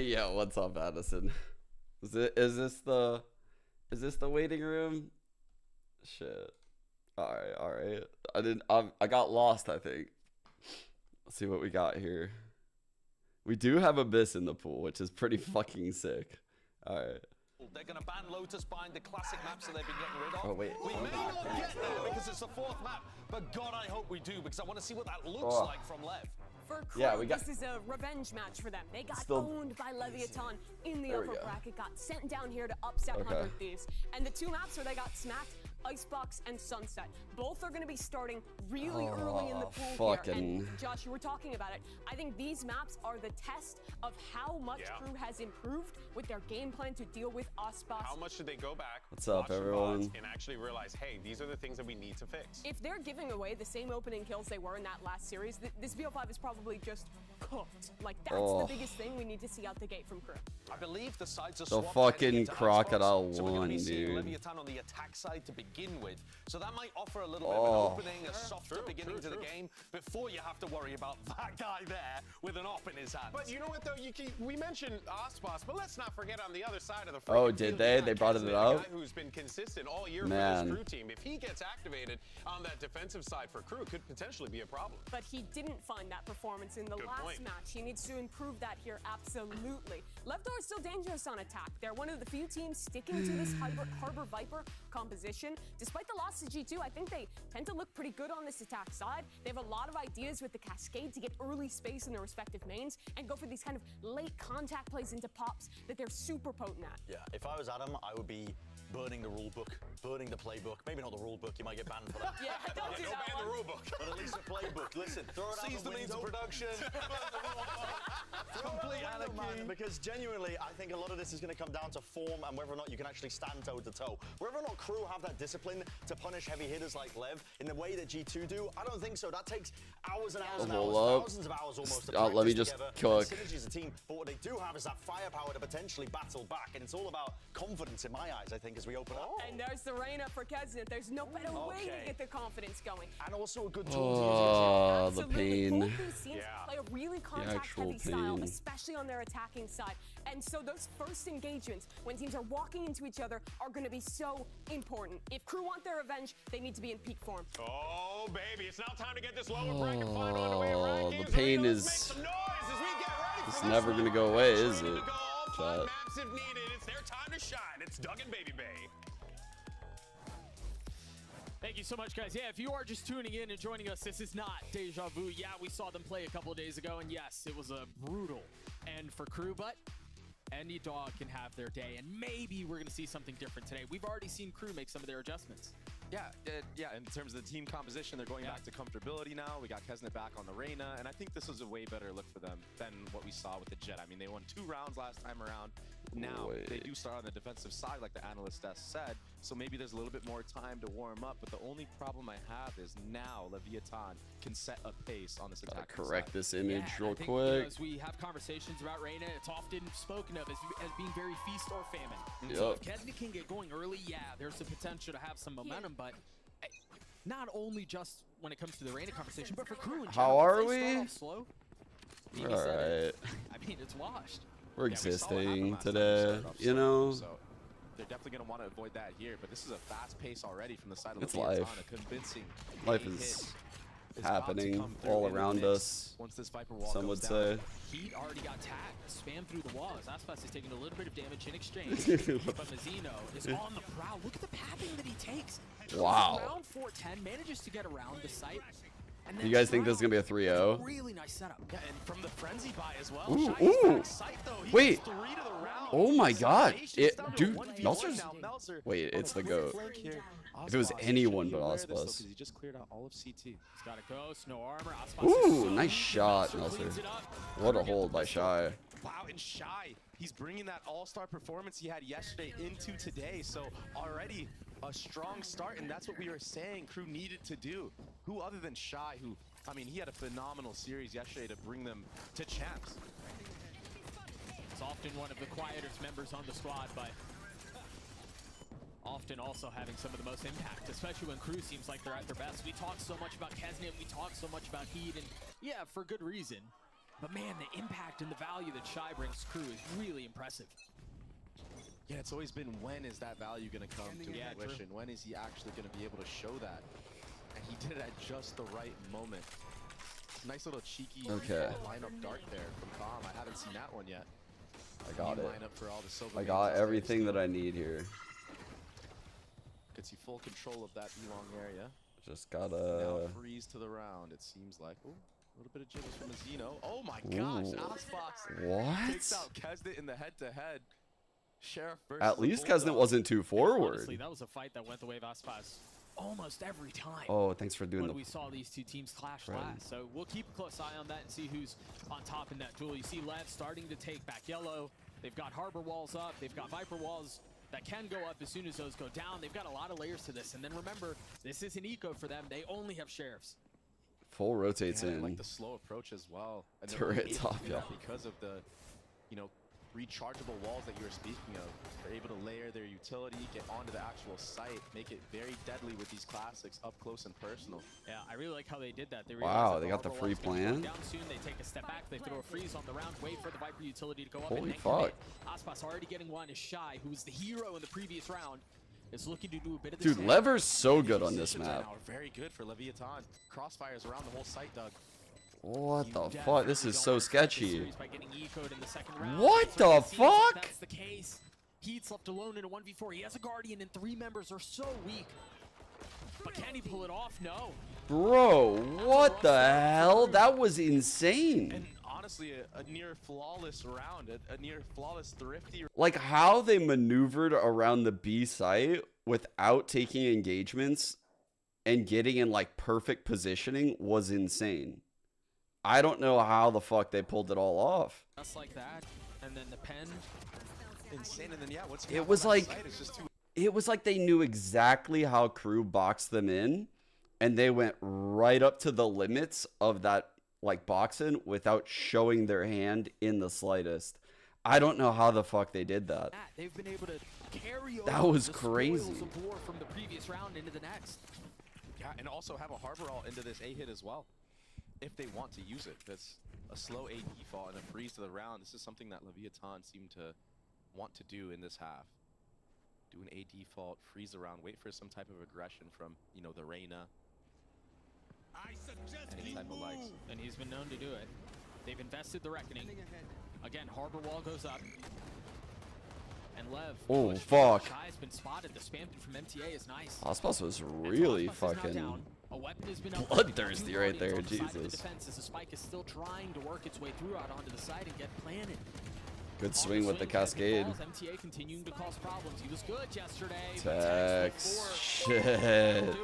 Yeah, what's up, Addison? Is this the waiting room? Shit. Alright. I got lost, I think. Let's see what we got here. We do have Abyss in the pool, which is pretty fucking sick. Alright. They're going to ban Lotus behind the classic maps that they've been getting rid of. Oh, wait. We may not get there because it's the 4th map, but God, I hope we do, because I want to see what that looks like from Lev. For Crew, yeah, this is a revenge match for them. They got owned by Leviathan in the upper bracket, got sent down here to upset 100 Thieves. And the 2 maps where they got smacked, Icebox and Sunset. Both are going to be starting really early in the pool here. And Josh, you were talking about it. I think these maps are the test of how much Crew has improved with their game plan to deal with Icebox. How much did they go back, what's up, everyone, and actually realize, hey, these are the things that we need to fix? If they're giving away the same opening kills they were in that last series, this BO5 is probably just cooked. Like, that's the biggest thing we need to see out the gate from Crew. I believe the sides are the swapped fucking crocodile so one, dude. Leviathan on the attack side to begin with, so that might offer a little bit of an opening, a softer beginning to the game before you have to worry about that guy there with an op in his hand. But you know what though, we mentioned Icebox, but let's not forget on the other side of the oh, did they? They brought it up? Guy who's been consistent all year for this Crew team. If he gets activated on that defensive side for Crew, could potentially be a problem. But he didn't find that performance in the last match. He needs to improve that here, absolutely. Leftor is still dangerous on attack. They're one of the few teams sticking to this Harbor Viper composition. Despite the loss to G2, I think they tend to look pretty good on this attack side. They have a lot of ideas with the Cascade to get early space in their respective mains and go for these kind of late contact plays into pops that they're super potent at. Yeah, if I was Adam, I would be burning the rule book, burning the playbook. Maybe not the rule book, you might get banned for that. Yeah, don't do that ban the rule book. But at least the playbook. Listen, throw it Seize out the the means of window. production. Complete anarchy. Because genuinely, I think a lot of this is going to come down to form and whether or not you can actually stand toe to toe. Whether or not Crew have that discipline to punish heavy hitters like Lev in the way that G2 do, I don't think so. That takes hours and hours and hours, thousands of hours almost to practice let me just cook. Synergy as a team, but what they do have is that firepower to potentially battle back, and it's all about confidence in my eyes, I think, as we open up. And there's the Reyna for Kesnet. There's no better way to get the confidence going. And also a good tool to use. The pain. Both these teams play a really contact-heavy style, especially on their attacking side. And so those first engagements, when teams are walking into each other, are going to be so important. If Crew want their revenge, they need to be in peak form. Oh, baby, it's now time to get this lower bracket final underway. The pain is it's never going to go away, is it? Maps if needed. It's their time to shine. It's Doug and Baby Bay. Thank you so much, guys. Yeah, if you are just tuning in and joining us, this is not Deja Vu. Yeah, we saw them play a couple of days ago, and yes, it was a brutal end for Crew, but any dog can have their day, and maybe we're going to see something different today. We've already seen Crew make some of their adjustments. Yeah, in terms of the team composition, they're going back to comfortability now. We got Kesnet back on the Reyna, and I think this was a way better look for them than what we saw with the Jet. I mean, they won 2 rounds last time around. Now, they do start on the defensive side, like the analyst desk said, so maybe there's a little bit more time to warm up, but the only problem I have is now Leviathan can set a pace on this attack. Correct this image real quick. You know, as we have conversations about Reyna, it's often spoken of as being very feast or famine. So if Kesnet can get going early, there's the potential to have some momentum, but not only just when it comes to the Reyna conversation, but for Crew in general. How are we? Slow, all right. I mean, it's washed. We're existing today, you know. So they're definitely going to want to avoid that here, but this is a fast pace already from the side of it's Leviathan. life. A convincing life is happening all around us. Once this Viper wall some would down. say. Heat already got tagged, spammed through the walls. Icebox is taking a little bit of damage in exchange, but Mazzino is on the prowl. Look at the pathing that he takes. Wow. Round 410 manages to get around the site. And you guys think this is gonna be a 3-0? Really nice setup. Yeah, and from the frenzy buy as well. Ooh. Wait. Oh my God. Dude, Meltzer's. Wait, it's the GOAT. If it was anyone but Icebox. He just cleared out all of CT. He's got a ghost, no armor. Ooh, nice shot, Meltzer. What a hold by Shy. Wow, and Shy, he's bringing that all-star performance he had yesterday into today. So already a strong start, and that's what we were saying Crew needed to do. Who other than Shy, who, I mean, he had a phenomenal series yesterday to bring them to champs. It's often one of the quietest members on the squad, but often also having some of the most impact, especially when Crew seems like they're at their best. We talk so much about Kesnet, we talk so much about Heat, and yeah, for good reason. But man, the impact and the value that Shy brings Crew is really impressive. Yeah, it's always been, when is that value going to come to fruition? When is he actually going to be able to show that? And he did it at just the right moment. Nice little cheeky lineup dart there from Calm. I haven't seen that one yet. I got it. Lineup for all the silver I got everything that I need here. Gets you full control of that E-long area. Just gotta... Now freeze to the round, it seems like. Ooh, a little bit of jiggles from a Xeno. Oh my gosh, Icebox what? takes out Kesnet in the head-to-head. Sheriff versus At least Kesnet wasn't too forward. Honestly, that was a fight that went the way of Icebox almost every time. Oh, thanks for doing we saw these two teams clash last. So we'll keep a close eye on that and see who's on top in that duel. You see Lev starting to take back yellow. They've got harbor walls up. They've got Viper walls that can go up as soon as those go down. They've got a lot of layers to this. And then remember, this is an eco for them. They only have sheriffs. Full rotates in. Like the slow approach as well. And turret top, yeah. Because of the, you know, rechargeable walls that you were speaking of. They're able to layer their utility, get onto the actual site, make it very deadly with these classics up close and personal. Yeah, I really like how they did that. They wow, they got the free plan. Down soon, they take a step back, they throw a freeze on the round, wait for the Viper utility to go up. Holy and fuck. Aspas already getting one is Shy, who was the hero in the previous round. Is looking to do a bit of this. Dude, Lever's so good on this map. Are very good for Leviathan. Crossfires around the whole site, Doug. What the fuck? This is so sketchy. What the fuck? That's the case. Heat's left alone in a 1v4. He has a Guardian and 3 members are so weak. But can he pull it off? No. Bro, what the hell? That was insane. And honestly, a near flawless round, a near flawless thrifty. Like how they maneuvered around the B site without taking engagements and getting in like perfect positioning was insane. I don't know how the fuck they pulled it all off. Just like that, and then the pen. Insane, and then yeah, what's it was like it was like they knew exactly how Crew boxed them in, and they went right up to the limits of that like boxing without showing their hand in the slightest. I don't know how the fuck they did that. They've been able to carry over that was the crazy. Spoils of war from the previous round into the next. Yeah, and also have a harbor all into this A hit as well, if they want to use it. That's a slow A default and a freeze to the round. This is something that Leviathan seemed to want to do in this half. Do an A default, freeze around, wait for some type of aggression from, you know, the Reyna. Any type of likes. And he's been known to do it. They've invested the Reckoning. Again, harbor wall goes up. And Lev. Oh, fuck. Shy's been spotted. The spam from MTA is nice. Aspas was really fucking bloodthirsty right there, Jesus. The defense as the spike is still trying to work its way through out onto the side and get planted. Good swing with the cascade. MTA continuing to cause problems. He was good yesterday. Tex, shit.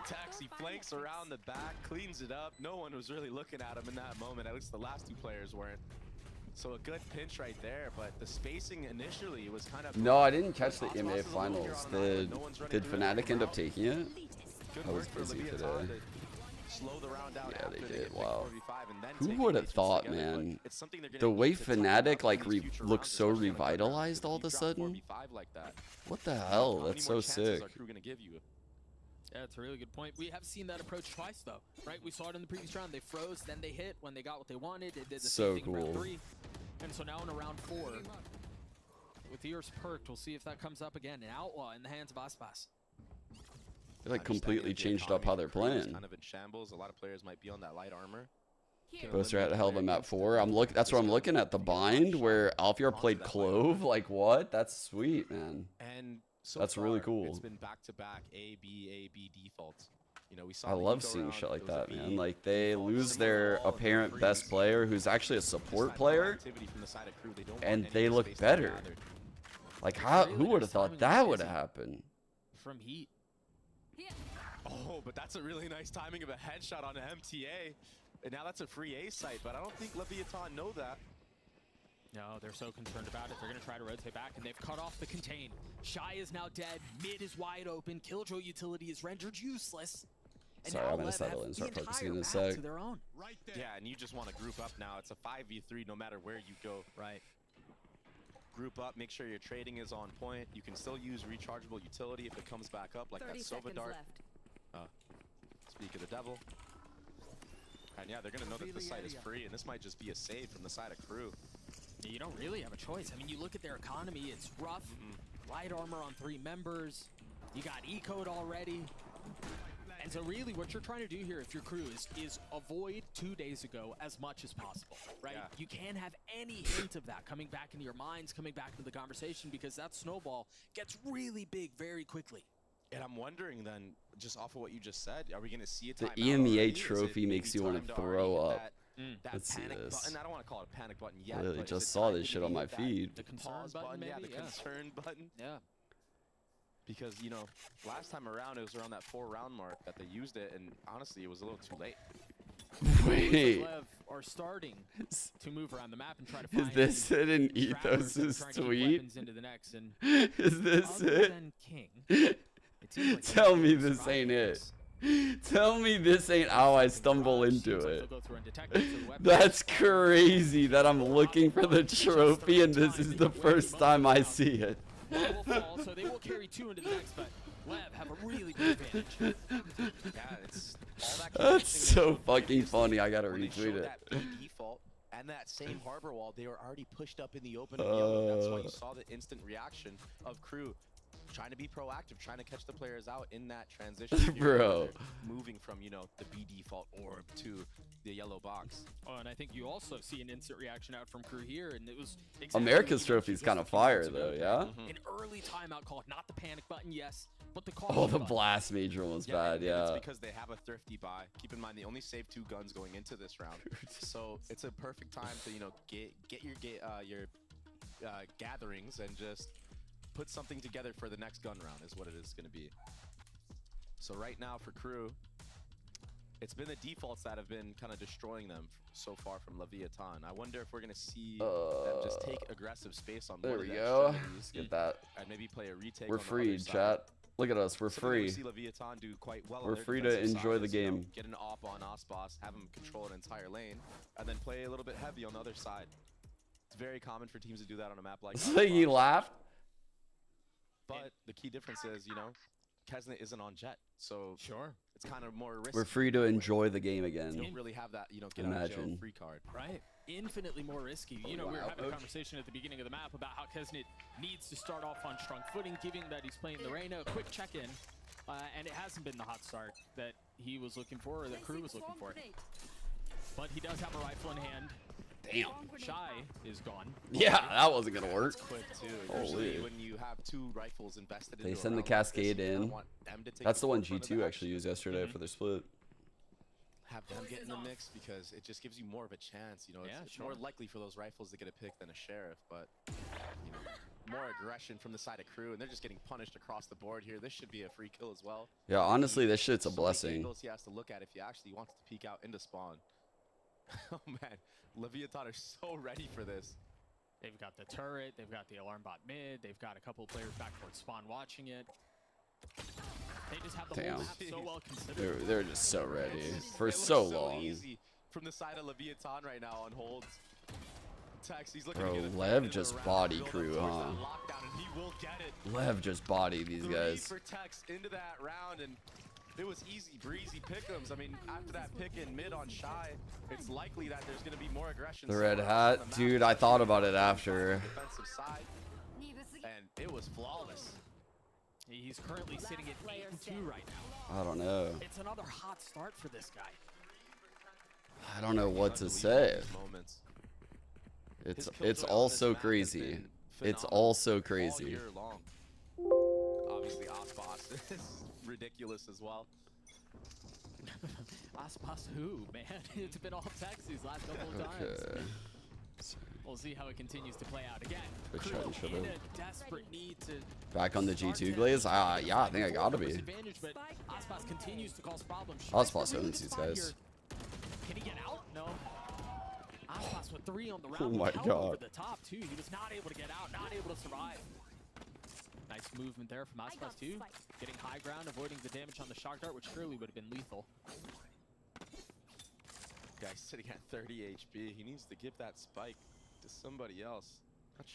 Taxi flanks around the back, cleans it up. No one was really looking at him in that moment. At least the last 2 players weren't. So a good pinch right there, but the spacing initially was kind of... No, I didn't catch the MA finals. Did Fnatic end up taking it? I was busy today. Slow the round out. Yeah, they did. Wow. Who would have thought, man? The way Fnatic like looks so revitalized all of a sudden. What the hell? That's so sick. Yeah, it's a really good point. We have seen that approach twice, though, right? We saw it in the previous round. They froze, then they hit when they got what they wanted. They did the same thing in round 3. And so now in round 4, with ears perked, we'll see if that comes up again. An outlaw in the hands of Aspas. They like completely changed up how they're playing. Kind of in shambles. A lot of players might be on that light armor. Poster had a hell of a map 4. That's what I'm looking at. The bind where Alfiar played Clove. Like what? That's sweet, man. And so that's really cool. It's been back-to-back A B defaults. You know, we saw I love seeing shit like that, man. Like they lose their apparent best player, who's actually a support player, and they look better. Like who would have thought that would have happened? From Heat. Oh, but that's a really nice timing of a headshot on an MTA. And now that's a free A site, but I don't think Leviathan know that. No, they're so concerned about it. They're going to try to rotate back, and they've cut off the contain. Shy is now dead. Mid is wide open. Killjoy utility is rendered useless. And sorry, I'm going to settle in. Start focusing in a sec. Right there. Yeah, and you just want to group up now. It's a 5v3 no matter where you go. Right. Group up, make sure your trading is on point. You can still use rechargeable utility if it comes back up, like that Sova dart. Speak of the devil. And yeah, they're going to know that the site is free, and this might just be a save from the side of Crew. You don't really have a choice. I mean, you look at their economy, it's rough. Light armor on 3 members. You got E-code already. And so really what you're trying to do here if you're Crew is avoid 2 days ago as much as possible, right? Yeah. You can't have any hint of that coming back into your minds, coming back into the conversation, because that snowball gets really big very quickly. And I'm wondering then, just off of what you just said, are we going to see a The timeout EMEA already? trophy makes you want to throw up. That Let's see panic this. button. I don't want to call it a panic button I yet. literally but just is it saw time this to shit on be my that- feed. The concern pause button, yeah, maybe? the concern button. Yeah. Because, you know, last time around, it was around that 4-round mark that they used it, and honestly, it was a little too late. Wait, Lev are starting to move around the map and try to is find this it in trappers that are Ethos's trying to keep tweet? weapons into the next, and Is this other it? than King, it seems like Tell King me is this surviving ain't it. this. Tell me this ain't how I stumble Seems into like it. they'll go through undetected, so the weapons That's are crazy that I'm looking for the trophy and this is the first time I see it. One will fall, so they will carry 2 into the next, but Lev have a really good advantage. Yeah, it's all that That's conditioning so they showed fucking is funny. I gotta when they retweet showed it. that B default and that same harbor wall, they were already pushed up in the open and yellow. That's why you saw the instant reaction of Crew trying to be proactive, trying to catch the players out in that transition period where Bro. they're moving from, you know, the B default orb to the yellow box. Oh, and I think you also see an instant reaction out from Crew here, and it was exactly America's what you mentioned trophy's just kind a of few fire minutes ago. though, yeah? An early timeout call, not the panic button, yes, but the call. Oh, the blast major one was bad, and yeah. It's because they have a thrifty buy. Keep in mind they only saved 2 guns going into this round, so it's a perfect time to, you know, get your gatherings and just put something together for the next gun round is what it is going to be. So right now for Crew, it's been the defaults that have been kind of destroying them so far from Leviathan. I wonder if we're going to see them just take aggressive space on There one we of the go. extremities Let's get that. and maybe play a retake We're on the free, other side. chat. Look at us, we're Something that we free. see Leviathan do quite well on We're their free to defensive enjoy side the is, you know, game. get an op on Icebox, have him control an entire lane, and then play a little bit heavy on the other side. It's very common for teams to do that on a map like It's like he Icebox. laughed. But the key difference is, you know, Kesnet isn't on Jet, so Sure. it's kind of more risky. We're free to enjoy the game You again. don't really have that, you know, get out of jail Imagine. free card. Right. Infinitely more risky. You know, we were wow, having a coach. conversation at the beginning of the map about how Kesnet needs to start off on strong footing, given that he's playing the Reyna. A quick check-in, and it hasn't been the hot start that he was looking for, or that Crew was looking for. But he does have a rifle in hand. Damn. Shy is gone. Yeah, that wasn't gonna work. Quick too. Holy. Usually when you have 2 rifles invested They into a send the round like this, Cascade you kinda in. want them to take That's the one forefront of the G2 action. actually used yesterday for their split. Have them get in the mix because it just gives you more of a chance. You know, Yeah, it's more sure. likely for those rifles to get a pick than a sheriff, but you know, more aggression from the side of Crew, and they're just getting punished across the board here. This should be a free kill as well. Yeah, honestly, this shit's a So many blessing. angles he has to look at if he actually wants to peek out into spawn. Oh man, Leviathan are so ready for this. They've got the turret, they've got the alarm bot mid, they've got a couple of players back towards spawn watching it. They just have the Damn. whole map so well considered. They're just so ready for It looks so long. easy from the side of Leviathan right now on holds. Tex, he's looking Bro, to get it Lev into the just round, body build up Crew, towards huh? that lockdown, and he will get it. Lev just body these 3 guys. for Tex into that round, and it was easy breezy pick'ems. I mean, after that pick in mid on Shy, it's likely that there's going to be more aggression. The red somewhere hat, on the map. dude, I thought about it after. Defensive side, and it was flawless. He's currently sitting at 8-2 right now. I don't know. It's another hot start for this guy. I don't know what to Unbelievable say. these moments. It's His kill it's joy on all this so map has crazy. been It's phenomenal all so all crazy. year long. Obviously, Icebox is ridiculous as well. Aspas who, man? It's been all Tex these last couple of times. Okay. We'll see how it continues to play out. Again, Good Crew shot, should've. in a desperate need to Back on the start G2 to glaze? Yeah, I think I gotta be. disadvantage, but Aspas continues to cause problems. Aspas Really owns good these spot guys. here. Can he get out? No. Aspas with 3 on the round. Oh my held over God. the top too. He was not able to get out, not able to survive. Nice movement there from Aspas too. Getting high ground, avoiding the damage on the shock dart, which surely would have been lethal. Guy's sitting at 30 HP. He needs to give that spike to somebody else.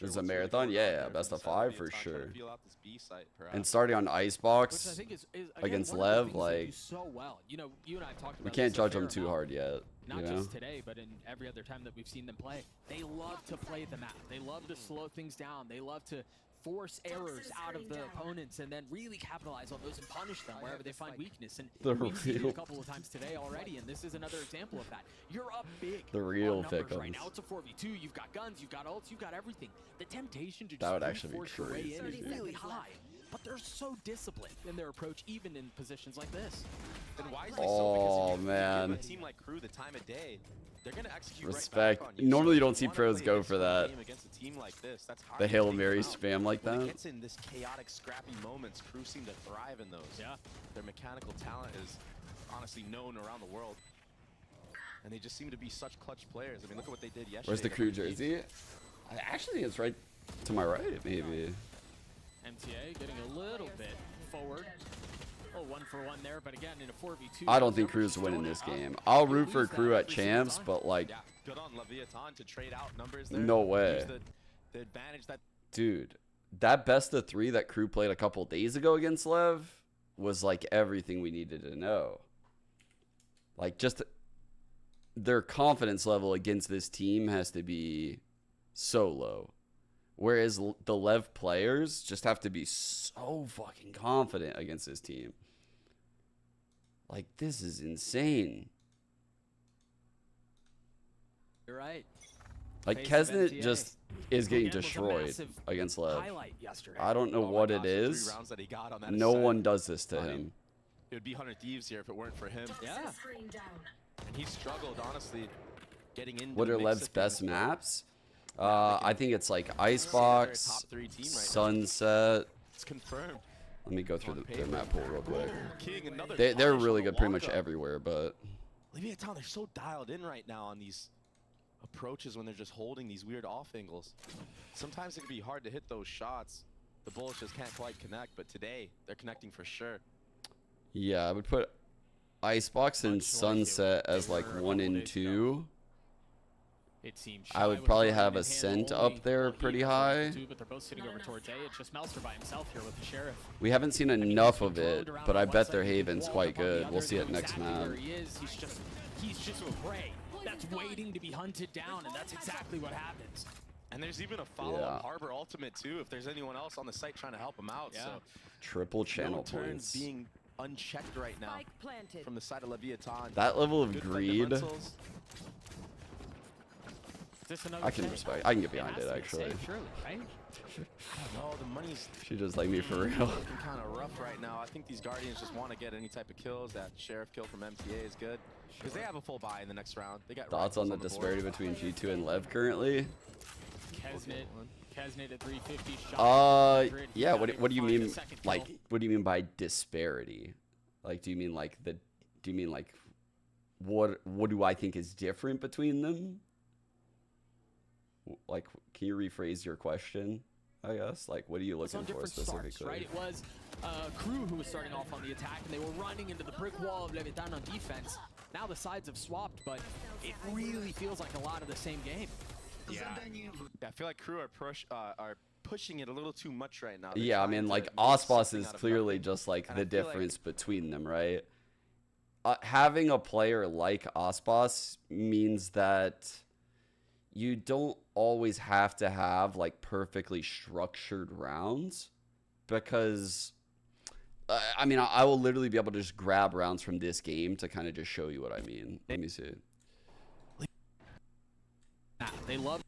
This is a marathon? Yeah, best of 5 for sure. Feel out this B site, And starting on Icebox Which I think is again, against one of the Lev, things they like, do so well. You know, you and I have talked about we can't this a judge fair them too amount. hard yet. Not You know? just today, but in every other time that we've seen them play. They love to play the map. They love to slow things down. They love to force errors out of the opponents and then really capitalize on those and punish them wherever they find weakness. And The we've seen it real- a couple of times today already, and this is another example of that. You're up big. The real on numbers pick'ems. right now. It's a 4v2. You've got guns, you've got ults, you've got everything. The temptation to That would just actually be force your way in crazy, is dude. really high. But they're so disciplined in their approach, even in positions like this. Then why is Oh, Give man. a team like Crew the time of day, they're gonna execute Respect. right back on you. Normally So you don't if see wanna pros play go against for a that. game against a team like this, that's hard The to Hail take them Mary out. spam like When it that. gets in this chaotic, scrappy moments, Crew seem to thrive in those. Yeah. Their mechanical talent is honestly known around the world. And they just seem to be such clutch players. I mean, look at what they did yesterday. Where's the against Crew Chiefs. jersey? I actually think it's right to my right, maybe. MTA getting a little bit forward. Oh, 1-for-1 there, but again, in a 4v2. I don't think Crew's winning this game. I'll root for Crew at champs, but like, Yeah, good on Leviathan to trade out numbers there. no way. Use the advantage that Dude, that best of 3 that Crew played a couple days ago against Lev was like everything we needed to know. Like, just their confidence level against this team has to be so low. Whereas the Lev players just have to be so fucking confident against this team. Like, this is insane. You're right. Like, Face of Kesnet MTA. just is getting Again, was a destroyed massive against Lev. Highlight yesterday. I don't know oh my what gosh, it the 3 is. rounds that he got on that No Ascent. one does this to I mean, him. It would be 100 Thieves here if it weren't for him. Yeah. And he struggled, honestly, getting into What the are mix Lev's of best things. maps? like I think it's like Say that they're a Icebox, top 3 team right now. Sunset. It's confirmed. Let me go through On their paper. map pool real quick. King, another They're punish really on the good pretty much walk-up. everywhere, but Leviathan, they're so dialed in right now on these approaches when they're just holding these weird off angles. Sometimes it can be hard to hit those shots. The bullets just can't quite connect, but today they're connecting for sure. yeah, I would put Icebox and Sunset as like 1 and 2. It seems I would Shy was probably running have in Ascent handle, up there only pretty one high. two, but they're both sitting over towards A. It's just Melster by himself here with the Sheriff. We haven't seen I mean, enough he's of been it, droned around but I on one bet side, their he's been Haven's walled quite up on the good. other. We'll see They it know next exactly map. where he is. He's just a prey that's waiting to be hunted down, and that's exactly what happens. And there's even a follow-up Yeah. Harbor ultimate too if there's anyone else on the site trying to help him out. Yeah. So Triple no channel turns points. being unchecked right now from the side of Leviathan. That level of Good greed, fundamentals. Is this another I can thing? respect. I can get It behind has it to be actually. safe, surely, right? I don't know, the money's She just like me for real. looking kind of rough right now. I think these Guardians just want to get any type of kills. That Sheriff kill from MTA is good because they have a full buy in the next round. They got Thoughts on rifles the board. disparity between G2 and Lev currently? Kesnet at 350 shot. Yeah. What do you mean? Like, what do you mean by disparity? Like, do you mean like what do I think is different between them? Like, can you rephrase your question? I guess. Like, what are you It's on looking for different specifically? starts, right? It was Crew who was starting off on the attack, and they were running into the brick wall of Leviathan on defense. Now the sides have swapped, but it really feels like a lot of the same game. Yeah, I feel like Crew are pushing it a little too much right now. They're Yeah, I trying mean, to like, make Aspas something is out of clearly nothing. just like And the I feel like- difference between them, right? Having a player like Aspas means that you don't always have to have like perfectly structured rounds, because I mean, I will literally be able to just grab rounds from this game to kind of just show you what I mean. Let me see. They love.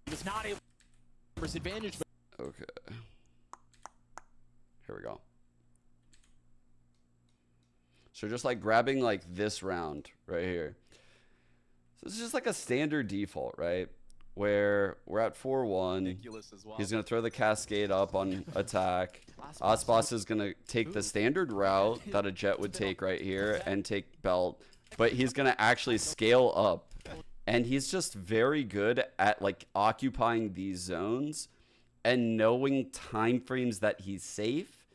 He was not able to disadvantage, but Okay. Here we go. So just like grabbing like this round right here. So it's just like a standard default, right? Where we're at 4-1. Ridiculous as well. He's going to throw the cascade up on attack. Aspas is going to take the standard route that a Jet would take right here and take Belt. But he's going to actually scale up. And he's just very good at like occupying these zones and knowing time frames that he's safe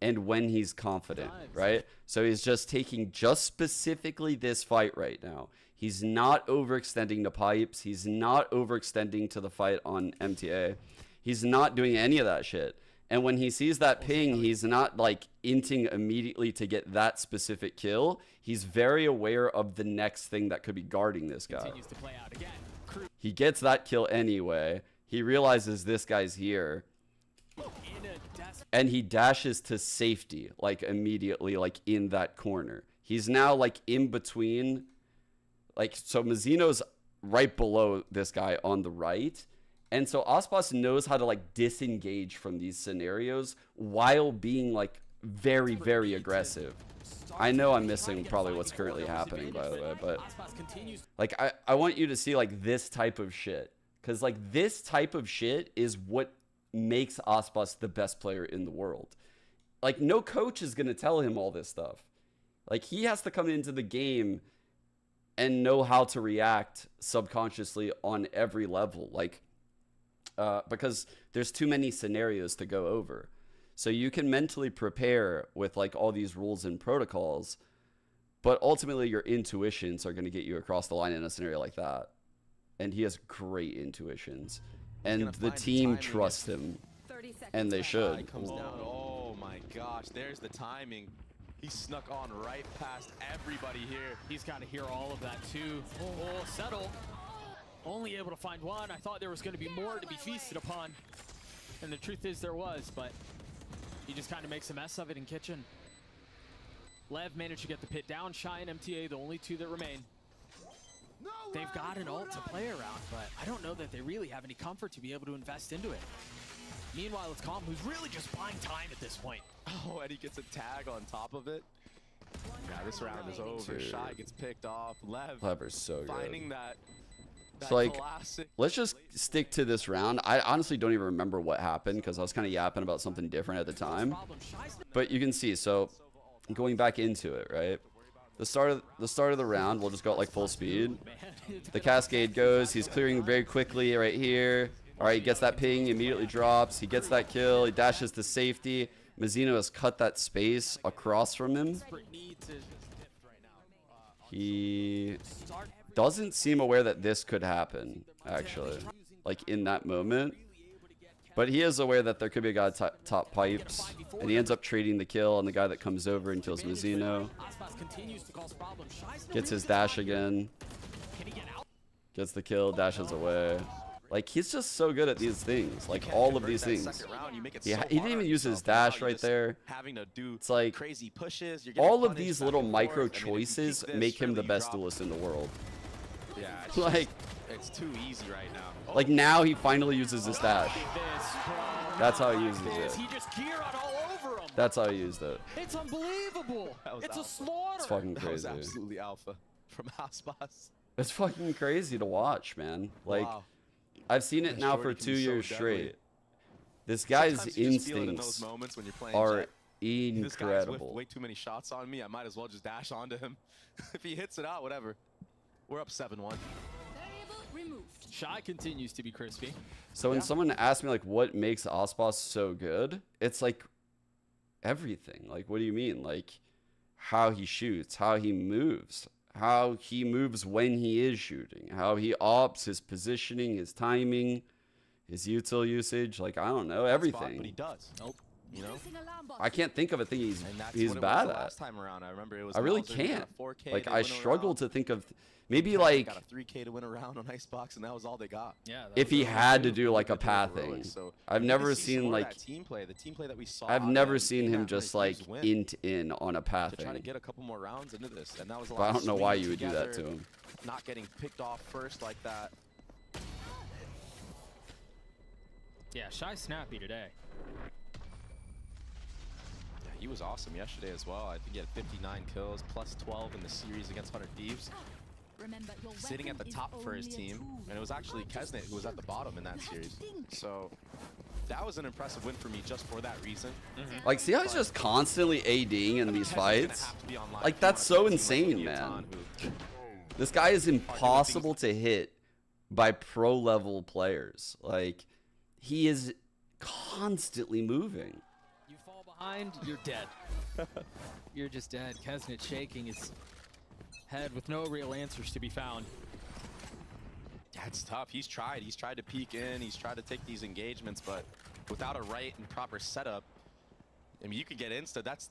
and when he's confident, right? So he's just taking just specifically this fight right now. He's not overextending to pipes. He's not overextending to the fight on MTA. He's not doing any of that shit. And when he sees that ping, he's not like inting immediately to get that specific kill. He's very aware of the next thing that could be guarding this guy. He gets that kill anyway. He realizes this guy's here. And he dashes to safety, like immediately, like in that corner. He's now like in between. Like, so Mizzino's right below this guy on the right. And so Aspas knows how to like disengage from these scenarios while being like very, very aggressive. I know I'm missing probably what's currently happening, by the way, but like I want you to see like this type of shit. Because like this type of shit is what makes Aspas the best player in the world. Like no coach is going to tell him all this stuff. Like he has to come into the game and know how to react subconsciously on every level. Like, because there's too many scenarios to go over. So you can mentally prepare with like all these rules and protocols, but ultimately your intuitions are going to get you across the line in a scenario like that. And he has great intuitions. And the team trusts him. And they should. Comes down. Oh my gosh, there's the timing. He snuck on right past everybody here. He's got to hear all of that too. Oh, settle. Only able to find one. I thought there was going to be more to be feasted upon. And the truth is there was, but he just kind of makes a mess of it in kitchen. Lev managed to get the pit down. Shy and MTA, the only two that remain. They've got an ult to play around, but I don't know that they really have any comfort to be able to invest into it. Meanwhile, it's Calm, who's really just buying time at this point. Oh, and he gets a tag on top of it. Yeah, this round is over. Dude. Shy gets picked off. Lever's so good. Finding that So like, classic let's just stick to this round. I honestly don't even remember what happened because I was kind of yapping about something different at the time. But you can see, so going back into it, right? The start of the round, we'll just go at like full speed. The cascade goes. He's clearing very quickly right here. All right, he gets that ping, immediately drops. He gets that kill. He dashes to safety. Mizzino has cut that space across from him. He doesn't seem aware that this could happen, actually, like in that moment. But he is aware that there could be a guy top pipes, and he ends up trading the kill on the guy that comes over and kills Mizzino. Gets his dash again. Gets the kill, dashes away. Like, he's just so good at these things. Like, all of these things. He didn't even use his dash right there. It's like, crazy pushes. all of these little micro choices make him the best duelist in the world. Yeah, Like, it's too easy right now. like now he finally uses his dash. That's how he uses it. He just geared all over him. That's how he used it. It's unbelievable. It's a slaughter. It's fucking That was crazy. absolutely alpha from Aspas. It's fucking crazy to watch, man. Like, Wow. I've seen it now for Shorty can 2 be so years deadly. straight. This guy's Sometimes you just feel it in instincts those moments when you're playing are Jet. This guy's whiffed incredible. way too many shots on me. I might as well just dash onto him. If he hits it out, whatever. We're up 7-1. Shy continues to be crispy. So when someone asks me like what makes Aspas so good, it's like everything. Like, what do you mean? Like how he shoots, how he moves when he is shooting, how he opts, his positioning, his timing, his util usage. Like, I don't know, everything. But he does. Nope. You know? I can't think of a thing he's And that's he's what it bad was the at. last time around. I remember it was I really Mauser, he got can't. a 4K Like, to I win a struggle round. to think of maybe They like got a 3K to win a round on Icebox, and that was all they got. Yeah. if he had to do like a They did heroics, pathing. so I've we never need to see some seen more of like that team play. The team play that we saw. I've out never there seen in him that just race like win int in on a to try to pathing. get a couple more rounds into this, and that was a lot. But I of don't know why swinging you would do that to together, him. Not getting picked off first like that. Yeah, Shy's snappy today. Yeah, he was awesome yesterday as well. I think he had 59 kills, plus 12 in the series against 100 Thieves. Sitting at the top for his team, and it was actually Kesnet who was at the bottom in that series. So that was an impressive win for me just for that reason. Like, see how he's just constantly ADing in these fights? Like, that's so insane, man. This guy is impossible to hit by pro level players. Like, he is constantly moving. You fall behind, you're dead. You're just dead. Kesnet shaking is Head with no real answers to be found. That's tough. He's tried to peek in, he's tried to take these engagements, but without a right and proper setup, I mean, you could get insta. That's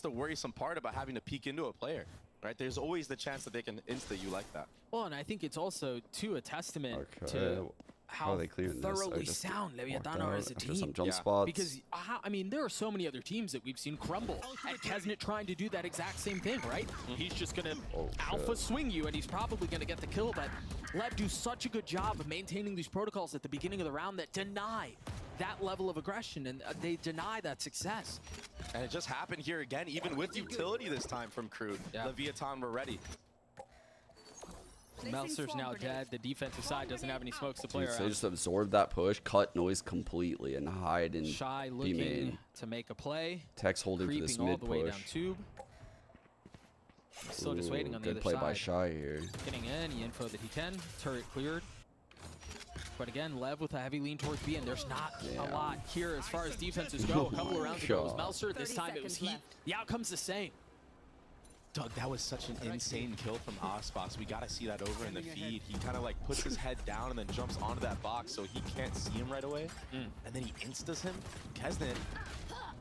the worrisome part about having to peek into a player, right? There's always the chance that they can insta you like that. Well, and I think it's also too a testament to how they clearing thoroughly this? sound Leviathan are as a team. Some jump spots. Because, I mean, there are so many other teams that we've seen crumble. And Kesnet trying to do that exact same thing, right? He's just going to alpha swing you, and he's probably going to get the kill. But Lev do such a good job of maintaining these protocols at the beginning of the round that deny that level of aggression, and they deny that success. And it just happened here again, even with utility this time from Crew. Leviathan were ready. Meltzer's now dead. The defensive side doesn't have any smokes to play around. They just absorb that push, cut noise completely, and hide in Shy B main. looking to make a play. Tech's holding for this all mid the way push. down tube. Still just waiting on the other good play side. by Shy here. Getting any info that he can. Turret cleared. But again, Lev with a heavy lean towards B, and there's not a lot here as far as defenses go. A couple of rounds ago it was Meltzer. This time it was Heat. The outcome's the same. Doug, that was such an insane kill from Icebox. We got to see that over in the feed. He kind of like puts his head down and then jumps onto that box so he can't see him right away. And then he instas him. Kesnet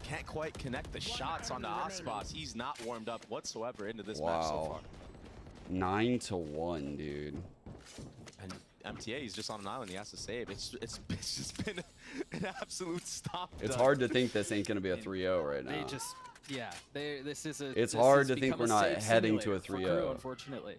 can't quite connect the shots onto Icebox. He's not warmed up whatsoever into this match so far. 9-1, dude. And MTA, he's just on an island. He has to save. It's just been an absolute stop. It's hard to think this ain't going to be a 3-0 right now. They just... Yeah, this is a. It's hard to think we're not heading to a 3-0. Unfortunately,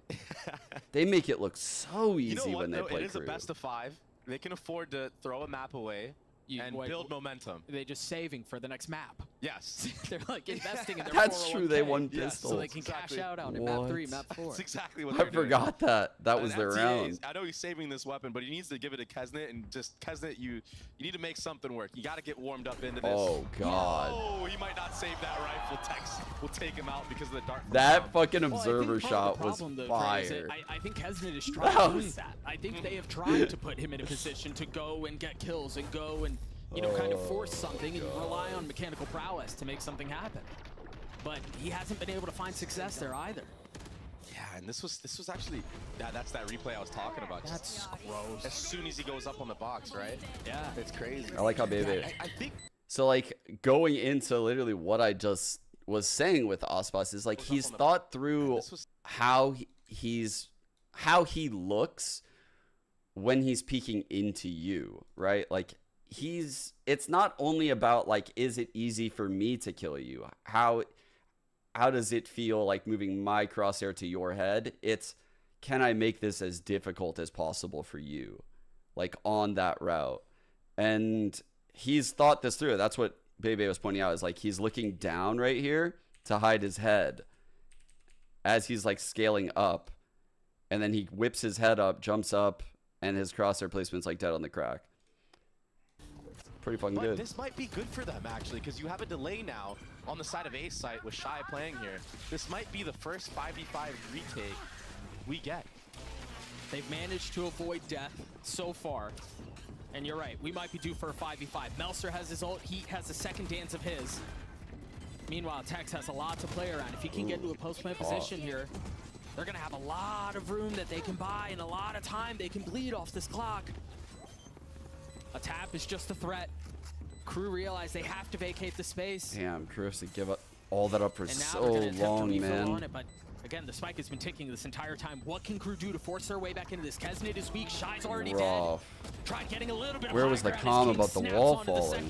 they make it look so easy you know what, when they play It is Crew. a best of 5. They can afford to throw a map away and build momentum. They're just saving for the next map. Yes, they're like investing in their. That's true. They won pistols, pistols. so they can cash out on it. Map 3, map 4. That's exactly what I they're doing. forgot that was their MTA round. I know he's saving this weapon, but he needs to give it to Kesnet, and just Kesnet, you need to make something work. You got to get warmed up into this. Oh God. Oh, he might not save that rifle. Tex will take him out because of the dark. That fucking observer shot was fire. I think Kesnet is trying to do that. I think they have tried to put him in a position to go and get kills and go and kind of force something and rely on mechanical prowess to make something happen. But he hasn't been able to find success there either. Yeah, and this was actually that's that replay I was talking about. That's gross. As soon as he goes up on the box, right? Yeah, it's crazy. I like how Bebe. I think so. Like going into literally what I just was saying with Aspas is like he's thought through how he looks when he's peeking into you, right? Like it's not only about like, is it easy for me to kill you? How does it feel like moving my crosshair to your head? It's, can I make this as difficult as possible for you? Like on that route. And he's thought this through. That's what Bebe was pointing out, is like, he's looking down right here to hide his head as he's like scaling up. And then he whips his head up, jumps up, and his crosshair placement's like dead on the crack. Pretty fucking good. This might be good for them actually, because you have a delay now on the side of A site with Shy playing here. This might be the first 5v5 retake we get. They've managed to avoid death so far. And you're right, we might be due for a 5v5. Meltzer has his ult, Heat has the second dance of his. Meanwhile, Tex has a lot to play around. If he can get into a post-plant position here, they're gonna have a lot of room that they can buy and a lot of time they can bleed off this clock. A tap is just a threat. Crew realize they have to vacate the space. Damn, Crew has to give up all that up for so long, man. But again, the spike has been ticking this entire time. What can Crew do to force their way back into this? Kesnet is weak. Shy's already dead. Try getting a little bit of Where was the calm about the wall falling?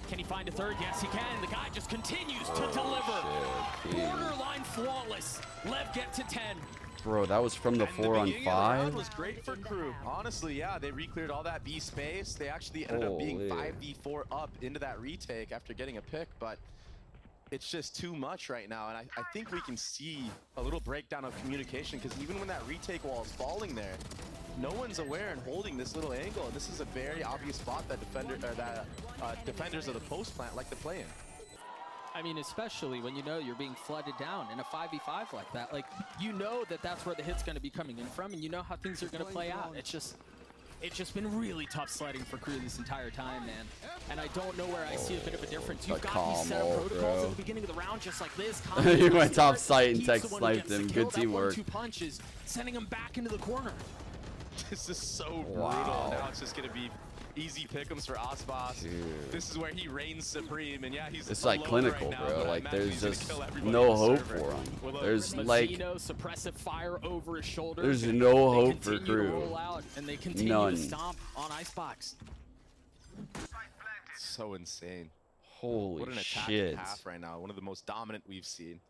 Can he find a third? Yes, he can. The guy just continues to deliver. Borderline flawless. Lev get to 10. Bro, that was from the 4-on-5. That was great for Crew. Honestly, yeah, they re-cleared all that B space. They actually ended up being 5v4 up into that retake after getting a pick, but it's just too much right now. And I think we can see a little breakdown of communication, because even when that retake wall is falling there, no one's aware and holding this little angle. And this is a very obvious spot that defenders of the post plant like to play in. I mean, especially when you know you're being flooded down in a 5v5 like that. Like, you know that that's where the hit's going to be coming in from, and you know how things are going to play out. It's just, it's just been really tough sledding for Crew this entire time, man. And I don't know where I see a bit of a difference. You've got these setup protocols at the beginning of the round, just like this. He went top site and tech sniped him. Good teamwork. 1-2 punches, sending him back into the corner. This is so brutal. Now it's just gonna be easy pick'ems for Ascent. This is where he reigns supreme, and yeah, he's. It's like clinical, right now, bro. Like there's just no hope for him. There's like suppressive fire over his shoulder. There's no hope for Crew. Roll out, and they continue None. to stomp on Icebox. So insane. Holy what an attack shit. half right now. One of the most dominant we've seen.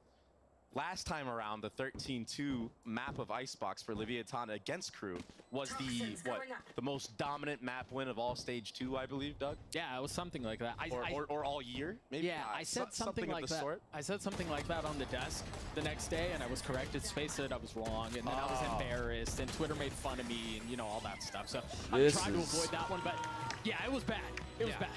Last time around, the 13-2 map of Icebox for Leviathan against Crew was the most dominant map win of all stage 2, I believe, Doug? Yeah, it was something like that. Or all year, maybe? Yeah, I said something like that. Sort. I said something like that on the desk the next day, and I was corrected. Space said I was wrong, and then I was embarrassed, and Twitter made fun of me, and all that stuff. So I'm trying to avoid that one, but yeah, it was bad. It was bad.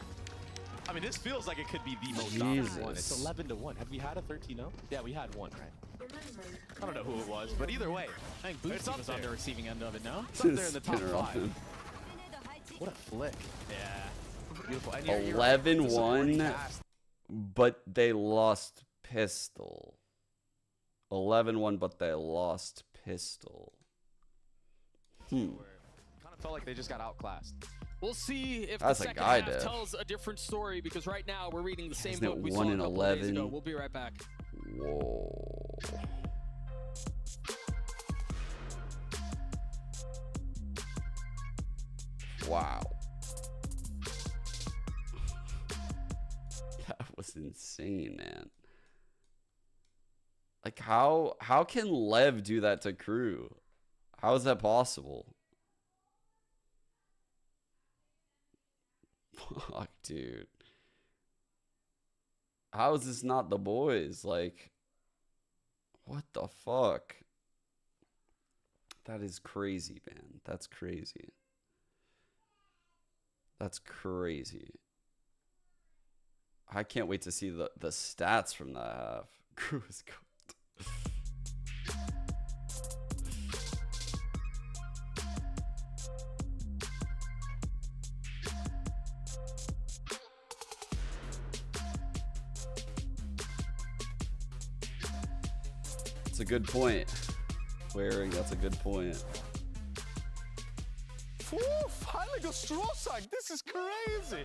I mean, this feels like it could be the most dominant one. It's 11-1. Have we had a 13-0? Yeah, we had one, right? I don't know who it was, but either way, I think Bootsy was on the receiving end of it, no? It's up there in the top 5. What a flick. Yeah. Beautiful. 11-1, but they lost pistol. 11-1, but they lost pistol. Kind of felt like they just got outclassed. We'll see if the second half tells a different story, because right now we're reading the same book we saw a couple of days ago. We'll be right back. Whoa. Wow. That was insane, man. Like, how can Lev do that to Crew? How is that possible? Fuck, dude. How is this not the boys? Like, what the fuck? That is crazy, man. That's crazy. That's crazy. I can't wait to see the stats from that half. Crew is cooked. That's a good point. Wearing, that's a good point. Ooh, finally got straw sack. This is crazy.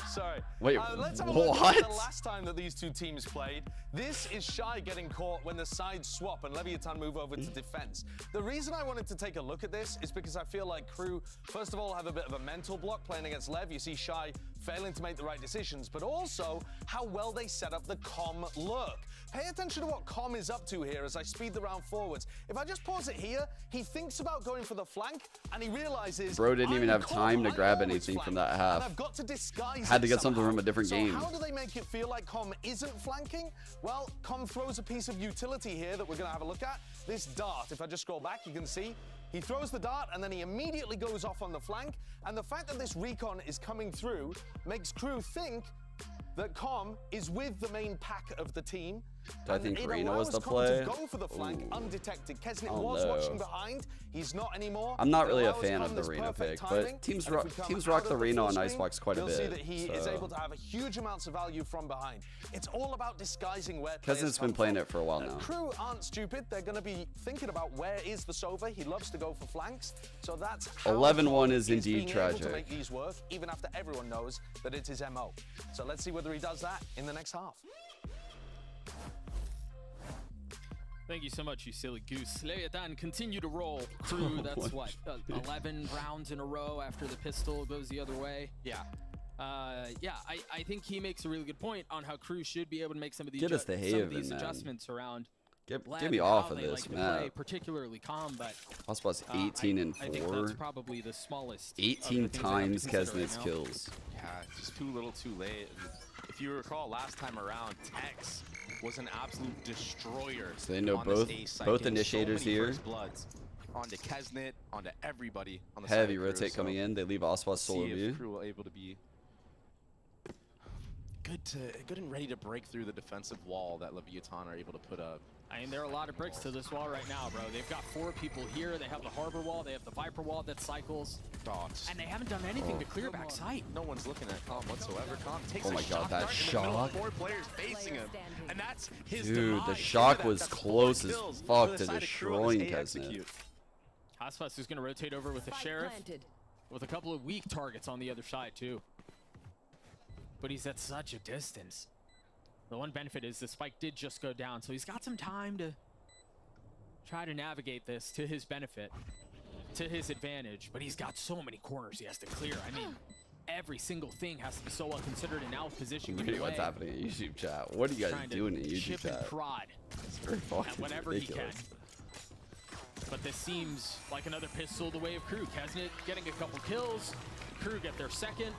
Sorry. Wait, let's have a look at the what? last time that these two teams played. This is Shy getting caught when the sides swap and Leviathan move over to defense. The reason I wanted to take a look at this is because I feel like Crew, first of all, have a bit of a mental block playing against Lev. You see Shy failing to make the right decisions, but also how well they set up the Com lurk. Pay attention to what Com is up to here as I speed the round forwards. If I just pause it here, he thinks about going for the flank, and he realizes... Bro didn't even have time to grab anything from that half. I've got to disguise Had to get something from a different game. How do they make it feel like Com isn't flanking? Well, Com throws a piece of utility here that we're going to have a look at. This dart, if I just scroll back, you can see he throws the dart and then he immediately goes off on the flank. And the fact that this recon is coming through makes Crew think that Com is with the main pack of the team. Do I think Reno was the play? To go for the flank undetected. Kesnet was watching behind. He's not anymore. I'm not really a fan of the Reno pick, but teams rock the Reno on Icebox quite a bit. You'll see that he is able to have a huge amounts of value from behind. It's all about disguising where Kesnet's been playing it for a while now. Crew aren't stupid. They're going to be thinking about where is the Sova. He loves to go for flanks. So that's how 11-1 is indeed tragic. To make these work, even after everyone knows that it's his MO. So let's see whether he does that in the next half. Thank you so much, you silly goose. Leviathan continue to roll. Crew, that's what, 11 rounds in a row after the pistol goes the other way. Yeah. I think he makes a really good point on how Crew should be able to make some of these, adjustments around. Get me off of this, man. Particularly calm, but Ascent 18 and 4. I think that's probably the smallest. 18 times Kesnet's kills. Yeah, just too little, too late. If you recall, last time around, Tex was an absolute destroyer. So they know both initiators here. Bloods onto Kesnet, onto everybody on the heavy rotate coming in. They leave Ascent solo view. Crew were able to be good and ready to break through the defensive wall that Leviathan are able to put up. I mean, there are a lot of bricks to this wall right now, bro. They've got 4 people here. They have the Harbor wall. They have the Viper wall that cycles. Dots. And they haven't done anything to clear back sight. No one's looking at Calm whatsoever. Calm takes Oh my a god, shock that dart in the middle of shock. 4 players facing him. And that's his Dude, demise. the shock Look at was that. That's close 4 as kills fuck for the to side of Crew on destroying this A Kesnet. execute. Icebox is going to rotate over with the Sheriff with a couple of weak targets on the other side, too. But he's at such a distance. The one benefit is the spike did just go down, so he's got some time to try to navigate this to his benefit, to his advantage. But he's got so many corners he has to clear. I mean, every single thing has to be so well considered, and now position. What's happening in YouTube chat? What are you guys doing in YouTube chip and chat? prod It's very at fucking whatever ridiculous. he can. But this seems like another pistol the way of Crew. Kesnet getting a couple kills. Crew get their second.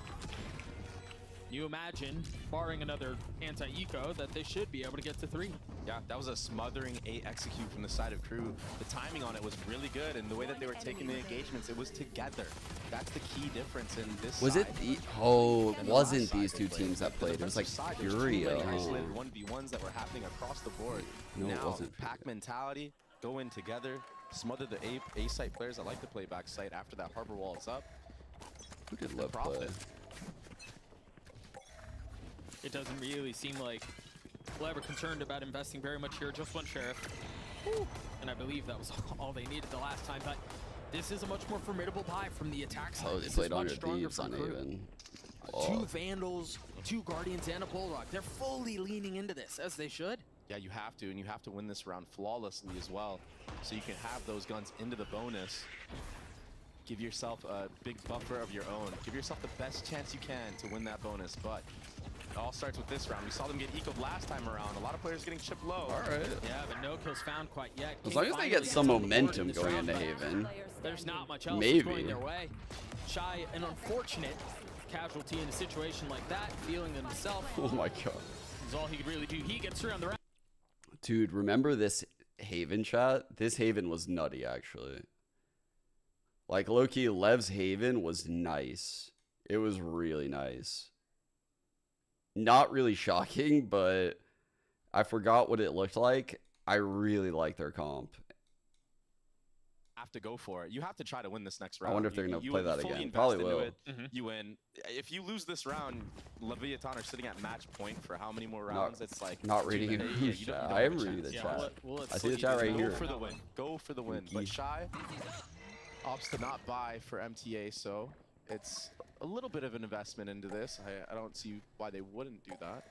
You imagine, barring another anti-eco, that they should be able to get to 3. Yeah, that was a smothering A execute from the side of Crew. The timing on it was really good, and the way that they were taking the engagements, it was together. That's the key difference in this Was side. it? Oh, it wasn't these 2 teams that played. It was like Furia. There's isolated 1v1s that were happening across the board. No, it now, wasn't Furia. pack mentality, go in together, smother the A site players that like to play back site after that Harbor wall is up. Who did Love play? Profit. It doesn't really seem like we're ever concerned about investing very much here. Just one Sheriff. Woo. And I believe that was all they needed the last time. But this is a much more formidable buy from the attack side. Oh, they This played is much 100 stronger Thieves for on Crew. Haven. 2 Vandals, 2 Guardians, and a Bullrock. They're fully leaning into this, as they should. Yeah, you have to, and you have to win this round flawlessly as well, so you can have those guns into the bonus. Give yourself a big buffer of your own. Give yourself the best chance you can to win that bonus, but it all starts with this round. We saw them get eco'd last time around. A lot of players getting chipped low. All right. Yeah, but no kills found quite yet. As long as they get some momentum going into Haven. There's not much else Maybe. that's going their way. Shy, an unfortunate casualty in a situation like that, feeling himself Oh my god. is all he could really do. He gets through on the round. Dude, remember this Haven chat? This Haven was nutty, actually. Like, low-key, Lev's Haven was nice. It was really nice. Not really shocking, but I forgot what it looked like. I really like their comp. Have to go for it. You have to try to win this next round. I wonder if they're going to play that fully again. invest Probably into will. it, You win. If you lose this round, Leviathan are sitting at match point for how many more rounds? It's like Not reading your you chat. don't I have am a reading chance. the Yeah, chat. let's I see the see chat this right now. here. Go for the win. Go for the win. But Shy opts to not buy for MTA, so it's a little bit of an investment into this. I don't see why they wouldn't do that.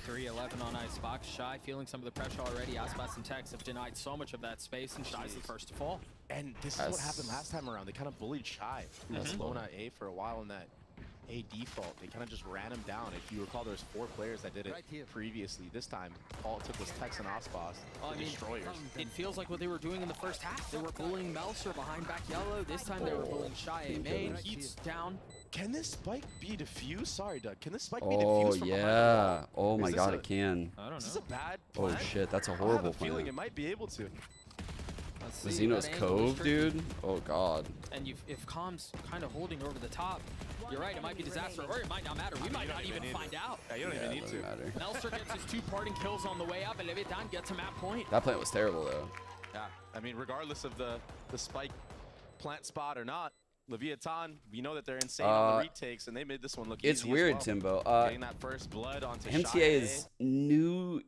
3-11 on Icebox. Shy feeling some of the pressure already. Icebox and Tex have denied so much of that space, and Shy's the first to fall. And this is what happened last time around. They kind of bullied Shy. That's alone at A for a while in that A default. They kind of just ran him down. If you recall, there's 4 players that did it previously. This time, all it took was Tex and Icebox, the destroyers. It feels like what they were doing in the first half. They were bullying Melser behind back yellow. This time they were bullying Shy A main. Heat's down. Can this spike be defused? Sorry, Doug. Can this spike be Oh, defused from behind the yeah. wall? Oh my Is god, this it can. I don't Is this know. a bad Oh plan? shit, that's a I have horrible a feeling plan. it might be able to. Let's The see. Xenos That angle is Cove, tricky. dude? Oh god. And if Calm's kind of holding over the top, you're right, it might be disaster, or it might not matter. We might not even find out. Yeah, you don't Yeah, even it need doesn't to. matter. Melser gets his 2 parting kills on the way up, and Leviathan gets him at point. That plant was terrible, though. Yeah, I mean, regardless of the spike plant spot or not, Leviathan, we know that they're insane on the retakes, and they made this one look It's easy weird, as well. Timbo. Getting that first blood onto MTA Shy is new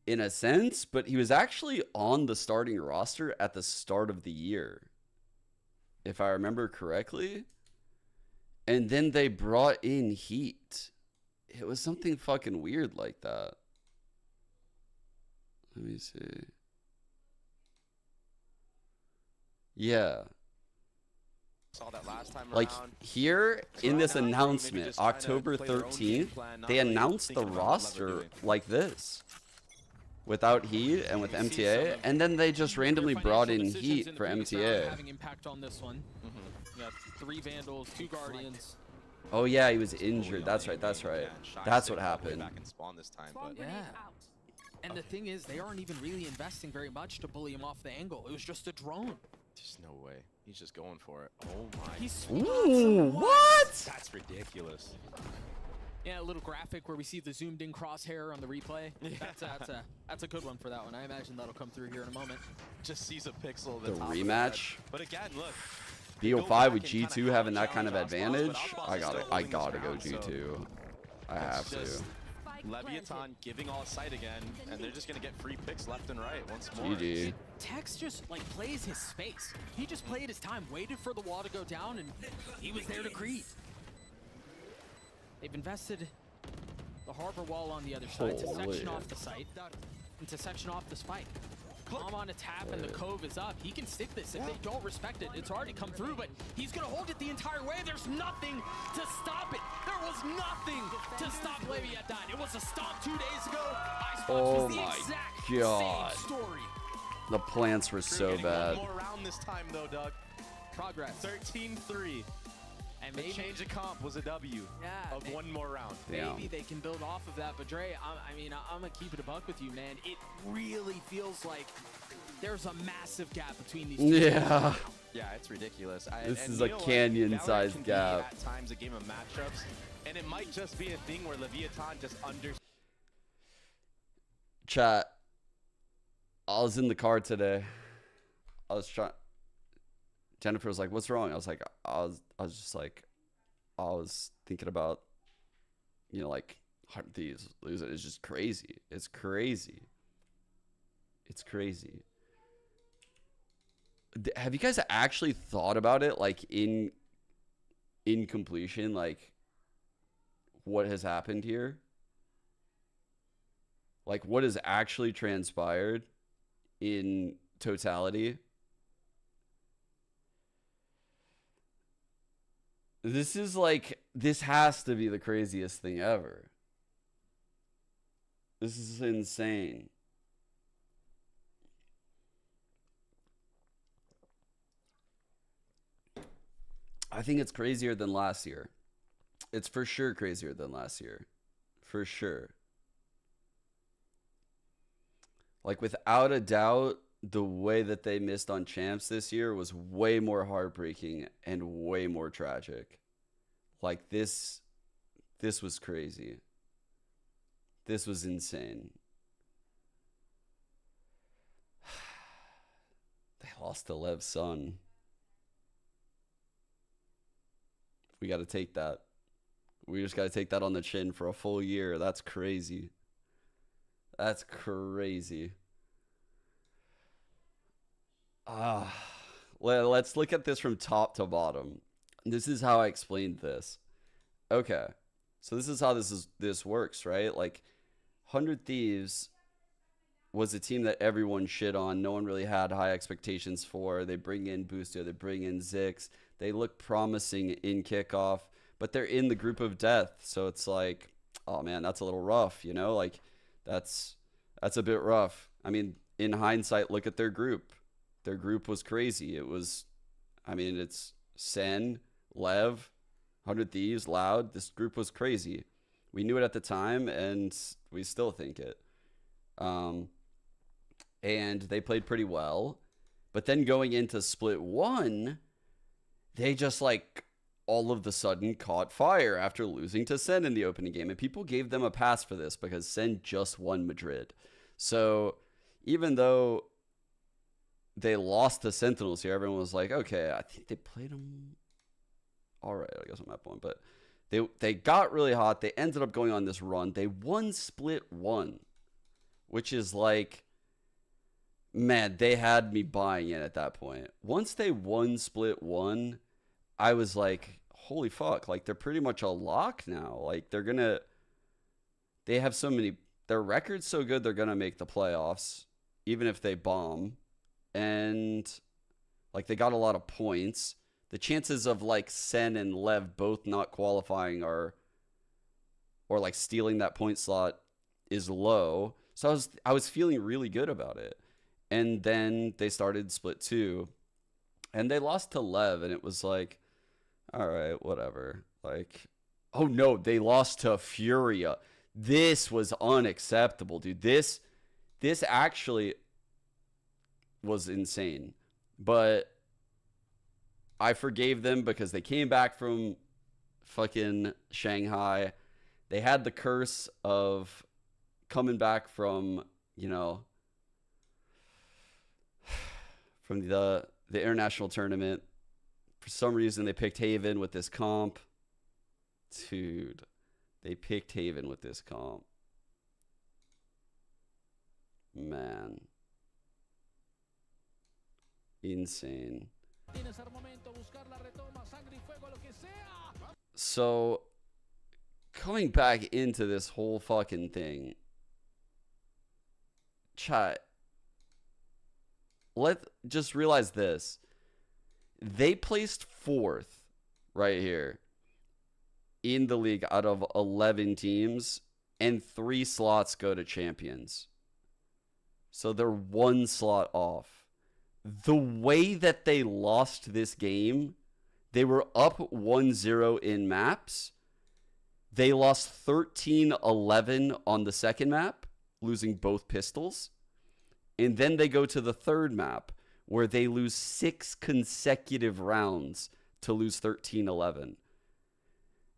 in a sense, but he was actually on the starting roster at the start of the year, if I remember correctly. And then they brought in Heat. It was something fucking weird like that. Let me see. Yeah. Saw that last time Like around. here in this Maybe announcement, just trying to October play their own game 13th, plan, not they really announced the thinking about what Lev are roster doing. like this. Without Heat and with MTA, and then they just randomly brought in Heat for MTA. Having impact on this one. We got 3 Vandals, 2 Guardians. Oh yeah, he was injured. That's right. That's right. Yeah, and Shy That's stayed what all the way happened. Back and spawn this time, but Yeah. And the thing is, they aren't even really investing very much to bully him off the angle. It was just a drone. there's no way. He's just going for it. Oh my. He's Ooh, what? That's ridiculous. Yeah, a little graphic where we see the zoomed in crosshair on the replay. That's a good one for that one. I imagine that'll come through here in a moment. Just sees a pixel of The top rematch. But again, look. BO5 with G2 having that kind of advantage. I gotta go G2. I have to. Leviathan giving all sight again, and they're just gonna get free picks left and right once more. GG. Tex just like plays his space. He just played his time, waited for the wall to go down, and he was there to greet. They've invested the harbor wall on the other side to section off the site and to section off the spike. Calm on a tap and the cove is up. He can stick this if they don't respect it. It's already come through, but he's gonna hold it the entire way. There's nothing to stop it. There was nothing to stop Leviathan. It was a stop 2 days ago. Icebox was the exact same story. The plants were so bad. One more round this time though, Doug. Progress. 13-3. And the change of comp was a W of one more round. Maybe they can build off of that, but Dre, I mean, I'm gonna keep it a buck with you, man. It really feels like there's a massive gap between these two. Yeah. Yeah, it's ridiculous. This is a canyon-sized gap. At times a game of matchups, and it might just be a thing where Leviathan just Chat. I was in the car today. I was trying. Jennifer was like, "What's wrong?" I was like, I was thinking about, you know, like Heart Thieves losing. It's just crazy. It's crazy. It's crazy. Have you guys actually thought about it, like in completion, like what has happened here? Like what has actually transpired in totality? This is like, this has to be the craziest thing ever. This is insane. I think it's crazier than last year. It's for sure crazier than last year. For sure. Like without a doubt, the way that they missed on champs this year was way more heartbreaking and way more tragic. Like this was crazy. This was insane. They lost to Lev's son. We got to take that. We just got to take that on the chin for a full year. That's crazy. That's crazy. Let's look at this from top to bottom. This is how I explained this. Okay. So this is how this works, right? Like 100 Thieves was a team that everyone shit on. No one really had high expectations for. They bring in Booster, they bring in Zix. They look promising in kickoff, but they're in the group of death. So it's like, oh man, that's a little rough, you know? Like that's a bit rough. I mean, in hindsight, look at their group. Their group was crazy. It was, I mean, it's Sen, Lev, 100 Thieves, Loud. This group was crazy. We knew it at the time, and we still think it. And they played pretty well. But then going into split one, they just like all of the sudden caught fire after losing to Sen in the opening game. And people gave them a pass for this because Sen just won Madrid. So even though they lost to Sentinels here, everyone was like, okay, I think they played them all right, I guess on that point. But they got really hot. They ended up going on this run. They won split one, which is like, man, they had me buying in at that point. Once they won split one, I was like, holy fuck, like they're pretty much a lock now. Like they have so many, their record's so good, they're going to make the playoffs, even if they bomb. And like they got a lot of points. The chances of like Sen and Lev both not qualifying or like stealing that point slot is low. So I was feeling really good about it. And then they started split two and they lost to Lev, and it was like, all right, whatever. Like, oh no, they lost to Furia. This was unacceptable, dude. This actually was insane. But I forgave them because they came back from fucking Shanghai. They had the curse of coming back from, you know, from the international tournament. For some reason, they picked Haven with this comp. Dude, they picked Haven with this comp. Man. Insane. So, coming back into this whole fucking thing, chat, let's just realize this. They placed 4th right here in the league out of 11 teams, and 3 slots go to champions. So they're 1 slot off. The way that they lost this game, they were up 1-0 in maps. They lost 13-11 on the second map, losing both pistols. And then they go to the third map, where they lose 6 consecutive rounds to lose 13-11.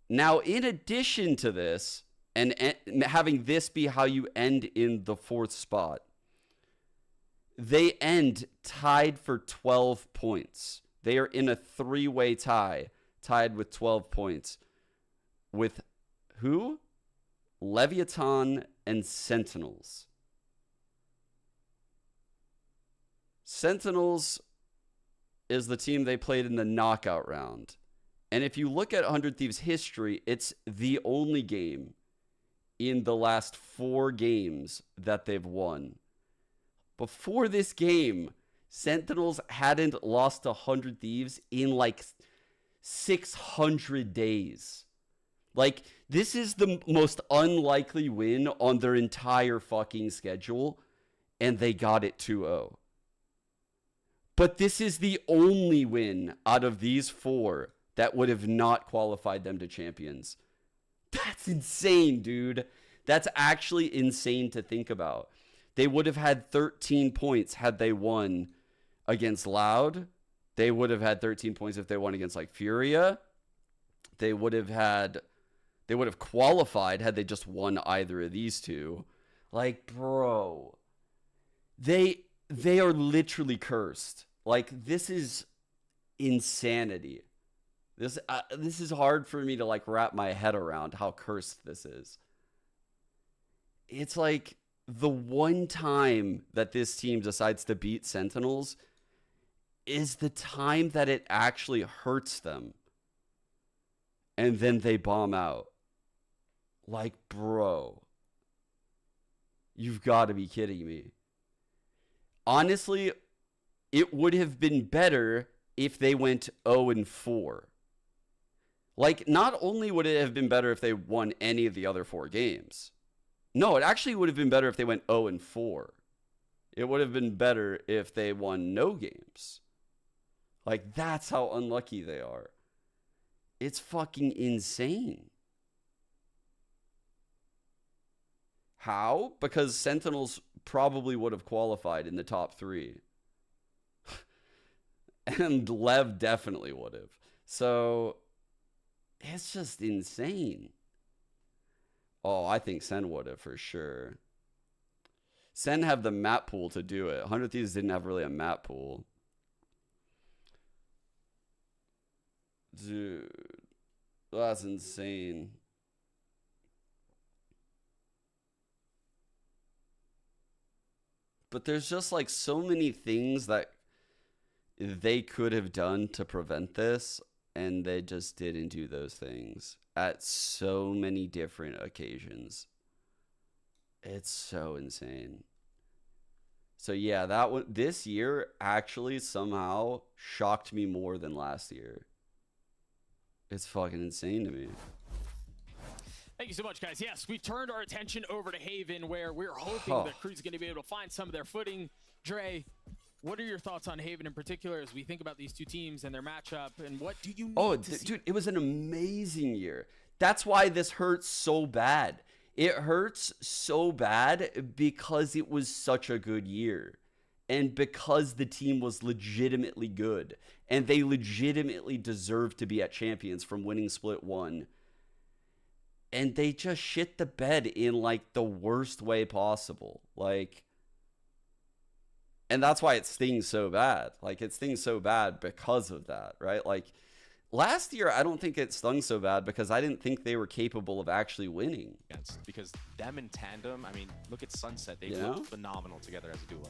Now, in addition to this, and having this be how you end in the 4th spot, they end tied for 12 points. They are in a 3-way tie, tied with 12 points. With who? Leviathan and Sentinels. Sentinels is the team they played in the knockout round. And if you look at 100 Thieves history, it's the only game in the last 4 games that they've won. Before this game, Sentinels hadn't lost to 100 Thieves in like 600 days. Like, this is the most unlikely win on their entire fucking schedule, and they got it 2-0. But this is the only win out of these 4 that would have not qualified them to champions. That's insane, dude. That's actually insane to think about. They would have had 13 points had they won against Loud. They would have had 13 points if they won against like Furia. They would have qualified had they just won either of these 2. Like, bro, they are literally cursed. Like, this is insanity. This is hard for me to like wrap my head around how cursed this is. It's like the one time that this team decides to beat Sentinels is the time that it actually hurts them. And then they bomb out. Like, bro, you've got to be kidding me. Honestly, it would have been better if they went 0-4. Like, not only would it have been better if they won any of the other 4 games. No, it actually would have been better if they went 0-4. It would have been better if they won no games. Like, that's how unlucky they are. It's fucking insane. How? Because Sentinels probably would have qualified in the top 3. And Lev definitely would have. So, it's just insane. Oh, I think Sen would have for sure. Sen have the map pool to do it. 100 Thieves didn't have really a map pool. Dude, that's insane. But there's just like so many things that they could have done to prevent this, and they just didn't do those things at so many different occasions. It's so insane. So yeah, that one this year actually somehow shocked me more than last year. It's fucking insane to me. Thank you so much, guys. Yes, we turned our attention over to Haven, where we're hoping that Crew's going to be able to find some of their footing. Dre, what are your thoughts on Haven in particular as we think about these 2 teams and their matchup, and what do you need to see? Dude, it was an amazing year. That's why this hurts so bad. It hurts so bad because it was such a good year. And because the team was legitimately good. And they legitimately deserved to be at champions from winning Split 1. and they just shit the bed in like the worst way possible. Like, and that's why it stings so bad. Like, it stings so bad because of that, right? Like, last year, I don't think it stung so bad because I didn't think they were capable of actually winning. Because them in tandem, I mean, look at Sunset. They looked phenomenal together as a duo.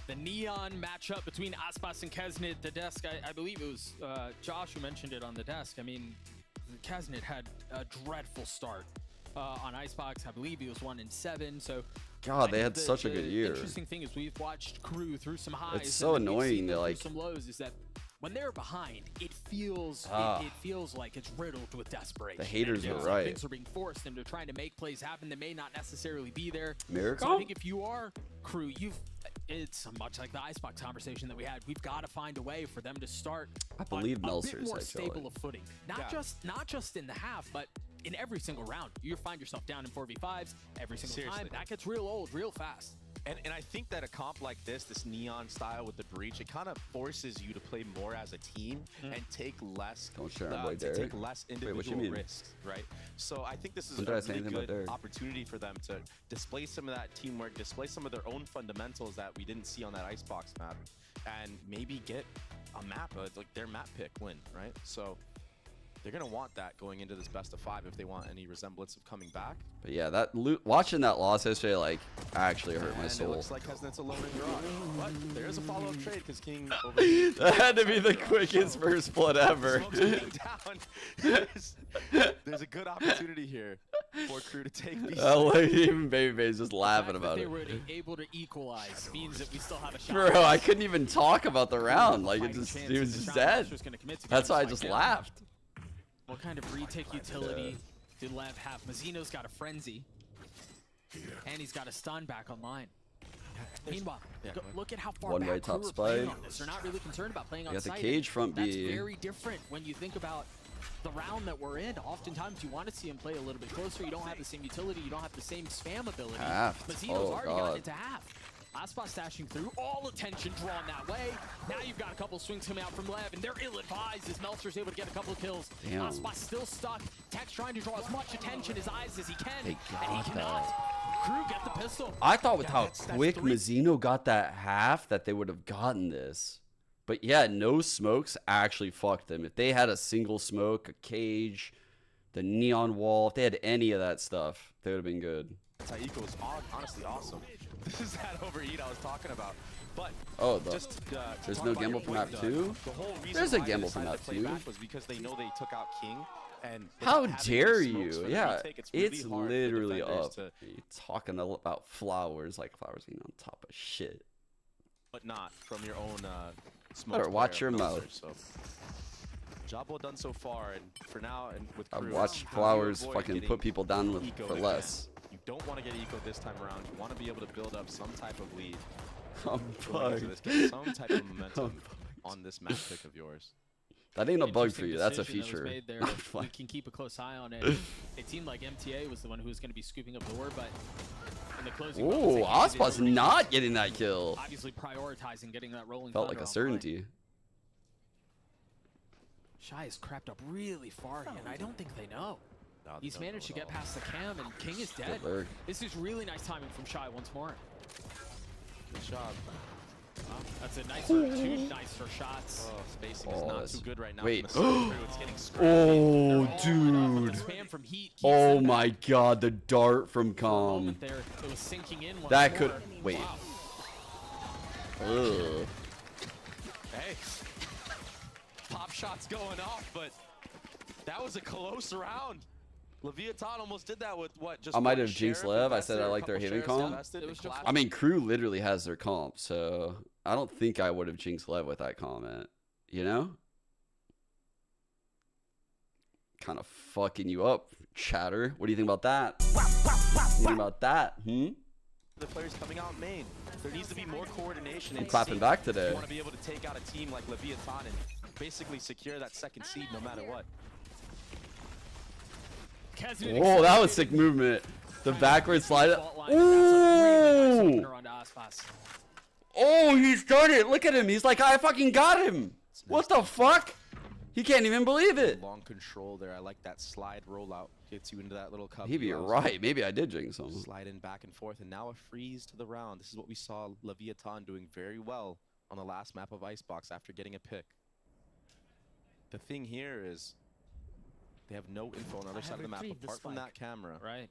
The neon matchup between Icebox and Kesnet at the desk. I believe it was Josh who mentioned it on the desk. I mean, Kesnet had a dreadful start on Icebox. I believe he was 1-7. So God, they had such a good year. The interesting thing is we've watched Crew through some highs. It's so annoying to like some lows. Is that when they're behind, it feels like it's riddled with desperation. The haters were right. Things are being forced, and they're trying to make plays happen that may not necessarily be there. Miracle? So I think if you are Crew, it's much like the Icebox conversation that we had. We've got to find a way for them to start. I believe on a bit Meltzer's more actually stable of footing. Not just in the half, but in every single round. You find yourself down in 4v5s every single time. That gets real old real fast. And I think that a comp like this neon style with the breach, it kind of forces you to play more as a team and take less individual risks, right? So I think this is a really good opportunity for them to display some of that teamwork, display some of their own fundamentals that we didn't see on that Icebox map, and maybe get a map, like their map pick win, right? So they're going to want that going into this best of 5 if they want any resemblance of coming back. But yeah, watching that loss yesterday, like, actually hurt my soul. It looks like Kesnet's alone in garage. But there's a follow-up trade because King over that had to be the quickest first blood ever. There's a good opportunity here for Crew to take these. Even Babyface just laughing about it. They were able to equalize means that we still have a shot. Bro, I couldn't even talk about the round. Like, he was just dead. That's why I just laughed. What kind of retake utility did Lev have? Mazzino's got a frenzy, and he's got a stun back online. Meanwhile, look at how far back top Crew are spike. playing on this. They're not really concerned about playing on got site. the cage front That's B. very different when you think about the round that we're in. Oftentimes, you want to see him play a little bit closer. You don't have the same utility. You don't have the same spam ability. Mazzino's already gotten into half. Aspa stashing through, all attention drawn that way. Now you've got a couple swings coming out from Lev, and they're ill-advised as Meltzer's able to get a couple of kills. Aspa still stuck. Tex trying to draw as much attention as eyes as he can, and he cannot. Crew get the pistol. I thought with how quick Mazzino got that half that they would have gotten this. But yeah, no smokes actually fucked them. If they had a single smoke, a cage, the neon wall, if they had any of that stuff, they would have been good. Taiko was honestly awesome. This is that overheat I was talking about. But there's no gamble for map 2? The whole reason there's a gamble for map 2. Was because they know they took out King. And how dare you? Yeah, it's literally up. You're talking about flowers like flowers being on top of shit. But not from your own smoke. Better watch your mouth. So. Job well done so far, and for now, and with Crew, I've watched flowers fucking put people down for less. You don't want to get eco this time around. You want to be able to build up some type of lead. Get some type of momentum on this map pick of yours. That ain't a bug for you. That's a feature. We can keep a close eye on it. It seemed like MTA was the one who was going to be scooping up the war, but in the closing. Ooh, Aspa's not getting that kill. Obviously prioritizing getting that rolling. Felt like a certainty. Shy has crept up really far, and I don't think they know. No, he's managed to get past the cam, and King is dead. This is really nice timing from Shy once more. Good job. That's a nice two nicer shots. Oh, spacing is not too good right now. Wait. It's getting oh, dude. Spam from heat. Oh my god, the dart from calm. There, it was sinking in that could wait. Wow. Hey. Pop shots going off, but that was a close round. Leviathan almost did that with what? Just I might have jinxed Lev. I said I like their Haven comp. I mean, Crew literally has their comp, so I don't think I would have jinxed Lev with that comment. You know? Kind of fucking you up, chatter. What do you think about that? What do you think about that? The players coming out main. There needs to be more coordination. I'm clapping back today. You want to be able to take out a team like Leviathan and basically secure that second seed no matter what. Whoa, that was sick movement. The backward slide. Ooh! Oh, he's done it. Look at him. He's like, I fucking got him. What the fuck? He can't even believe it. Long control there. I like that slide rollout. Gets you into that little cup. Maybe you're right. Maybe I did jinx him. Sliding back and forth, and now a freeze to the round. This is what we saw Leviathan doing very well on the last map of Icebox after getting a pick. The thing here is they have no info on the other side of the map apart from that camera. Right.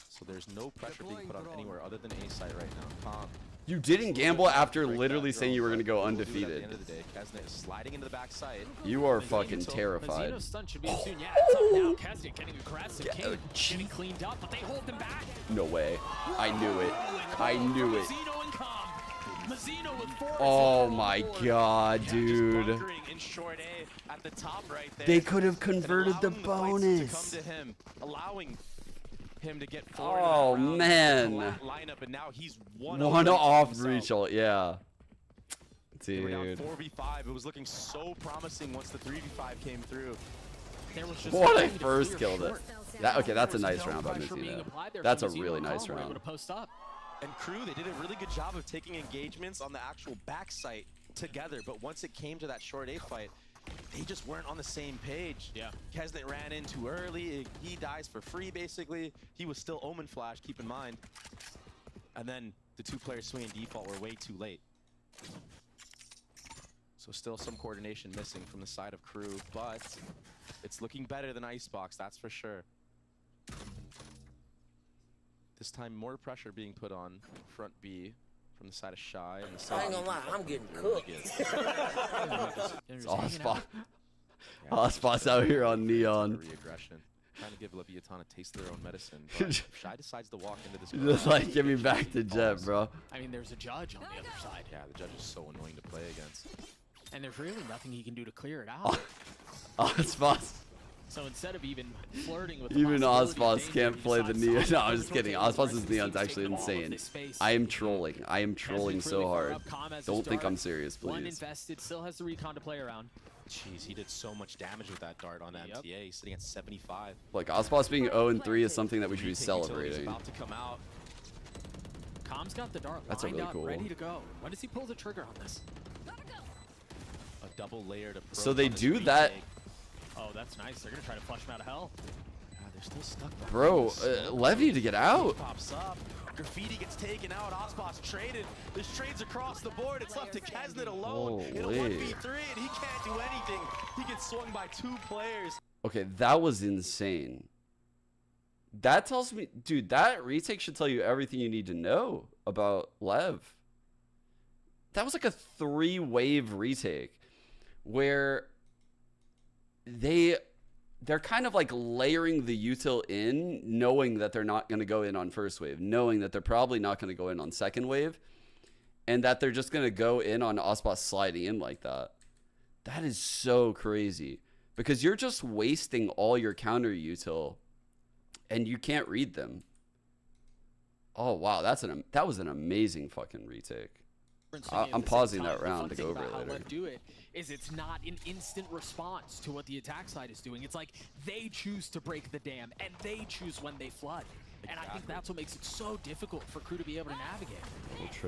So there's no pressure being put on anywhere other than A site right now. Calm. You didn't gamble after literally saying you were going to go undefeated. At the end of the day, Kesnet is sliding into the backside. You are fucking terrified. Mazino's stun should be soon. Yeah, it's up now. Kesnet getting aggressive. King getting cleaned up, but they hold him back. No way. I knew it. I knew it. Mazino and Calm. Mazino with 4. Oh my god, dude. In short A at the top right there. They could have converted the bonus. To come to him, allowing him to get oh man. Lineup, and now he's one off Rachel, yeah. Dude. We're down Dude. 4v5. It was looking so promising once the 3v5 came through. There was just What I first killed it. That, okay, that's a nice round by pressure being Mazino. applied there That's from a Mazino really and nice Calm were able round. to post up. And Crew, they did a really good job of taking engagements on the actual backside together, but once it came to that short A fight, they just weren't on the same page. Yeah. Kesnet ran in too early. He dies for free, basically. He was still Omen Flash, keep in mind. And then the two players swinging default were way too late. So still some coordination missing from the side of Crew, but it's looking better than Icebox, that's for sure. This time more pressure being put on front B from the side of Shy. And the side I ain't gonna lie, I'm getting cooked. Icebox out here on Neon. Re-aggression. Trying to give Leviathan a taste of their own medicine. But Shy decides to walk into this. Just like, give me back the jet, bro. I mean, there's a judge on the other side. Yeah, the judge is so annoying to play against. And there's really nothing he can do to clear it out. Icebox. So instead of even flirting with Even the Icebox can't he play the decides Neon. to No, I'm just kidding. Icebox's Neon's taking actually all of insane. this space. I am trolling. I am trolling Kesnet's so really far hard. up. Calm has Don't his think dart. I'm serious, One please. invested, still has the recon to play around. Jeez, he did so much damage with that dart on MTA. He's sitting at 75. Like, Icebox being 0-3 is something that we should be Retake utility's celebrating. about to come out. Calm's got the dart That's lined really up, cool. ready to go. When does he pull the trigger on this? A double layered approach. So they on this do that. retake. Oh, that's nice. They're gonna try to flush him out of hell. Yeah, they're still stuck behind Bro, the smoke. Levy to get out. Pops up. Graffiti gets taken out. Icebox traded. There's trades across the board. It's left to Kesnet alone in a Holy. 1v3, and he can't do anything. He gets swung by 2 players. Okay, that was insane. That tells me, dude, that retake should tell you everything you need to know about Lev. That was like a 3-wave retake where they're kind of like layering the util in, knowing that they're not going to go in on first wave, knowing that they're probably not going to go in on second wave, and that they're just going to go in on Icebox sliding in like that. That is so crazy because you're just wasting all your counter util and you can't read them. Oh, wow. That was an amazing fucking retake. I'm pausing that round to go over it later. How do it is it's not an instant response to what the attack side is doing. It's like they choose to break the dam and they choose when they flood. And I think that's what makes it so difficult for Crew to be able to navigate.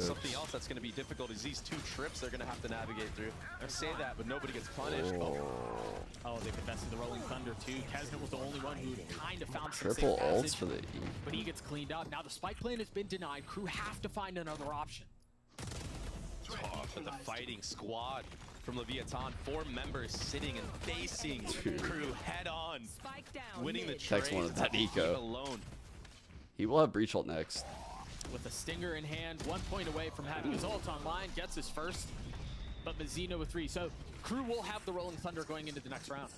Something else that's going to be difficult is these 2 trips they're going to have to navigate through. I say that, but nobody gets punished. Oh, they've invested the Rolling Thunder too. Kesnet was the only one who kind of found some Triple safe ults passage, for the E. but he gets cleaned up. Now the spike plane has been denied. Crew have to find another option. But the fighting squad from Leviathan, 4 members sitting and facing Crew head on, Spike down. winning the Text trade. one of that eco. Alone. He will have breach ult next. With a stinger in hand, 1 point away from having his ult online, gets his first, but Mazino with 3. So Crew will have the Rolling Thunder going into the next round.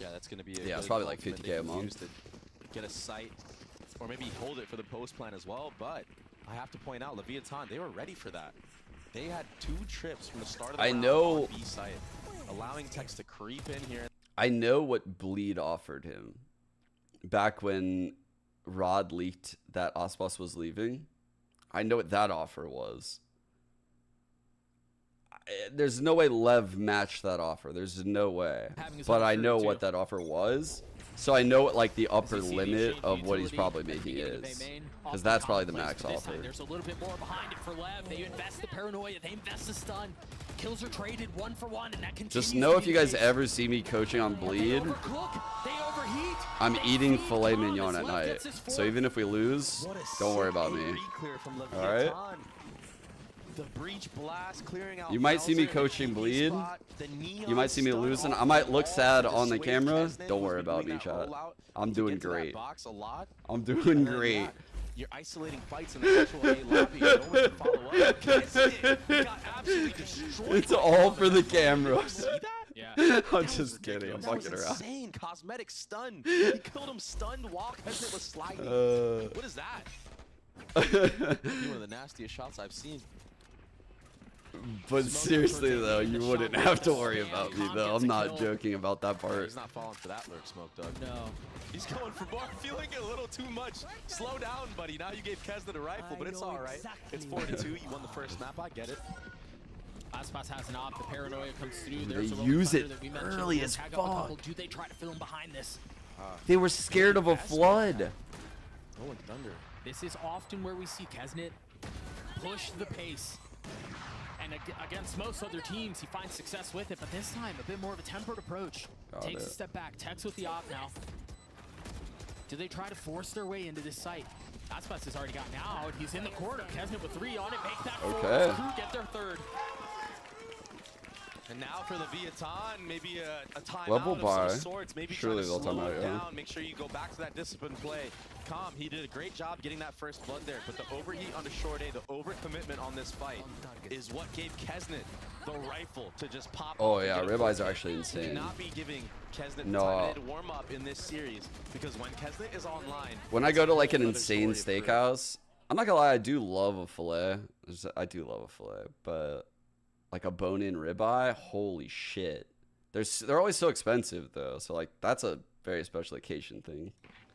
Yeah, that's going to be Yeah, it's probably like 50K a month. To get a sight, or maybe hold it for the post plan as well. But I have to point out, Leviathan, they were ready for that. They had 2 trips from the start of the round on B site, allowing Tex to creep in here. I know what Bleed offered him back when Rod leaked that Icebox was leaving. I know what that offer was. There's no way Lev matched that offer. There's no way. But I know what that offer was. So I know what like the upper limit of what he's probably making is. Because that's probably the max offer. There's a little bit more behind it for Lev. They invest the paranoia. They invest the stun. kills are traded 1 for 1, and that continues. Just know if you guys ever see me coaching on Bleed, I'm eating filet mignon at night. So even if we lose, don't worry about me. All right. The breach blast clearing out. You might see me coaching Bleed. You might see me losing. I might look sad on the camera. Don't worry about me, chat. I'm doing great. I'm doing great. You're isolating fights in the actual A lobby. No one can follow up. Got absolutely destroyed. It's all for the camera. See that? Yeah. I'm just kidding. I'm That was fucking around. insane. Cosmetic stun. He killed him stunned while Kesnet was sliding. What is that? One of the nastiest shots I've seen. But seriously though, you wouldn't have to worry about me though. I'm not joking about that part. He's not falling for that lurk smoke, Doug. No. He's going for more, feeling a little too much. Slow down, buddy. Now you gave Kesnet a rifle, but it's all right. It's 4-2. You won the first map. I get it. Icebox has an op. The paranoia comes through. They There's a use it that we mentioned. early We'll as tag up a couple. fuck. Do they try to fill him behind this? They were scared of a flood. Rolling thunder. This is often where we see Kesnet push the pace. And against most other teams, he finds success with it. But this time, a bit more of a tempered approach. Takes a step back. Techs with the op now. Do they try to force their way into this site? Icebox has already gotten out. He's in the corner. Kesnet with 3 on it. Make that 4. Okay. Crew get their 3rd. And now for the Viaton, maybe a timeout Level of by. some sorts. Maybe Surely try to they'll slow time it out, yeah. down. Make sure you go back to that disciplined play. Calm, he did a great job getting that first blood there, but the overheat on the short A, the overcommitment on this fight is what gave Kesnet the rifle to just pop. Oh up yeah, and get a ribeyes full are kill. actually Do insane. not be giving Kesnet No. time to warm up in this series, because when Kesnet is online, When I go to like an another insane story of steakhouse, I'm not gonna lie, I do love a fillet. I do love a fillet, but like a bone-in ribeye, holy shit. They're always so expensive though, so like that's a very special occasion thing.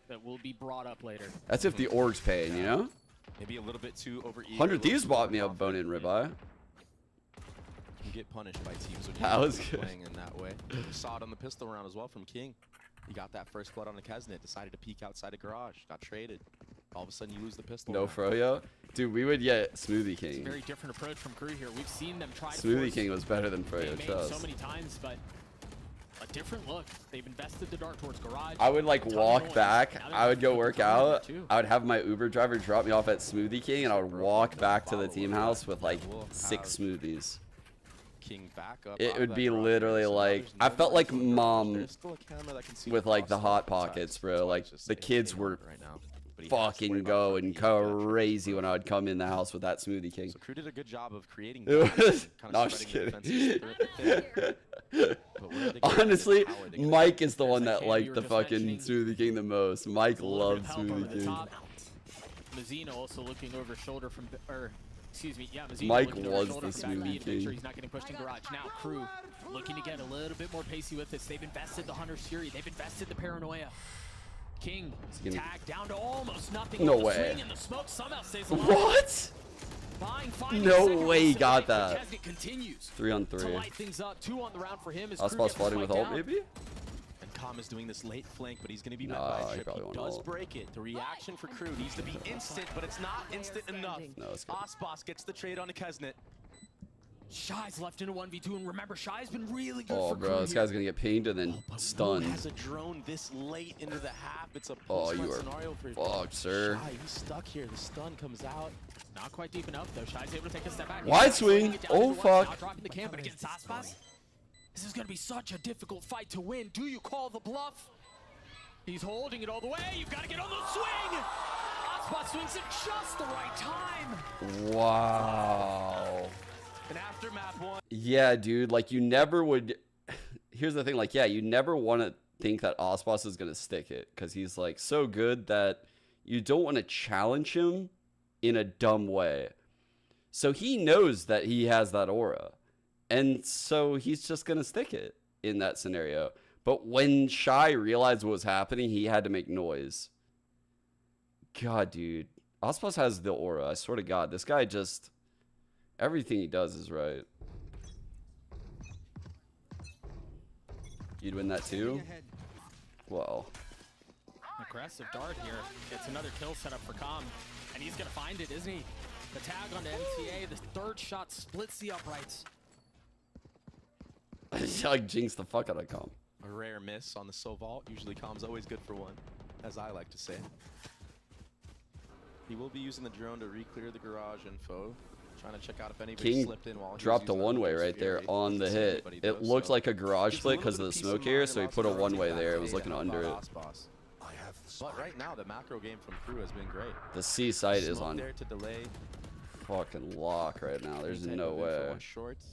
That will be brought up later. That's if the org's paying, you know? maybe a little bit too overeager. 100 Thieves bought me a bone-in ribeye. You get punished by teams when That was you're good. playing in that way. We saw it on the pistol round as well from King. He got that first blood on the Kesnet, decided to peek outside a garage, got traded. All of a sudden you lose the pistol. No round. froyo. Dude, we would get Smoothie It's a King. very different approach from Crew here. We've seen them try to Smoothie force King was better than froyo, Made trust. so many times, but a different look. They've invested the dart towards garage. I would like Ton of walk noise. back. Now they're I would go gonna work put the time in out. there, too. I would have my Uber driver drop me off at Smoothie King, and I would walk back to the team house with like 6 smoothies. King back up. It out of would that be garage. literally So now like there's I no felt like rifle in the garage. mom There's still a camera that can see with like the across hot the sides. pockets, bro. That's why Like it's just the kids insane were right now. But he has to worry fucking about going he's got crazy when I would come in the house with that Smoothie King. So Crew did a good job of creating It gaps was- and kind no, of I'm just spreading the kidding. defenses thin. But where are they gonna Honestly, get? How are they gonna Mike get is the one There's that that liked kid the you were fucking just mentioning. Smoothie King the most. Mike A little bit loves of help over Smoothie the King. top. Mazzino also looking over shoulder from, or excuse me, yeah, Mazzino Mike looking over was shoulder the from back B Smoothie to make sure King. he's not getting pushed in garage. Now Crew looking to get a little bit more pacey with this. They've invested the Hunter's Fury. They've invested the Paranoia. King gonna- tag down to almost nothing. No on the way. swing, and the smoke somehow stays alive. What? Finding No second way he whistle got break, but that. Kesnet continues 3 on to 3. light things up. 2 on the round for him. As Us Crew boss gets flooding with spiked ult down. maybe? And Calm is doing this late flank, but he's going to be met Nah, by he a trip. probably He won't does ult. break it. The reaction for Crew needs to be instant, but it's not instant enough. No, it's good. Ascent gets the trade on the Kesnet. Shy's left in a 1v2, and remember, Shy's been really good Oh, for bro, Crew this here. guy's gonna get pinged and then But who stunned. has a drone this late into the half? It's a Oh, post-run you are scenario for fucked, sir. Shy. He's stuck here. The stun comes out. Not quite deep enough, though. Shy's able to take a step back. Wide He's swing. slowing it down Oh, to the one. fuck. Now dropping the camp, but against Aspas, this is going to be such a difficult fight to win. Do you call the bluff? He's holding it all the way. You've got to get on the swing. Aspas swings at just the right time. Wow. And after map 1, Yeah, dude, like you never would. Here's the thing, like, yeah, you never want to think that Osboss is gonna stick it because he's like so good that you don't want to challenge him in a dumb way. So he knows that he has that aura, and so he's just gonna stick it in that scenario. But when Shy realized what was happening, he had to make noise. God, dude, Osboss has the aura. I swear to God, this guy just. Everything he does is right. You'd win that too? Well. Aggressive dart here. It's another kill set up for Com, and he's going to find it, isn't he? The tag onto MTA, the third shot splits the uprights. like jinx the fuck out of comp. A rare miss on the Sovalt. Usually Com's always good for one, as I like to say. He will be using the drone to re-clear the garage info. Trying to check out if anybody King slipped in while he dropped a was using one-way that right there Fury. on the Doesn't see hit. anybody though, It looked so like a garage gives a split little because bit of the peace smoke mind here, and so he allows put a Crow to take one-way back there. It the was lead looking ahead of under it. Icebox. But right now, the macro game from Crew has been great. The C site is Smoke on there to delay. fucking lock right now. There's Any type no of info way. on shorts.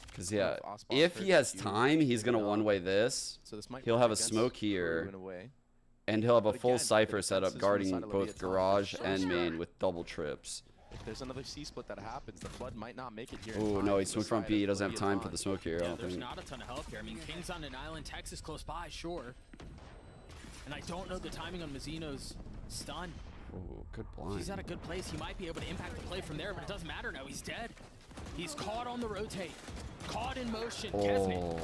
Because yeah, Osmoss if he has purchased time, he's Fury gonna on. one-way this. So this might He'll work have a against smoke Crew here. in a way. And he'll have a But full again, the cipher defenses setup from the guarding side of both Leviathan garage are and so main sharp. with double trips. If there's another C-split that happens, the Flood might not make it here. Oh no, he smoked from B. He doesn't have time for the smoke here. I Yeah, don't there's think. not a ton of help here. I mean, King's on an island, Texas close by, sure. And I don't know the timing on Mazzino's stun. Oh, good He's at blind. a good place. He might be able to impact the play from there, but it doesn't matter now. He's dead. He's caught on the rotate. Caught in motion. Kesmet Oh,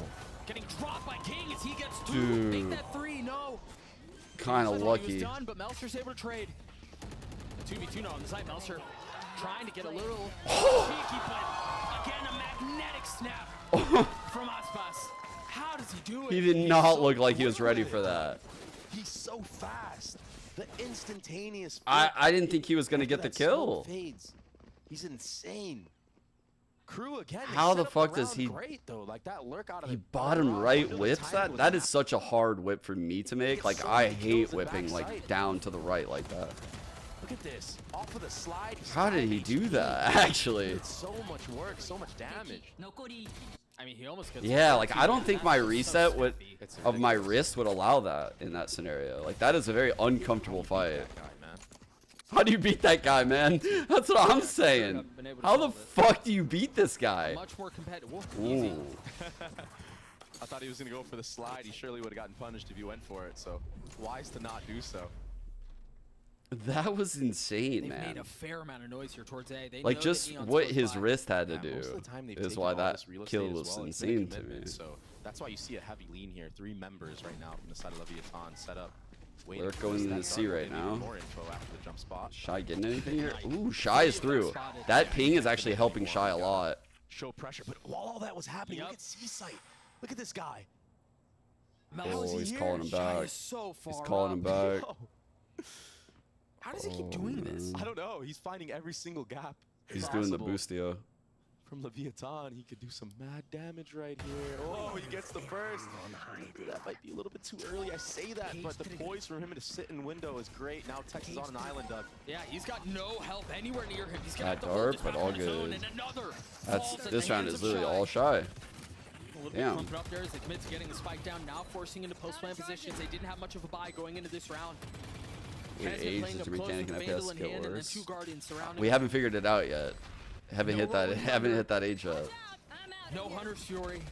getting dropped by King as he gets two. Dude. Make that three. No. kind of He was lucky. done, but Melser's able to trade. 2v2 now on the side. Melser trying to get a little cheeky, but again, a magnetic snap from Icebox. How does he do it? He did not look like he was ready for that. He's so fast. The instantaneous. I didn't think he was gonna get the After that smoke kill. fades. He's insane. Crew again. they How set the up fuck the does round he- Great though, like that lurk out of He the bottom garage right window, the whips timing that. was That is immaculate. such a hard whip for me to make. Like so I many hate kills in whipping like backside. down to the right like that. Look at this. Off of the slide. he's How did 5 he do HP. that? Actually, It's so much work, so much damage. I mean, he almost gets. yeah. Like I don't think my reset would It's of my ridiculous. wrist would allow that in that scenario. Like that is a very uncomfortable fight. That guy, man. How do you beat that guy, man? That's what I'm saying. Been able to How the solve it. fuck do you beat this guy? Much more competitive. Whoa, easy. Ooh. I thought he was gonna go for the slide. He surely would have gotten punished if he went for it. So wise to not do so. That was insane, They've man. made a fair amount of noise here towards A. They Like know that just Neon's what close his by. wrist had to Yeah, do most of the time they've is taken why all that this real kill estate as was well. It's been a insane to me. commitment, So that's why you see a heavy lean here. 3 members right now from the side of Leviathan set up. waiting Lurk for going this. into That C dark right maybe now. More info after the jump spot. Shy getting anything here? Ooh, Shy is through. That ping is actually helping Shy a lot. Show pressure, but while all that was happening, Yep. look at C-Site. Look at this guy. Oh, he's here? calling him Shy back. is so far He's calling him up. back. How does he keep doing this? I don't know. He's finding every single gap. He's doing the possible. boostio. From Leviathan, he could do some mad damage right here. Oh, he gets the first. That might be a little bit too early. I say that, but the poise for him to sit in window is great. Now Texas on an island, Doug. Yeah, he's got no help anywhere near him. He's gonna Not have to hold dark, this but back all on his own, good. and another That's falls at this the round hands is of literally Shy. all Shy. A little bit Damn. pumping up there as they commit to getting the spike down, now forcing into post-plant positions. They didn't have much of a buy going into this round. Weird Kesmet age playing is up a close mechanic with and the Vandal FPS in get hand, and then worse. 2 Guardians surrounding We him. haven't figured it out yet. Haven't hit that. Haven't hit that age yet. No Hunter's Fury.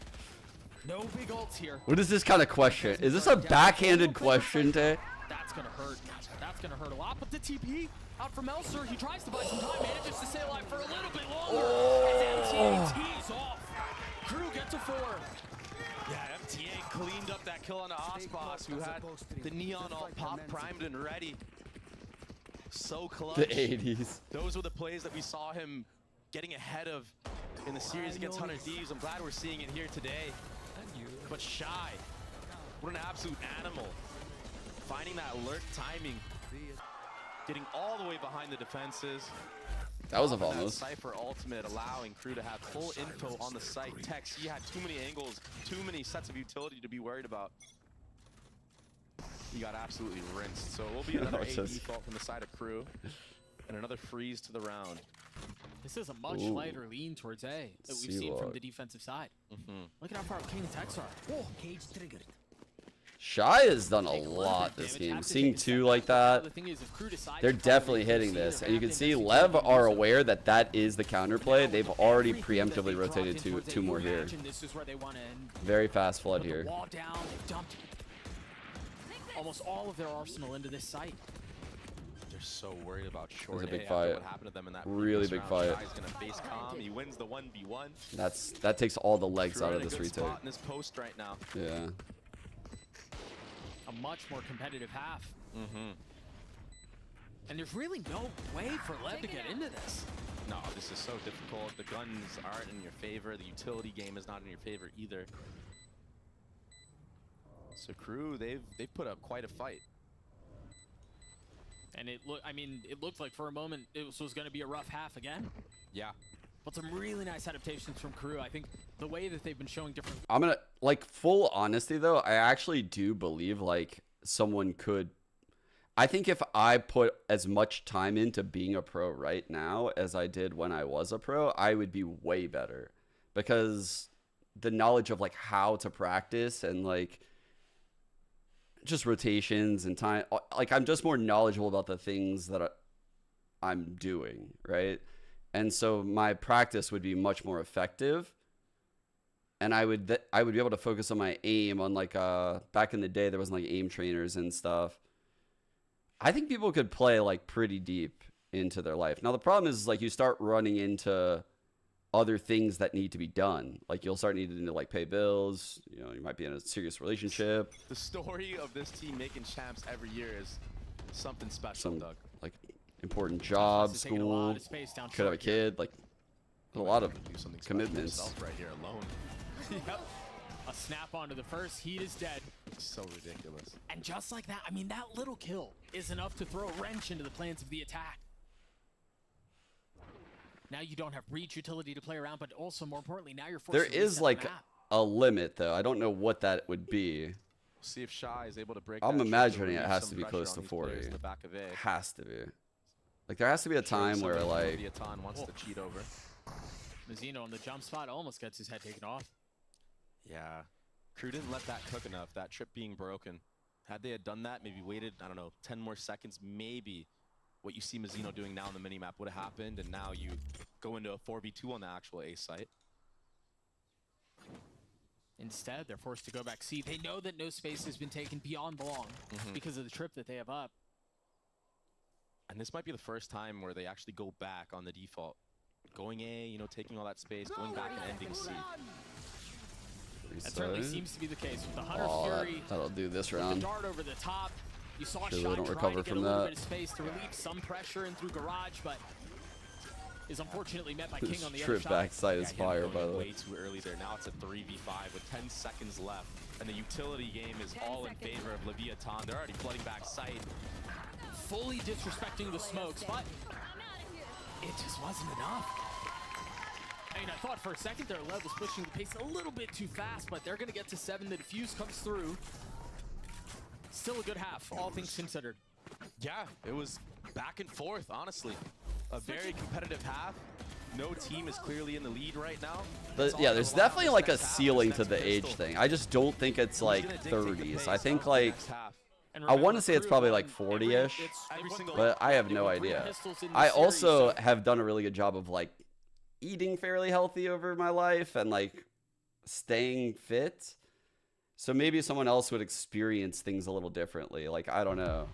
No big ults here. What is this kind of question? Is this a backhanded question, Tay? That's gonna hurt. That's gonna hurt a lot. But the TP out from Melser. He tries to buy some time, manages to stay alive for a little bit longer. As MTA tees off. Crew gets a 4. Yeah, MTA cleaned up that kill on the Icebox, who had the neon all pop primed and ready. So clutch. The 80s. Those were the plays that we saw him getting ahead of in the series against Hunter Thieves. I'm glad we're seeing it here today. But Shy, what an absolute animal. Finding that lurk timing. Getting all the way behind the defenses. That was a That almost. Cypher ultimate allowing Crew to have full info on the site. Tex, he had too many angles, too many sets of utility to be worried about. He got absolutely rinsed. So it will be another A default from the side of Crew. And another freeze to the round. This is a much Ooh. lighter lean towards A that we've seen from C-Lock. the defensive side. Look at how far King and Tex are. Oh, cage triggered. Shy has done a lot this game. Seeing 2 like that, The thing is, if Crew decides they're to try to definitely make hitting C, this. they're And you gonna can have see to Lev invest in are defense. aware that that is the counterplay. They've already Everything that preemptively they brought rotated in towards A, 2 you more here. imagine this is where they want to end. Very fast flood Put the here. wall down, they've dumped almost all of their arsenal into this site. They're so worried about short a big A after fight. what happened to them in that Really previous big round. fight. Shy's gonna face calm. He wins the 1v1. That takes all the legs Crew out in of a this good retake. spot in this post right now. Yeah. A much more competitive half. And there's really no way for Lev to get into this. No, this is so difficult. The guns aren't in your favor. The utility game is not in your favor either. So Crew, they've put up quite a fight. And it looked like for a moment it was going to be a rough half again. Yeah. But some really nice adaptations from Crew. I think the way that they've been showing different... I'm gonna, like, full honesty though, I actually do believe like someone could... I think if I put as much time into being a pro right now as I did when I was a pro, I would be way better. Because the knowledge of like how to practice and like just rotations and time, like I'm just more knowledgeable about the things that I'm doing, right? And so my practice would be much more effective, and I would be able to focus on my aim. On like back in the day, there wasn't like aim trainers and stuff. I think people could play like pretty deep into their life. Now the problem is like you start running into other things that need to be done. Like you'll start needing to like pay bills. You know, you might be in a serious relationship. The story of this team making champs every year is something special, Doug. Like important job, school, could have a kid, like a lot of commitments. Right here alone. Yep. A snap onto the first, Heat is dead. So ridiculous. And just like that, I mean, that little kill is enough to throw a wrench into the plans of the attack. Now you don't have breach utility to play around, but also more importantly, now you're forced There to is like a limit though. I don't know what that would be. We'll see if Shy is able to break. I'm imagining it has to be close to 40. It has to be. Like there has to be a time where like Leviathan wants to cheat over. Mizzino on the jump spot almost gets his head taken off. Yeah, Crew didn't let that cook enough. That trip being broken. Had they had done that, maybe waited, I don't know, 10 more seconds, maybe what you see Mizzino doing now on the minimap would have happened, and now you go into a 4v2 on the actual A site. Instead, they're forced to go back C. They know that no space has been taken beyond the long because of the trip that they have up. And this might be the first time where they actually go back on the default. Going A, you know, taking all that space, going back and ending C. That certainly seems to be the case with the Hunter Fury. That'll do this round. The dart over the top. You saw Shy don't trying recover to get from a little that. bit of space to relieve some pressure in through garage, but is unfortunately met by King on the other trip side. backside is fire, by the way. Way too early there. Now it's a 3v5 with 10 seconds left, and the utility game is all in favor of Leviathan. They're already flooding back site. Fully disrespecting the smokes, but it just wasn't enough. I mean, I thought for a second there Lev was pushing the pace a little bit too fast, but they're going to get to 7. The defuse comes through. Still a good half, all things considered. Yeah, it was back and forth, honestly. A very competitive half. No team is clearly in the lead right now. But yeah, there's definitely like a ceiling to the age thing. I just don't think it's like 30s. I think like, I want to say it's probably like 40-ish, but I have no idea. I also have done a really good job of like eating fairly healthy over my life and like staying fit. So maybe someone else would experience things a little differently. Like, I don't know.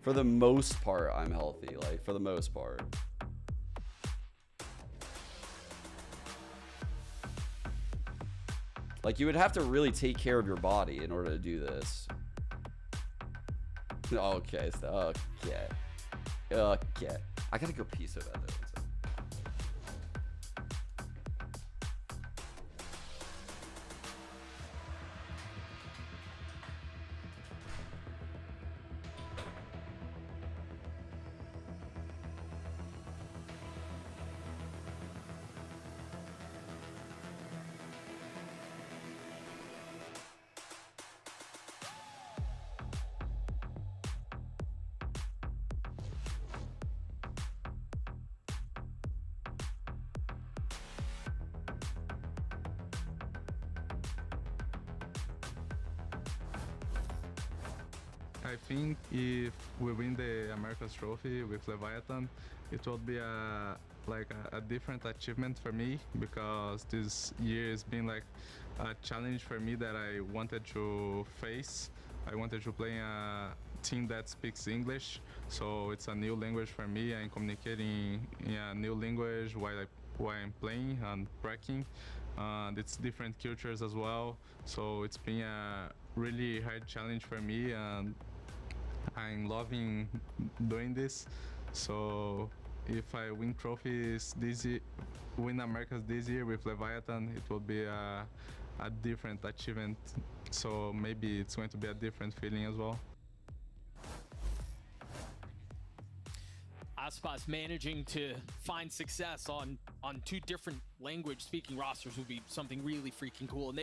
For the most part, I'm healthy. Like, for the most part. Like, you would have to really take care of your body in order to do this. Okay. Okay. I gotta go pee so bad though. I think if we win the America's Trophy with Leviathan, it will be a different achievement for me, because this year has been like a challenge for me that I wanted to face. I wanted to play in a team that speaks English, so it's a new language for me. I'm communicating in a new language while I'm playing and practicing. And it's different cultures as well, so it's been a really hard challenge for me, and I'm loving doing this. So if I win trophies this year, win Americas this year with Leviathan, it will be a different achievement. So maybe it's going to be a different feeling as well. Icebox managing to find success on 2 different language speaking rosters would be something really freaking cool. And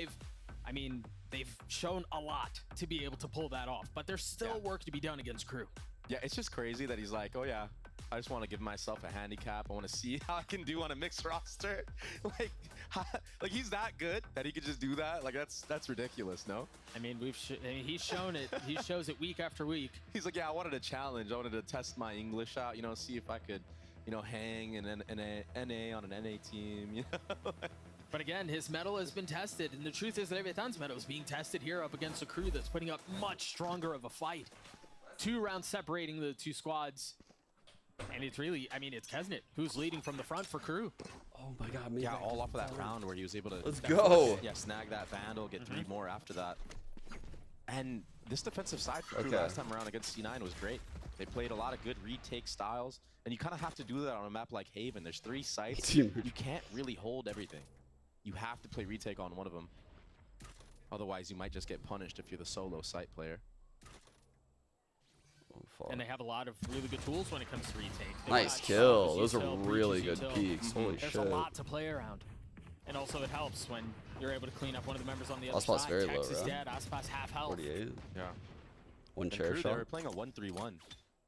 they've shown a lot to be able to pull that off, but there's still work to be done against Crew. Yeah, it's just crazy that he's like, oh yeah, I just want to give myself a handicap. I want to see how I can do on a mixed roster. like he's that good that he could just do that. Like that's ridiculous, no? I mean, he's shown it. He shows it week after week. He's like, yeah, I wanted a challenge. I wanted to test my English out, you know, see if I could, you know, hang in an NA on an NA team, you know? But again, his medal has been tested, and the truth is that Leviathan's medal is being tested here up against a Crew that's putting up much stronger of a fight. 2 rounds separating the 2 squads. And it's really, I mean, it's Kesnet who's leading from the front for Crew. Oh my god, yeah, all off of that round where he was able to snag that Vandal, get 3 more after that. And this defensive side for Crew last time around against C9 was great. They played a lot of good retake styles, and you kind of have to do that on a map like Haven. There's 3 sites. You can't really hold everything. You have to play retake on one of them. Otherwise, you might just get punished if you're the solo site player. And they have a lot of really good tools when it comes to retake. Nice kill. Those are really good peaks. Holy shit. There's a lot to play around. And also it helps when you're able to clean up one of the members on the other Aspas side. very Tex low, is dead. Aspas half health. 48. Yeah. One chair shot. They were playing a 1-3-1.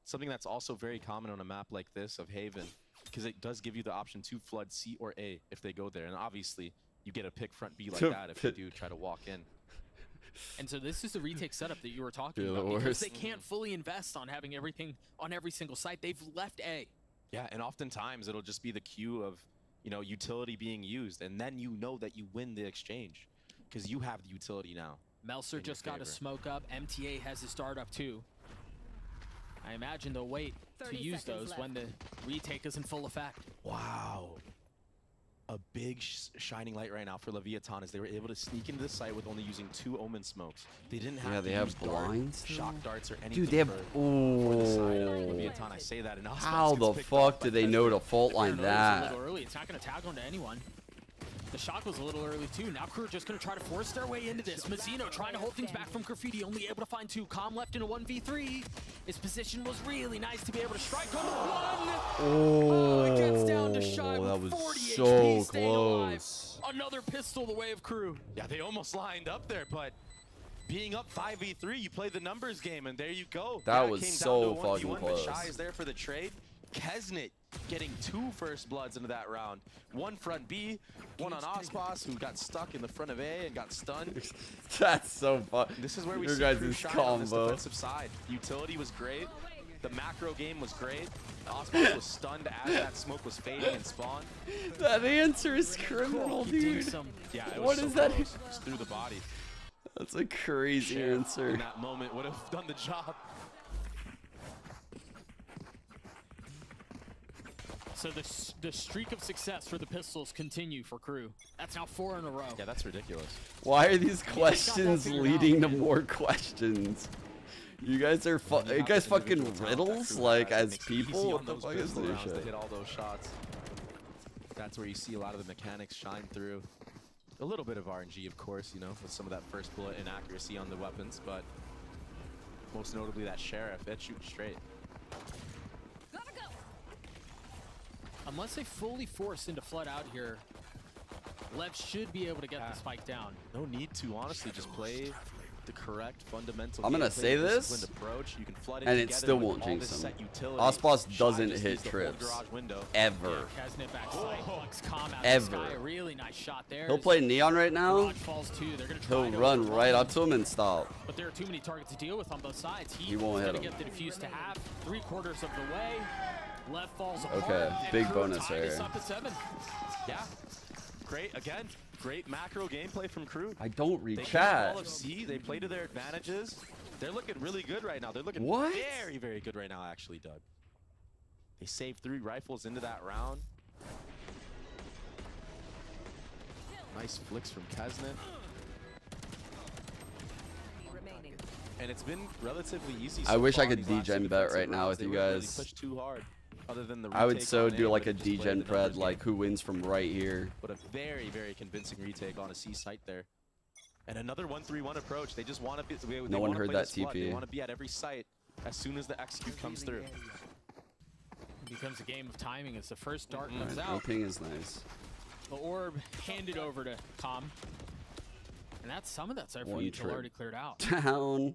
Something that's also very common on a map like this of Haven, because it does give you the option to flood C or A if they go there. And obviously, you get a pick front B like that if you do try to walk in. And so this is the retake setup that you were talking about, because they can't fully invest on having everything on every single site. They've left A. Yeah, and oftentimes it'll just be the queue of, you know, utility being used, and then you know that you win the exchange because you have the utility now. Melser just got a smoke up. MTA has his start up too. I imagine they'll wait to use those when the retake is in full effect. Wow. A big shining light right now for Leviathan is they were able to sneak into the site with only using 2 Omen smokes. They didn't have to use blinds, shock darts, or anything. Dude, they have. For the side of Leviathan, I say that. And how the fuck did they know to fault line that? A little early. It's not going to tag onto anyone. The shock was a little early too. Now Crew are just going to try to force their way into this. Mazzino trying to hold things back from Graffiti, only able to find 2. Calm left in a 1v3. His position was really nice to be able to strike on the 1. Oh, it gets down to Shy with 40 so HP staying close. alive. Another pistol the way of Crew. Yeah, they almost lined up there, but being up 5v3, you play the numbers game, and there you go. That was so fucking close. Shy is there for the trade. Kesnet getting 2 first bloods into that round. 1 front B, 1 on Aspas, who got stuck in the front of A and got stunned. That's so fun. This is where we see Crew shine on this defensive side. Utility was great. The macro game was great. Aspas was stunned as that smoke was fading and spawned. That answer is criminal, dude. Yeah, it was what is that? Close. It was through the body. That's a crazy answer. In that moment would have done the job. So the streak of success for the pistols continue for Crew. That's now 4 in a row. Yeah, that's ridiculous. Why are these questions leading to more questions? You guys are you guys fucking riddles like as people? What the fuck is this shit? To hit all those shots. That's where you see a lot of the mechanics shine through. A little bit of RNG, of course, you know, with some of that first bullet inaccuracy on the weapons, but most notably that Sheriff, it shoots straight. Unless they fully force into flood out here, Lev should be able to get the spike down. No need to, honestly, just play the correct fundamental. I'm gonna say this, approach. You can flood and it still won't jinx him. Aspas doesn't hit trips ever. Ever. Really nice shot there. He'll play Neon right now. He'll run right up to him and stop. But there are too many targets to deal with on both sides. He won't hit him. Get the defuse to have 3/4 of the way. Left falls apart. Okay, big bonus there. Up at 7. Yeah, great again. Great macro gameplay from Crew. I don't read chat. chat. All of C. They play to their advantages. They're looking really good right now. They're looking very, very good right now, actually, Doug. They saved 3 rifles into that round. Nice flicks from Kesnet. And it's been relatively easy. I wish I could degen bet right now with you guys. Really pushed too hard. Other than the I would retake so on do A, like a would've just played degen the numbers pred, like game. who wins from right here. But a very, very convincing retake on a C site there. And another 1-3-1 approach. They just want to be. No one heard that TP. They want to be at every site as soon as the execute comes through. It becomes a game of timing as the first dart comes Alright, out. ping is nice. The orb handed over to Com. And that's some of that side for One you trip. already cleared out. Down.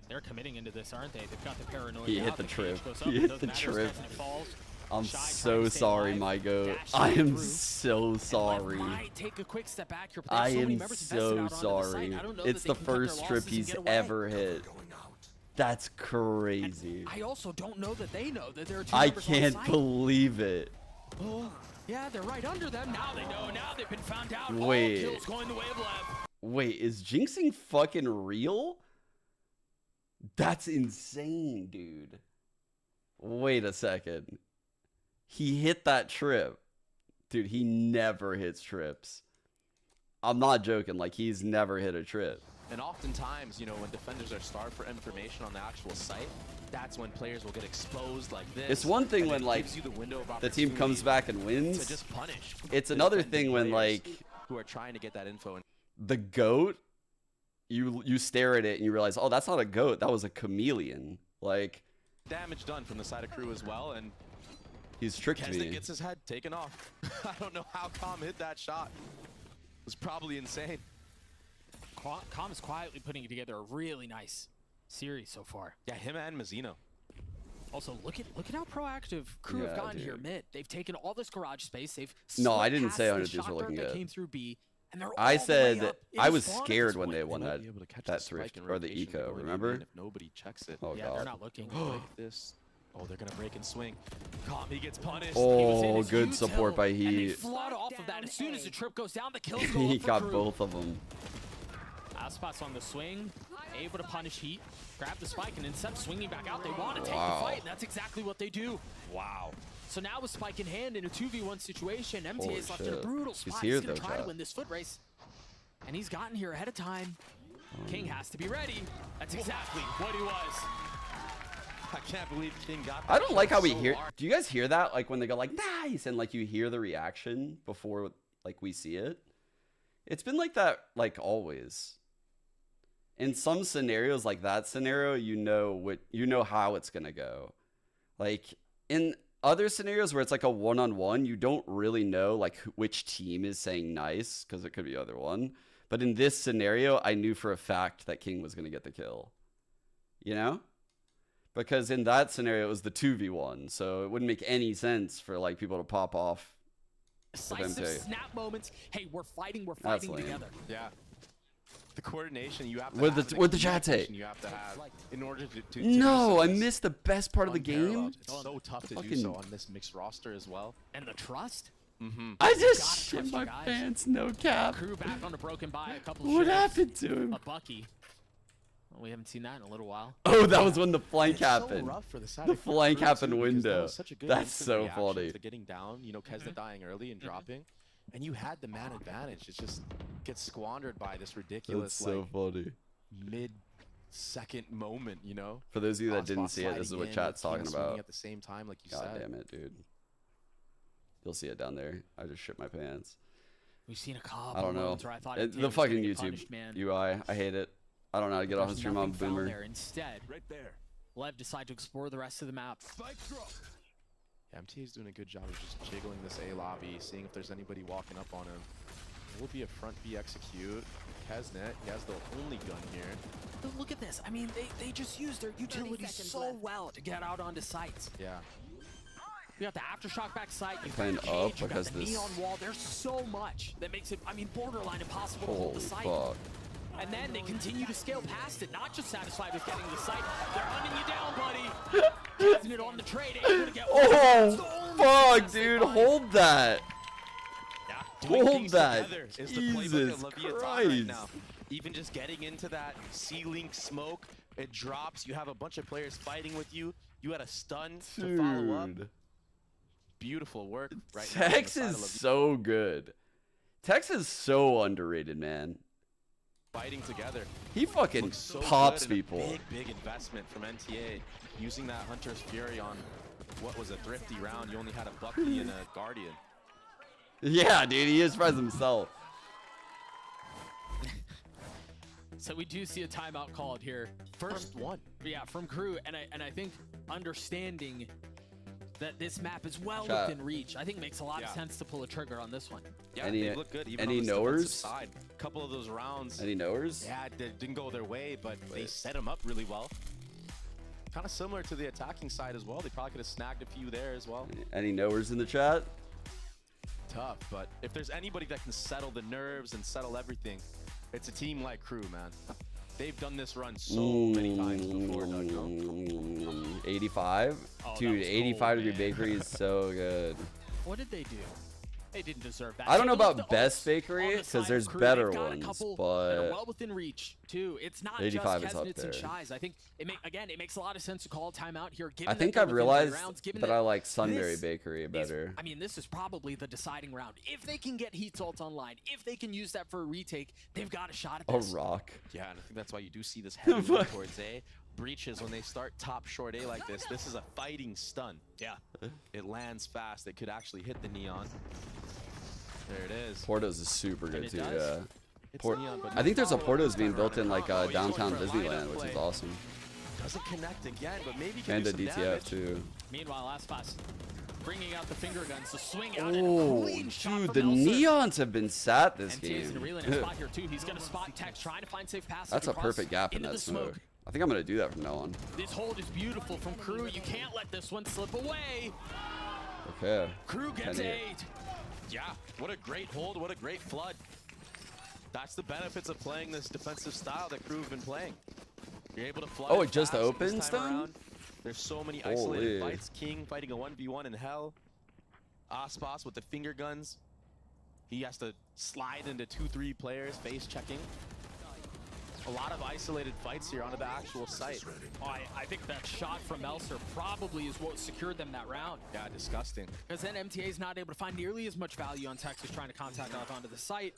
They're committing into this, aren't they? They've got the paranoia. He hit out, the cage trip. goes He up, hit it doesn't the matter, trip. it falls. I'm Shy trying so to stay sorry, alive, my goat. dashing I am through. so sorry. Might take a quick step back here, but I there's so many am members invested so out onto the sorry. site. I don't know It's that the they can cut their first losses trip and he's get away. ever hit. That's crazy. I also don't know that they know that there are two I members on can't site. believe it. Oh, yeah, they're right under them. Now they know. Now they've been found out. Wait. All kills going the way of Lev. Wait, is jinxing fucking real? That's insane, dude. Wait a second. He hit that trip. Dude, he never hits trips. I'm not joking. Like, he's never hit a trip. And oftentimes, you know, when defenders are starved for information on the actual site, that's when players will get exposed like this. It's one thing and when, it like, gives you the window of the team comes opportunity back and to wins. just punish. It's the another defending thing when, players like, who are trying to get that info. And the goat, you stare at it and you realize, oh, that's not a goat. That was a chameleon. Like, damage done from the side of crew as well, and he's tricked Kesnet me. gets his head taken off. I don't know how Com hit that shot. It was probably insane. Com is quietly putting together a really nice series so far. Yeah, him and Mazzino. Also, look at how proactive crew have Yeah, gotten here dude. mid. They've taken all this garage space. They've No, I slipped didn't past say the 100 G's were shot looking dart that good. came through B, and they're all I the way said up in I the was spawn at scared this when they point. won They that might be able to catch that the spike thrift in or the rotation eco. going in Remember? if nobody checks it. Oh Yeah, they're god. not looking. Like this. Oh, they're gonna break and swing. Com, he gets punished. He was in Oh, his good util, support by and they Heat. flood off of that. As soon as the trip goes down, the kills go He up for got crew. both of them. Icebox on the swing, able to punish Heat, grab the spike, and instead of swinging back out, they want to take Wow. the fight, and that's exactly what they do. Wow. So now with spike in hand in a 2v1 situation, MTA Holy is left in a shit. brutal He's spot. here, He's going though, to try to chat. win this foot race, and he's gotten here ahead of time. King has to be ready. That's exactly what he was. I can't believe King got that I don't like how we so hear. hard. Do you guys hear that? Like when they go like nice, and like you hear the reaction before like we see it. It's been like that like always. In some scenarios, like that scenario, you know how it's gonna go. Like in other scenarios where it's like a one-on-one, you don't really know like which team is saying nice because it could be other one. But in this scenario, I knew for a fact that King was gonna get the kill. You know? Because in that scenario, it was the 2v1, so it wouldn't make any sense for like people to pop off. Decisive MTA. snap moments. Hey, we're fighting That's lame. together. Yeah. The coordination you have to With have the- and with the chat tape. communication you have to have in order to do No, I this missed the best part of the game. unparalleled. It's so tough to do Fucking- so on this mixed roster as well. And the trust? I just Gotta shit trust my you guys. pants, no cap. Crew back on a broken by a couple What shares. happened to him? A Bucky. Well, we haven't seen that in a little while. Oh, that was when the flank It's so happened. rough for the side The of flank Crew, happened too, because that window. was such a good That's instant so reaction funny. to getting down, you know, Kesnet dying early and dropping, and you had the man advantage. It just gets squandered by this ridiculous That's so like funny. mid-second moment, you know. For those of you that didn't Crossbox see it, this is sliding what in, chat's King talking swinging about. at the same time, like you God said. damn it, dude. You'll see it down there. I just shit my pants. We've seen a couple I don't know. moments where I thought It- MTA the was gonna fucking get YouTube punished, man. UI. I hate it. I don't know how to get off the There's stream on nothing found Boomer. there. Instead, Lev decided to explore the rest of the map. Yeah, MTA is doing a good job of just jiggling this A lobby, seeing if there's anybody walking up on him. It will be a front B execute. Kesnet, he has the only gun here. But look at this. I mean, they just used their utilities so well to get out onto sites. Yeah. You got the aftershock back sight. You Playing got the up cage, you got because the this- neon wall. There's so much that makes it, I mean, borderline impossible to hold Holy the site. fuck. And then they continue to scale past it, not just satisfied with getting the site. They're hunting you down, buddy. Casing it on the trade, able to get one. That's the Oh, only fuck, success they dude. find. Hold that. Yeah, doing Hold things that. together is the playbook Jesus of Leviathan Christ. right now. Even just getting into that C-Link smoke, it drops. You have a bunch of players fighting with you. You had a stun to follow up. Dude. Beautiful work right now. on the Tex side of is Leviathan, so good. Tex is so underrated, man. fighting together. He fucking Looks so pops good and a people. Big investment from NTA using that Hunter's Fury on what was a thrifty round. You only had a Bucky and a Guardian. Yeah, dude, he is surprised himself. So we do see a timeout called here. First one. Yeah, from Crew, and I think understanding that this map is well Chat. within reach, I think makes a lot of sense to pull a trigger on this one. Yeah, Any- they look good. Even any on this knowers? defensive side. A couple of those rounds. Any knowers? Yeah, they didn't go their way, but they set them up really well. Kind of similar to the attacking side as well. They probably could have snagged a few there as well. Any knowers in the chat? Tough, but if there's anybody that can settle the nerves and settle everything, it's a team like Crew, man. They've done this run so many times before, Doug. 85? Oh, that Dude, was 85 cold, degree man. bakery is so good. What did they do? They didn't deserve that. I don't know Take a look about at the best ults bakery, on the 'cause side of there's Crew. better They've got a ones, couple but that are well within reach too. It's not just 85 is up Kesnitz and there. Shies. I think it makes a lot of sense to call a timeout here. Given I that think they're I've within realized rounds, given that I like Sunbury this Bakery better. I mean, this is probably the deciding round. If they can get Heat's ult online, if they can use that for a retake, they've got a shot at A this. rock. Yeah, and I think that's why you do see this heavy look towards A. Breaches, when they start top short A like this is a fighting stun. Yeah. It lands fast. It could actually hit the Neon. There it is. Portos is super good it too, does. yeah. It's Port Neon, but I think there's a follow-up Portos this being time built in around. like Oh, he's going downtown for a Disneyland, lineup which is play. awesome. Doesn't connect again, but maybe can And do a some DTF damage. too. Meanwhile, Aspas bringing out the finger guns to swing out Oh, and a clean shot dude, from the Nelson. Neons have been sat this MTA's gonna reel in a game. spot here too. He's gonna spot Tex, trying to find safe passage. That's a across perfect gap in into that the smoke. I think I'm gonna do that from now on. This hold is beautiful from Crew. You can't let this one slip away. Okay. Crew gets 10-8. 8. Yeah, what a great hold, what a great flood. That's the benefits of playing this defensive style that Crew have been playing. You're able to flood. Oh, it it just fast this opens time then? around. There's so many isolated Holy. fights. King fighting a 1v1 in hell. Aspas with the finger guns. He has to slide into 2-3 players, face checking. A lot of isolated fights here onto the actual site. Oh, I think that shot from Melser probably is what secured them that round. Yeah, disgusting. Because then MTA is not able to find nearly as much value on Texas trying to contact out onto the site.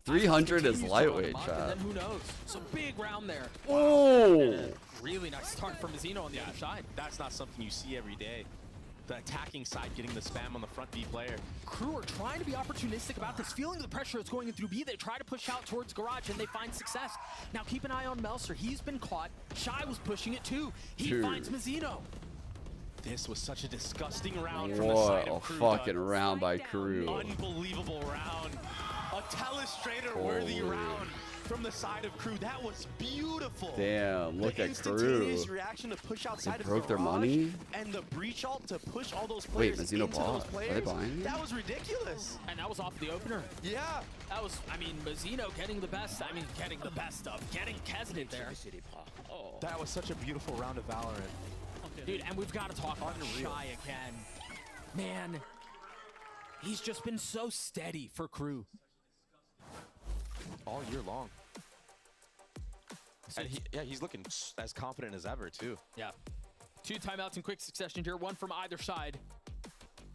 300 is Continues to run lightweight, amok, and chat. then who knows? Some big round there. Oh! Really nice start from Mazzino on the other side. That's not something you see every day. The attacking side getting the spam on the front B player. Crew are trying to be opportunistic about this, feeling the pressure that's going in through B. They try to push out towards Garage and they find success. Now keep an eye on Melser. He's been caught. Shy was pushing it too. He Dude. finds Mazzino. This was such a disgusting round from the side What a of Crew. fucking Doug. round by Crew. Unbelievable round. A telestrator-worthy Holy. round from the side of Crew. That was beautiful. Damn, look the at Crew. instantaneous reaction to push outside of broke their Garage money? and the breach ult to push all those Wait, players Mazzino into bought. those Are players. they buying? That was ridiculous. And that was off the opener. Yeah. That was, I mean, Mazzino getting the best. I mean, getting the best of getting Kesnit there. Oh. That was such a beautiful round of Valorant. Dude, and we've got to talk about Shy again. Man, he's just been so steady for Crew. All year long. And he's looking as confident as ever, too. Yeah. 2 timeouts in quick succession here, one from either side,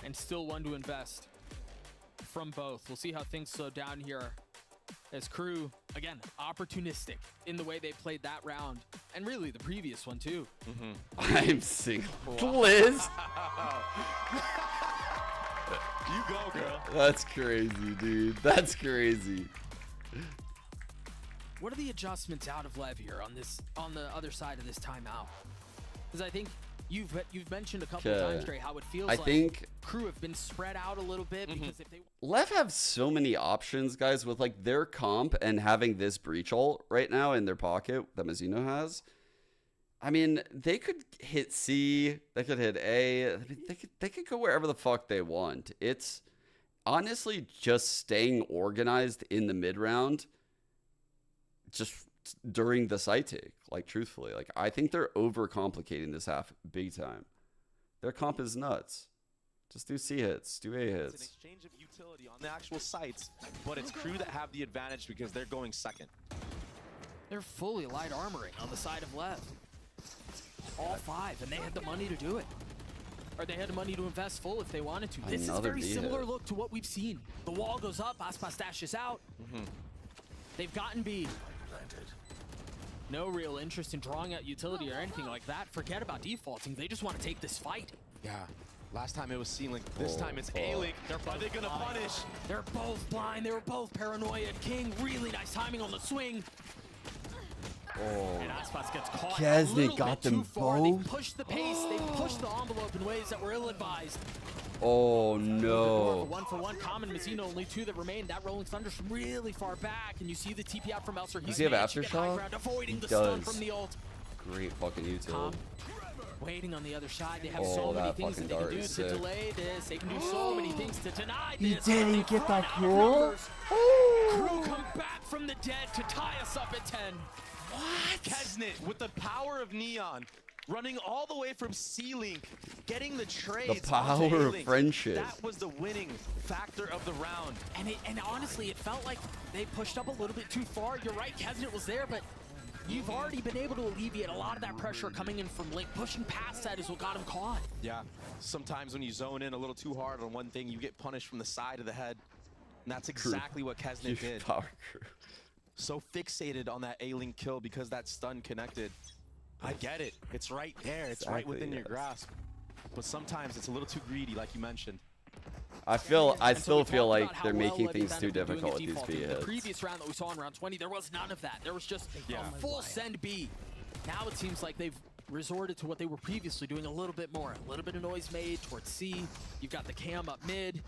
and still one to invest from both. We'll see how things slow down here as Crew, again, opportunistic in the way they played that round, and really the previous one too. I'm single. Liz? You go, girl. That's crazy, dude. That's crazy. What are the adjustments out of Lev here on the other side of this timeout? Because I think you've mentioned a couple of times, Dre, how it feels I like think Crew have been spread out a little bit because if they Lev have so many options, guys, with like their comp and having this breach ult right now in their pocket that Mazzino has. I mean, they could hit C, they could hit A, I mean, they could go wherever the fuck they want. It's honestly just staying organized in the mid round, just during the site take. Like, truthfully, like I think they're overcomplicating this half big time. Their comp is nuts. Just do C hits, do A It's an hits. exchange of utility on the actual sites, but it's Crew that have the advantage because they're going second. they're fully light armoring on the side of Lev. All 5, and they had the money to do it. Or they had the money to invest full if they wanted to. This is Another very B similar hit. look to what we've seen. The wall goes up, Aspas dashes out. They've gotten B. No real interest in drawing out utility or anything like that. Forget about defaulting. They just want to take this fight. Yeah. Last time it was C-Link. This time it's A-Link. Are they going to punish? They're both blind. They were both paranoid. King, really nice timing on the swing. And Icebox gets caught Kesnet got them both. They pushed the pace. They pushed the envelope in ways that were ill-advised. Oh no. One for one, Common, Mazzino, only 2 that remain. That Rolling Thunder's from really far back, and you see the TP out from Elser. Does he have Aftershock? Avoiding the He does. stun from the ult. Great fucking util. Waiting on the other side. They have so many things that they can do to delay this. They can do so many things to deny this. He didn't get that kill? Crew come back from the dead to tie us up at 10. What? Kesnet with the power of Neon, running all the way from C-Link, getting the trades. The power of friendship. That was the winning factor of the round. And honestly, it felt like they pushed up a little bit too far. You're right, Kesnet was there, but you've already been able to alleviate a lot of that pressure coming in from Link. Pushing past that is what got him caught. Yeah, sometimes when you zone in a little too hard on one thing, you get punished from the side of the head. And that's exactly what Kesnet did. Power crew. So fixated on that A-Link kill because that stun connected. I get it. It's right there. It's right within your grasp. But sometimes it's a little too greedy, like you mentioned. I still feel like they're making things too difficult with these B hits. The previous round that we saw in round 20, there was none of that. There was just a full send B. Now it seems like they've resorted to what they were previously doing a little bit more. A little bit of noise made towards C. You've got the cam up mid.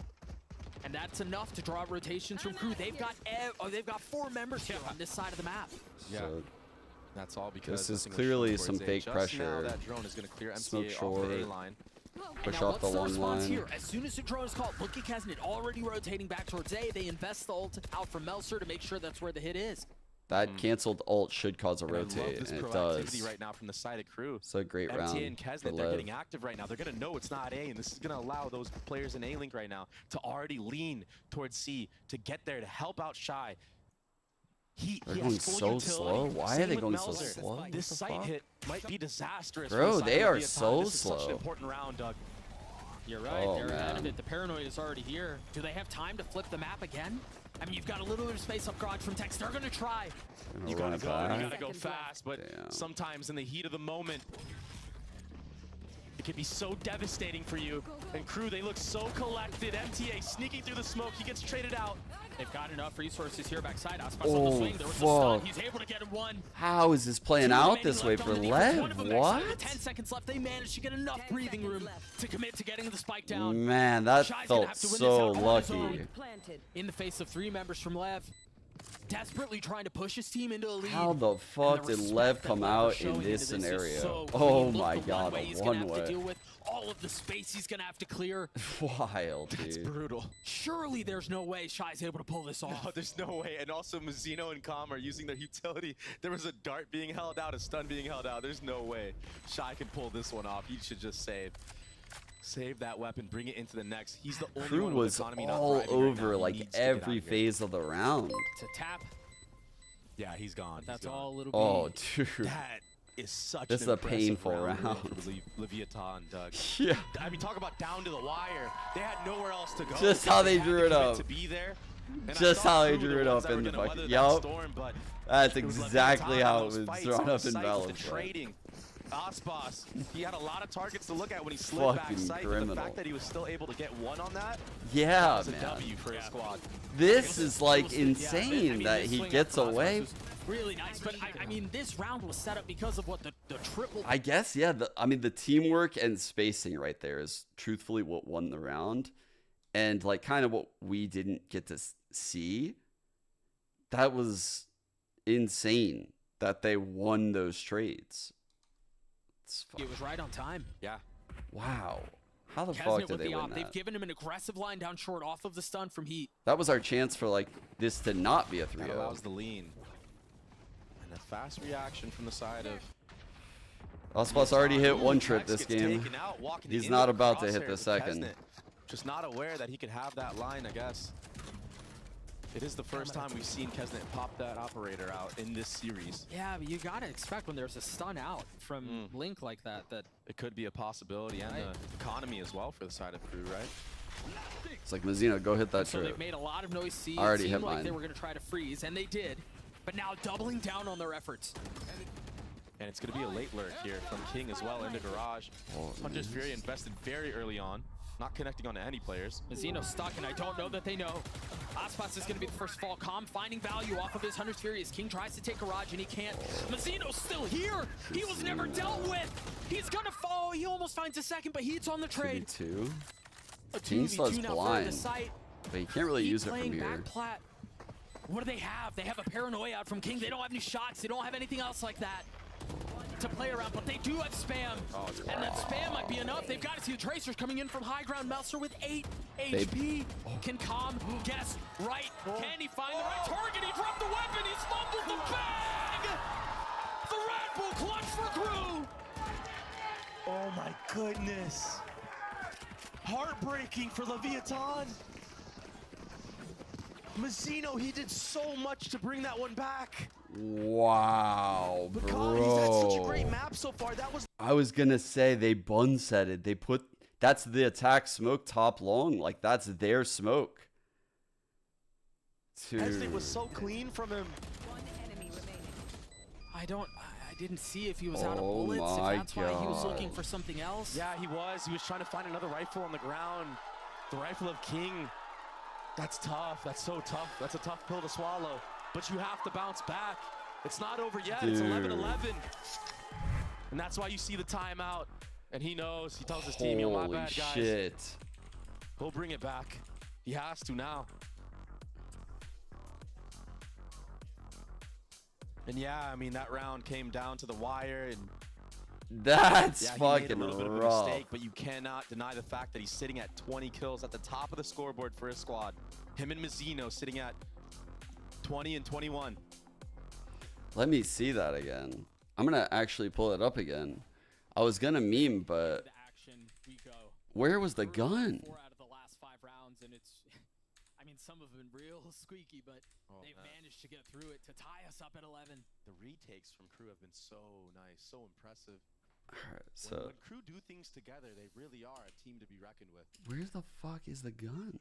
And that's enough to draw rotations from Crew. They've got 4 members here on this side of the map. Yeah. So that's all because this is clearly some fake pressure. Now that drone is going to clear Smoke MTA short. off the A line. Push off the long line. Here? As soon as the drone is called, look at Kesnet already rotating back towards A. They invest the ult out from Melser to make sure that's where the hit is. That canceled ult should cause a rotate, and it does. Right now from the side of Crew. So a great round. MTA and Kesnet, they're getting active right now. They're going to know it's not A, and this is going to allow those players in A-Link right now to already lean towards C to get there to help out Shy. They're going so slow. Why are they going so slow? This site hit might be disastrous. Bro, they are so this slow. Is such an important round, Doug. You're right, they're ahead of it. The paranoid is already here. Do they have time to flip the map again? I mean, you've got a little bit of space up garage from Tex. They're gonna try. You gotta go fast, but sometimes in the heat of the moment, it can be so devastating for you. And Crew, they look so collected. MTA sneaking through the smoke. He gets traded out. They've got enough resources here backside. Icebox on the swing. There was a stun. He's able to get him one. How is this playing out this way for Lev? What? 10 seconds left. They managed to get enough breathing room to commit to getting the spike down. Man, that felt so lucky. In the face of 3 members from Lev. Desperately trying to push his team into a lead. How the fuck did Lev come out in this scenario? Oh my god, a one-way. Deal with all of the space he's gonna have to clear. Wild, dude. That's brutal. Surely there's no way Shy's able to pull this off. No, there's no way. And also Mazzino and Com are using their utility. There was a dart being held out, a stun being held out. There's no way Shy can pull this one off. He should just save that weapon, bring it into the next. He's the only Crew one was all over like every phase of the round. To tap. Yeah, he's gone. That's all a little bit. Oh, dude. That is such this an is a painful round. Leviathan, Doug. Yeah. I mean, talk about down to the wire. They had nowhere else to go. Just how they drew it up. To be there. Just how they drew it up in the fucking. Yup. That's exactly how it was drawn up in Valorant. Trading. Aspas, he had a lot of targets to look at when he slid back sight, but the fact that he was still able to get one on that, yeah, was a man. W for his squad. This is like insane that he gets away. Really nice, but I mean, this round was set up because of what the triple. I guess, yeah. I mean, the teamwork and spacing right there is truthfully what won the round, and like kind of what we didn't get to see. That was insane that they won those trades. It was right on time. Yeah. Wow. How the fuck did they win that? They've given him an aggressive line down short off of the stun from Heat. That was our chance for like this to not be a 3-0. That allows the lean. And a fast reaction from the side of... Aspas already hit one trip this game. He's not about to hit the second. Just not aware that he could have that line, I guess. It is the first time we've seen Kesnet pop that operator out in this series. Yeah, but you gotta expect when there's a stun out from Link like that, that it could be a possibility and the economy as well for the side of Crew, right? It's like Mazzino, go hit that so trip. They've made a lot of noise. See, already it hit seemed like mine. They were gonna try to freeze, and they did. But now doubling down on their efforts. And it's going to be a late lurk here from King as well into Garage. Hunter's Fury invested very early on, not connecting on any players. Mizzino stuck, and I don't know that they know. Icebox is going to be the first fall. Calm finding value off of his Hunter's Fury as King tries to take Garage, and he can't. Mizzino's still here. He was never dealt with. He's going to fall. He almost finds a second, but he's on the trade. 2v2. A King still has 2v2 now for the blind, site. but he can't really use it from Playing here. back plat. What do they have? They have a paranoia out from King. They don't have any shots. They don't have anything else like that to play around, but they do have spam. And that spam might be enough. They've got to see the tracers coming in from high ground. Melser with 8 HP. Can Calm guess right? Can he find the right target? He dropped the weapon. He's fumbled the bag. The Red Bull clutch for Crew. Oh my goodness. Heartbreaking for Leviathan. Mizzino, he did so much to bring that one back. Wow, But bro. he's had such a great map so far. That was I was gonna say they bunsetted. They put that's the attack smoke top long. Like that's their smoke. It was so clean from him. I didn't see if he was out of Oh bullets, if my that's why he was looking God. for something else. Yeah, he was. He was trying to find another rifle on the ground. The rifle of King. That's tough. That's so tough. That's a tough pill to swallow. But you have to bounce back. It's not over yet. Dude. It's 11-11. And that's why you see the timeout. And he knows. He tells his team, yo, my Holy bad, guys. shit. He'll bring it back. He has to now. And yeah, I mean, that round came down to the wire. And That's yeah, he made a fucking little bit of a rough. mistake, but you cannot deny the fact that he's sitting at 20 kills at the top of the scoreboard for his squad. Him and Mizzino sitting at 20 and 21. Let me see that again. I'm gonna actually pull it up again. I was gonna meme, but Action, we go. where was the gun? 4 out of the last 5 rounds, and it's, I mean, some have been real squeaky, but they've managed to get through it to tie us up at 11. The retakes from Crew have been so nice, so impressive. Alright, so When Crew do things together, they really are a team to be reckoned with. where the fuck is the gun?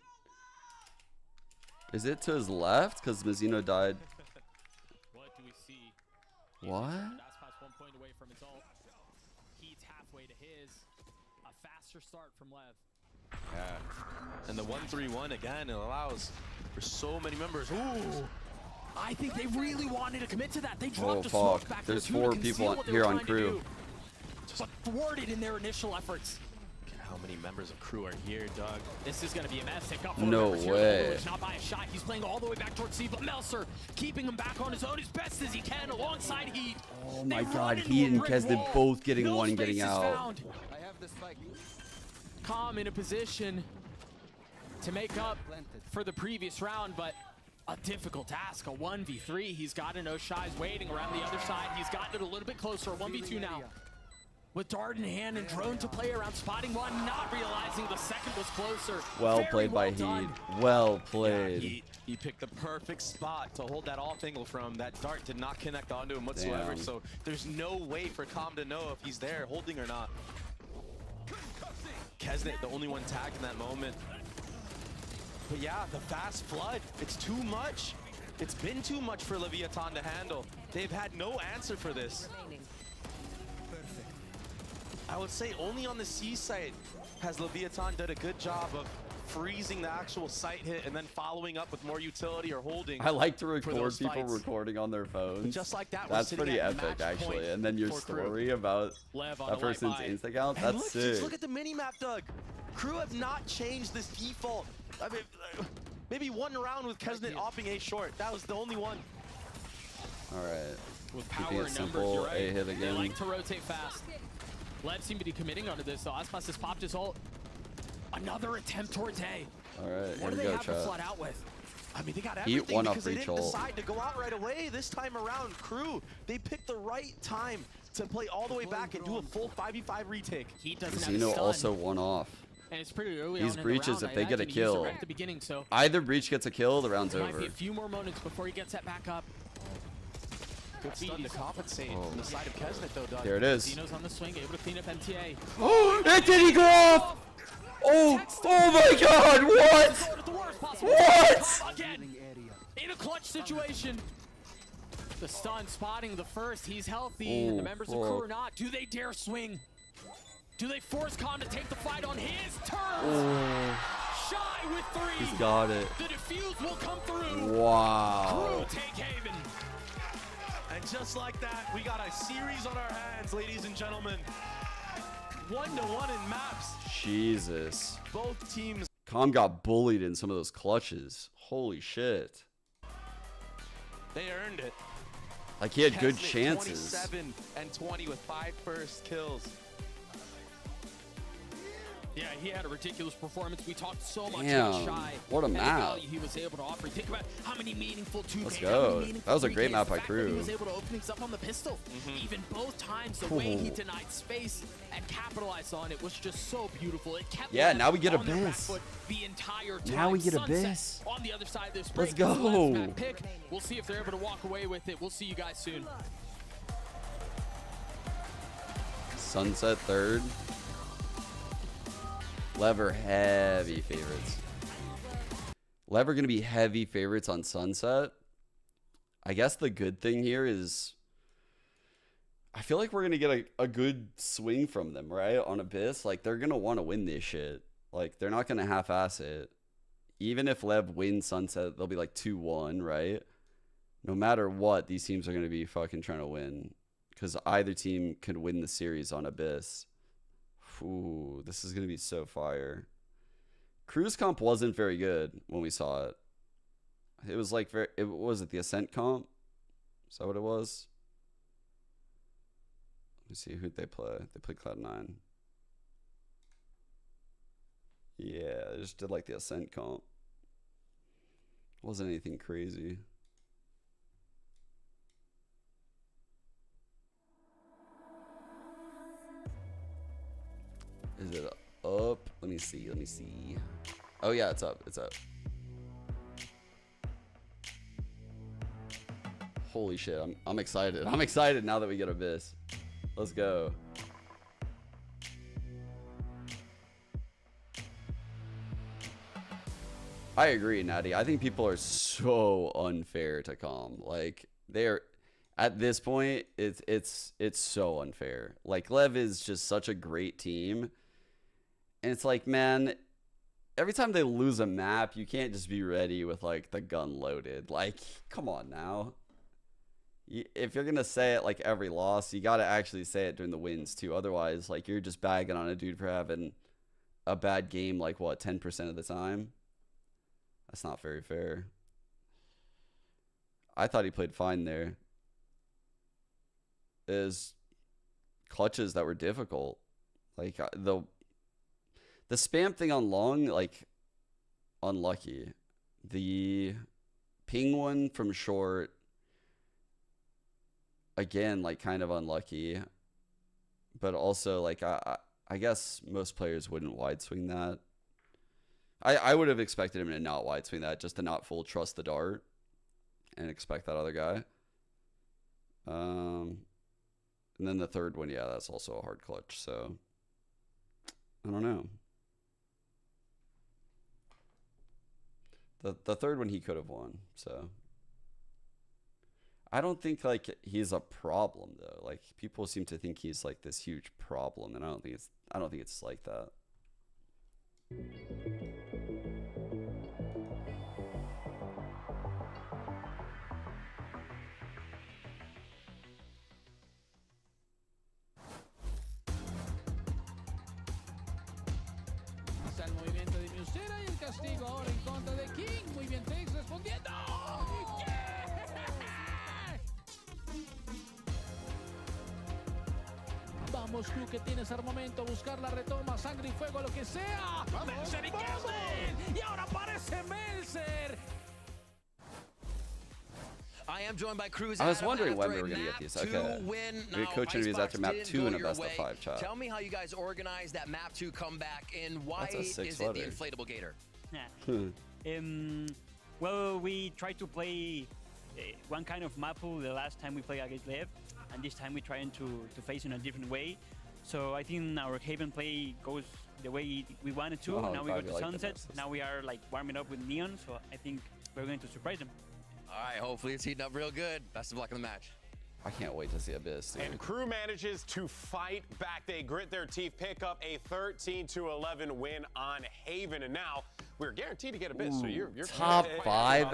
Is it to his left? Because Mizzino died. What do we see? What? That's past 1 point away from his ult. Heat's halfway to his. A faster start from Lev. Yeah. And the 1-3-1 again, it allows for so many members. Ooh. I think they really wanted to commit to that. They Oh dropped a smoke fuck. back there There's too to 4 conceal people what they here were on trying to crew. do, but thwarted in their initial efforts. Look at how many members of Crew are here, Doug. This is going to be a mess. They've got 4 No members here. way. It's not by a shot. He's playing all the way back towards C, but Melser keeping him back on his own as best as he can alongside Heat. Oh my They run god, into he a and brick Kesden wall. both getting No one and getting space is out. found. Calm in a position to make up for the previous round, but a difficult task, a 1v3. He's got a no shies waiting around the other side. He's gotten it a little bit closer, a 1v2 now. With dart in hand and drone to play around, spotting one, not realizing the second was closer. Well Very played by well done. Heat. Well played. He picked the perfect spot to hold that off angle from. That dart did not connect onto him whatsoever. Damn. So there's no way for Calm to know if he's there holding or not. Kesnet, the only one tagged in that moment. But yeah, the fast flood, it's too much. It's been too much for Leviathan to handle. They've had no answer for this. I would say only on the C site has Leviathan done a good job of freezing the actual site hit and then following up with more utility or holding. I like to for record those people fights. recording on their phones. Just like that, we're That's sitting pretty at epic, match actually. point And then your for Crew. story about Lev on that the light person's by. Insta account, And that's look, sick. just look at the mini-map, Doug. Crew have not changed this default. I mean, maybe one round with Kesnet opping A short. That was the only one. Alright. With Keeping power it and numbers, simple, you're right. A hit They again. like to rotate fast. Lev seemed to be committing onto this, so Aspas has popped his ult. Another attempt towards A. Alright, here What do we they go, have to chat. flood out with? I mean, they got Heat everything one up because they reach didn't ult. decide to go out right away this time around. Crew, they picked the right time to play all the way back and do a full 5v5 retake. Heat doesn't have a Casino stun, also one off. and it's pretty early These on in breaches, the round. if they get a I imagine he used it kill, right at the beginning, so either breach gets a kill, the round's there might over. be a few more moments before he gets that back up. Good stun to compensate Oh. from the side of Kesnet though, Doug. There it is. Zeno's on the swing, able to clean up MTA. Oh, it did he go off? Oh, oh my god, what? At the worst possible What? Again, in a clutch situation. The stun spotting the first. He's healthy. Ooh, the members of crew are not. Do they dare swing? Do they force Con to take the fight on his terms? Shy with 3. He's got it. The defuse will come through. Wow. Crew take Haven. And just like that, we got a series on our hands, ladies and gentlemen. 1-1 in maps. Jesus. Both teams. Com got bullied in some of those clutches. Holy shit. They earned it. Like, he had good Kesnick, chances. 27 and 20 with 5 first kills. Yeah, he had a ridiculous performance. We talked so much Damn, about Shy. what a and the map. value he was able to offer. Think about how many meaningful 2Ks. Let's go. That was a great map by He Crew. was able to open things up on the pistol. Even both times, the way he denied space and capitalized on it was just so beautiful. It kept Yeah, them now we get on their back Abyss. foot the entire time. Now we get Sunset Abyss. on the other side of this Let's break. This is the go. last map pick. We'll see if they're able to walk away with it. We'll see you guys soon. Sunset third. Lever heavy favorites. Lever gonna be heavy favorites on Sunset. I guess the good thing here is I feel like we're gonna get a good swing from them, right? On Abyss. Like, they're gonna want to win this shit. Like, they're not gonna half-ass it. Even if Lev wins Sunset, they'll be like 2-1, right? No matter what, these teams are gonna be fucking trying to win. Because either team could win the series on Abyss. Ooh, this is going to be so fire. Crew's comp wasn't very good when we saw it. It was like, was it the Ascent comp? Is that what it was? Let me see, who'd they play? They played Cloud9. Yeah, they just did like the Ascent comp. Wasn't anything crazy. Is it up? Let me see. Let me see. Oh yeah, it's up. It's up. Holy shit! I'm excited. I'm excited now that we get Abyss. Let's go. I agree, Natty. I think people are so unfair to Com. Like, they're at this point, it's so unfair. Like, Lev is just such a great team. And it's like, man, every time they lose a map, you can't just be ready with, like, the gun loaded. Like, come on now. If you're going to say it, like, every loss, you got to actually say it during the wins, too. Otherwise, like, you're just bagging on a dude for having a bad game, like, what, 10% of the time? That's not very fair. I thought he played fine there. Is clutches that were difficult. Like, the spam thing on long, like, unlucky. The ping one from short, again, like, kind of unlucky. But also, like, I guess most players wouldn't wide swing that. I would have expected him to not wide swing that, just to not full trust the dart and expect that other guy. And then the third one, yeah, that's also a hard clutch. So, I don't know. The third one he could have won. So, I don't think, like, he's a problem though. Like, people seem to think he's like this huge problem, and I don't think it's like that. Está el movimiento de Musera y el castigo ahora en contra de King. Muy bien, Tex respondiendo. ¡Yeah! Vamos, Crew, que tienes armamento. Buscar la retoma, sangre y fuego, lo que sea. Melzer y Kesnick. Y ahora aparece Melzer. I am joined by Cruz. I was wondering when we were going to get these. Okay. We had coach interviews after map 2 and a best of 5 chat. Tell me how you guys organized that map 2 comeback and why is it the inflatable gator? Well, we tried to play one kind of map pool the last time we played against Lev, and this time we're trying to face in a different way. So I think our Haven play goes the way we wanted to. Now we go to Sunset. Now we are like warming up with Neon, so I think we're going to surprise them. All right, hopefully it's heating up real good. Best of luck in the match. I can't wait to see Abyss. Dude. And Crew manages to fight back. They grit their teeth, pick up a 13-11 win on Haven. And now we're guaranteed to get Abyss. So you're top 5.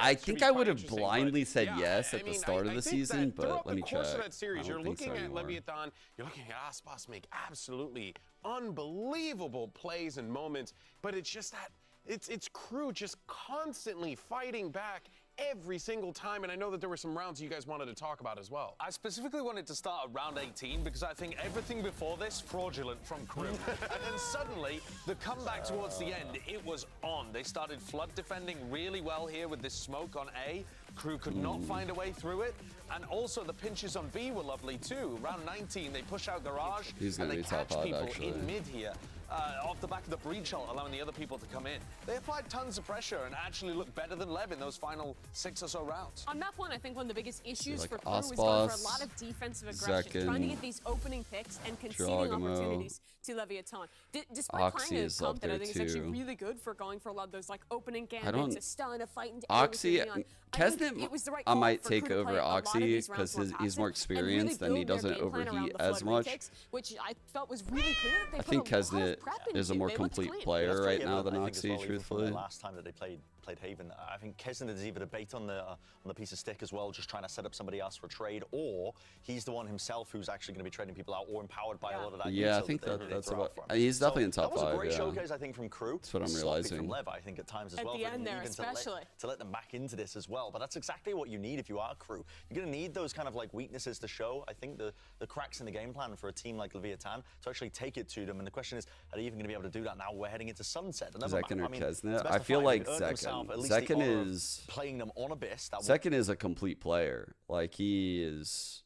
I think I would have interesting, blindly said yeah, yes at the start of the season, but let me check. Of that series, you're looking at anymore. Leviathan, you're looking at Icebox make absolutely unbelievable plays and moments, but it's just that it's Crew just constantly fighting back every single time, and I know that there were some rounds you guys wanted to talk about as well. I specifically wanted to start at round 18 because I think everything before this fraudulent from Crew. And then suddenly, the comeback towards the end, it was on. They started flood defending really well here with this smoke on A. Crew could not find a way through it. And also the pinches on B were lovely too. Round 19, they push out Garage and they catch people in mid here. Off the back of the breach ult, allowing the other people to come in. They applied tons of pressure and actually looked better than Lev in those final 6 or so rounds. On map 1, I think one of the biggest issues like for Crew is going for a lot of defensive aggression, trying to get these opening picks and conceding opportunities to Leviathan. Despite playing a comp that I think is actually really good for going for a lot of those like opening gambits, a stun, a fight into Oxy, Kesnet, I might take over Oxy because he's more experienced and he doesn't overheat as much. Which I felt was really clear. I think Kesnet is a more complete player right now than Oxy, truthfully. Last time that they played Haven, I think Kesnet is either a bait on the piece of stick as well, just trying to set up somebody else for a trade, or he's the one himself who's actually going to be trading people out, or empowered by a lot of that. Yeah, I think that's about. He's definitely in top 5. That was a great showcase, I think, from Crew. That's what I'm realizing. From Lev, I think, at times as well. At the end there, especially. To let them back into this as well. But that's exactly what you need if you are Crew. You're going to need those kind of like weaknesses to show. I think the cracks in the game plan for a team like Leviathan to actually take it to them. And the question is, are they even going to be able to do that now we're heading into Sunset? Zekken or Kesnet? I feel like Zekken. Zekken is playing them on Abyss. Zekken is a complete player. Like his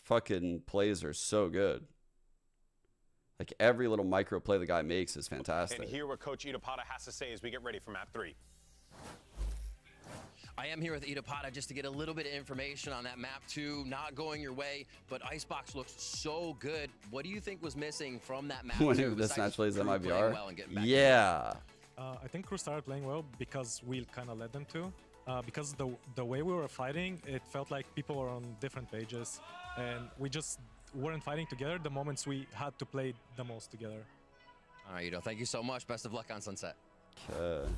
fucking plays are so good. Like every little micro play the guy makes is fantastic. And hear what Coach Itapata has to say as we get ready for map 3. I am here with Itapata just to get a little bit of information on that map 2, not going your way, but Icebox looks so good. What do you think was missing from that map 2? This match plays at MIBR. Well, yeah. I think Crew started playing well because we kind of led them to. Because the way we were fighting, it felt like people were on different pages, and we just weren't fighting together the moments we had to play the most together. All right, Ito, thank you so much. Best of luck on Sunset. Okay.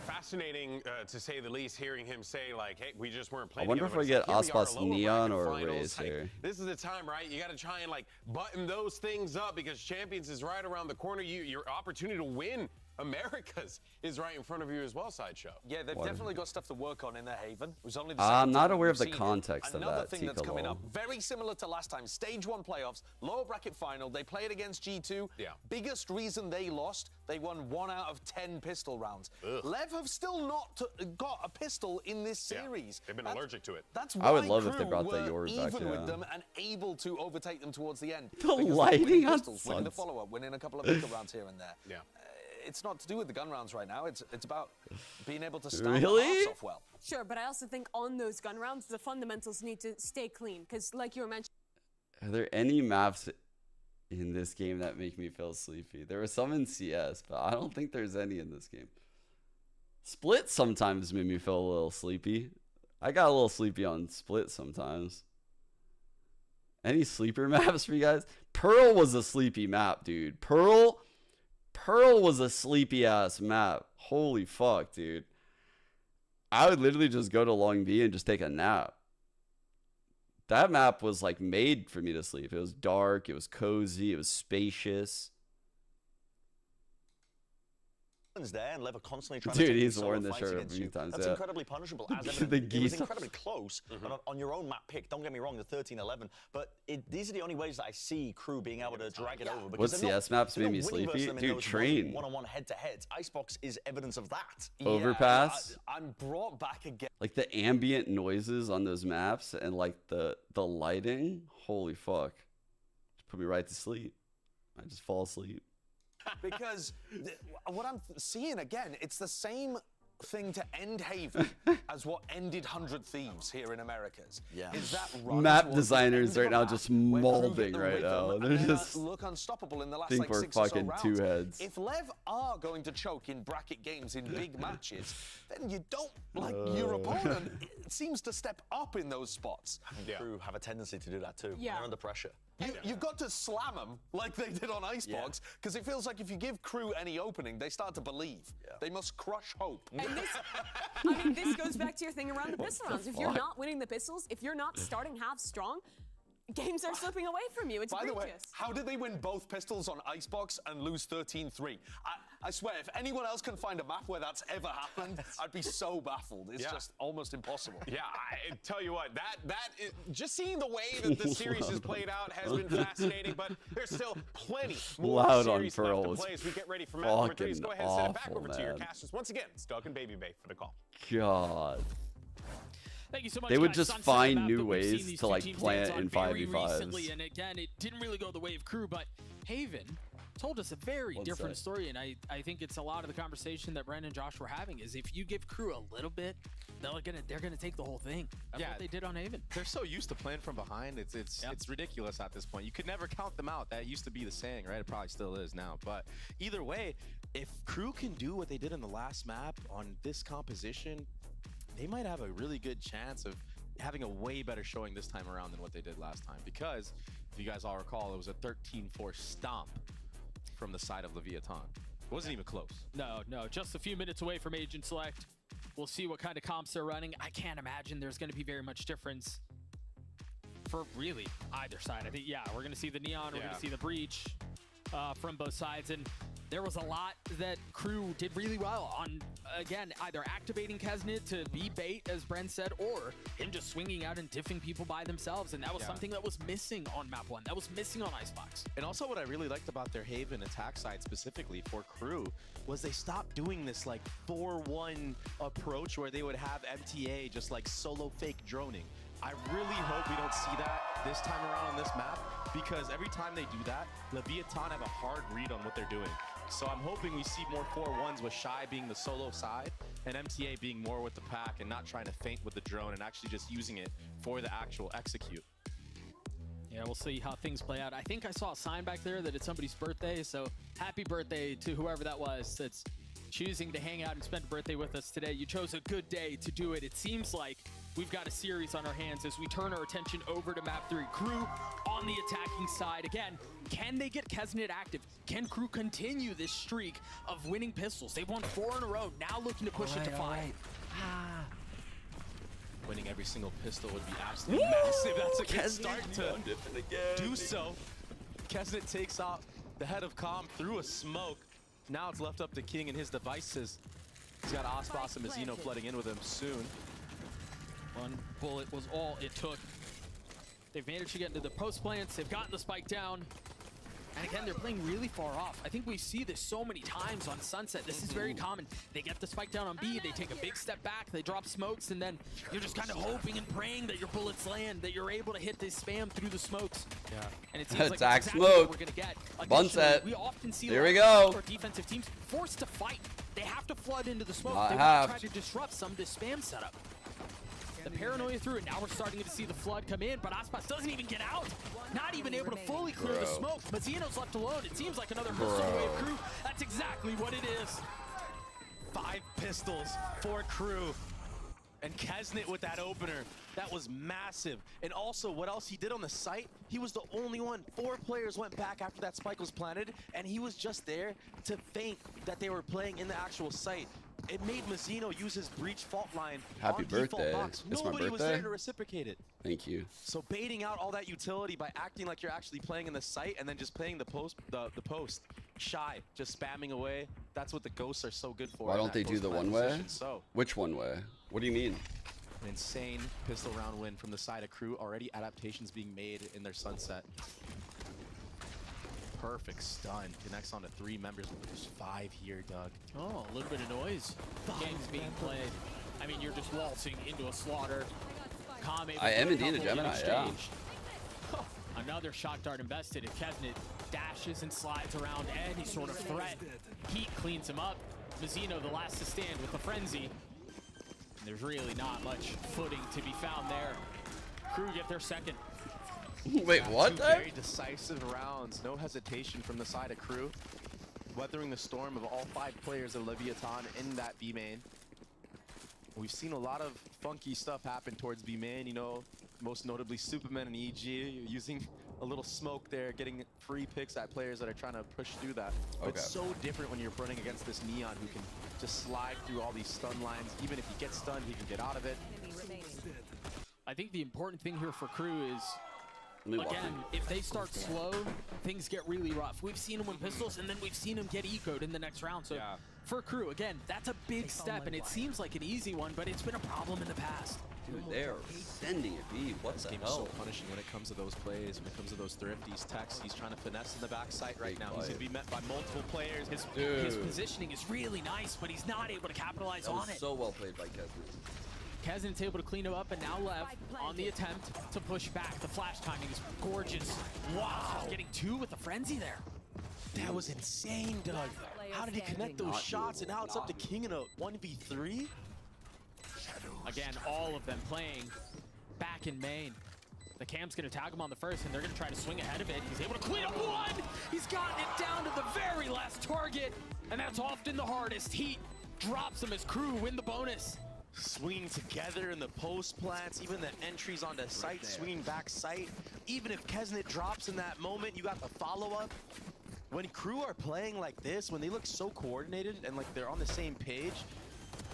Fascinating, to say the least, hearing him say, like, hey, we just weren't playing I wonder together. if we get Aspas Neon or a Raze like, here. This is the time, right? You got to try and, like, button those things up because Champions is right around the corner. Your opportunity to win Americas is right in front of you as well, Sideshow. Yeah, they've definitely got stuff to work on in their Haven. It was only the I'm not aware of the seen context of Another that. thing that's coming up, very similar to last time, Stage 1 playoffs, lower bracket final. They played against G2. Yeah. Biggest reason they lost, they won 1 out of 10 pistol rounds. Ugh. Lev have still not got a pistol in this series. They've been allergic to it. That's I would why love if they Crew brought the were Yours back, even with yeah. them and able to overtake them towards the end. The Because lighting winning on pistols, winning the Suns. follow-up, winning a couple of bigger rounds here and there. Yeah. It's not to do with the gun rounds right now. It's about being able to start Really? the halves off well. Sure, but I also think on those gun rounds, the fundamentals need to stay clean. Because like you were mentioning, Are there any maps in this game that make me feel sleepy? There were some in CS, but I don't think there's any in this game. Split sometimes made me feel a little sleepy. I got a little sleepy on Split sometimes. Any sleeper maps for you guys? Pearl was a sleepy map, dude. Pearl was a sleepy ass map. Holy fuck, dude. I would literally just go to Long B and just take a nap. That map was like made for me to sleep. It was dark, it was cozy, it was spacious. There and Lev are constantly trying Dude, to he's worn this shirt a few times. That's incredibly punishable. As evident. The It was geese. incredibly close on your own map pick. Don't get me wrong, the 13-11. But these are the only ways that I see Crew being able to drag it over. What CS maps made me sleepy? Dude, Train. One-on-one head-to-heads. Icebox is evidence of that. Overpass. I'm brought back again. Like the ambient noises on those maps and like the lighting. Holy fuck. Just put me right to sleep. I just fall asleep. Because what I'm seeing again, it's the same thing to end Haven as what ended 100 Thieves here in Americas. Yeah. Is that run Map towards designers the end right of now a just map where Crew molding get the right rhythm now. and They're then, just look unstoppable in the last think like we're 6 or so fucking rounds. two heads. If Lev are going to choke in bracket games in big matches, then you don't like your opponent. It seems to step up in those spots. Crew have a tendency to do that too. Yeah. They're under pressure. You've got to slam them like they did on Icebox, because it feels like if you give Crew any opening, they start to believe. They must crush hope. And this, I mean, this goes back to your thing around the pistol rounds. If you're not winning the pistols, if you're not starting half strong, games are slipping away from you. It's By the way, egregious. how did they win both pistols on Icebox and lose 13-3? I swear, if anyone else can find a map where that's ever happened, I'd be so baffled. It's just almost impossible. Yeah, I tell you what, just seeing the way that the series has played out has been fascinating, but there's still plenty more Loud on series left Pearl to is play as we get ready for match number 3. fucking So go ahead and send it back awful, over to your man. casters. Once again, it's Doug and Baby Bay for the call. God. Thank you so much. They would guys. just Sunset find map new that we've seen ways these to, two like, teams play dance it on in very 5v5s. recently, and again, it didn't really go the way of Crew, but Haven told us a very different story, and I think it's a lot of the conversation that Brandon and Josh were having is if you give Crew a little bit, they're gonna take the whole thing. That's what they did on Haven. They're so used to playing from behind. It's ridiculous at this point. You could never count them out. That used to be the saying, right? It probably still is now. But either way, if Crew can do what they did in the last map on this composition, they might have a really good chance of having a way better showing this time around than what they did last time. Because if you guys all recall, it was a 13-4 stomp from the side of Leviathan. It wasn't even close. No, just a few minutes away from Agent Select. We'll see what kind of comps they're running. I can't imagine there's going to be very much difference for really either side. I think, we're going to see the Neon, we're going to see the Breach from both sides. And there was a lot that Crew did really well on, again, either activating Kesnet to be bait, as Bren said, or him just swinging out and diffing people by themselves. And that was something that was missing on map 1. That was missing on Icebox. And also what I really liked about their Haven attack side specifically for Crew was they stopped doing this like 4-1 approach where they would have MTA just like solo fake droning. I really hope we don't see that this time around on this map, because every time they do that, Leviathan have a hard read on what they're doing. So I'm hoping we see more 4-1s with Shy being the solo side and MTA being more with the pack and not trying to feint with the drone and actually just using it for the actual execute. Yeah, we'll see how things play out. I think I saw a sign back there that it's somebody's birthday, so happy birthday to whoever that was that's choosing to hang out and spend a birthday with us today. You chose a good day to do it. It seems like we've got a series on our hands as we turn our attention over to map 3. Crew on the attacking side. Again, can they get Kesnet active? Can Crew continue this streak of winning pistols? They've won 4 in a row, now looking to push it to 5. Winning every single pistol would be absolutely massive. That's a good start to do so. Kesnet takes off the head of Calm through a smoke. Now it's left up to King and his devices. He's got Icebox and Mazzino flooding in with him soon. One bullet was all it took. They've managed to get into the post plants. They've gotten the spike down. And again, they're playing really far off. I think we see this so many times on Sunset. This is very common. They get the spike down on B, they take a big step back, they drop smokes, and then you're just kind of hoping and praying that your bullets land, that you're able to hit this spam through the smokes. Yeah. And it seems like Attack that's exactly smoke. what we're gonna get. Bun Additionally, set. we often see There we go. our defensive teams forced to fight. They have to flood into the smoke. Not They half. want to try to disrupt some of this spam setup. The paranoia through it. Now we're starting to see the flood come in, but Aspas doesn't even get out. Not even able to fully clear the smoke. Mazzino's left alone. It seems like another pistol away of Crew. That's exactly what it is. 5 pistols for Crew. And Kesnet with that opener. That was massive. And also, what else he did on the site, he was the only one. 4 players went back after that spike was planted, and he was just there to feint that they were playing in the actual site. It made Mazzino use his breach fault line Happy on default birthday. box. It's my Nobody was birthday. there to reciprocate it. Thank you. So baiting out all that utility by acting like you're actually playing in the site and then just playing the post, Shy, just spamming away. That's what the ghosts are so good for. Why in don't that they do the post-plant one way? position. So Which one way? What do you mean? an insane pistol round win from the side of Crew. Already adaptations being made in their Sunset. Perfect stun. Connects onto 3 members with just 5 here, Doug. Oh, a little bit of noise. Game's being played. I mean, you're just waltzing into a slaughter. I am indeed a Gemini, yeah. Another shock dart invested. If Kesnet dashes and slides around any sort of threat, Heat cleans him up. Mazzino the last to stand with the frenzy. And there's really not much footing to be found there. Crew get their second. Wait, what? Two very decisive rounds. No hesitation from the side of Crew. Weathering the storm of all 5 players of Leviathan in that B main. We've seen a lot of funky stuff happen towards B main, you know, most notably Superman and EG using a little smoke there, getting free picks at players that are trying to push through that. But it's so different when you're running against this Neon who can just slide through all these stun lines. Even if he gets stunned, he can get out of it. I think the important thing here for Crew is, again, if they start slow, things get really rough. We've seen them with pistols, and then we've seen them get ecoed in the next round. So for Crew, again, that's a big step, and it seems like an easy one, but it's been a problem in the past. Dude, they're sending it B. What the This game is so punishing when it comes to those plays, when it comes to those thrifties. Tex, he's trying to finesse in the backside right now. He's going to be met by multiple players. His positioning is really nice, but he's not able to capitalize on it. So well played by Kesman. Kesman's able to clean him up, and now Lev on the attempt to push back. The flash timing is gorgeous. Wow. Getting 2 with the frenzy there. That was insane, Doug. How did he connect those shots? And now it's up to King in a 1v3? Again, all of them playing back in main. The Cam's going to tag him on the first, and they're going to try to swing ahead of it. He's able to clean up 1! He's gotten it down to the very last target, and that's often the hardest. Heat drops him as Crew win the bonus. Swinging together in the post plants, even the entries onto site, swinging back site. Even if Kesnet drops in that moment, you got the follow-up. When Crew are playing like this, when they look so coordinated and like they're on the same page,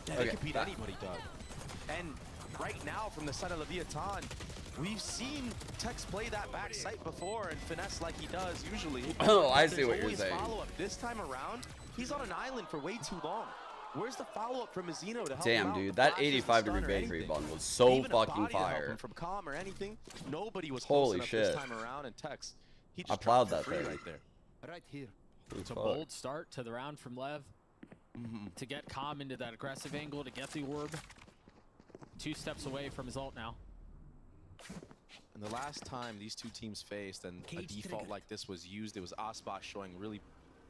they could beat anybody, Doug. And right now, from the side of Leviathan, we've seen Tex play that back site before and finesse like he does usually. Oh, I see what you're saying. Follow-up. This time around, he's on an island for way too long. Where's the follow-up from Mazzino to help him out? Dude, that 85-degree bakery bun was so fucking fire. From Calm or anything, nobody was Holy close shit. This time around, and Tex, he just I plowed that free thing right there. Right here. It's a bold start to the round from Lev to get Calm into that aggressive angle to get the orb. 2 steps away from his ult now. And the last time these two teams faced and a default like this was used, it was Icebox showing really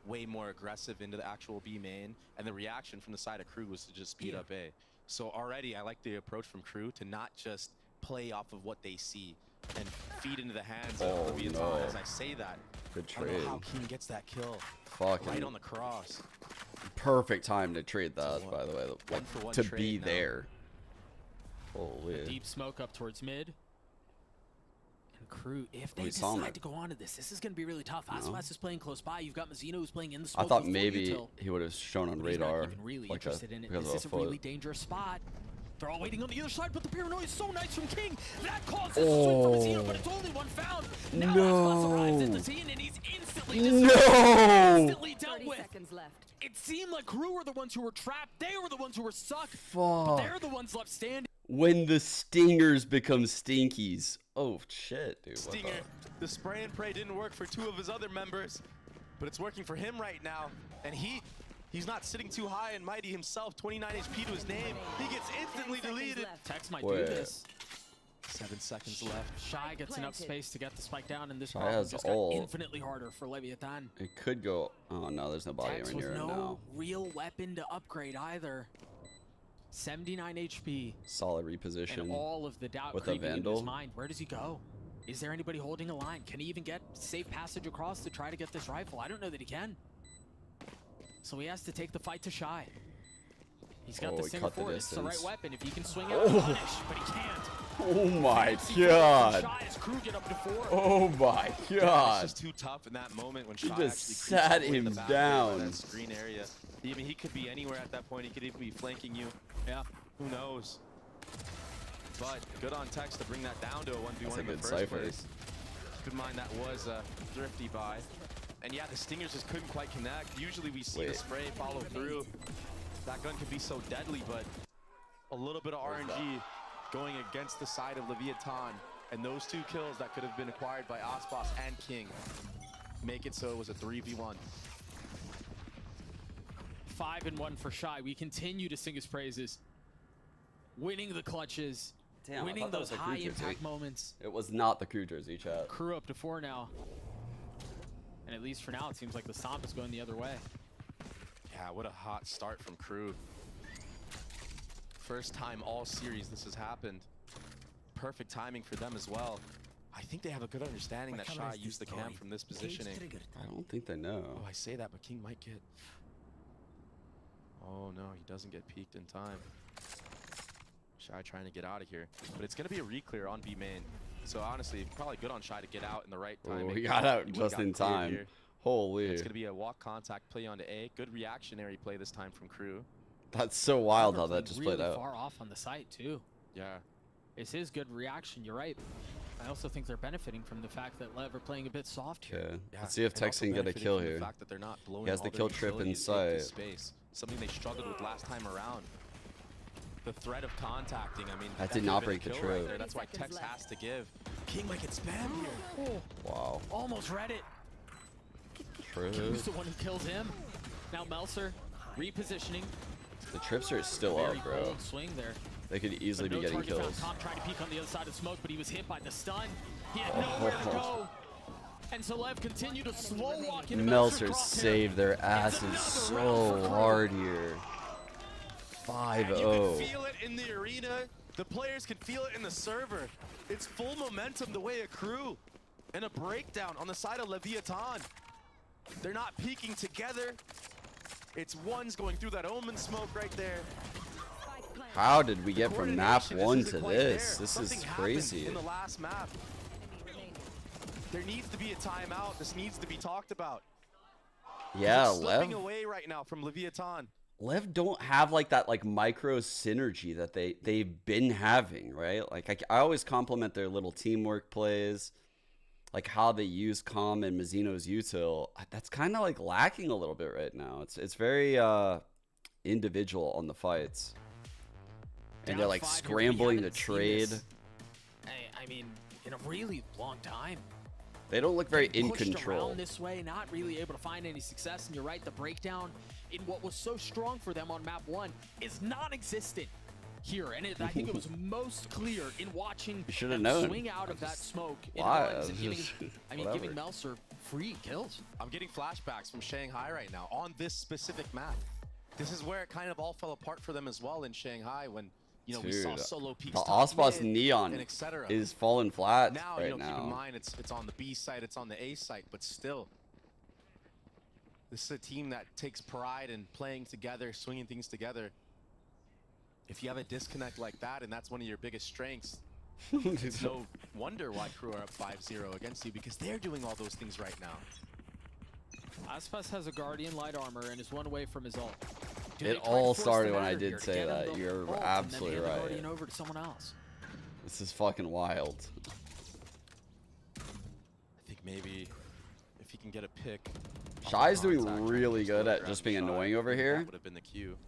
way more aggressive into the actual B main, and the reaction from the side of Crew was to just speed up A. So already I like the approach from Crew to not just play off of what they see and feed into the hands of Leviathan. As I say that, good I don't trade. know how King gets that kill. Right on the cross. Perfect time to trade that, by the way. Like, to be now. there. Holy. A deep smoke up towards mid. And Crew, if they We saw decide him. to go on to this, this is going to be really tough. Aspas is playing close by. You've got Mazzino who's playing in the smoke. I thought before maybe Util. he would have shown on But he's radar. not even really like interested in it. because This of is a foot. really dangerous spot. They're all waiting on the other side, but the paranoia is so nice from King. That causes a swing from Mazzino, but it's only one found. Now Aspas arrives at the scene, and he's instantly instantly dealt with. It seemed like Crew were the ones who were trapped. They were the ones who were stuck. But they're the ones left standing. When the stingers become stinkies. Oh shit, dude. What Stinger, the spray and pray didn't work for 2 of his other members, but it's working for him right now. And he's not sitting too high and mighty himself. 29 HP to his name. He gets instantly deleted. Tex might do this. 7 seconds left. Shy gets enough space to get the spike down, and this Shy problem has just got ult. infinitely harder for Leviathan. It could go. Oh no, there's no body Tex in with here no now. real weapon to upgrade either. 79 HP. Solid reposition. And all of the doubt with a creeping into his Vandal. mind. Where does he go? Is there anybody holding a line? Can he even get safe passage across to try to get this rifle? I don't know that he can. So he has to take the fight to Shy. He's got the he Stinger cut the forward. It's the right distance. weapon. If he can swing out and punish, but he can't. Oh my Fancy god. from Shy as Crew get up to 4. Oh my Yeah, god. it's just too tough in that moment when He Shy just actually creeps sat all the way to him the back down. of that screen area. I mean, he could be anywhere at that point. He could even be flanking you. Yeah. Who knows? But good on Tex to bring that down to a 1v1 That's a in the good first cipher. place. Keep in mind that was a thrifty buy. And yeah, the Stingers just couldn't quite connect. Usually we see the spray follow through. That gun can be so deadly, but a little bit of RNG going against the side of Leviathan. And those 2 kills that could have been acquired by Aspas and King make it so it was a 3v1. 5-1 for Shy. We continue to sing his praises. Winning the clutches. Damn, I winning thought that those was a Crew high impact jersey. moments. It was not the Crew jersey, chat. Crew up to 4 now. And at least for now, it seems like the stomp is going the other way. Yeah, Yeah, what a hot start from Crew. First time all series this has happened. Perfect timing for them as well. I think they have a good understanding that Shy used the cam from this positioning. I don't think they know. Oh, I say that, but King might get... Oh no, he doesn't get peeked in time. Shy trying to get out of here. But it's going to be a re-clear on B main. So honestly, probably good on Shy to get out in the right time. Oh, he got out just in time. Here. Holy. It's going to be a walk contact play onto A. Good reactionary play this time from Crew. That's so wild how that just really played out. Far off on the site too. Yeah. It's his good reaction. You're right. I also think they're benefiting from the fact that Lev are playing a bit soft here. Yeah. Let's see if Tex can get a kill here. The fact that they're not blowing he has the kill trip in sight. Space. Something they struggled with last time around. The threat of contacting, I mean, that did not break the trip. Right, that's why Tex has to give. King might get spammed here. Oh. Wow. Almost read it. Trip. King's the one who kills him. Now Melser repositioning. The trips are still up, bro. Bold swing there. They could easily be getting kills. Tom tried to peek on the other side of smoke, but he was hit by the stun. He had nowhere to go. And so Lev continued to slow walk into Melser saved their asses so hard here. 5-0. You can feel it in the arena. The players can feel it in the server. It's full momentum the way of Crew. And a breakdown on the side of Leviathan. They're not peeking together. It's one's going through that Omen smoke right there. How did we get from map 1 to this? This is crazy. In the last map. There needs to be a timeout. This needs to be talked about. Yeah, slipping away right now from Leviathan. Lev don't have like that micro synergy that they've been having, right? Like I always compliment their little teamwork plays, like how they use Calm and Mazzino's util. That's kind of like lacking a little bit right now. It's very individual on the fights, and they're like scrambling to trade. I mean, in a really long time. They don't look very in Pushed control. Around this way, not really able to find any success. And you're right, the breakdown in what was so strong for them on map 1 is non-existent here. And I think it was most clear in watching them swing out of that smoke. Giving Melser free kills. I'm getting flashbacks from Shanghai right now on this specific map. This is where it kind of all fell apart for them as well in Shanghai when we saw solo peaks. The Icebox Neon is falling flat now, right keep now. in mind it's on the B site, it's on the A site, but still. This is a team that takes pride in playing together, swinging things together. If you have a disconnect like that and that's one of your biggest strengths, it's no wonder why Crew are up 5-0 against you, because they're doing all those things right now. Aspas has a Guardian light armor and is one away from his ult. It all started when I did say that. You're absolutely right. Guardian over to someone else. This is fucking wild. I think maybe if he can get a pick. Shy's doing really good at just being annoying over here. That would have been the cue.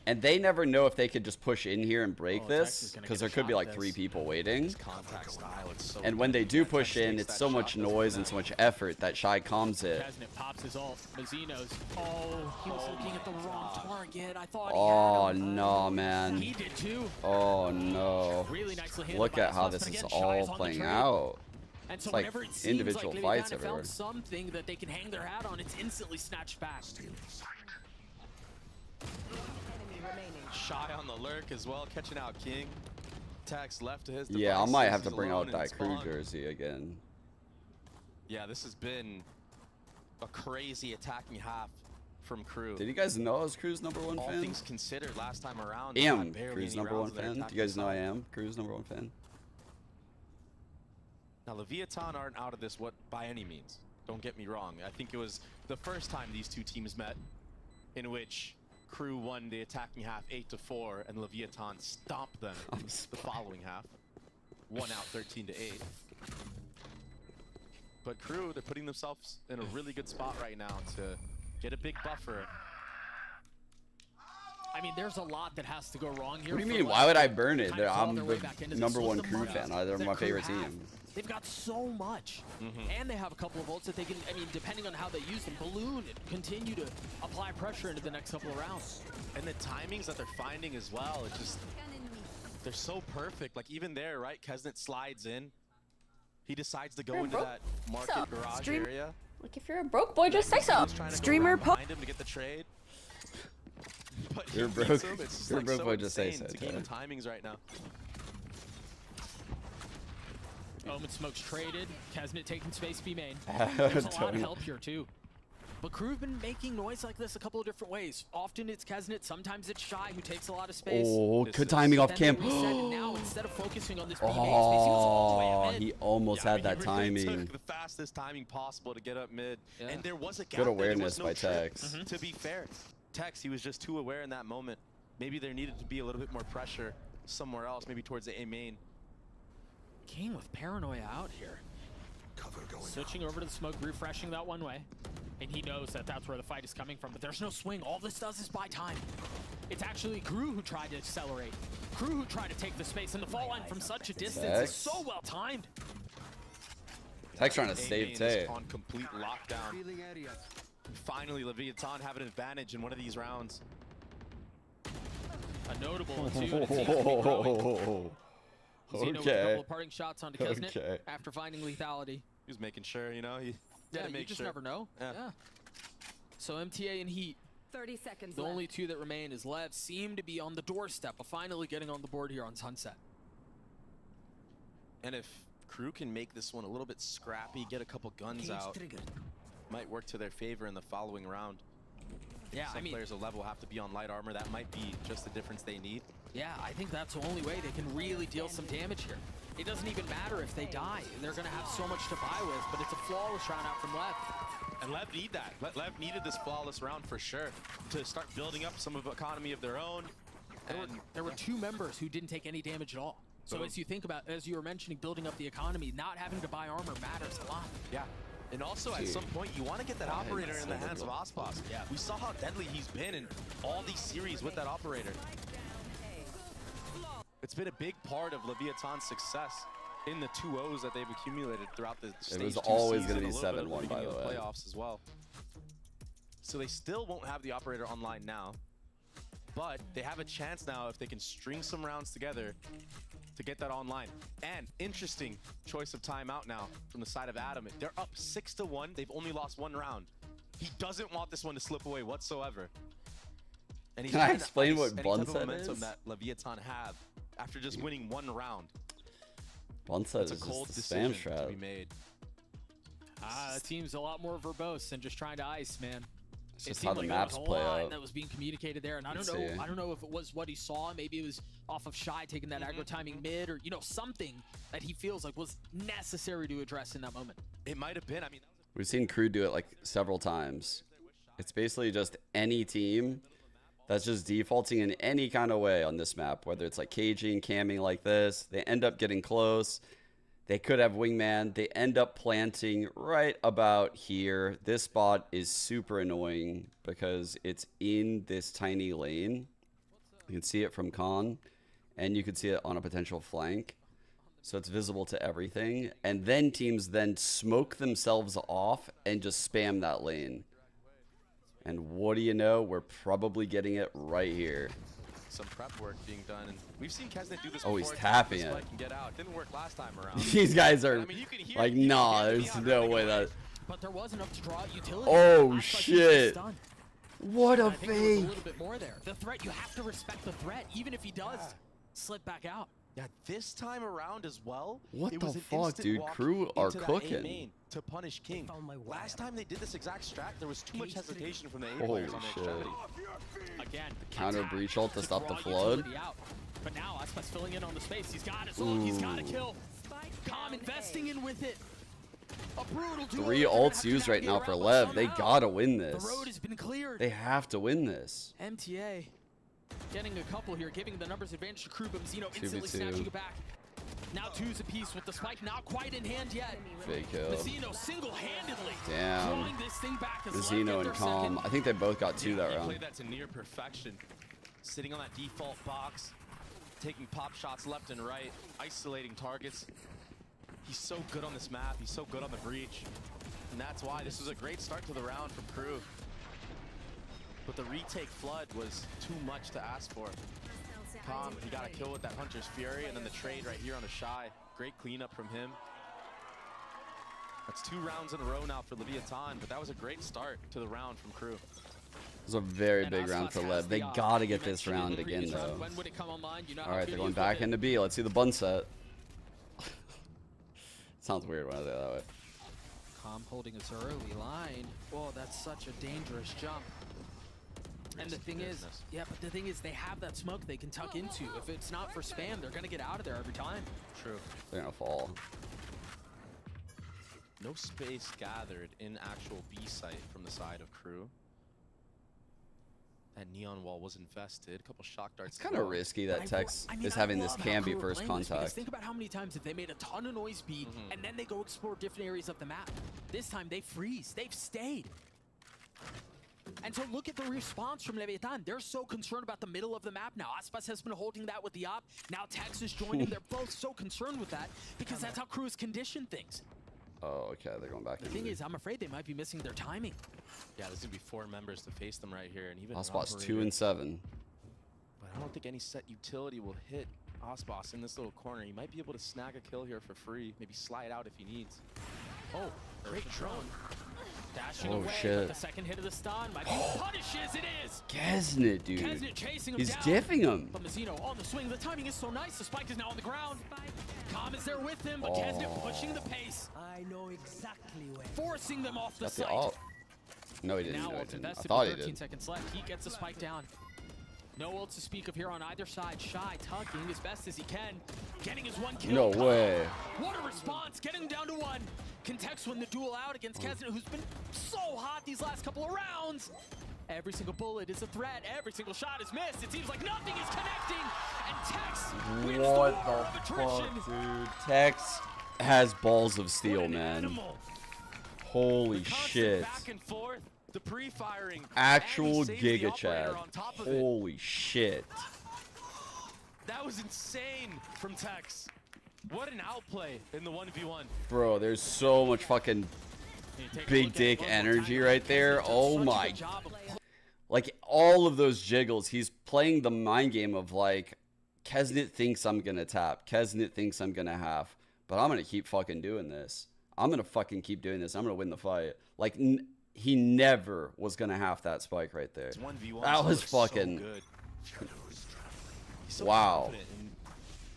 And they never know if they could just push in here and break this, because there could be like 3 people waiting. And when they do push in, it's so much noise and so much effort that Shy calms it. Kesnet pops his ult. Mazzino's. Oh, he was looking at the wrong target. I thought Oh no, man. He did too. Oh no. Really nicely handled Look by at how Aspas, this but is again, all Shy's on the playing trade. out. And so It's like whenever it seems individual like fights Leviathan everywhere. found something that they can hang their hat on, it's instantly snatched back. Shy on the lurk as well, catching out King. Tex left to his devices. Yeah, I might have to He's bring alone out in that Crew spawn. jersey again. Yeah, this has been a crazy attacking half from Crew. Did you guys know I was Crew's #1 All fan? things considered, last time around, I they am had barely Crew's any #1 rounds in their fan. Do attacking you guys know I side. am Crew's #1 fan? Now, Leviathan aren't out of this by any means. Don't get me wrong. I think it was the first time these two teams met in which Crew won the attacking half 8-4 and Leviathan stomped them the following half. 1 out 13-8. But Crew, they're putting themselves in a really good spot right now to get a big buffer. I mean, there's a lot that has to go wrong here. What do you mean? Why would I burn it? I'm the #1 Crew fan. They're my favorite team. They've got so much. And they have a couple of ults that they can, I mean, depending on how they use them, balloon and continue to apply pressure into the next couple of rounds. And the timings that they're finding as well, it just, they're so perfect. Like even there, right? Kesnet slides in. He decides to go into that market garage area. Like if you're a broke boy, just say so. Streamer behind him to get the trade. but he You're beats broke. him. It's just You're like broke, so but just say insane. so, It's a game of Tyler. timings right now. Omen smokes traded. Kesnet taking space B main. There's a lot of help here too. But Crew have been making noise like this a couple of different ways. Often it's Kesnet, sometimes it's Shy who takes a lot of space. Oh, good timing off cam. Now instead of focusing on this B main space, he was all the way up Oh, mid. he almost had that He timing. took the fastest timing possible to get up mid. Yeah. And there was a gap. Good there. There awareness was no by trick. Tex. To be fair, Tex, he was just too aware in that moment. Maybe there needed to be a little bit more pressure somewhere else, maybe towards the A main. King with paranoia out here. Switching over to the smoke, refreshing that one way. And he knows that that's where the fight is coming from, but there's no swing. All this does is buy time. It's actually Crew who tried to accelerate. Crew who tried to take the space, and the fall line from such a distance is so well timed. Tex trying to save Tay. On complete lockdown. Finally, Leviathan have an advantage in one of these rounds. A notable one too, and it seems to be growing. Zeno with a couple of parting shots onto Kesnet after finding lethality. He was making sure, you know, he Yeah, you just never know. Yeah. So MTA and Heat, 30 seconds the left. only two that remain is Lev, seem to be on the doorstep of finally getting on the board here on Sunset. And if Crew can make this one a little bit scrappy, get a couple guns out, might work to their favor in the following round. Yeah, Some players of Lev will have to be on light armor. That might be just the difference they need. Yeah, I think that's the only way they can really deal some damage here. It doesn't even matter if they die. They're going to have so much to buy with, but it's a flawless round out from Lev. And Lev need that. Lev needed this flawless round for sure to start building up some of economy of their own. There were two members who didn't take any damage at all. So as you think about, as you were mentioning, building up the economy, not having to buy armor matters a lot. Yeah. And also, at some point, you want to get that operator in the hands of Icebox. Yeah. We saw how deadly he's been in all these series with that operator. It's been a big part of Leviathan's success in the 2-0s that they've accumulated throughout the stage. It was 2 always season, going to be a little bit 7-1, at by the beginning of way. Playoffs as well. So they still won't have the operator online now, but they have a chance now if they can string some rounds together to get that online. And interesting choice of timeout now from the side of Adam. They're up 6-1. They've only lost one round. He doesn't want this one to slip away whatsoever. And he's Can I trying to explain ice what any Bun type of said momentum is? that Leviathan have after just winning one round. Bunset It's is a cold just the spam decision to be strat. made. It seems a lot more verbose than just trying to ice, man. It's It just seemed how the like maps there was a play lot out. that was being communicated there, and I don't Let's know. see. I don't know if it was what he saw. Maybe it was off of Shy taking that aggro timing mid, or something that he feels like was necessary to address in that moment. It might have been. I mean, We've seen Crew do it like several times. It's basically just any team that's just defaulting in any kind of way on this map, whether it's like caging, camming like this. They end up getting close. They could have wingman. They end up planting right about here. This spot is super annoying because it's in this tiny lane. You can see it from Khan, and you can see it on a potential flank. So it's visible to everything. And then teams then smoke themselves off and just spam that lane. And what do you know? We're probably getting it right here. some prep work being done, and we've seen Kesnet do this Oh, before. he's tapping it. Can get out. Didn't work last time around. These guys are I mean, you can hear, like, you can nah, hear the there's neon no running way away. that. But there was enough to draw out utility. Oh Icebox was shit! stunned. What a I think there was a fake! little bit more there. The threat, you have to respect the threat, even if he does slip back out. Yeah, this time around as well. What it the was an fuck, instant dude? walk Crew are into that A cooking. main to punish King. Last time they did this exact strat, there was too much hesitation from the A Holy players on the shit. extremity. Again, Counter attack breach ult to stop the draw flood. utility out. But now Icebox filling in on the space. He's got his ult. He's got to kill. Calm investing in with it. A brutal duel. 3 They're gonna have ults to used right navigate now for around, but Lev. They somehow gotta win this. The road has been cleared. They have to win this. MTA getting a couple here, giving the numbers advantage to Crew, but Zeno instantly 2v2. snatching it back. Now two's apiece with the spike, not quite in hand yet. Fake kill. But Zeno single-handedly Damn. drawing this thing back as The Lev Zeno get and their Calm. second. I think they both got 2 that He round. played that to near perfection. Sitting on that default box, taking pop shots left and right, isolating targets. He's so good on this map. He's so good on the breach. And that's why this was a great start to the round from Crew. But the retake flood was too much to ask for. Calm, he got a kill with that Hunter's Fury, and then the trade right here on a Shy. Great cleanup from him. That's 2 rounds in a row now for Leviathan, but that was a great start to the round from Crew. It was a very big round for Lev. They gotta get this round again, though. When would it come online? You know All right, they're going back into B. Let's see the bun set. Sounds weird when I say it that way. Com holding his early line. Oh, that's such a dangerous jump. And the thing is, yeah, but the thing is, they have that smoke they can tuck into. If it's not for spam, they're gonna get out of there every time. True. They're gonna fall. No space gathered in actual B site from the side of Crew. That neon wall was infested. A couple shock darts. It's kind of risky that Tex is having this can be first contact. Think about how many times have they made a ton of noise speed and then they go explore different areas of the map. This time they freeze. They've stayed. And so look at the response from Leviathan. They're so concerned about the middle of the map now. Aspas has been holding that with the op. Now Tex is joining. They're both so concerned with that because that's how Crew has conditioned things. Oh, okay. They're going back. The thing is, I'm afraid they might be missing their timing. Yeah, there's gonna be 4 members to face them right here, and even Aspas 2 and 7. But I don't think any set utility will hit Aspas in this little corner. He might be able to snag a kill here for free. Maybe slide out if he needs. Oh, great drone. Dashing Oh, away, shit. but the second hit of the stun might be punishes. It is. Kesnet, dude. Kesnet chasing him He's down. diffing him. But Mazzino on the swing. The timing is so nice. The spike is now on the ground. Calm is there with him, but Kesnet pushing the pace. I know exactly where. Forcing them off the Got the site. ult. No, he didn't. Now No, he ult's didn't. I invested thought with he 13 did. seconds left. He gets the spike down. No ult to speak of here on either side. Shy tugging as best as he can. Getting his one kill. No way. What a response. Getting him down to 1. Can Tex win the duel out against Kesnet, who's been so hot these last couple of rounds. Every single bullet is a threat. Every single shot is missed. It seems like nothing is connecting. And Tex wins the war of attrition. Dude, Tex has balls of steel, man. Animal. Holy shit. Back and forth, the pre-firing. Actual Giga Chad. Holy shit. That was insane from Tex. What an outplay in the 1v1. Bro, there's so much fucking big dick energy right there. Oh my. Like, all of those jiggles, he's playing the mind game of, like, Kesnet thinks I'm gonna tap. Kesnet thinks I'm gonna half. But I'm gonna keep fucking doing this. I'm gonna fucking keep doing this. I'm gonna win the fight. Like, he never was gonna half that spike right there. 1v1, that was fucking... so good. He's so wow. confident in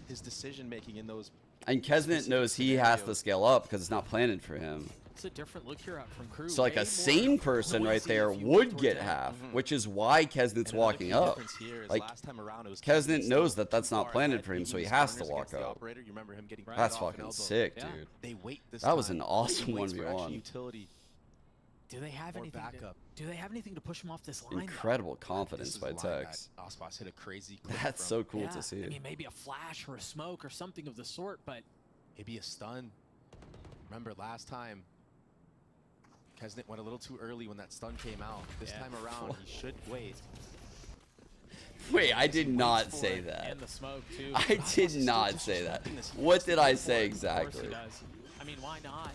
his decision making in those. And Kesnet knows he has to scale up because it's not planted for him. It's a different look here out from Crew. So like a sane person right there would get half, which is why Kesnet's walking up. Like, Kesnet knows that that's not planted for him, so he has to walk up. That's fucking sick, dude. That was an awesome 1v1. Do they have anything? Do they have anything to push him off this line? Incredible confidence by Tex. Aspas hit a crazy. That's so cool to see. I mean, maybe a flash or a smoke or something of the sort, but maybe a stun. Remember last time, Kesnet went a little too early when that stun came out. This time around, he should wait. Wait, I did not say that. And the smoke too. I did not say that. What did I say exactly? I mean, why not?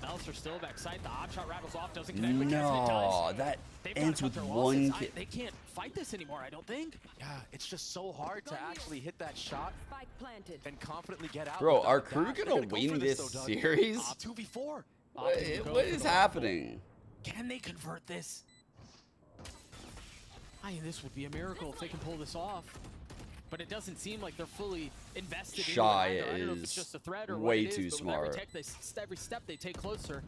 Belts are still back sight. The op shot rattles off, doesn't connect. But No, that ends with one kill. They can't fight this anymore, I don't think. Yeah, it's just so hard to actually hit that shot and confidently get out. Bro, are Crew gonna win this series? 2v4. What is happening? Can they convert this? I mean, this would be a miracle if they can pull this off. But it doesn't seem like they're fully invested Shy in it. I don't know if it's just a threat or way what it too is, but smart. Every step they take closer,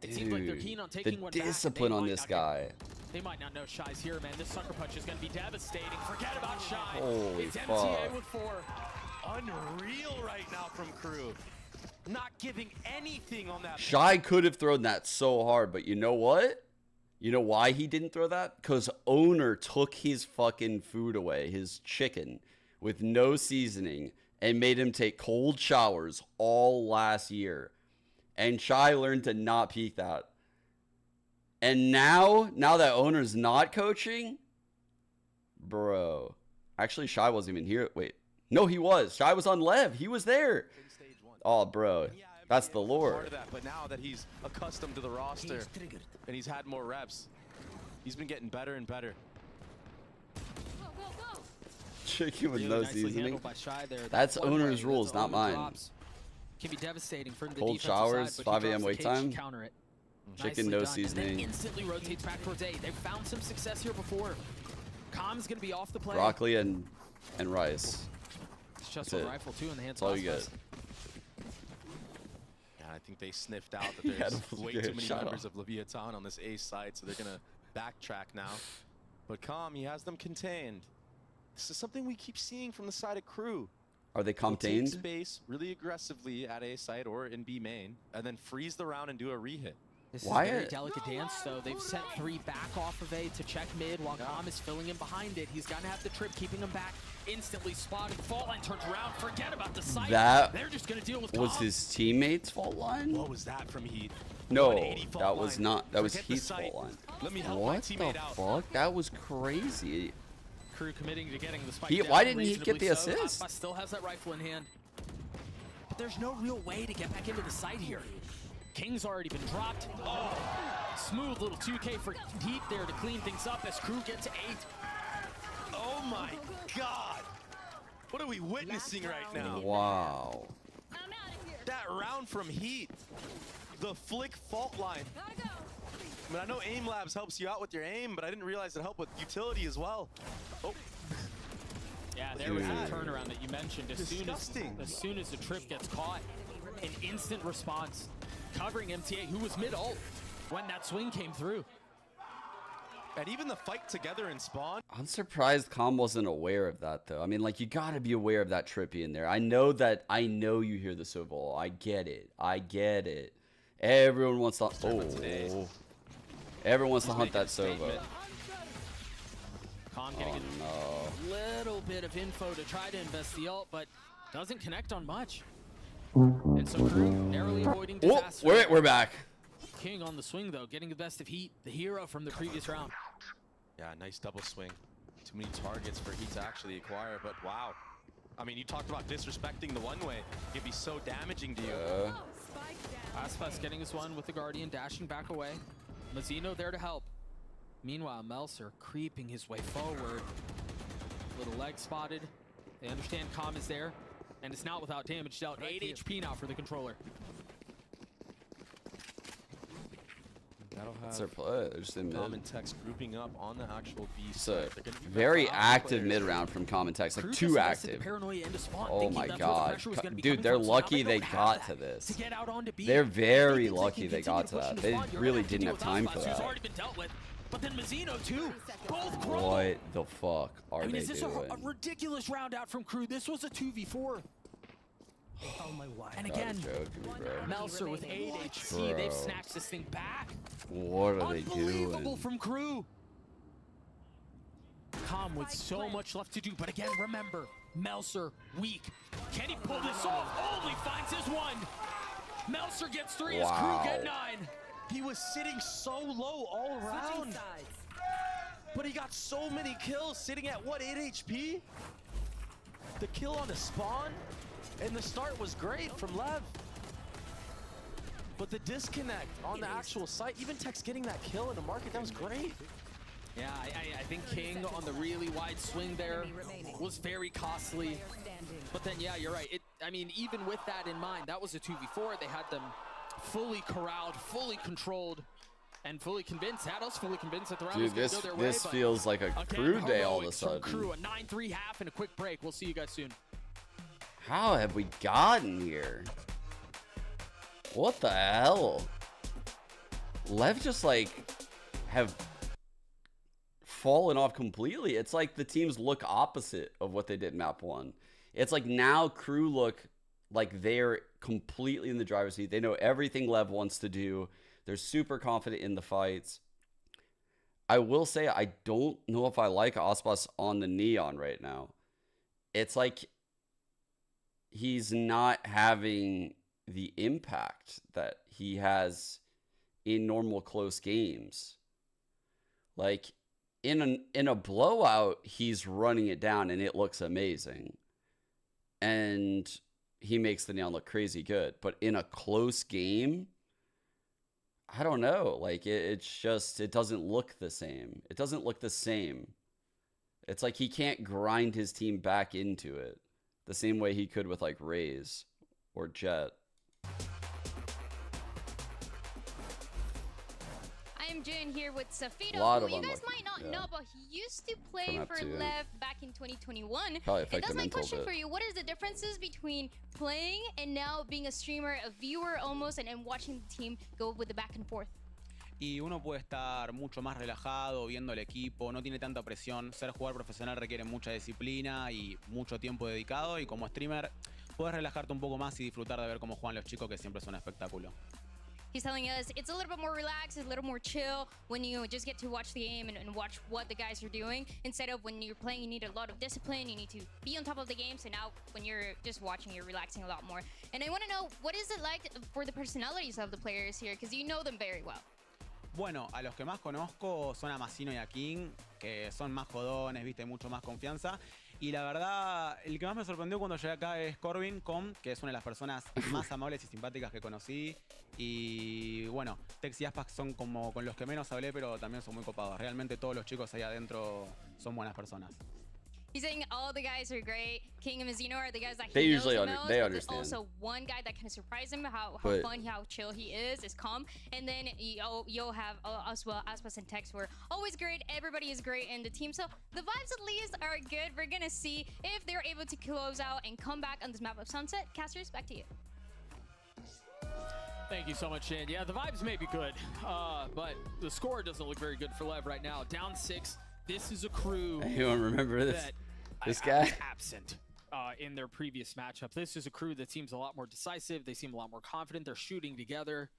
it Dude, seems like they're keen on taking one the back. discipline on this guy. They might not know Shy's here, man. This sucker punch is going to be devastating. Forget about Shy. Holy it's fuck. MTA with 4. Unreal right now from Crew. Not giving anything on that. Shy could have thrown that so hard, but you know what? You know why he didn't throw that? Because Owner took his fucking food away, his chicken, with no seasoning, and made him take cold showers all last year. And Shy learned to not peek that. And now that Owner's not coaching, bro. Actually, Shy wasn't even here. Wait. No, he was. Shy was on Lev. He was there. Oh, bro. That's the lore. But now that he's accustomed to the roster and he's had more reps, he's been getting better and better. Chicken with Really no nicely seasoning. handled by Shy there. That's one Owner's way rules, that not Owner mine. drops can be devastating for the Cold defensive showers, side, but 5 a.m. he wake drops the cage to time. counter it. Chicken, Nicely no done. seasoning. And then instantly rotates back towards A. They've found some success here before. Com's going to be off the play. Broccoli and rice. It's just That's a it. rifle, too, in the hands That's all of you Aspas. get. Yeah, I think they sniffed out that Yeah, there's that was way good. too many Shut members up. of Leviathan on this A side, so they're going to backtrack now. But Calm, he has them contained. This is something we keep seeing from the side of Crew. Are they Take contained? space really aggressively at A site or in B main, and then freeze the round and do a rehit. This Why is a very it- delicate dance, so they've sent 3 back off of A to check mid while Calm is filling in behind it. He's gonna have the trip, keeping him back. Instantly spotted. The fault line turns around. Forget about the site. That They're just gonna deal with was Calm. his teammate's fault line? What was that from Heat? No, 180 fault that was line. not. That was Forget the Heat's site. fault line. Let me help my What the teammate out. fuck? That was crazy. Crew committing to getting the spike He- down why didn't he get reasonably the so. assist? Aspas still has that rifle in hand. But there's no real way to get back into the site here. King's already been dropped. Oh, smooth little 2K for Heat there to clean things up as Crew gets 8. Oh my god! What are we witnessing right now? Wow. That round from Heat. The flick fault line. I mean, I know Aim Labs helps you out with your aim, but I didn't realize it helped with utility as well. Oh. Yeah, there was Dude. that turnaround that you mentioned. As soon as the trip gets caught, an instant response. Covering MTA, who was mid-ult when that swing came through. And even the fight together in spawn. I'm surprised Calm wasn't aware of that though. I mean, like you gotta be aware of that trippy in there. I know you hear the Soval. I get it. Everyone wants to. Oh. Everyone wants to hunt that Sovo. Calm getting Oh a no. little bit of info to try to invest the ult, but doesn't connect on much. And so Crew narrowly avoiding Oh, disaster. we're back. King on the swing though, getting the best of Heat, the hero from the previous round. Yeah, nice double swing. Too many targets for Heat to actually acquire, but wow. I mean, you talked about disrespecting the one-way. It'd be so damaging to you. Aspas getting his one with the Guardian, dashing back away. Mazzino there to help. Meanwhile, Melser creeping his way forward. Little leg spotted. They understand Calm is there, and it's not without damage dealt. 8 HP now for the controller. That'll That's have their play. They're just in mid. Common Text grouping up on the actual B So side. They're gonna be very better active players. mid round from Common Text, like Crew too just invested the active. paranoia into spawn, Oh thinking my that's where the god, pressure was gonna be dude, coming they're from, so now lucky they they don't have got that to this. to get out onto B. They're If they very think they lucky can they got to continue that. pushing They the spawn, you're really gonna have to didn't deal have time with for Aspas, who's that. already been dealt with. But then Mazzino too. Both crumble. What the fuck are I mean, they is this doing? a ridiculous round out from Crew? This was a 2v4. And again, Joking me, bro. Melser with 8 HP. They've Bro. snatched this thing back. What are they Unbelievable doing? from Crew. Calm with so much left to do, but again, remember, Melser weak. Can he pull this off? Only finds his one. Melser gets 3 as Crew get 9. He was sitting so low all around. But he got so many kills, sitting at what, 8 HP? The kill on the spawn, and the start was great from Lev. But the disconnect on the actual site, even Tex getting that kill in the market, that was great. Yeah, I think King on the really wide swing there was very costly. But then, yeah, you're right. I mean, even with that in mind, that was a 2v4. They had them fully corralled, fully controlled, and fully convinced. Had us fully convinced that the round was Dude, going to go their way. this but feels like a again, Crew day all of a heroics from sudden. Crew, a 9-3 half and a quick break. We'll see you guys soon. How have we gotten here? What the hell? Lev just like have fallen off completely. It's like the teams look opposite of what they did map 1. It's like now Crew look like they're completely in the driver's seat. They know everything Lev wants to do. They're super confident in the fights. I will say I don't know if I like Aspas on the Neon right now. It's like he's not having the impact that he has in normal close games. Like in a blowout, he's running it down and it looks amazing. And he makes the Neon look crazy good. But in a close game, I don't know. Like it doesn't look the same. It doesn't look the same. It's like he can't grind his team back into it the same way he could with like Raze or Jet. Jin here with Safito, Lot of who you guys unlucky, might not yeah. know, but he used to play From for F2, yeah. Lev back in 2021. Probably And affect that's the my mental question bit. for you. What is the differences between playing and now being a streamer, a viewer almost, and watching the team go with the back and forth? Y uno puede estar mucho más relajado viendo el equipo, no tiene tanta presión. Ser jugador profesional requiere mucha disciplina y mucho tiempo dedicado, y como streamer puedes relajarte un poco más y disfrutar de ver cómo juegan los chicos, que siempre es un espectáculo. He's telling us it's a little bit more relaxed, a little more chill when you just get to watch the game and watch what the guys are doing. Instead of when you're playing, you need a lot of discipline, you need to be on top of the game. So now when you're just watching, you're relaxing a lot more. And I want to know, what is it like for the personalities of the players here? Because you know them very well. Bueno, a los que más conozco son a Masino y a King, que son más jodones, viste, mucho más confianza. Y la verdad, el que más me sorprendió cuando llegué acá es Corbin, que es una de las personas más amables y simpáticas que conocí. Y bueno, Tex y Aspax son como con los que menos hablé, pero también son muy copados. Realmente todos los chicos ahí adentro son buenas personas. He's saying all the guys are great. King and Mazzino are the guys that he They knows usually the most, they but there's understand. also one guy that kind of surprised him, how But- fun, how chill he is calm. And then you'll have as well, Aspas and Tex were always great. Everybody is great in the team. So the vibes at least are good. We're gonna see if they're able to close out and come back on this map of Sunset. Casters, back to you. Thank you so much, Shan. Yeah, the vibes may be good, but the score doesn't look very good for Lev right now. Down 6. This is a crew. Anyone remember this? that This I guy? was absent in their previous matchup. This is a crew that seems a lot more decisive. They seem a lot more confident. They're shooting together.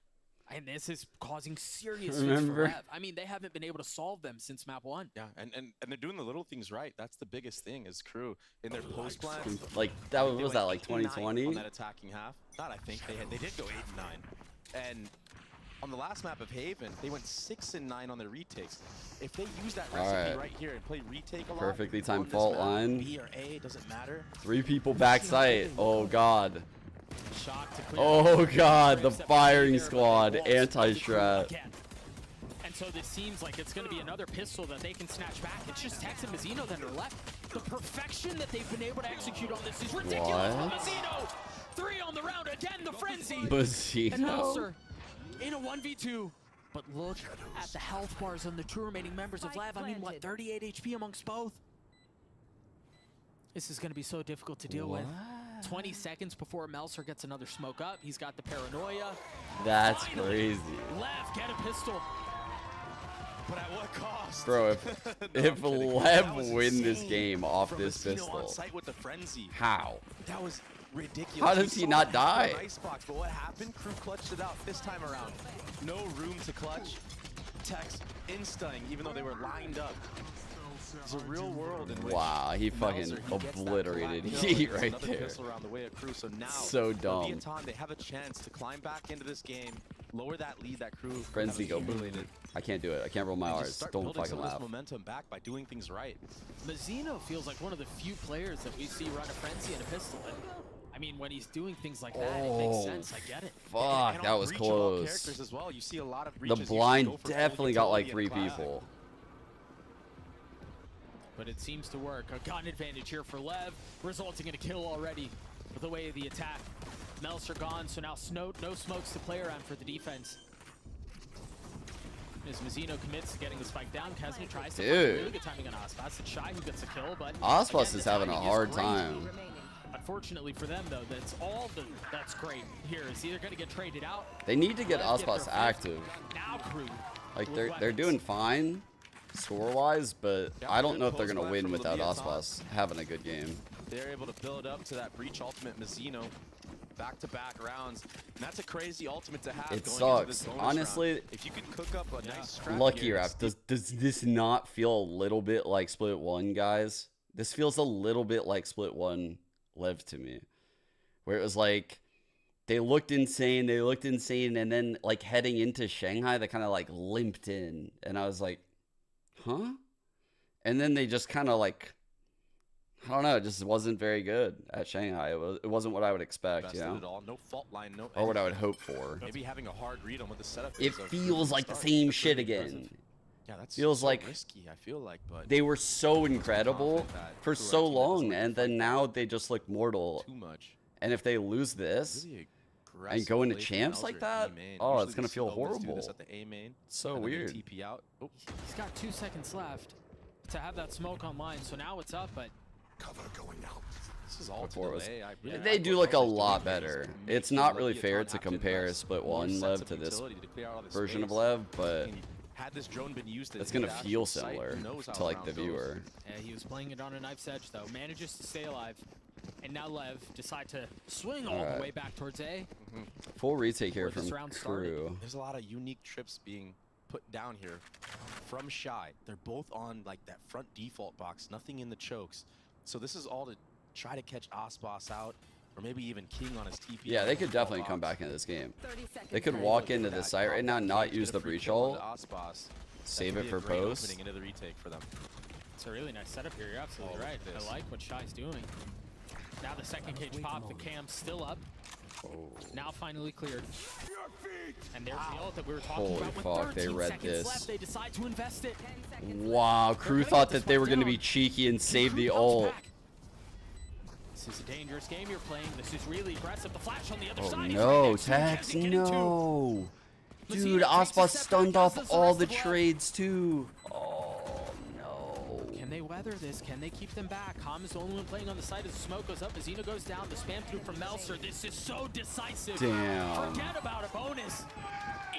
And this is causing serious fits for Lev. I mean, they haven't been able to solve them since map 1. Yeah, and they're doing the little things right. That's the biggest thing is crew in their post plans. Like that They was went that like 8 and 9 2020? on that attacking half. Not I think they did go 8 and 9. And on the last map of Haven, they went 6 and 9 on their retakes. If they use that recipe Alright. right here and play retake a lot, Perfectly on timed this fault map, line. B or A, doesn't matter. 3 people back site. Oh god. Shot to clear Oh god, the Frames that firing were there, but squad, they lost the anti-strat. again. And so this seems like it's going to be another pistol that they can snatch back. It's just Tex and Mazzino that are left. The perfection that they've been able to execute on this is ridiculous from What? Mazzino. 3 on the round again, the frenzy. Mazzino. And Melser in a 1v2. But look at the health bars on the 2 remaining members of Lev. I mean, what, 38 HP amongst both? This is going to be so difficult to deal with. 20 seconds before Melser gets another smoke up. He's got the paranoia. That's Finally, crazy. Lev, get a pistol. But at what cost? Bro, if No, if I'm kidding. Lev That was win this insane game off from this Mazzino on pistol, site with the frenzy. how? That was ridiculous. How We does he saw not it die? on Icebox, but what happened? Crew clutched it out this time around. No room to clutch. Tex instunning, even though they were lined up. It's a real world in which Wow, he fucking Melser, he gets that obliterated collapse. Heat There's right another there. pistol around the way of Crew, so now So dumb. Leviathan, they have a chance to climb back into this game, lower that lead that Crew Frenzy have go. accumulated, I can't do it. I can't roll my and R's. just start Don't building fucking some of this laugh. momentum back by doing things right. Mazzino feels like one of the few players that we see run a frenzy and a pistol. And, I mean, when he's doing things like that, it makes Oh, sense. I get it. Fuck, And that on was breach of all close. characters as well, you see a lot of The breaches usually blind go for full definitely got like utility 3 and classic. people. But it seems to work. A gun advantage here for Lev, resulting in a kill already with the way of the attack. Melser gone, so now no smokes to play around for the defense. As Mazzino commits to getting the spike down, Kesner tries to find Dude. really good timing on Aspas. It's Shy who gets a kill, but Aspas again, is the having a timing hard great. time. Unfortunately for them, though, that's great. Here is either going to get traded out. They need to get Lev Aspas their fifth. active. Now Crew. Like with they're weapons. doing fine score-wise, but Yeah, I don't good know if they're post gonna plan win from without Leviathan. Aspas having a good game. They're able to build up to that breach ultimate Mazzino. Back-to-back rounds. And that's a crazy ultimate to have It going sucks. into this bonus Honestly, round. If you could cook up a nice scrap Lucky here, Rap, does this not feel a little bit like Split 1, guys? This feels a little bit like Split 1 Lev to me. Where it was like, they looked insane, and then like heading into Shanghai, they kind of like limped in. And I was like, huh? And then they just kind of like, I don't know, it just wasn't very good at Shanghai. It wasn't what I would expect, you bested know? it all. No fault line, no Or what I would anything. hope for. Maybe having a hard read on what the setup It is. of feels the like the start. same That's shit really again. impressive. Yeah, that's Feels so like risky, I feel like, but they were so incredible confident that for Crew so Ultimate doesn't long, let and you then fight now they just look mortal. too much. And if they lose this, Really and go into play from champs Melzer like at that? B main. Oh, Usually it's gonna we see feel the Liz do horrible. this at the A main, So and then they weird. TP out. Oh, He's got 2 seconds left to have that smoke online, so now it's up, but Cover going out. this is all Before it was, delay. they do look a lot better. It's not really fair to compare Split 1 Lev to this version of Lev, but had this drone been used, it's gonna feel similar to like the viewer. yeah, he was playing it on a knife's edge though. Manages to stay alive, and now Lev decide to swing all the way back towards A. Full retake here Where from this round started. Crew. There's a lot of unique trips being put down here from Shy. They're both on like that front default box, nothing in the chokes. So this is all to try to catch Ascent out, or maybe even King on his TP. Yeah, they could definitely come back into this game. They could walk into this site right now, not use the breach ult, save it for post. Into the retake for them. It's a really nice setup here. You're absolutely right. I like what Shy's doing. Now the second cage pop, the cam's still up. Now finally cleared. And there's the ult that we were talking Holy about. With fuck, 13 they read seconds this. left, they decide to invest it. Wow, Crew thought that they were going to be cheeky and save the ult. This is a dangerous game you're playing. This is really aggressive. The flash on the other Oh side. no, Tex, no. Dude, Ascent stunned off all the trades too. Oh no. Can they weather this? Can they keep them back? Calm is the only one playing on the side as the smoke goes up. Azina goes down. The spam through from Melzer. This is so decisive. Damn. Forget about a bonus.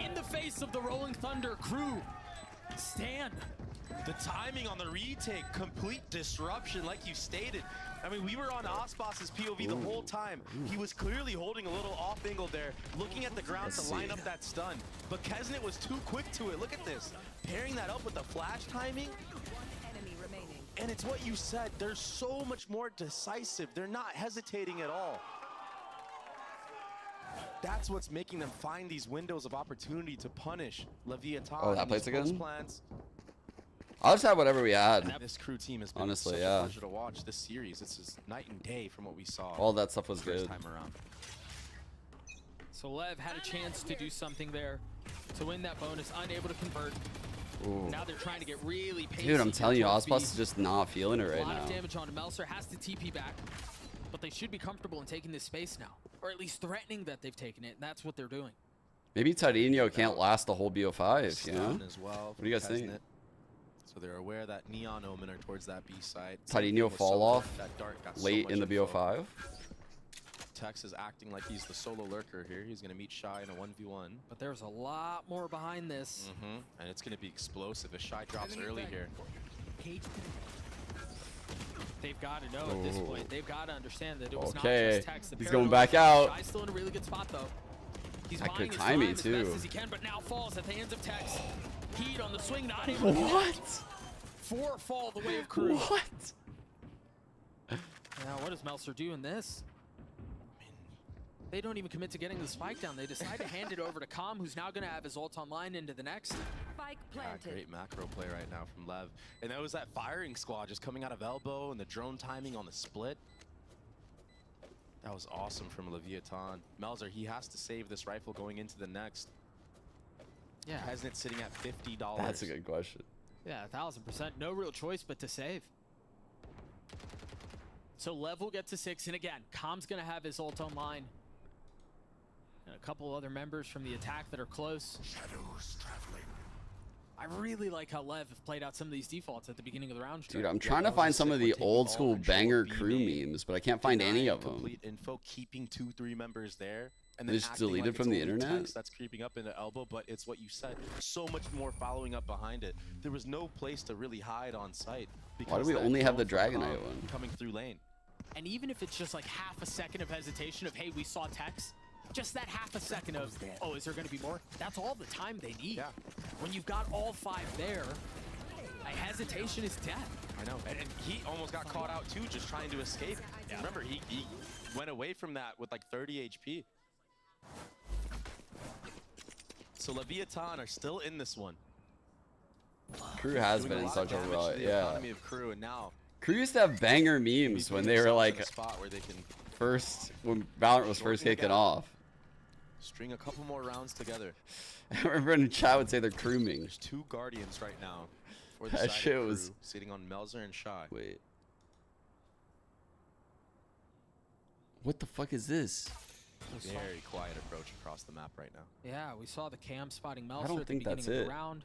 In the face of the Rolling Thunder, Crew stand. The timing on the retake, complete disruption like you stated. I mean, we were on Ascent's POV the whole time. He was clearly holding a little off angle there, looking at the ground to line up that stun. But Kesnet was too quick to it. Look at this. Pairing that up with the flash timing. And it's what you said. They're so much more decisive. They're not hesitating at all. That's what's making them find these windows of opportunity to punish Leviathan. Oh, that place again? Plans. I'll just have whatever we had. This Crew team has been Honestly, such yeah. a pleasure to watch this series. This is night and day from what we saw. All that stuff was first good. time around. So Lev had a chance to do something there to win that bonus, unable to convert. Ooh. Now they're trying to get really pacey. Dude, I'm telling you, towards B. Ascent's just not feeling it right A lot now. of damage on Melzer, has to TP back, but they should be comfortable in taking this space now, or at least threatening that they've taken it, and that's what they're doing. Maybe Tadinho can't last the whole BO5, you know? Stun as well What do you guys think? Kesnet. So they're aware that Neon Omen are towards that B side. Tadinho fall off That dart got so late much in the info. BO5. Tex is acting like he's the solo lurker here. He's going to meet Shy in a 1v1. But there's a lot more behind this. And it's going to be explosive if Shy drops early here. They've got to know at this point. They've got to understand that it was not Okay, just Tex. The he's parallel going back shot. out. Shy's still in a really good spot, though. He's That buying could his time me, as too. best as he can, but now falls at the hands of Tex. Heat on the swing, not able to What? connect. 4 fall the way of Crew. What? Now, what does Melzer do in this? They don't even commit to getting the spike down. They decide to hand it over to Calm, who's now going to have his ult online into the next. Spike Yeah, great macro play right now from Lev. And that was that firing squad just coming out of elbow and the drone timing on the split. That was awesome from Leviathan. Melzer, he has to save this rifle going into the next. Yeah. Kesnet sitting at $50. That's a good question. Yeah, 1000%. No real choice but to save. So Lev will get to 6, and again, Calm's going to have his ult online. And a couple other members from the attack that are close. Shadows traveling. I really like how Lev have played out some of these defaults at the beginning of the round. Dude, I'm trying to find some of the old school banger Crew memes, but I can't find any of them. Complete info, keeping 2-3 members there. And They then just acting deleted like from it's the only internet? Tex that's creeping up into elbow, but it's what you said. So much more following up behind it. There was no place to really hide on site. Why do we that only have the drone from Dragonite Calm one? coming through lane? And even if it's just like half a second of hesitation of, hey, we saw Tex, just that half a second of, oh, is there going to be more? That's all the time they need. Yeah. When you've got all 5 there, a hesitation is death. I know, and he almost got caught out too, just trying to escape. Yeah. Remember, he went away from that with like 30 HP. So Leviathan are still in this one. Crew has Doing been in lot such a of damage rut, to the yeah. economy of Crew, and now Crew used to have banger memes when they were like spot where they can when Valorant was first kicking off. string a couple more rounds together. Everyone in chat would say they're crewing. There's 2 Guardians right now for the That side of shit Crew, was- sitting on Melzer and Shy. Wait. What the fuck is this? Very quiet approach across the map right now. Yeah, we saw the cam spotting Melser I don't at the think beginning that's of the it. round.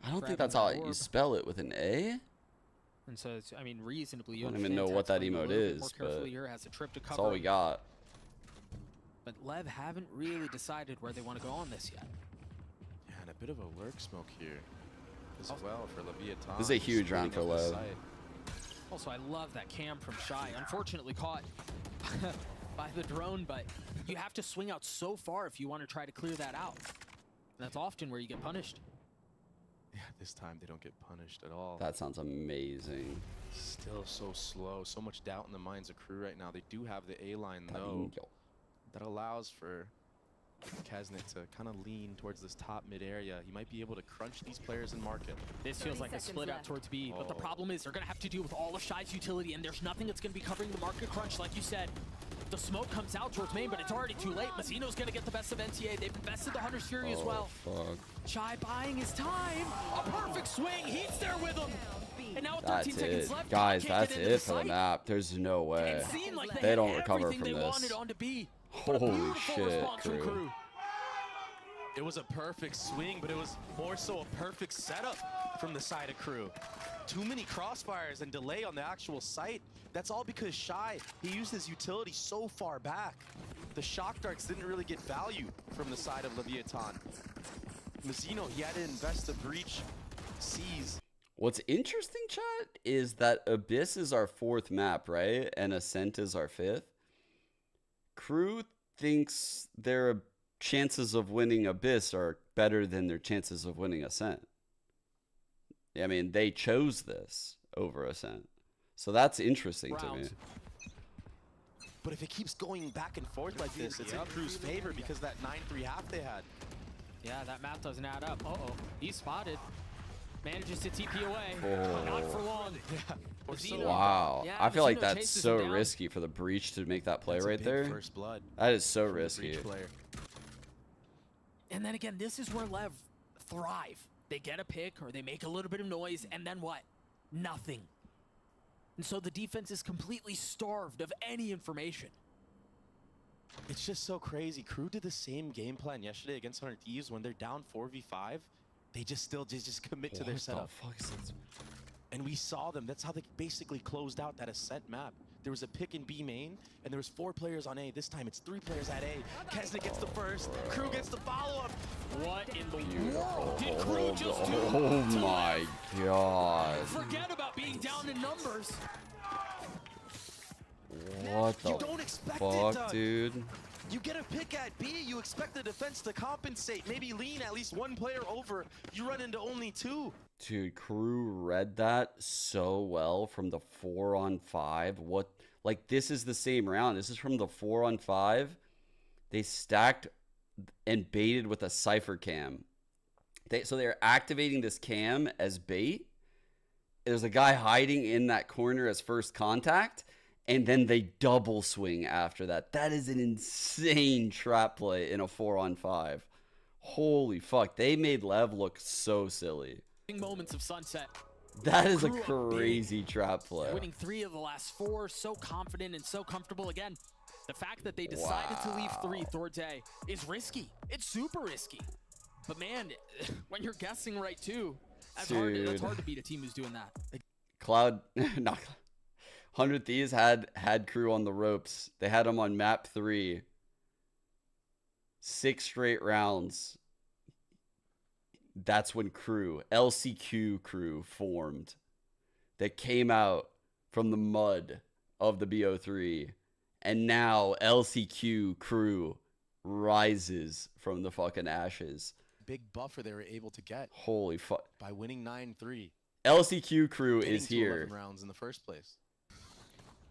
I don't think grabbing that's that how you orb. spell it with an A. And so, it's, I mean, reasonably, I don't even know what that emote is, more but carefully here, has a trip to cover. that's all we got. But Lev haven't really decided where they want to go on this yet. Yeah, and a bit of a lurk smoke here as well for Leviathan. This is a huge round for Lev. Also, I love that cam from Shy. Unfortunately caught by the drone, but you have to swing out so far if you want to try to clear that out. And that's often where you get punished. Yeah, this time they don't get punished at all. That sounds amazing. Still so slow. So much doubt in the minds of Crew right now. They do have the A line though. That allows for Kesnet to kind of lean towards this top mid area. He might be able to crunch these players and market. This feels like a split out towards B, but the problem is they're going to have to deal with all of Shy's utility, and there's nothing that's going to be covering the market crunch, like you said. The smoke comes out towards main, but it's already too late. Mazino's going to get the best of NTA. They've invested the Hunter's Fury as well. Fuck. Shy buying his time. A perfect swing. He's there with him. And now with That's 13 seconds it. left, Guys, can't that's get into it for the site. map. There's no way. It seemed like They had don't recover everything from they wanted this. onto B. Holy shit, From Crew. Crew. It was a perfect swing, but it was more so a perfect setup from the side of Crew. Too many crossfires and delay on the actual site. That's all because Shy, he used his utility so far back. The shock darts didn't really get value from the side of Leviathan. Mazino, he had to invest the breach, seize. What's interesting, chat, is that Abyss is our 4th map, right? And Ascent is our 5th. Crew thinks their chances of winning Abyss are better than their chances of winning Ascent. I mean, they chose this over Ascent. So that's interesting to me. But if it keeps going back and forth like this, it's in Crew's favor because that 9-3 half they had. Yeah, that map doesn't add up. Uh-oh. He's spotted. Manages to TP away. Oh. Not for long. Mazino. Wow. Yeah, I feel like Mazino that's chases so him down. risky for the breach to make that play That's a right big there. first blood That is so from the risky. breach player. And then again, this is where Lev thrive. They get a pick or they make a little bit of noise, and then what? Nothing. And so the defense is completely starved of any information. It's just so crazy. Crew did the same game plan yesterday against 100 Thieves. When they're down 4v5, they just commit to their setup. What the fuck is this? And we saw them. That's how they basically closed out that Ascent map. There was a pick in B main, and there was 4 players on A. This time it's 3 players at A. Kesnet gets the first. Crew gets the follow-up. What in the world did Crew just do? Oh my god. Forget about being down in numbers. What the You don't expect fuck, it, dude? You get a pick at B, you expect the defense to compensate, maybe lean at least 1 player over. You run into only 2. Dude, Crew read that so well from the 4-on-5. What, like, this is the same round. This is from the 4-on-5. They stacked and baited with a Cypher cam. So they're activating this cam as bait. There's a guy hiding in that corner as first contact, and then they double swing after that. That is an insane trap play in a 4-on-5. Holy fuck. They made Lev look so silly. Moments of sunset. That is a Crew up crazy big. trap play. Winning 3 of the last 4, so confident and so comfortable. Again, the fact that they decided to leave 3 towards A is risky. It's super risky. But man, when you're guessing right too, that's hard to beat a team who's doing that. Cloud, not 100 Thieves had Crew on the ropes. They had them on map 3. 6 straight rounds. That's when LCQ Crew formed. That came out from the mud of the BO3. And now LCQ Crew rises from the fucking ashes. Big buffer they were able to get. Holy fuck. By winning 9-3. LCQ Crew Getting is to here. 11 rounds in the first place.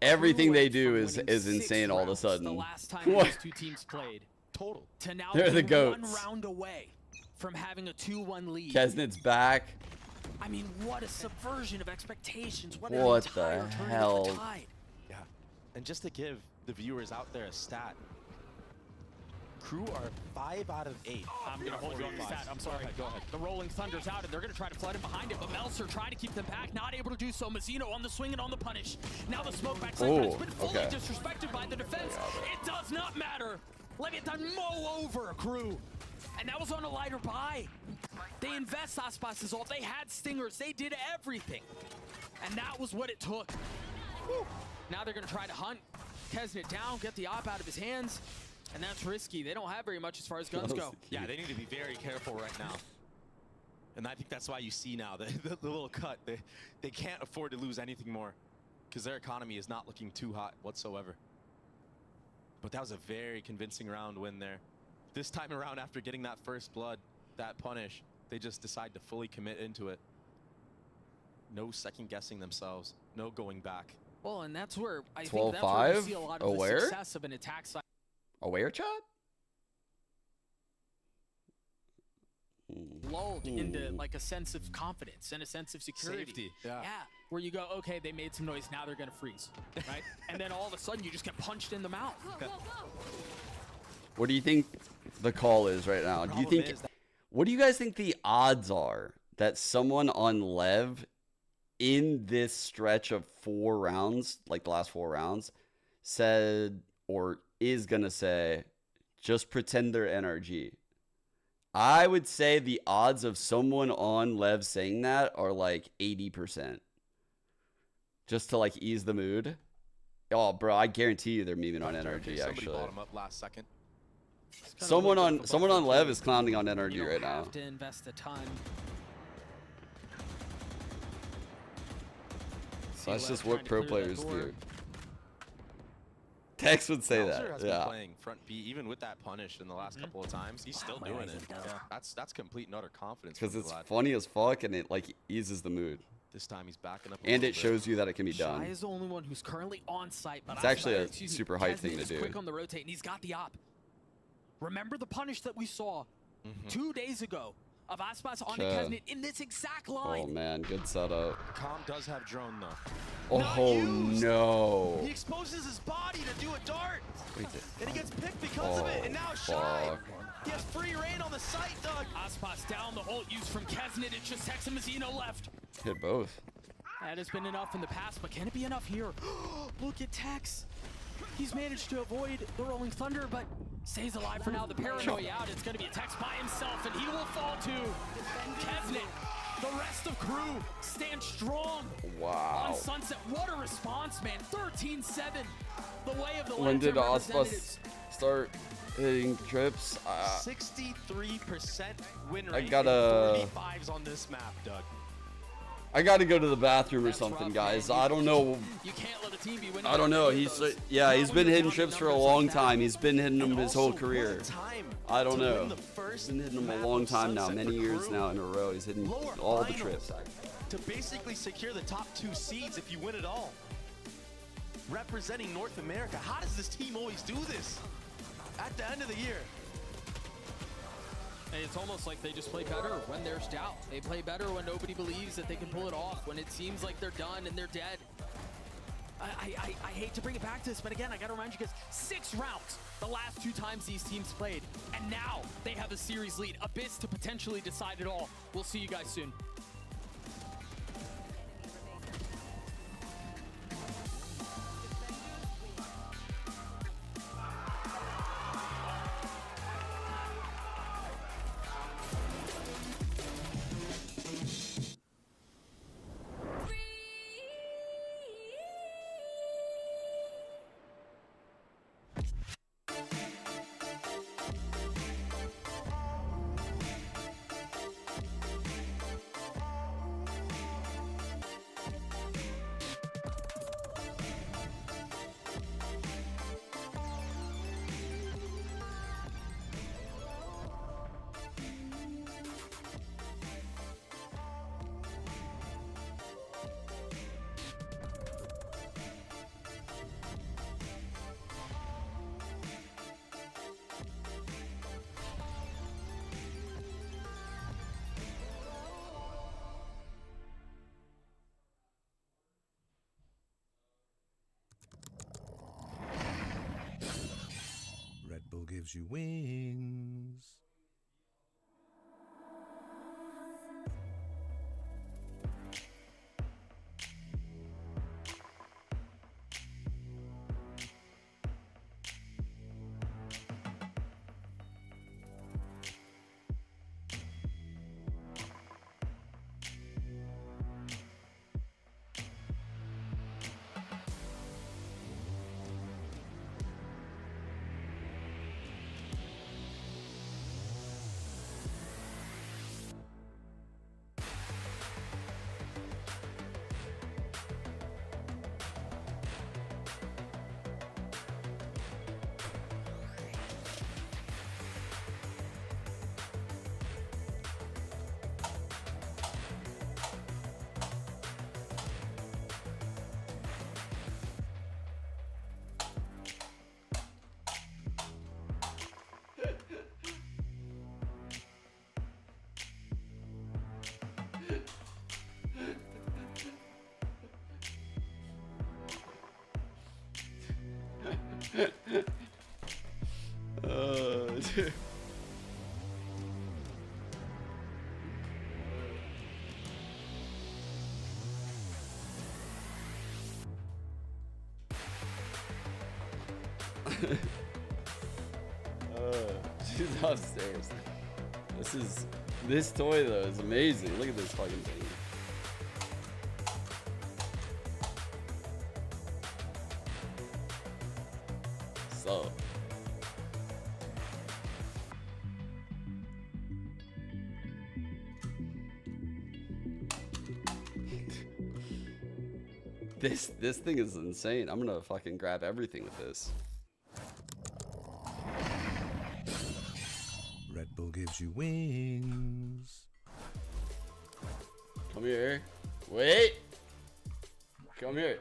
Everything they do is insane all of a sudden. The last time these 2 teams played. Total. To now They're the be goats. 1 round away from having a 2-1 lead. Kesnet's back. I mean, what a subversion of expectations. What the an entire turn hell? of the tide. Yeah. And just to give the viewers out there a stat, Crew are 5 out of 8. I'm going to hold you on the stat. I'm sorry. Go ahead. The Rolling Thunder's out, and they're going to try to flood in behind it, but Melser trying to keep them back, not able to do so. Mazino on the swing and on the punish. Now the smoke backside, but it's been fully disrespected by the defense. It does not matter. Leviathan mow over Crew. And that was on a lighter buy. They invest Icebox's ult. They had stingers. They did everything. And that was what it took. Whew. Now they're going to try to hunt Kesnet down, get the op out of his hands. And that's risky. They don't have very much as far as guns go. Yeah, they need to be very careful right now. And I think that's why you see now the little cut. They can't afford to lose anything more because their economy is not looking too hot whatsoever. But that was a very convincing round win there. This time around, after getting that first blood, that punish, they just decide to fully commit into it. No second guessing themselves. No going back. Well, and that's where I think that's where you see a lot of the success of an attack side. Aware chat? Lulled into like a sense of confidence and a sense of security. Safety. Yeah. Where you go, okay, they made some noise, now they're gonna freeze, right? And then all of a sudden you just get punched in the mouth. What do you think the call is right now? Do you think? What do you guys think the odds are that someone on Lev in this stretch of 4 rounds, like the last 4 rounds, said or is gonna say, just pretend they're NRG? I would say the odds of someone on Lev saying that are like 80%. Just to like ease the mood. Oh, bro, I guarantee you they're memeing on NRG actually. Somebody bought him up last second. Someone on Lev is clowning on NRG right now. To invest a ton. So that's just what pro players do. Tex would say that. Has been playing front B even with that punish in the last couple of times. He's still doing it. Yeah. That's complete and utter confidence. Because it's funny as fuck and it like eases the mood. This time he's backing up. And it shows you that it can be done. Shy is the only one who's currently on site. But it's actually a super hype thing to do. Quick on the rotate, and he's got the op. Remember the punish that we saw 2 days ago of Icebox on Kesnet in this exact line. Oh man, good setup. Calm does have drone though. Oh no! He exposes his body to do a dart, Wait, and he gets picked because of it. And now Shy, he has free reign on the site, Doug. Icebox down, the ult used from Kesnet. It's just Tex and Mazzino left. Hit both. That has been enough in the past, but can it be enough here? Look at Tex. He's managed to avoid the Rolling Thunder, but stays alive for now. The paranoia out. It's going to be a Tex by himself, and he will fall to Kesnet. The rest of Crew stand strong. Wow. On Sunset. What a response, man. 13-7. The way of the When did long-term Icebox representatives. start hitting trips? 63% win rate. I gotta. 35s on this map, Doug. I gotta go to the bathroom or something, guys. I don't know. You can't let a team be winning. I don't know. He's he's been hitting trips for a long time. He's been hitting them his whole career. I don't know. He's been hitting them a long time now, many years now in a row. He's hitting all the trips. To basically secure the top 2 seeds if you win it all. Representing North America. How does this team always do this? At the end of the year. Hey, it's almost like they just play better when there's doubt. They play better when nobody believes that they can pull it off, when it seems like they're done and they're dead. I hate to bring it back to this, but again, I gotta remind you guys, 6 rounds the last 2 times these teams played, and now they have a series lead. Abyss to potentially decide it all. We'll see you guys soon. Red Bull gives you wings. She's upstairs. This toy though is amazing. Look at this fucking thing. So this thing is insane. I'm gonna fucking grab everything with this. Red Bull gives you wings. Come here. Wait. Come here.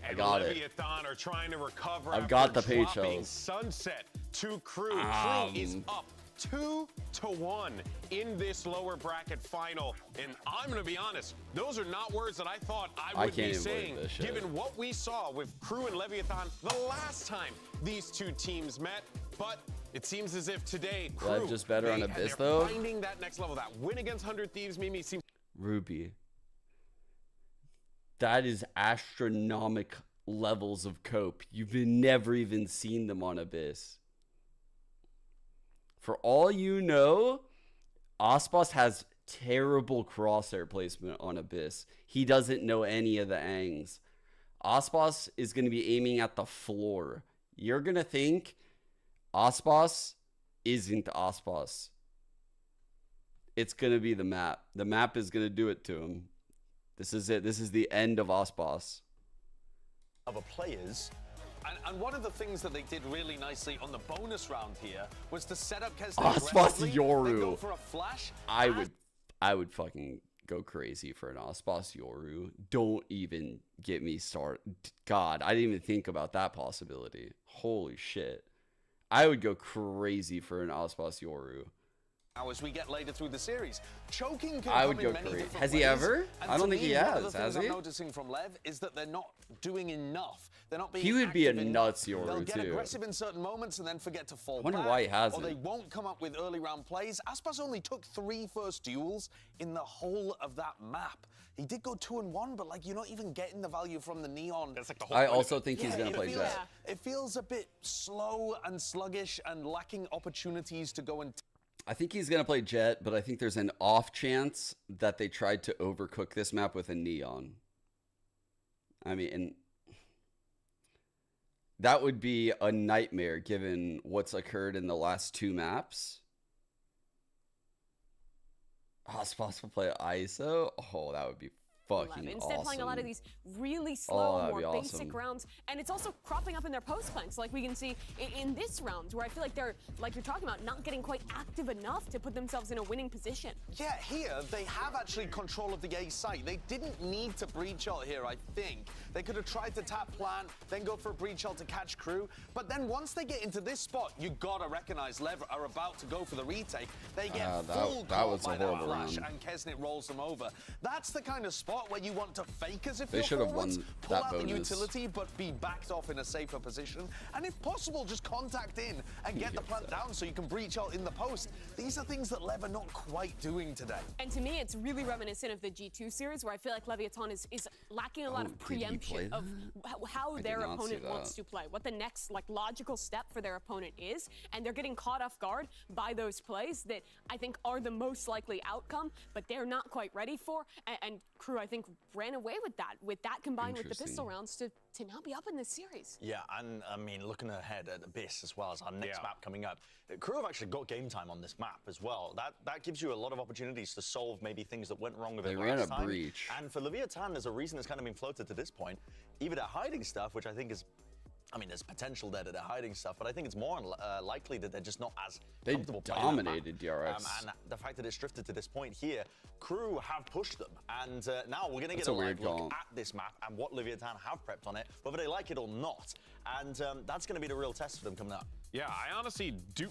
I got it. Leviathan are trying to recover. I've got the after page dropping shells. Sunset to Crew. Crew is up 2-1 in this lower bracket final. And I'm going to be honest, those are not words that I thought I would be saying, given what we saw with Crew and Leviathan the last time these two teams met. But it seems as if today, Crew, just better on Abyss, they're though. finding that next level. That win against 100 Thieves made me seem... Ruby. That is astronomical levels of cope. You've never even seen them on Abyss. For all you know, Ascent has terrible crosshair placement on Abyss. He doesn't know any of the angs. Ascent is going to be aiming at the floor. You're going to think Ascent isn't Ascent. It's going to be the map. The map is going to do it to him. This is it. This is the end of Ascent. Other players. And one of the things that they did really nicely on the bonus round here was to set up Kesnet Ascent Yoru. They go for a flash. I would fucking go crazy for an Ascent Yoru. Don't even get me started. God, I didn't even think about that possibility. Holy shit. I would go crazy for an Ascent Yoru. Now, as we get later through the series, choking can I would come in go many crazy. different Has he ways. ever? And I don't to think me, he one of has. the things Has I'm he? noticing from Lev is that they're not doing enough. They're not being He would be a active nuts enough. Yoru, They'll get too. aggressive in certain moments and then forget to fall wonder back. why he hasn't. Or they won't come up with early round plays. Aspas only took 3 first duels in the whole of that map. He did go 2-1, but like you're not even getting the value from the neon. That's like the whole I also think he's going to play feels, Jet. It feels a bit slow and sluggish and lacking opportunities to go and... I think he's going to play Jet, but I think there's an off chance that they tried to overcook this map with a neon. I mean, that would be a nightmare given what's occurred in the last 2 maps. Aspas will play ISO? Oh, that would be fucking Instead awesome. playing a lot of these really slow, that'd more be basic awesome. rounds, and it's also cropping up in their post plans, like we can see in this round, where I feel like they're, like you're talking about, not getting quite active enough to put themselves in a winning position. Yeah, here they have actually control of the A site. They didn't need to breach out here, I think. They could have tried to tap plant, then go for a breach out to catch Crew. But then once they get into this spot, you gotta recognize Lev are about to go for the retake. They get full that was a by that horrible flash, round. and Kesnet rolls them over. That's the kind of spot where you want to fake as if They you're should have forwards, won pull that out the bonus. utility, but be backed off in a safer position. And if possible, just contact in and get the plant down so you can breach out in the post. These are things that Lev are not quite doing today. And to me, it's really reminiscent of the G2 series, where I feel like Leviathan is lacking a lot of did he play preemption of how did their not see opponent that. wants to play, what the next logical step for their opponent is, and they're getting caught off guard by those plays that I think are the most likely outcome, but they're not quite ready for. And Crew, I think, ran away with that combined with the pistol rounds to now be up in this series. Yeah, and I mean, looking ahead at Abyss as well as our next map coming up, Crew have actually got game time on this map as well. That gives you a lot of opportunities to solve maybe things that went wrong with it ran last a time. breach. And for Leviathan, there's a reason that's kind of been floated to this point. Either they're hiding stuff, which I think is, I mean, there's potential there that they're hiding stuff, but I think it's more likely that they're just not as comfortable playing that map. dominated DRX. And the fact that it's drifted to this point here, Crew have pushed them. And now we're going to That's get a a weird live look call. at this map and what Leviathan have prepped on it, whether they like it or not. And that's going to be the real test for them coming up. Yeah, I honestly do.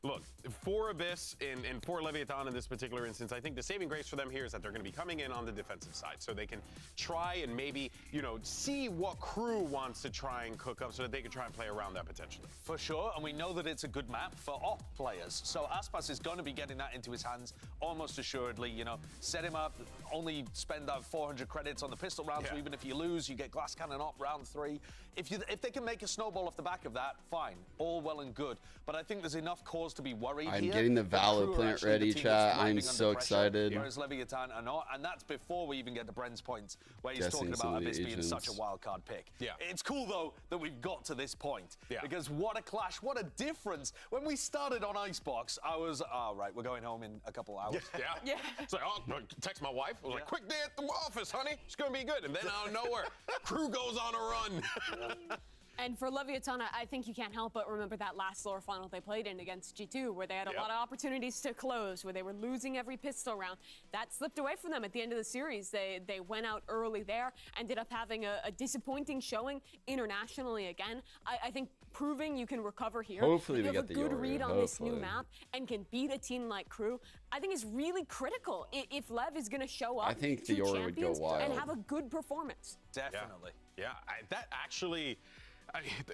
look, for Abyss and for Leviathan in this particular instance, I think the saving grace for them here is that they're going to be coming in on the defensive side, so they can try and maybe, you know, see what Crew wants to try and cook up so that they can try and play around that potentially. For sure, and we know that it's a good map for op players. So Aspas is going to be getting that into his hands almost assuredly. You know, set him up, only spend that 400 credits on the pistol round, so even if you lose, you get glass cannon op round 3. If they can make a snowball off the back of that, fine, all well and good. But I think there's enough cause to be worried I'm here. getting the Valor plant ready, chat. I'm so excited. Whereas Leviathan are not, and that's before we even get to Bren's points, where he's talking about Abyss being such a wild card pick. Yeah. It's cool though that we've got to this point. Yeah. Because what a clash, what a difference. When we started on Icebox, I was, oh, right, we're going home in a couple hours. Yeah. It's like, oh, text my wife. I was like, quick day at the office, honey. It's gonna be good. And then out of nowhere, Crew goes on a run. And for Leviathan, I think you can't help but remember that last lower final they played in against G2, where they had a lot of opportunities to close, where they were losing every pistol round. That slipped away from them at the end of the series. They went out early there, ended up having a disappointing showing internationally again. I think proving you can recover here, Hopefully you we have get a the good Yoru, read on this new hopefully. map and can beat a team like Crew, I think is really critical if Lev is going to show up I think to the Yoru would go champions wild. and have a good performance. Definitely. Yeah, that actually,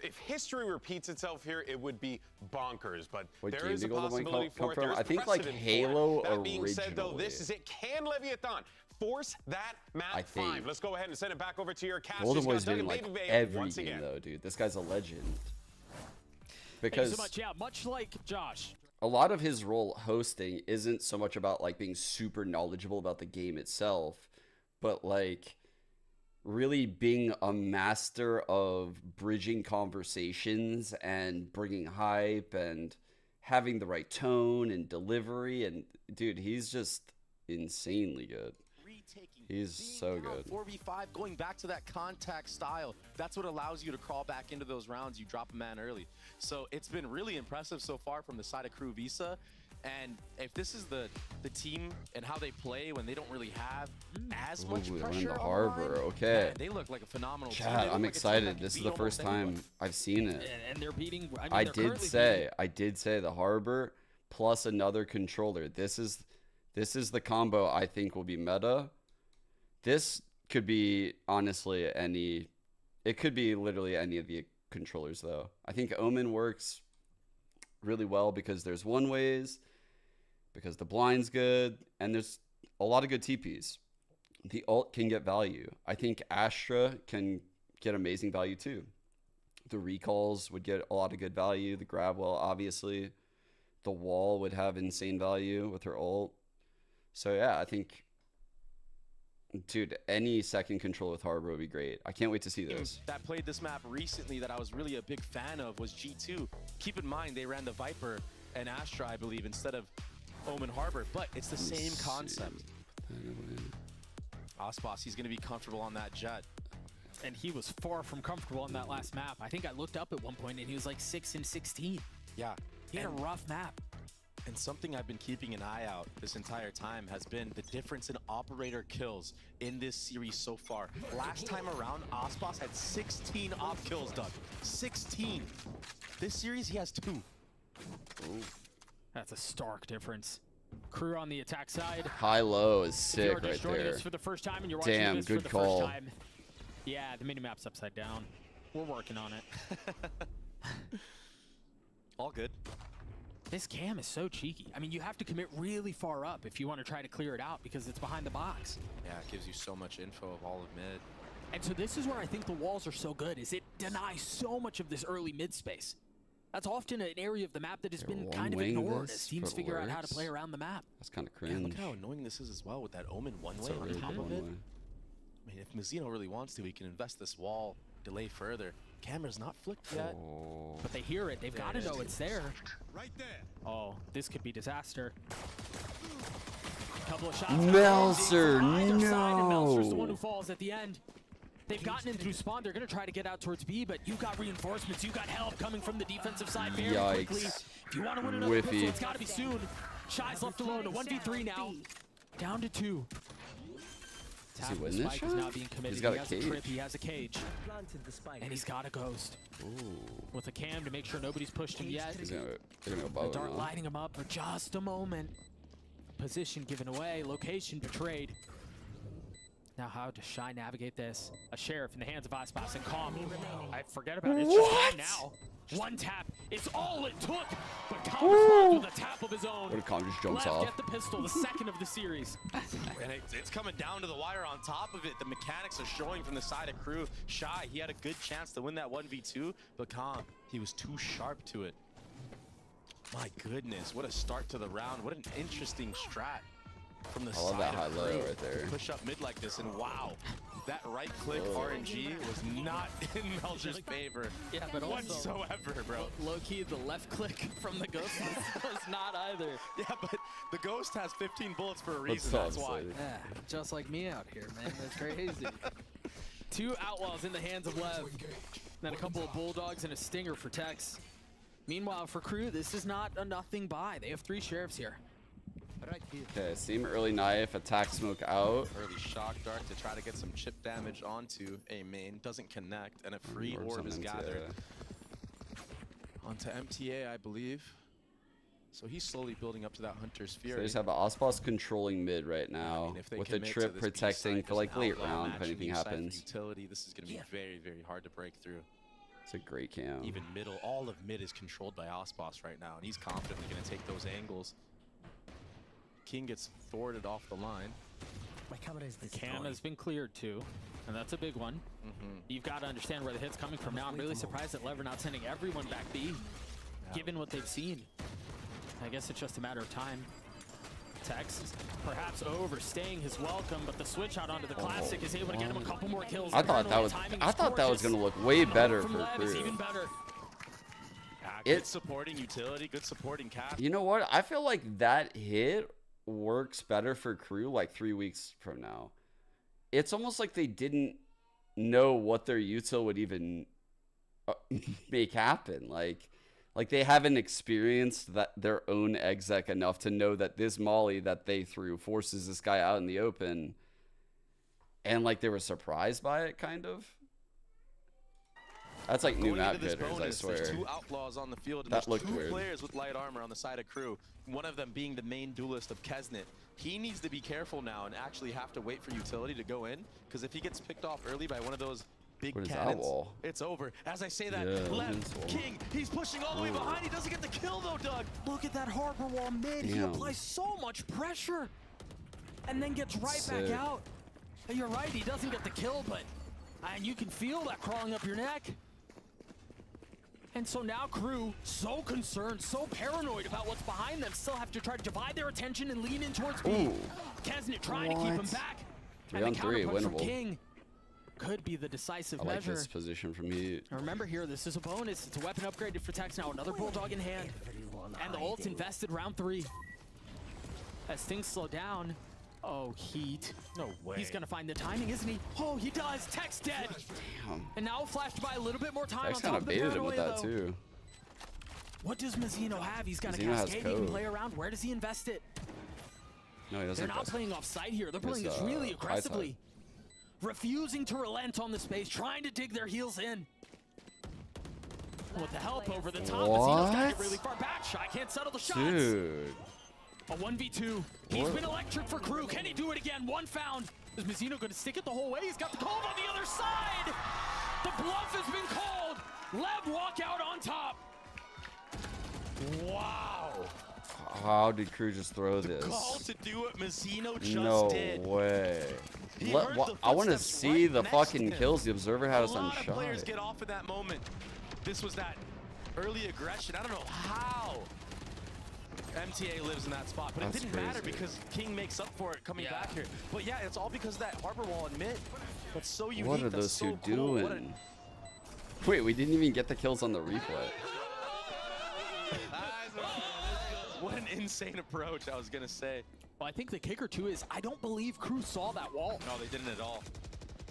if history repeats itself here, it would be bonkers. But Wait, there is a Game Eagle possibility come for it. from? There's I think like precedent for Halo it. That being said, though, originally. this is it. Can Leviathan force that map I think. 5? Let's go ahead and send it back over to your cast. Golden Just Boy's got doing Duggan like Baby every once game again. though, dude. This guy's a legend. Thank you Because so much. Yeah, much like Josh. a lot of his role hosting isn't so much about like being super knowledgeable about the game itself, but like really being a master of bridging conversations and bringing hype and having the right tone and delivery. And dude, he's just insanely good. He's so good. 4v5, going back to that contact style. That's what allows you to crawl back into those rounds. You drop a man early. So it's been really impressive so far from the side of Crew Visa. And if this is the team and how they play when they don't really have as much Ooh, pressure in the on harbor, the line, okay. man, they look like a phenomenal team. Chad, They look I'm like a team excited. that can This is beat the first almost anyone. time I've seen it. And they're beating. I mean, I they're did currently say the harbor plus another controller. This is the combo I think will be meta. This could be honestly it could be literally any of the controllers though. I think Omen works really well because there's one ways, because the blind's good, and there's a lot of good TPs. The ult can get value. I think Astra can get amazing value too. The recalls would get a lot of good value. The grab well, obviously. The wall would have insane value with her ult. So yeah, I think, dude, any second control with Harbor would be great. I can't wait to see this. That played this map recently that I was really a big fan of was G2. Keep in mind, they ran the Viper and Astra, I believe, instead of Omen Harbor, but it's the same concept. Aspas, he's going to be comfortable on that jet. And he was far from comfortable on that last map. I think I looked up at one point and he was like 6 and 16. Yeah. He had a rough map. And something I've been keeping an eye out this entire time has been the difference in operator kills in this series so far. Last time around, Aspas had 16 op kills, Doug. 16. This series, he has 2. Ooh. That's a stark difference. Crew on the attack side. High-low is sick if you're just right joining there. us for the first time and you're watching Damn, this good for the call. first time. Yeah, the minimap's upside down. We're working on it. All good. This cam is so cheeky. I mean, you have to commit really far up if you want to try to clear it out because it's behind the box. Yeah, it gives you so much info of all of mid. And so this is where I think the walls are so good, is it denies so much of this early mid space. That's often an area of the map that has been kind of ignored as teams figure out how to play around the map. That's kind of Yeah, cringe. look at how annoying this is as well with that Omen one-way on really top good of it. one-way. I mean, if Mizzino really wants to, he can invest this wall, delay further. Camera's not flicked yet. But they hear it. They've got to know it's there. Right there. Oh, this could be disaster. Couple of shots. Melser, Either side, and Melser's the one no. who falls at the end. They've gotten in through spawn. They're going to try to get out towards B, but you've got reinforcements. You've got help coming from the defensive side very quickly. Yikes. If you want to win another Whiffy. pistol, it's got to be soon. Shy's left alone. A 1v3 now. Down to 2. tap. he The win this spike is shot? now being committed. He's got he a has cage. a trip, he has a cage. And he's got a ghost. Ooh. With a cam to make sure nobody's pushed him yet. They're gonna go The above dart him, huh? lighting him up for just a moment. Position given away, location betrayed. Now how does Shy navigate this? A sheriff in the hands of Icebox and Calm. I forget about it. It's just Calm now. One tap is all it took, but Calm responds with a tap of his own. What if Calm just jumps Left off? get the pistol, the second of the series. And it's coming down to the wire on top of it. The mechanics are showing from the side of Crew. Shy, he had a good chance to win that 1v2, but Calm, he was too sharp to it. My goodness, what a start to the round. What an interesting strat from the I love side that of high-low Crew. right there. Push up mid like this, and wow, that right click RNG was not in Melcher's favor Yeah, but also, whatsoever, bro. Low-key, the left click from the ghost was not either. Yeah, but the Ghost has 15 bullets for a Let's reason, that's why. Yeah, just like me out here, man. That's crazy. 2 Outlaws in the hands of Lev. Then a couple of Bulldogs and a Stinger for Tex. Meanwhile, for Crew, this is not a nothing buy. They have 3 sheriffs here. Okay, seam early knife, attack smoke out. Early shock dart to try to get some chip damage onto a main. Doesn't connect, and a free Orbs orb on is MTA. gathered. Onto MTA, I believe. So he's slowly building up to that Hunter's So Fury. they just have Osbos controlling mid right now, if they with the commit to trip this protecting B-side, for like there's an late outlaw round match if in anything each side for happens. Utility, this is going to be very, very hard to break through. It's a great cam. Even middle, all of mid is controlled by Osbos right now, and he's confidently going to take those angles. King gets thwarted off the line. The cam has been cleared too, and that's a big one. You've got to understand where the hit's coming from now. I'm really surprised that Lever not sending everyone back B, given what they've seen. I guess it's just a matter of time. Tex perhaps overstaying his welcome, but the switch out onto the Classic is able to get him a couple more kills. I thought that was gonna look way better for Lev is Crew. even better. Good supporting utility, good supporting cast. You know what? I feel like that hit works better for Crew like 3 weeks from now. It's almost like they didn't know what their util would even make happen. Like they haven't experienced that their own exec enough to know that this molly that they threw forces this guy out in the open, and like they were surprised by it, kind of. That's like new Going map into this jitters, I bonus, swear. there's 2 Outlaws on the field, and That there's looked 2 weird. players with light armor on the side of Crew. One of them being the main duelist of Kesnet. He needs to be careful now and actually have to wait for utility to go in, because if he gets picked off early by one of those big What is that cannons, wall? it's over. As I say that, Yeah, Lev, this wall. King, he's pushing all the way Ooh. behind. He doesn't get the kill though, Doug. Look at that harbor wall mid. He Damn. applies so much pressure and then gets right Sick. back out. And you're right, he doesn't get the kill, but and you can feel that crawling up your neck. And so now Crew, so concerned, so paranoid about what's behind them, still have to try to divide their attention and lean in towards B. Ooh. Kesnet trying to keep him What? back. 3 and on the 3, counterpunch from winnable. King could be the decisive I like measure. this position from Heat. Now remember here, this is a bonus. It's a weapon upgraded for Tex now. Another Bulldog in hand. And the ult's invested round 3. As things slow down. Oh, Heat. No way. He's going to find the timing, isn't he? Oh, he does. Tex dead. Damn. And now flashed by a little bit more time Tex on kind top of of the baited him with paranoia, that though. too. What does Mazzino have? He's got a Mazzino has cascade he can code. play around. Where does he invest it? No, he doesn't. They're not playing off site here. They're playing It's, this really high aggressively. Refusing to relent on the space, trying to dig their heels in. With the help over the top, Mazzino's got to get What? really far back. Shy can't settle the shots. Dude. A 1v2. He's What? been electric for Crew. Can he do it again? One found. Is Mazzino going to stick it the whole way? He's got the cove on the other side. The bluff has been called. Lev walk out on top. Wow. How did Crew just throw this? Call to do what Mazzino just No did. way. He Let- heard wha- the I want to footsteps see right the next fucking to him. kills. The observer had us A on lot of players shot. get off in that moment. This was that early aggression. I don't know how MTA lives in that spot, but That's it didn't matter crazy. because King makes up for it coming back here. But yeah, it's all because of that harbor wall in mid. That's so unique. What are That's those so two cool. What doing? Wait, we didn't even get the kills on the replay. What an insane approach, I was going to say. Well, I think the kicker too is I don't believe Crew saw that wall. No, they didn't at all.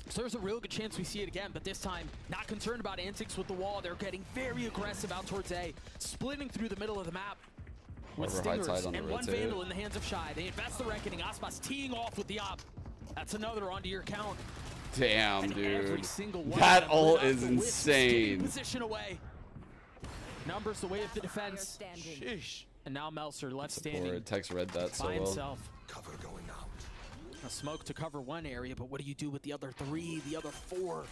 So there's a real good chance we see it again, but this time, not concerned about antics with the wall. They're getting very aggressive out towards A, splitting through the middle of the map. With Harbor high Stingers tide on the and one rotate. Vandal in the hands of Shy. They invest the Reckoning. Aspas teeing off with the op. That's another onto your count. Damn, And every dude. single one That of them ult lit up is the Wisps, taking insane. Position away. Numbers the way of the defense. Sheesh. And now Melser left Poor standing Tex read that so by well. himself. Cover going out. A smoke to cover one area, but what do you do with the other 3, the other 4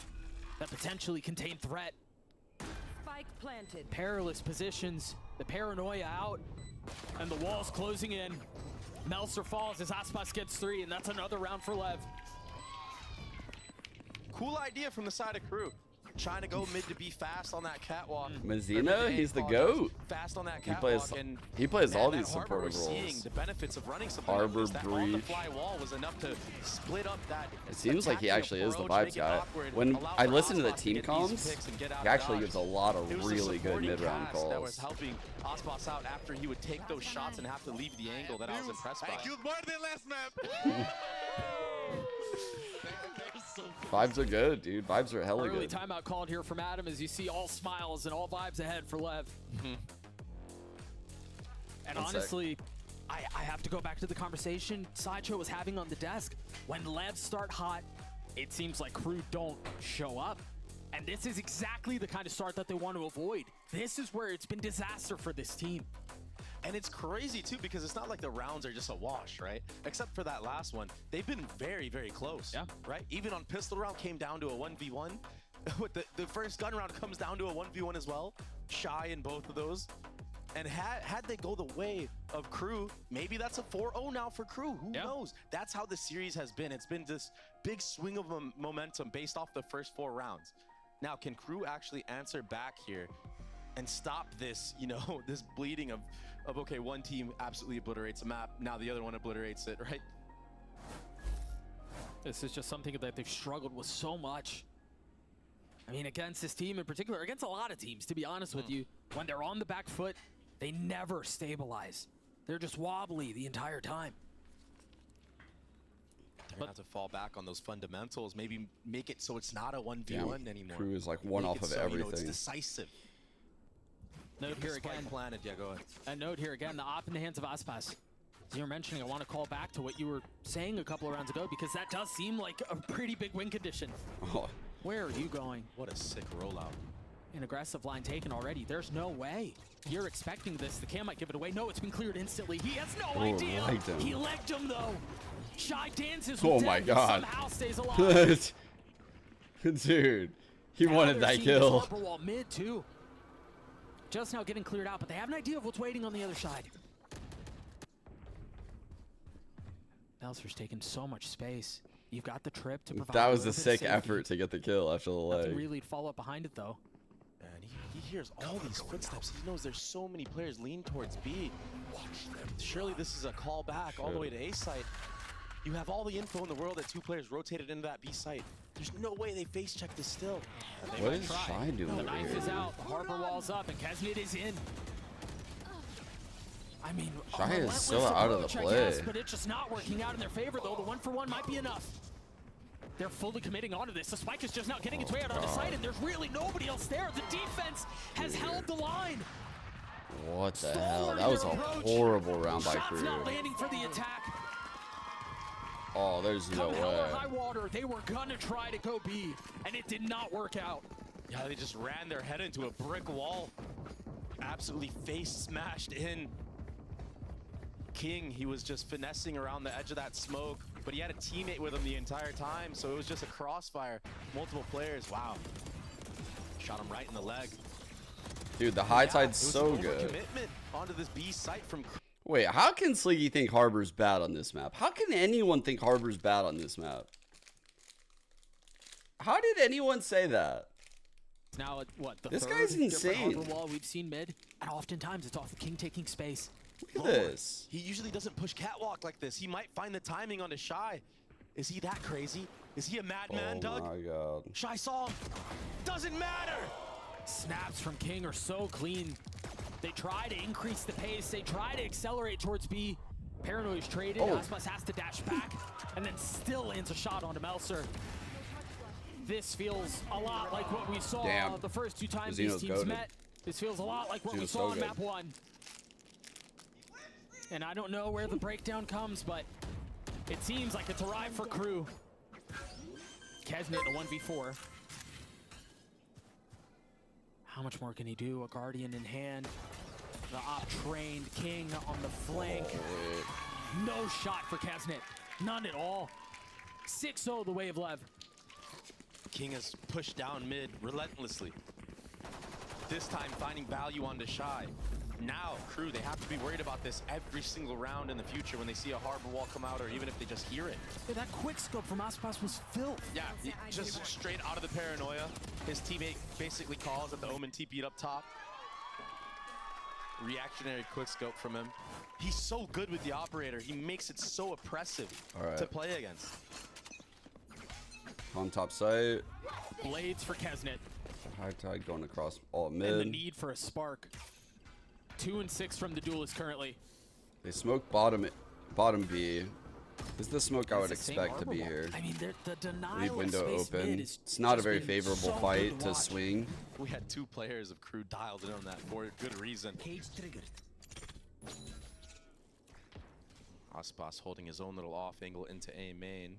that potentially contain threat? Spike planted. Perilous positions, the paranoia out, and the walls closing in. Melser falls as Aspas gets 3, and that's another round for Lev. Cool idea from the side of Crew. Trying to go mid to be fast on that catwalk. Mazina, he's the GOAT. Fast on that He catwalk. plays Man, all that these Harbor supportive we're seeing roles. the benefits of running something Harbor like this. That on the breach. fly wall was enough to split up that. It seems like he attacking actually is the approach, vibes make it guy. awkward, When allow I for listen to the Aspas team get these comms, picks and get out he actually dodge. gives a lot of It was the really good supporting mid-round cast that was calls. helping Aspas out after he would take those shots and have to leave the angle that I was impressed by. more than last map. Vibes are good, dude. Vibes are hella Early good. timeout called here from Adam as you see all smiles and all vibes ahead for Lev. And One sec. honestly, I have to go back to the conversation Sideshow was having on the desk. When Levs start hot, it seems like Crew don't show up. And this is exactly the kind of start that they want to avoid. This is where it's been disaster for this team. And it's crazy too because it's not like the rounds are just a wash, right? Except for that last one. They've been very, very close. Yeah. Right? Even on pistol round came down to a 1v1. With the first gun round comes down to a 1v1 as well. Shy in both of those. And had they go the way of Crew, maybe that's a 4-0 now for Crew. Who knows? That's how the series has been. It's been this big swing of momentum based off the first 4 rounds. Now, can Crew actually answer back here and stop this, you know, this bleeding of okay, one team absolutely obliterates a map, now the other one obliterates it, right? This is just something that they've struggled with so much. I mean, against this team in particular, against a lot of teams, to be honest with you, when they're on the back foot, they never stabilize. They're just wobbly the entire time. They're gonna have to fall back on those fundamentals, maybe make it so it's not a 1v1 Damn, anymore. Crew is like one Make off it of so, you know, everything. it's decisive. Note here again. Planet, yeah, go ahead. A note here again, the op in the hands of Aspas. As you were mentioning, I want to call back to what you were saying a couple of rounds ago because that does seem like a pretty big win condition. Oh. Where are you going? What a sick rollout. An aggressive line taken already. There's no way. You're expecting this. The cam might give it away. No, it's been cleared instantly. He has no idea. legged him. He legged him though. Shy dances Oh with my death, but god. somehow stays alive. Dude, he Now wanted they're that seeing this kill. Harbor wall mid too. Just now getting cleared out, but they have an idea of what's waiting on the other side. Melser's taking so much space. You've got the trip to provide. That a was a little bit of sick safety. effort to get the kill after the Nothing leg. really to follow up behind it though. And he hears all these footsteps. He knows there's so many players lean towards B. Surely this is a call back all the way to A site. You have all the info in the world that 2 players rotated into that B site. There's no way they face check this still. What is Shy doing The over knife here? is out. The Harbor wall's up, and Kesnit is in. I mean, a Shy is relentless so out of the approach, I guess, play. but it's just not working out in their favor, though. The 1-for-1 might be enough. They're fully committing onto this. The spike is just not getting its way out onto sight, and there's really nobody else there. The defense has held the line. What the hell? That was a horrible round by Shots Crew. not landing for the attack. Oh, there's no Come hell or way. high water, they were gonna try to go B, and it did not work out. Yeah, they just ran their head into a brick wall. Absolutely face smashed in. King, he was just finessing around the edge of that smoke, but he had a teammate with him the entire time, so it was just a crossfire. Multiple players, wow. Shot him right in the leg. Dude, the high side's it was so an good. Overcommitment onto this B site from Wait, how can Sleeky think Harbor's bad on this map? How can anyone think Harbor's bad on this map? How did anyone say that? Now, what, the This third guy's different insane. Harbor wall we've seen mid, and oftentimes it's off the King taking space. Look at this. He usually doesn't push catwalk like this. He might find the timing on his Shy. Is he that crazy? Is he a madman, Doug? Oh my god. Shy saw him. Doesn't matter. Snaps from King are so clean. They try to increase the pace. They try to accelerate towards B. Paranoia's traded. Oh. Aspas has to dash back, and then still lands a shot onto Melser. This feels a lot like what we saw Damn. the first 2 times Zeno's these teams goated. met. This feels a lot like what we Zeno's saw so on good. map 1. And I don't know where the breakdown comes, but It seems like it's arrived for Crew. Kesnet in a 1v4. How much more can he do? A Guardian in hand. The op-trained King on the flank. No shot for Kesnet. None at all. 6-0 the way of Lev. King has pushed down mid relentlessly. This time finding value onto Shy. Now, Crew, they have to be worried about this every single round in the future when they see a harbor wall come out or even if they just hear it. Yeah, that quick scope from Icebox was filth. Yeah, just straight out of the paranoia. His teammate basically calls at the Omen TP'd up top. Reactionary quick scope from him. He's so good with the operator. He makes it so oppressive to play against. On top site. Blades for Kesnet. High tide going across all mid. And the need for a spark. 2 and 6 from the duelist currently. They smoke bottom B. This is the smoke I would expect to be here. I mean, the denial Leave window of space open. mid is It's not a just very been favorable so fight good to watch. swing. We had 2 players of Crew dialed in on that for good reason. Cage triggered. Aspas holding his own little off angle into A main.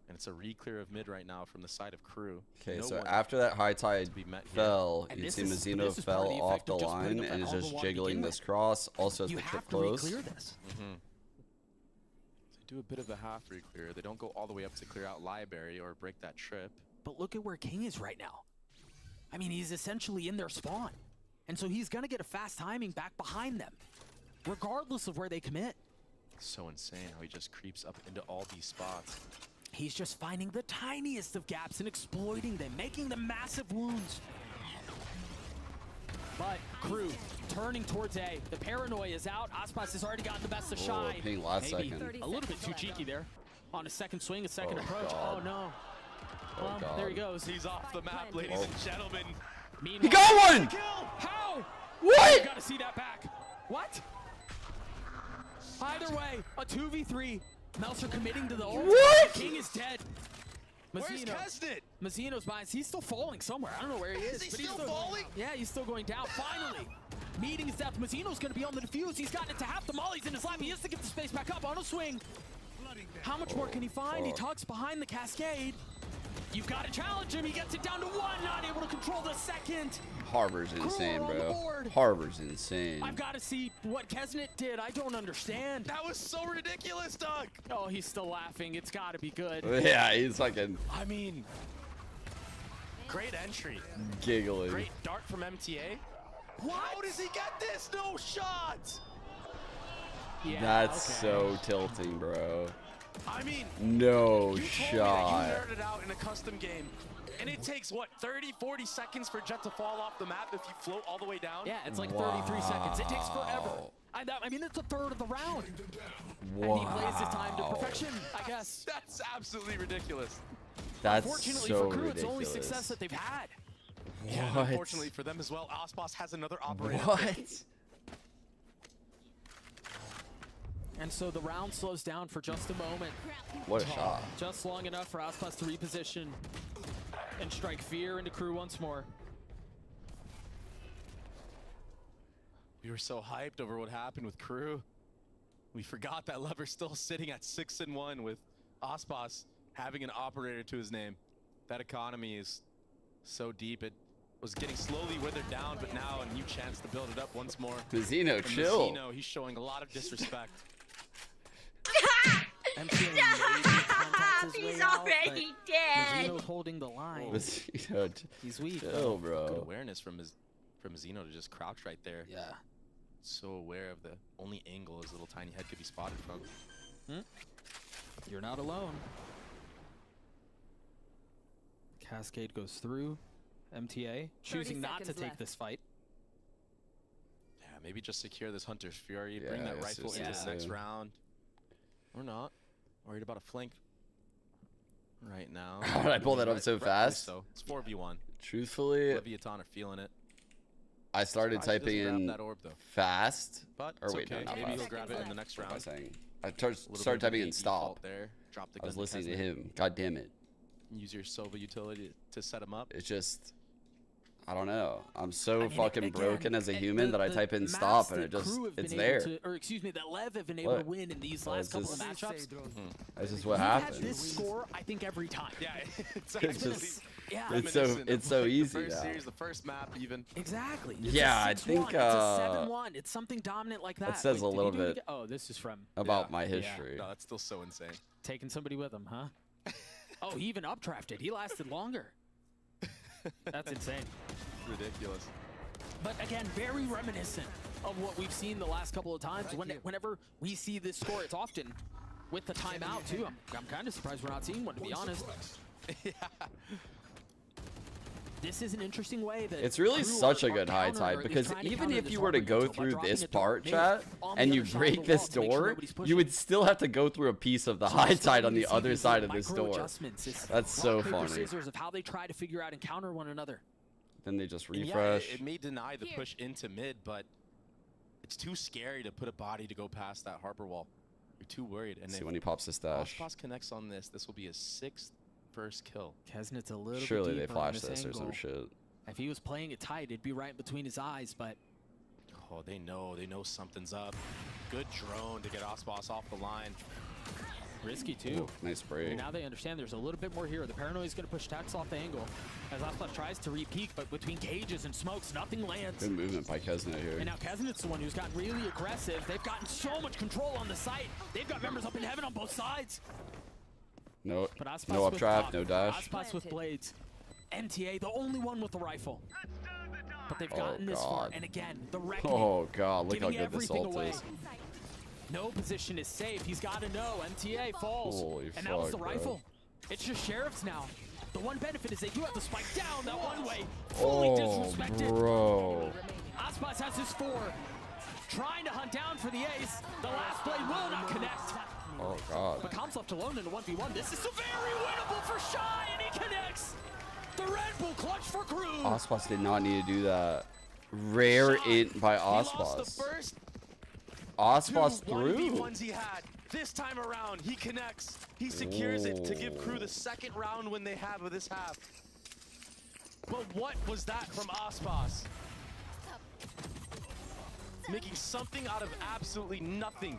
And it's a re-clear of mid right now from the side of Crew. Okay, No so one after that high tide be met here. fell, And you this see is- Mazzino this is part of fell the off effect the of just putting line up and that is Harbor just wall to jiggling begin this with. cross. Also has You the clip have to close. re-clear this. They do a bit of a half re-clear. They don't go all the way up to clear out library or break that trip. But look at where King is right now. I mean, he's essentially in their spawn. And so he's going to get a fast timing back behind them, regardless of where they commit. So insane how he just creeps up into all these spots. He's just finding the tiniest of gaps and exploiting them, making them massive wounds. But Crew turning towards A. The paranoia is out. Aspas has already gotten the best of Shy. ping last Maybe second. a little bit too cheeky there. On a second swing, a second Oh, approach. God. Oh, no. Oh, Well, God. there he goes. He's off the map, ladies and gentlemen. He got one! How? What? You gotta see that back. What? Either way, a 2v3. Meltzer committing to the ult. What? King is dead. Where's Kesnet? Mazzino's behind. He's still falling somewhere. I don't know where he is. Is he but he's still falling? Yeah, he's still going down. Finally. Meeting his death. Mazzino's going to be on the defuse. He's gotten it to half the mollies in his lap. He has to get the space back up on a swing. How much more can he find? He tucks behind the cascade. You've got to challenge him. He gets it down to 1. Not able to control the second. Harbor's insane, on the bro. board. Harbor's insane. I've got to see what Kesnet did. I don't understand. That was so ridiculous, Doug. Oh, he's still laughing. It's got to be good. Yeah, he's fucking I mean, great entry. giggling. Great dart from MTA. How does he get this? No shot. Yeah, That's okay. so tilting, bro. I mean, No you told me shot. that you nerded out in a custom game, and it takes, what, 30, 40 seconds for Jet to fall off the map if you float all the way down? Yeah, it's like 33 seconds. It takes forever. I mean, it's a third of the round. Wow. And he plays his time to perfection, I guess. That's absolutely ridiculous. That's Fortunately so for Crew, ridiculous. it's the only success that they've had. Yeah, and What? unfortunately for them as well, Aspas has another operator. What? And so the round slows down for just a moment. What a shot. Just long enough for Aspas to reposition and strike fear into Crew once more. We were so hyped over what happened with Crew. We forgot that Lever's still sitting at 6-1 with Aspas having an operator to his name. That economy is so deep. It was getting slowly withered down, but now a new chance to build it up once more. Mazzino, From chill. Mazzino, he's showing a lot of disrespect. He's already dead. Mazzino's holding the line. Mazzino, He's weak. chill, Good bro. awareness from Mazzino to just crouch right there. Yeah. So aware of the only angle his little tiny head could be spotted from. You're not alone. Cascade goes through. MTA choosing not to seconds take left. this fight. Yeah, maybe just secure this Hunter's Fury, bring Yeah, that it's rifle just into the next insane. round. Or not. Worried about a flank right now. How did I pull that up so Rightfully fast? So it's 4v1. Truthfully, Leviathan are feeling it. I started Surprised he typing doesn't grab in that orb, though. fast. But Or it's wait, okay. no, not Maybe fast. he'll grab it in the next What am I round. saying? I A little started bit of typing an in AD stop. fault there. Drop the I was gun listening to Kesnet. him. God damn it. Use your Sova utility to set him up. It's just, I don't know. I'm so fucking again, broken as a human that I type in maps stop and that it just, Crew have it's been there. able to, or excuse me, that Lev have been able to win in these last couple of matchups. That's just what We've had happens. this score, I think, every time. Yeah, it's It's actually just, yeah. it's so easy The first now. series, the first map, even. Exactly. It's Yeah, a I 6-1, think, it's a 7-1. It's something dominant like that. That says Wait, a did he little do it bit again? Oh, this is from about my history. No, that's still so insane. taking somebody with him, huh? Oh, he even updrafted. He lasted longer. That's insane. Ridiculous. But again, very reminiscent of what we've seen the last couple of times. Whenever we see this score, it's often with the timeout too. I'm kind of surprised we're not seeing one, to be honest. Yeah. This is an interesting way that It's really Crew such are a good high counter, or tide at least because trying to even counter if this you were to hard go momentum by through dropping this a part, tornado chat, on the and other you side of break the this wall to make sure door, nobody's pushing. you would still have to go through a piece of the So high we're starting tide on to the see other these side little of this micro door. adjustments. It's That's so rock, paper, funny. scissors of how they try to figure out and counter one another. Then they just And yeah, refresh. it may deny the push into mid, but it's too scary to put a body to go past that harbor wall. You're too worried. And See if when he pops his stash. Icebox connects on this, this will be his 6th first kill. Kesnet's a little Surely bit they deeper on flash this or some angle. shit. If he was playing it tight, it'd be right between his eyes, but Oh, they know something's up. Good drone to get Aspas off the line. risky too. Ooh, nice spray. Now they understand there's a little bit more here. The Paranoid is going to push Tax off the angle as Aspas tries to re-peek, but between cages and smokes, nothing lands. Good movement by Kesnet here. And now Kesnet's the one who's gotten really aggressive. They've gotten so much control on the site. They've got members up in heaven on both sides. No, But Aspas no with updraft, no dash. Aspas with blades. NTA, the only one with the rifle. But they've gotten this far. God. And again, the reckoning. Oh god, look how giving good this everything ult away. is. No position is safe. He's got to know. MTA falls. Holy and that was the fuck, bro. rifle. It's just Sheriffs now. The one benefit is they do have the spike down that one way. Fully Oh, disrespected. bro. Aspas has his 4. Trying to hunt down for the ace. The last blade will not connect. Oh god. But Com's left alone in a 1v1. This is very winnable for Shy, and he connects. The Red Bull clutch for Crew. Aspas did not need to do that. Rare int by He lost Aspas. the first Aspas two through. 1v1s he had. This time around, he connects. He secures it to give Crew the second round win they have of this half. But what was that from Aspas? Making something out of absolutely nothing.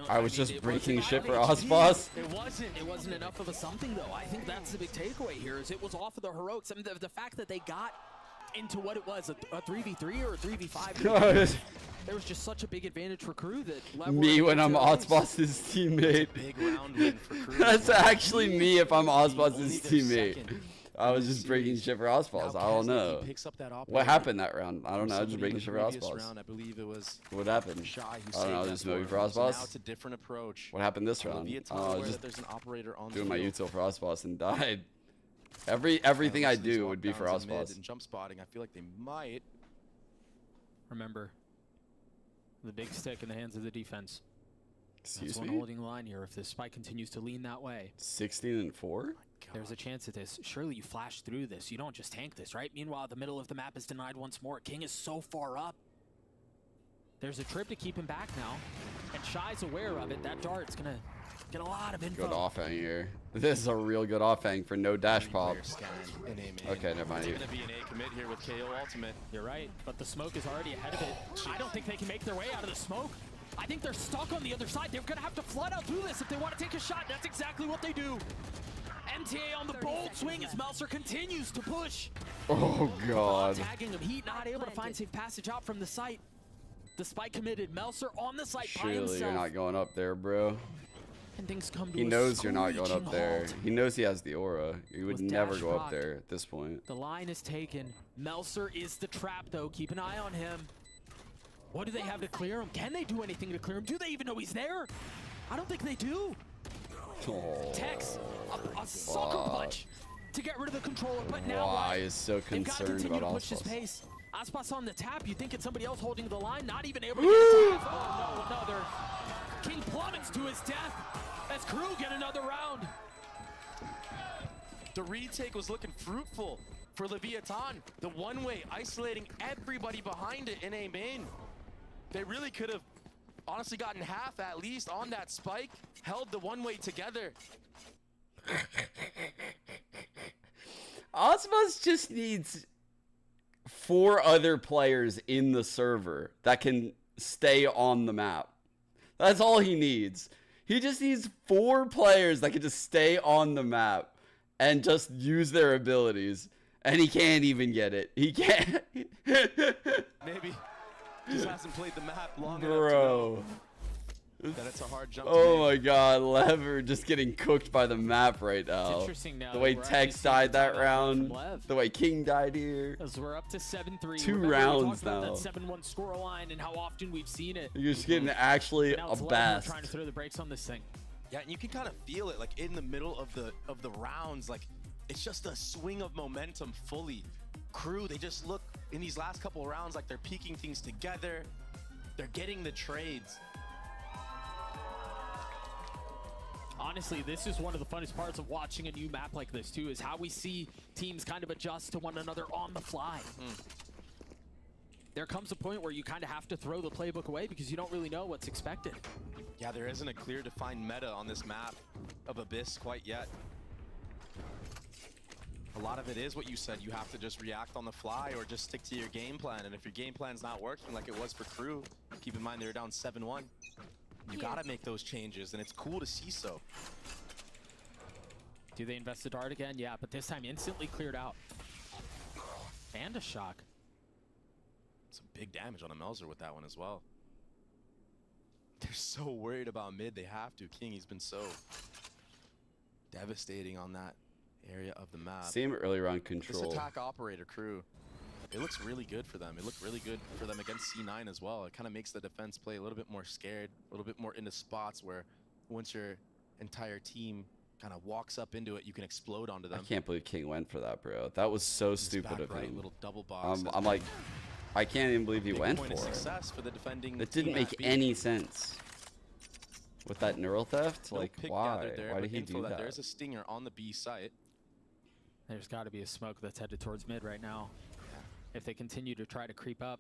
I was just it breaking wasn't shit for IHG. Aspas. It wasn't enough of a something though. I think that's the big takeaway here. Is it was off of the heroics. I mean, the fact that they got into what it was, a 3v3 or a 3v5. There was just such a big advantage for Crew that Me when I'm Aspas' teammate. Big round win for Crew. That's actually me if I'm Aspas' teammate. I was just breaking shit for Aspas. I don't know. What happened that round? I don't know. Just breaking shit for Aspas. I believe it was What happened? Shy who I don't know. saved Just that smoking for for him. So now Aspas. it's a different approach. What happened this round? Leviathan I was aware just that there's an operator on doing the my field. util for Aspas and died. Everything I Versus do would be for lockdowns in mid Aspas. and jump spotting. I feel like they might. Remember, the big stick in the hands of the defense. Excuse That's one me? holding the line here. If the spike continues to lean that way, 16-4. there's a chance at this. Surely you flash through this. You don't just tank this, right? Meanwhile, the middle of the map is denied once more. King is so far up. There's a trip to keep him back now, and Shy's aware of it. That dart's gonna get a lot of info. Good offhang here. This is a real good offhang for no dash pop. Okay, never mind. It's gonna be an A commit here with KO ultimate. You're right, but the smoke is already ahead of it. I don't think they can make their way out of the smoke. I think they're stuck on the other side. They're gonna have to flood out through this if they want to take a shot. That's exactly what they do. MTA on the bold swing as Melser continues to push. Oh god. Tagging him, Heat not able to find safe passage out from the site. The spike committed. Melser on the site by himself. Surely you're not going up there, bro. And things come to He a knows you're not going screeching up there. halt. He knows he has the aura. You would With never dash go up rock. there at this point. The line is taken. Melser is the trap, though. Keep an eye on him. What do they have to clear him? Can they do anything to clear him? Do they even know he's there? I don't think they do. Oh, Tex, a sucker punch to get rid of the controller, but now Why what? is so They've got to concerned continue to about push this Aspas? pace. Aspas on the tap. You think it's somebody else holding the line, not even able to get it to half. Oh, no, another. King plummets to his death as Crew get another round. The retake was looking fruitful for Leviathan. The one-way isolating everybody behind it in A main. They really could have honestly gotten half at least on that spike, held the one-way together. Aspas just needs 4 other players in the server that can stay on the map. That's all he needs. He just needs 4 players that can just stay on the map and just use their abilities. And he can't even get it. He can't. Maybe just hasn't played the map long enough to know that it's a hard jump. Oh my god, Lever just getting cooked by the map right now. It's interesting now. The way Tex died that round, the way King died here. As we're up to 7-3. 2 Remember, rounds we talked now. about that 7-1 scoreline and how often we've seen it. You're just getting actually Now a it's Lever best. trying to throw the brakes on this thing. Yeah, and you can kind of feel it, like in the middle of the rounds, like it's just a swing of momentum fully. Crew, they just look in these last couple of rounds like they're piecing things together. They're getting the trades. Honestly, this is one of the funnest parts of watching a new map like this too, is how we see teams kind of adjust to one another on the fly. There comes a point where you kind of have to throw the playbook away because you don't really know what's expected. Yeah, there isn't a clear defined meta on this map of Abyss quite yet. A lot of it is what you said, you have to just react on the fly or just stick to your game plan. And if your game plan's not working like it was for Crew, keep in mind they were down 7-1. You gotta make those changes, and it's cool to see so. Do they invest the dart again? Yeah, but this time instantly cleared out. And a shock. Some big damage on a Melzer with that one as well. They're so worried about mid, they have to. King, he's been so devastating on that area of the map. Same earlier on control. This attack operator Crew, it looks really good for them. It looked really good for them against C9 as well. It kind of makes the defense play a little bit more scared, a little bit more into spots where once your entire team kind of walks up into it, you can explode onto them. I can't believe King went for that, bro. That was so stupid of right, him. little double box. I'm like, I can't even believe he Big went point for of it. success for the defending That didn't team make FB. any sense. With that neural theft, No like pick why? gathered there, Why but did he info do that? that? There's a stinger on the B site. There's got to be a smoke that's headed towards mid right now. If they continue to try to creep up,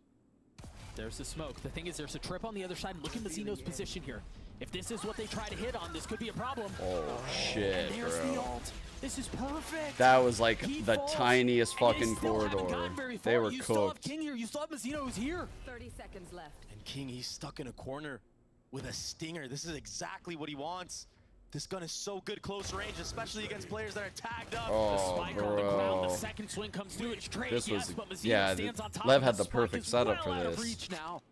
there's the smoke. The thing is, there's a trip on the other side. Look at Mazzino's position here. If this is what they try to hit on, this could be a problem. Oh shit, And there's the bro. ult. This is perfect. That was like He the falls, tiniest and they fucking still haven't corridor. gotten very They far. were You still have cooked. King here. You still have Mazzino who's here. 30 seconds left. And King, he's stuck in a corner with a stinger. This is exactly what he wants. This gun is so good close range, especially against players that are tagged up. Oh, the spike on the ground, the bro. second swing comes through. It's trade, This yes, was, but Mazzino yeah, stands on top Lev of had it. the Spike perfect is setup well for out of this. reach now.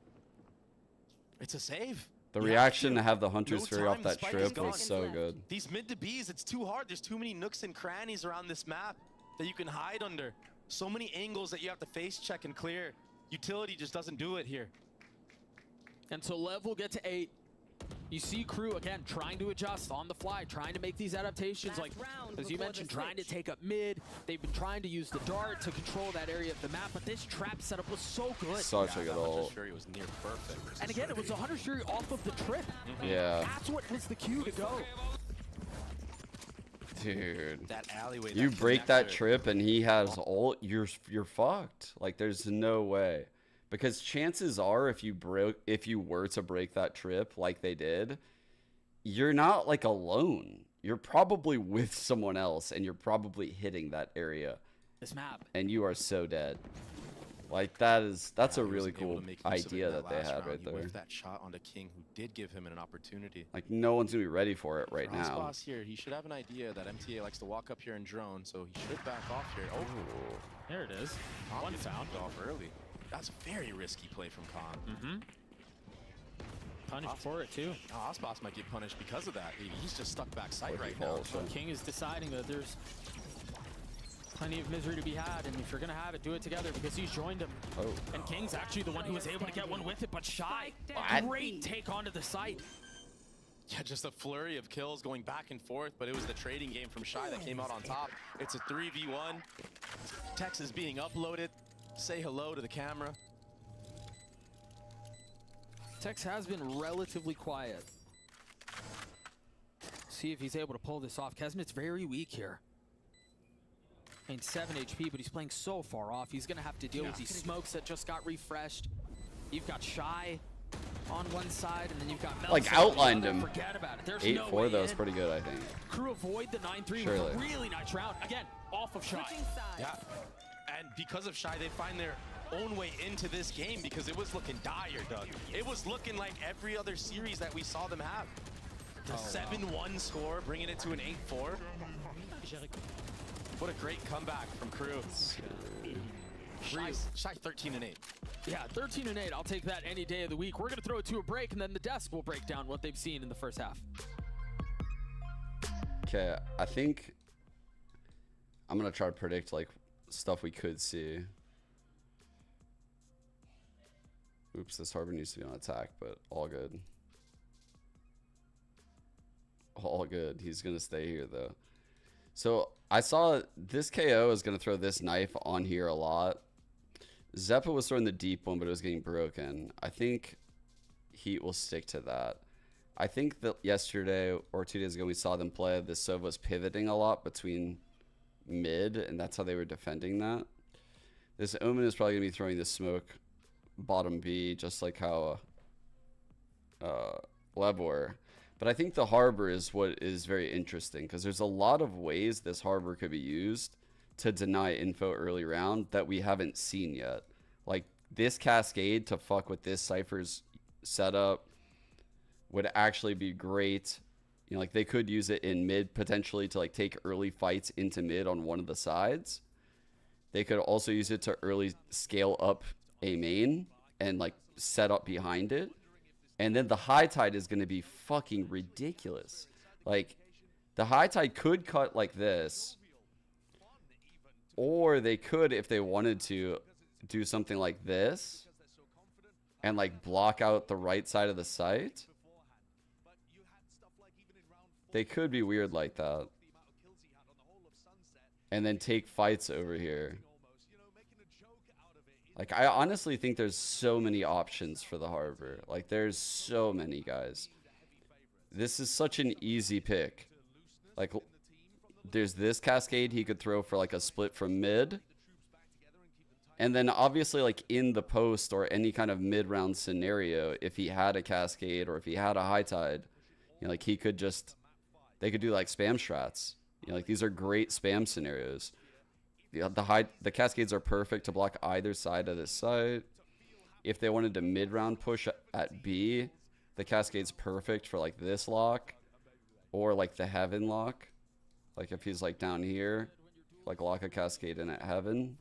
It's a save. The You reaction have to have the Hunter's No Fury off time, the that spike trip is gone. was so good. These mid to Bs, it's too hard. There's too many nooks and crannies around this map that you can hide under. So many angles that you have to face check and clear. Utility just doesn't do it here. And so Lev will get to 8. You see Crew, again, trying to adjust on the fly, trying to make these adaptations. Like, as you mentioned, trying to take up mid. They've been trying to use the dart to control that area of the map, but this trap setup was so good. Such a good ult. Hunter's Fury was near perfect. And again, it was a Hunter's Fury off of the trip. Yeah. That's what was the cue to go. Dude, That alleyway, you that break that connector. trip and he has ult, you're fucked. Like there's no way. Because chances are if you were to break that trip like they did, you're not like alone. You're probably with someone else and you're probably hitting that area. This map. And you are so dead. Like that's a He really wasn't able cool to make use of it idea in that they last had round. right He there. whiffed that shot onto King, who did give him an opportunity. Like no one's gonna be ready for it right now. Boss here, he should have an idea that MTA likes to walk up here and drone, so he should back off here. Oh, there it is. One found off early. That's a very risky play from Khan. Punished for it too. Oh, Icebox might get punished because of that. He's just stuck back sight right now. So King is deciding that there's plenty of misery to be had, and if you're gonna have it, do it together because he's joined him. Oh. And King's actually the one who was able to get one with it, but Shy, What? great take onto the site. Yeah, just a flurry of kills going back and forth, but it was the trading game from Shy that came out on top. It's a 3v1. Text is being uploaded. Say hello to the camera. Tex has been relatively quiet. See if he's able to pull this off. Kesmet's very weak here. I mean, 7 HP, but he's playing so far off. He's going to have to deal with these smokes that just got refreshed. You've got Shy on one side, and then you've got Melson Like on the outlined other. him. Forget about it. There's 8-4 no way though is in. pretty good, I think. Crew avoid the 9-3 with Surely. a really nice round. Again, off of Shy. Yeah. And because of Shy, they find their own way into this game because it was looking dire, Doug. It was looking like every other series that we saw them have. The 7-1 score, bringing it to an 8-4. What a great comeback from Crew. Shy 13-8. Yeah, 13-8. I'll take that any day of the week. We're going to throw it to a break, and then the desk will break down what they've seen in the first half. Okay, I think I'm going to try to predict like stuff we could see. Oops, this Harbor needs to be on attack, but all good. All good. He's going to stay here, though. So I saw this KO is going to throw this knife on here a lot. Zeppa was throwing the deep one, but it was getting broken. I think Heat will stick to that. I think that yesterday or 2 days ago we saw them play. The Sova was pivoting a lot between mid, and that's how they were defending that. This Omen is probably going to be throwing the smoke bottom B, just like how Lev were. But I think the Harbor is what is very interesting because there's a lot of ways this Harbor could be used to deny info early round that we haven't seen yet. Like this Cascade to fuck with this Cypher's setup would actually be great. You know, like they could use it in mid potentially to like take early fights into mid on one of the sides. They could also use it to early scale up a main and like set up behind it. And then the high tide is going to be fucking ridiculous. Like the high tide could cut like this, or they could, if they wanted to, do something like this and like block out the right side of the site. They could be weird like that. And then take fights over here. Like, I honestly think there's so many options for the Harbor. Like, there's so many, guys. This is such an easy pick. Like, there's this Cascade he could throw for, like, a split from mid. And then, obviously, like, in the post or any kind of mid-round scenario, if he had a Cascade or if he had a High Tide, you know, like, he could just... They could do, like, spam strats. You know, like, these are great spam scenarios. The Cascades are perfect to block either side of this site. If they wanted to mid-round push at B, the Cascade's perfect for like this lock or like the Heaven lock. Like if he's like down here, like lock a Cascade in at Heaven.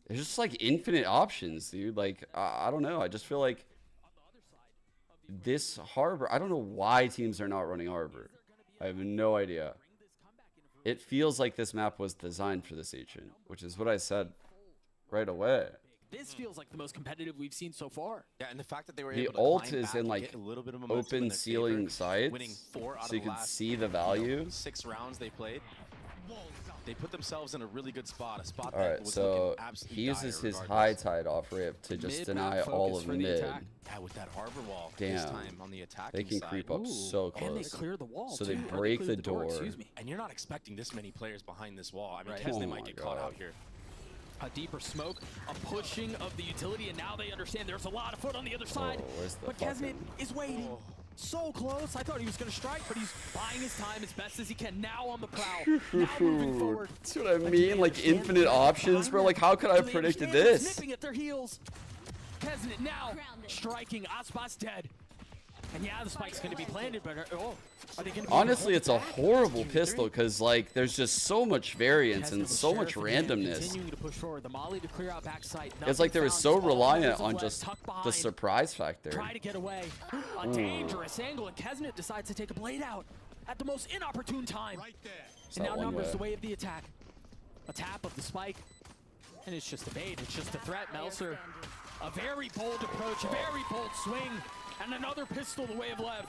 There's just like infinite options, dude. Like, I don't know. I just feel like this Harbor, I don't know why teams are not running Harbor. I have no idea. It feels like this map was designed for this agent, which is what I said right away. This feels like the most competitive we've seen so far. Yeah, and the fact that they were the able to ult climb is back in and like get a little bit of momentum in open their ceiling favor, sides, winning 4 out so you of can last, see the value. 6 rounds they played. They put themselves in a really good spot, a spot All that right, was so looking absolutely he uses dire his regardless. High Tide off rip to just deny all of mid. Yeah, with that Harbor wall this Damn, time on the attacking they can side. creep up so close. And they clear the wall, so they too. Or break clear the door. And you're not expecting this many players behind this wall. I mean, Right. Kesney Oh might my get caught God. out here. A deeper smoke, a pushing of the utility, and now they understand there's a lot of foot on the other side. where's the But Kesney fucking- is waiting. So close. I thought he was going to strike, but he's buying his time as best as he can. Now on the prowl. Now moving forward. That's what I mean. Like infinite options, bro. Like how could I have predicted this? Nipping at their heels. Kesney now striking. Aspas dead. And yeah, the spike's going to be planted, but are they going to? Honestly, it's a horrible pistol because like there's just so much variance and so much randomness. Continuing to push forward. The molly to clear out backside. It's like they were so reliant on just the surprise factor. Try to get away. A dangerous angle, and Kesney decides to take a blade out at the most inopportune time. Right there. And now numbers the way of the attack. A tap of the spike, and it's just a bait. It's just a threat. Melser, a very bold approach, a very bold swing, and another pistol the way of Lev.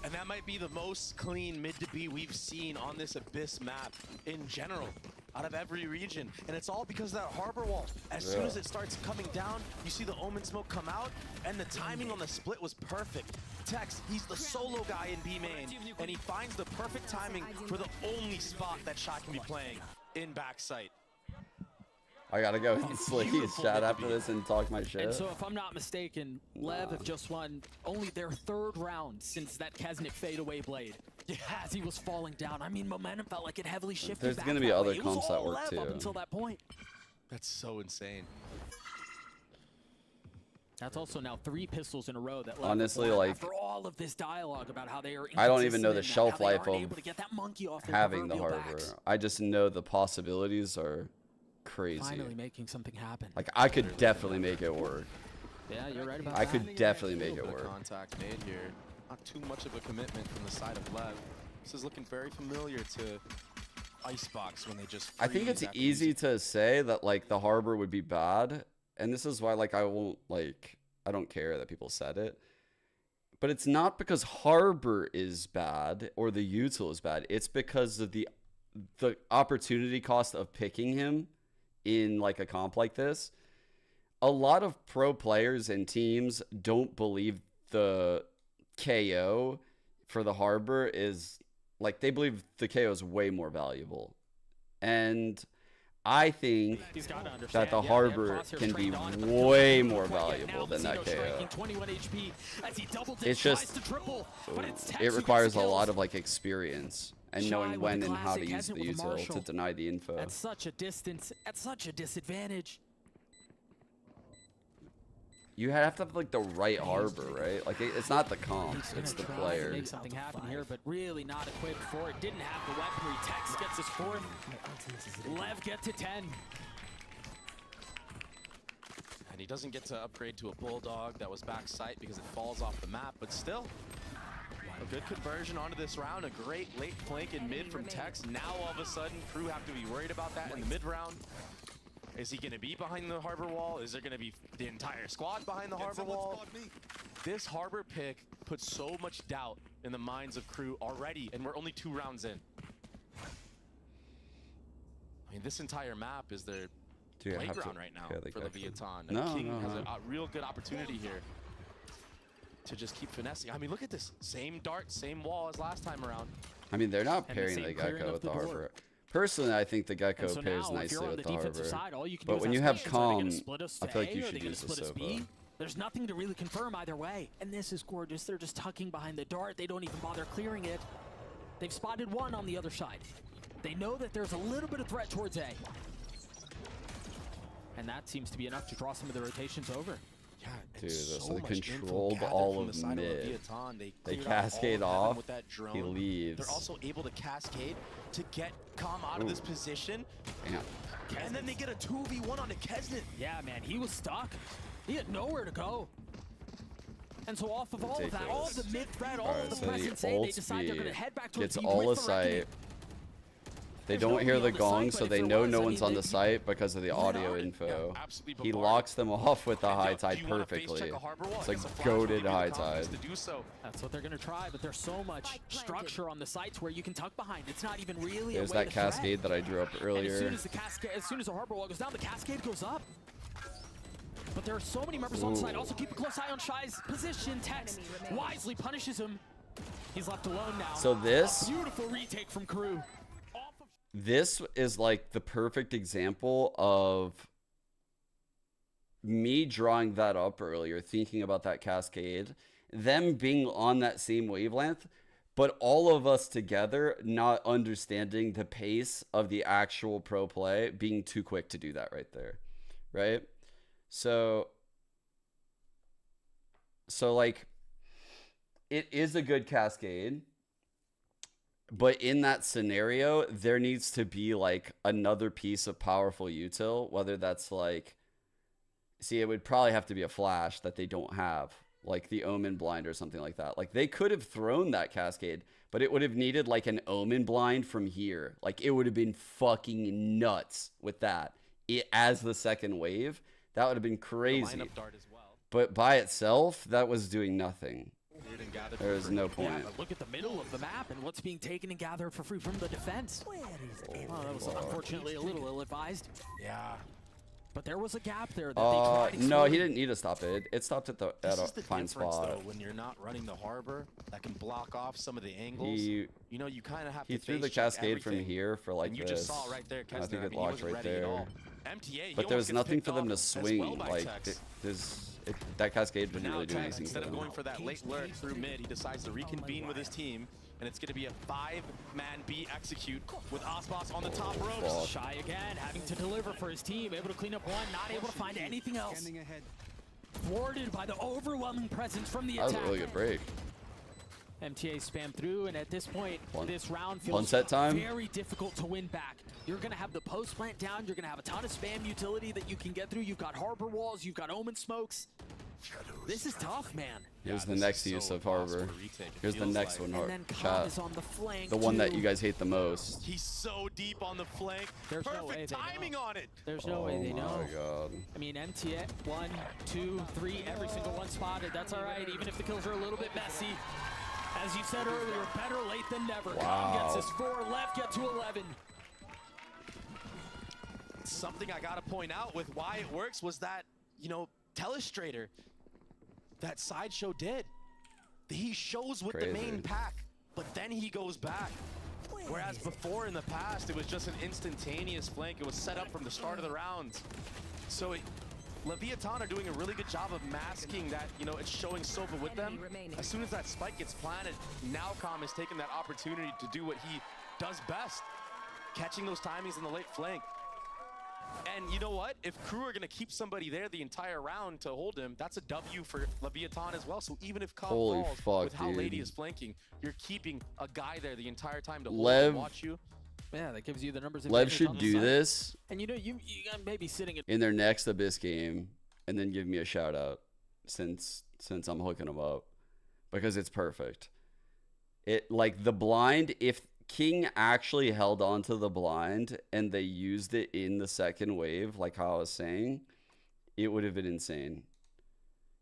And that might be the most clean mid to B we've seen on this Abyss map in general, out of every region. And it's all because of that Harbor wall. As soon as it starts coming down, you see the Omen smoke come out, and the timing on the split was perfect. Tex, he's the solo guy in B main, and he finds the perfect timing for the only spot that Shot can be playing in backside. I gotta go and sleep, chat after this and talk my shit. And so if I'm not mistaken, Lev have just won only their 3rd round since that Kesnick fadeaway blade. As he was falling down. I mean, momentum felt like it heavily shifted There's back gonna be that other way. It was comps that all work Lev too. up until that point. That's so insane. That's also now 3 pistols in a row that honestly, like, after all of this dialogue about how they are I don't even know the inconsistent shelf and how they life aren't of able to get that monkey off their having the proverbial harbor. backs. I just know the possibilities are crazy. Finally making something happen. Like, I could definitely make it work. Yeah, you're right about I that. could definitely make it A little bit of work. contact made here. Not too much of a commitment from the side of Lev. This is looking very familiar to Icebox when they just I think freeze it's after easy to say that, like, the harbor would be bad, and this is why, like, I won't, like, I don't care that people said it. But it's not because harbor is bad or the util is bad. It's because of the opportunity cost of picking him in, like, a comp like this. A lot of pro players and teams don't believe the KO for the harbor is, like, they believe the KO is way more valuable. And I think that the harbor can be way more valuable than that KO. It's just, it requires a lot of, like, experience and knowing when and how to use the util to deny the info. At such a distance, at such a disadvantage. You have to have, like, the right harbor, right? Like, it's not the comp, it's the player. Make something happen here, but really not equipped for it. Didn't have the weaponry. Tex gets his 4th. Lev get to 10. And he doesn't get to upgrade to a Bulldog that was back sight because it falls off the map, but still, a good conversion onto this round. A great late flank in mid from Tex. Now all of a sudden, crew have to be worried about that in the mid round. Is he going to be behind the harbor wall? Is there going to be the entire squad behind the harbor wall? This harbor pick puts so much doubt in the minds of crew already, and we're only 2 rounds in. I mean, this entire map is their playground right now for Leviathan. King has a real good opportunity here to just keep finessing. I mean, look at this. Same dart, same wall as last time around. I mean, they're not pairing the Gecko with the harbor. Personally, I think the Gecko pairs nicely with the harbor. But when you have Calm, I feel like you should use the Sofa. There's nothing to really confirm either way. And this is gorgeous. They're just tucking behind the dart. They don't even bother clearing it. They've spotted one on the other side. They know that there's a little bit of threat towards A. And that seems to be enough to draw some of the rotations over. Yeah, dude, so they controlled all of mid. They cascade off, he leaves. They're also able to cascade to get Calm out of this position. Damn. And then they get a 2v1 onto Kesnet. Yeah, man, he was stuck. He had nowhere to go. And so off of all of that, all of the mid-threat, all of the presence, they decide they're going to head back towards gets all the site. They don't hear the gong, so they know no one's on the site because of the audio info. He locks them off with the high tide perfectly. It's like goated high tide. That's what they're going to try, but there's so much structure on the sites where you can tuck behind. It's not even really There's that cascade that I drew up earlier. As soon as the harbor wall goes down, the cascade goes up. But there are so many members on site. Also keep a close eye on Shy's position. Tex wisely punishes him. He's left alone now. So this... Beautiful retake from crew. This is like the perfect example of me drawing that up earlier, thinking about that cascade, them being on that same wavelength, but all of us together not understanding the pace of the actual pro play, being too quick to do that right there, right? So like, it is a good cascade. But in that scenario, there needs to be like another piece of powerful util, whether that's like, see, it would probably have to be a flash that they don't have, like the Omen blind or something like that. Like they could have thrown that cascade, but it would have needed like an Omen blind from here. Like it would have been fucking nuts with that. As the second wave, that would have been crazy. But by itself, that was doing nothing. There is no point. Yeah, but look at the middle of the map and what's being taken and gathered for free from the defense. Oh, that was unfortunately a little ill-advised. Yeah. But there was a gap there that they tried. No, he didn't need to stop it. It stopped at a fine spot. Though, when you're not running the harbor, that can block off some of the angles. You know, you kind of have to. He threw the cascade from here for like and you this. Just saw right there, I think it locked right there. MTA, but there was nothing for them to swing. Like there's, that cascade But didn't now really do Tech, anything. instead for of them. going for that late lurk through mid, he decides to reconvene with his team, and it's going to be a 5-man B execute with Ascent on the top ropes. Fuck. Shy again, having to deliver for his team, able to clean up one, not able to find anything else. Thwarted by the overwhelming presence from the That was attack. a really good break. MTA spam through, and at this point, this round One feels set time. very difficult to win back. You're going to have the post plant down. You're going to have a ton of spam utility that you can get through. You've got harbor walls. You've got omen smokes. This is tough, man. Here's the next use of harbor. Here's the next one, chat. Is on the flank. The one that too. you guys hate the most. He's so deep on the flank. There's Perfect no way they timing know. on it. There's no way they know. Oh my god. I mean, MTA, 1, 2, 3, every single one spotted. That's all right, even if the kills are a little bit messy. As you said earlier, better late than never. Wow. Calm gets his 4, left get to 11. Something I gotta point out with why it works was that, you know, Telestrator, that sideshow did. He shows with the main pack, but then he goes back. Whereas before in the past, it was just an instantaneous flank. It was set up from the start of the round. So Leviathan are doing a really good job of masking that, you know, it's showing Sova with them. As soon as that spike gets planted, Nowcom is taking that opportunity to do what he does best, catching those timings in the late flank. And you know what? If Crew are going to keep somebody there the entire round to hold him, that's a W for Leviathan as well. So even if Cobb falls with how late he is flanking, you're keeping a guy there the entire time to hold and watch you. Yeah, that gives you the numbers. Lev should do this. And you know, you may be sitting in their next Abyss game, and then give me a shout out since I'm hooking them up, because it's perfect. It like the blind, if King actually held on to the blind and they used it in the second wave, like how I was saying, it would have been insane.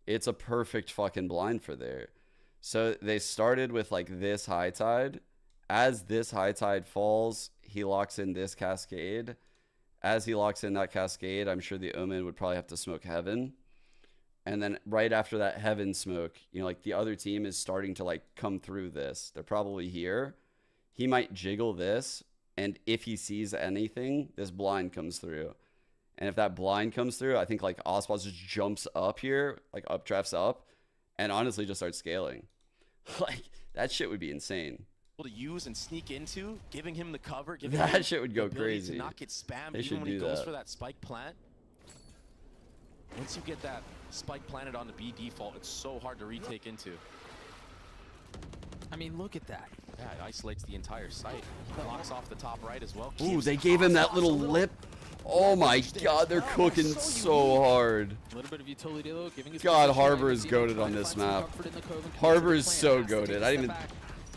It's a perfect fucking blind for there. So they started with like this high tide. As this high tide falls, he locks in this cascade. As he locks in that cascade, I'm sure the Omen would probably have to smoke Heaven. And then right after that Heaven smoke, you know, like the other team is starting to like come through this. They're probably here. He might jiggle this, and if he sees anything, this blind comes through. And if that blind comes through, I think like Icebox just jumps up here, like updrafts up, and honestly just starts scaling. Like, that shit would be insane. To use and sneak into, giving him the cover, giving That him shit would go the ability crazy. to not get spammed They even should when he do goes that. for that spike plant. Once you get that spike planted on the B default, it's so hard to retake into. I mean, look at that. Yeah, it isolates the entire site. Blocks off the top right as well. Ooh, Keeps they gave him that Aspas little lip. Oh my god, they're cooking so hard. A little bit of utility though, giving his God, position. Harbor You is see goated him on trying to this find some map. comfort in the cove and Harbor close is the so plan. Has to take goated. a I step didn't even. back.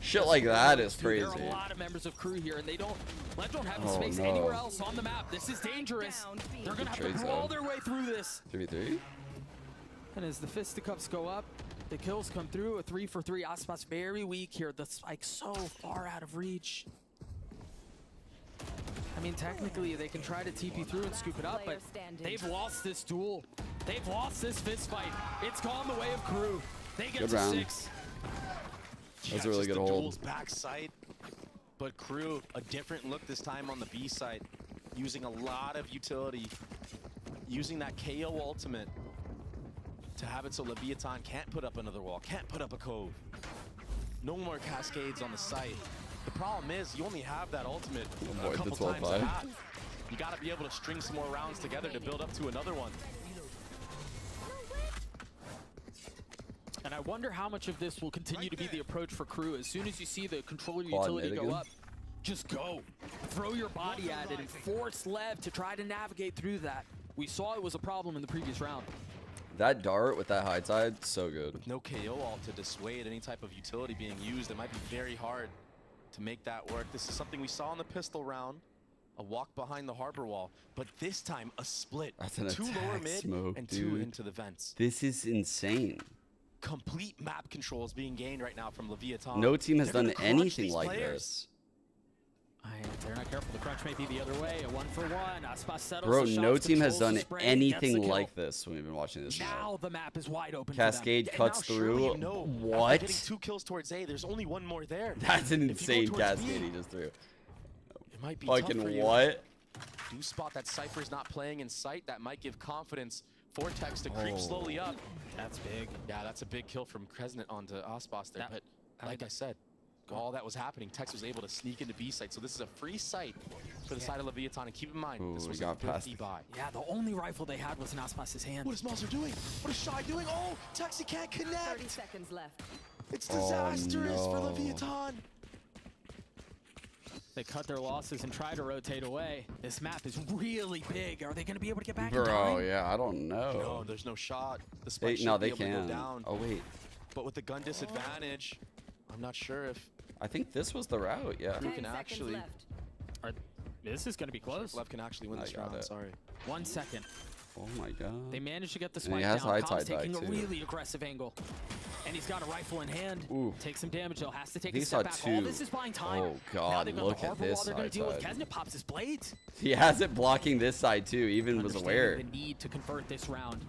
Shit like that is Dude, crazy. there are a lot of members of Crew here, and they don't have the Oh, space no. anywhere else on the map. This is dangerous. They're gonna have to trade brawl zone. their way through this. 3v3? And as the fisticuffs go up, the kills come through. A 3-for-3. Aspas very weak here. The spike so far out of reach. I mean, technically, they can try to TP through and scoop it up, but they've lost this duel. They've lost this fist fight. It's gone the way of Crew. They get Good to round. 6. That's a really just good the hold. duel's backside, but Crew, a different look this time on the B side, using a lot of utility, using that KO ultimate to have it so Leviathan can't put up another wall, can't put up a cove. No more cascades on the site. The problem is you only have that ultimate a Avoid the couple times 12-5. a half. You got to be able to string some more rounds together to build up to another one. And I wonder how much of this will continue to be the approach for Crew. As soon as you see the controller Quad utility mid go again. up, just go. Throw your body at it and force Lev to try to navigate through that. We saw it was a problem in the previous round. That dart with that high tide, so good. With no KO ult to dissuade any type of utility being used, it might be very hard to make that work. This is something we saw in the pistol round, a walk behind the harbor wall, but this time a split. That's an 2 lower attack mid smoke, and 2 dude. into the vents. This is insane. Complete map control is being gained right now from Leviathan. No team has They're done gonna crunch anything these like players. this. If they're not careful, the crunch may be the other way. A 1-for-1. Aspas settles Bro, the shots, no team has controls done the spray, gets the anything kill. like this when we've been watching this. Now the map is wide open. Cascade for them. cuts And now surely through. you know, after What? getting 2 kills towards A, there's only 1 more there. That's an If you go insane towards cascade B, he just threw. It might be tough for Fucking you. what? Do spot that Cypher's not playing in sight. That might give confidence Vortex to creep slowly up. That's big. Yeah, that's a big kill from Kresnet onto Aspas there. But like I said, while that was happening, Tex was able to sneak into B site. So this is a free site for the side of Leviathan. And keep in mind, this was a thrifty buy. Yeah, the only rifle they had was in Aspas's hand. What is Monster doing? What is Shy doing? Oh, Texi can't connect. 30 seconds left. It's disastrous for Leviathan. They cut their losses and try to rotate away. This map is really big. Are they going to be able to get back in Bro, time? yeah, I don't know. No, there's no shot. The spike No, should they be able to go can. down. Oh, wait. But with the gun disadvantage, I'm not sure if I think this was the route, yeah. Crew can actually... This is going to be close. Lev can actually win this round, sorry. 1 second. Oh my god. They managed to get the And he swipe has down. high Com's tide taking back, a too. really aggressive angle. And he's got a rifle in hand. Ooh. Takes some damage though. Has to take He a step saw back. two. All this is buying time. Oh Now god, they've got look the at harbor wall this they're going high to deal with. tide. Kesnet pops his blades. He has it blocking this side too, even was aware. Understanding the need to convert this round.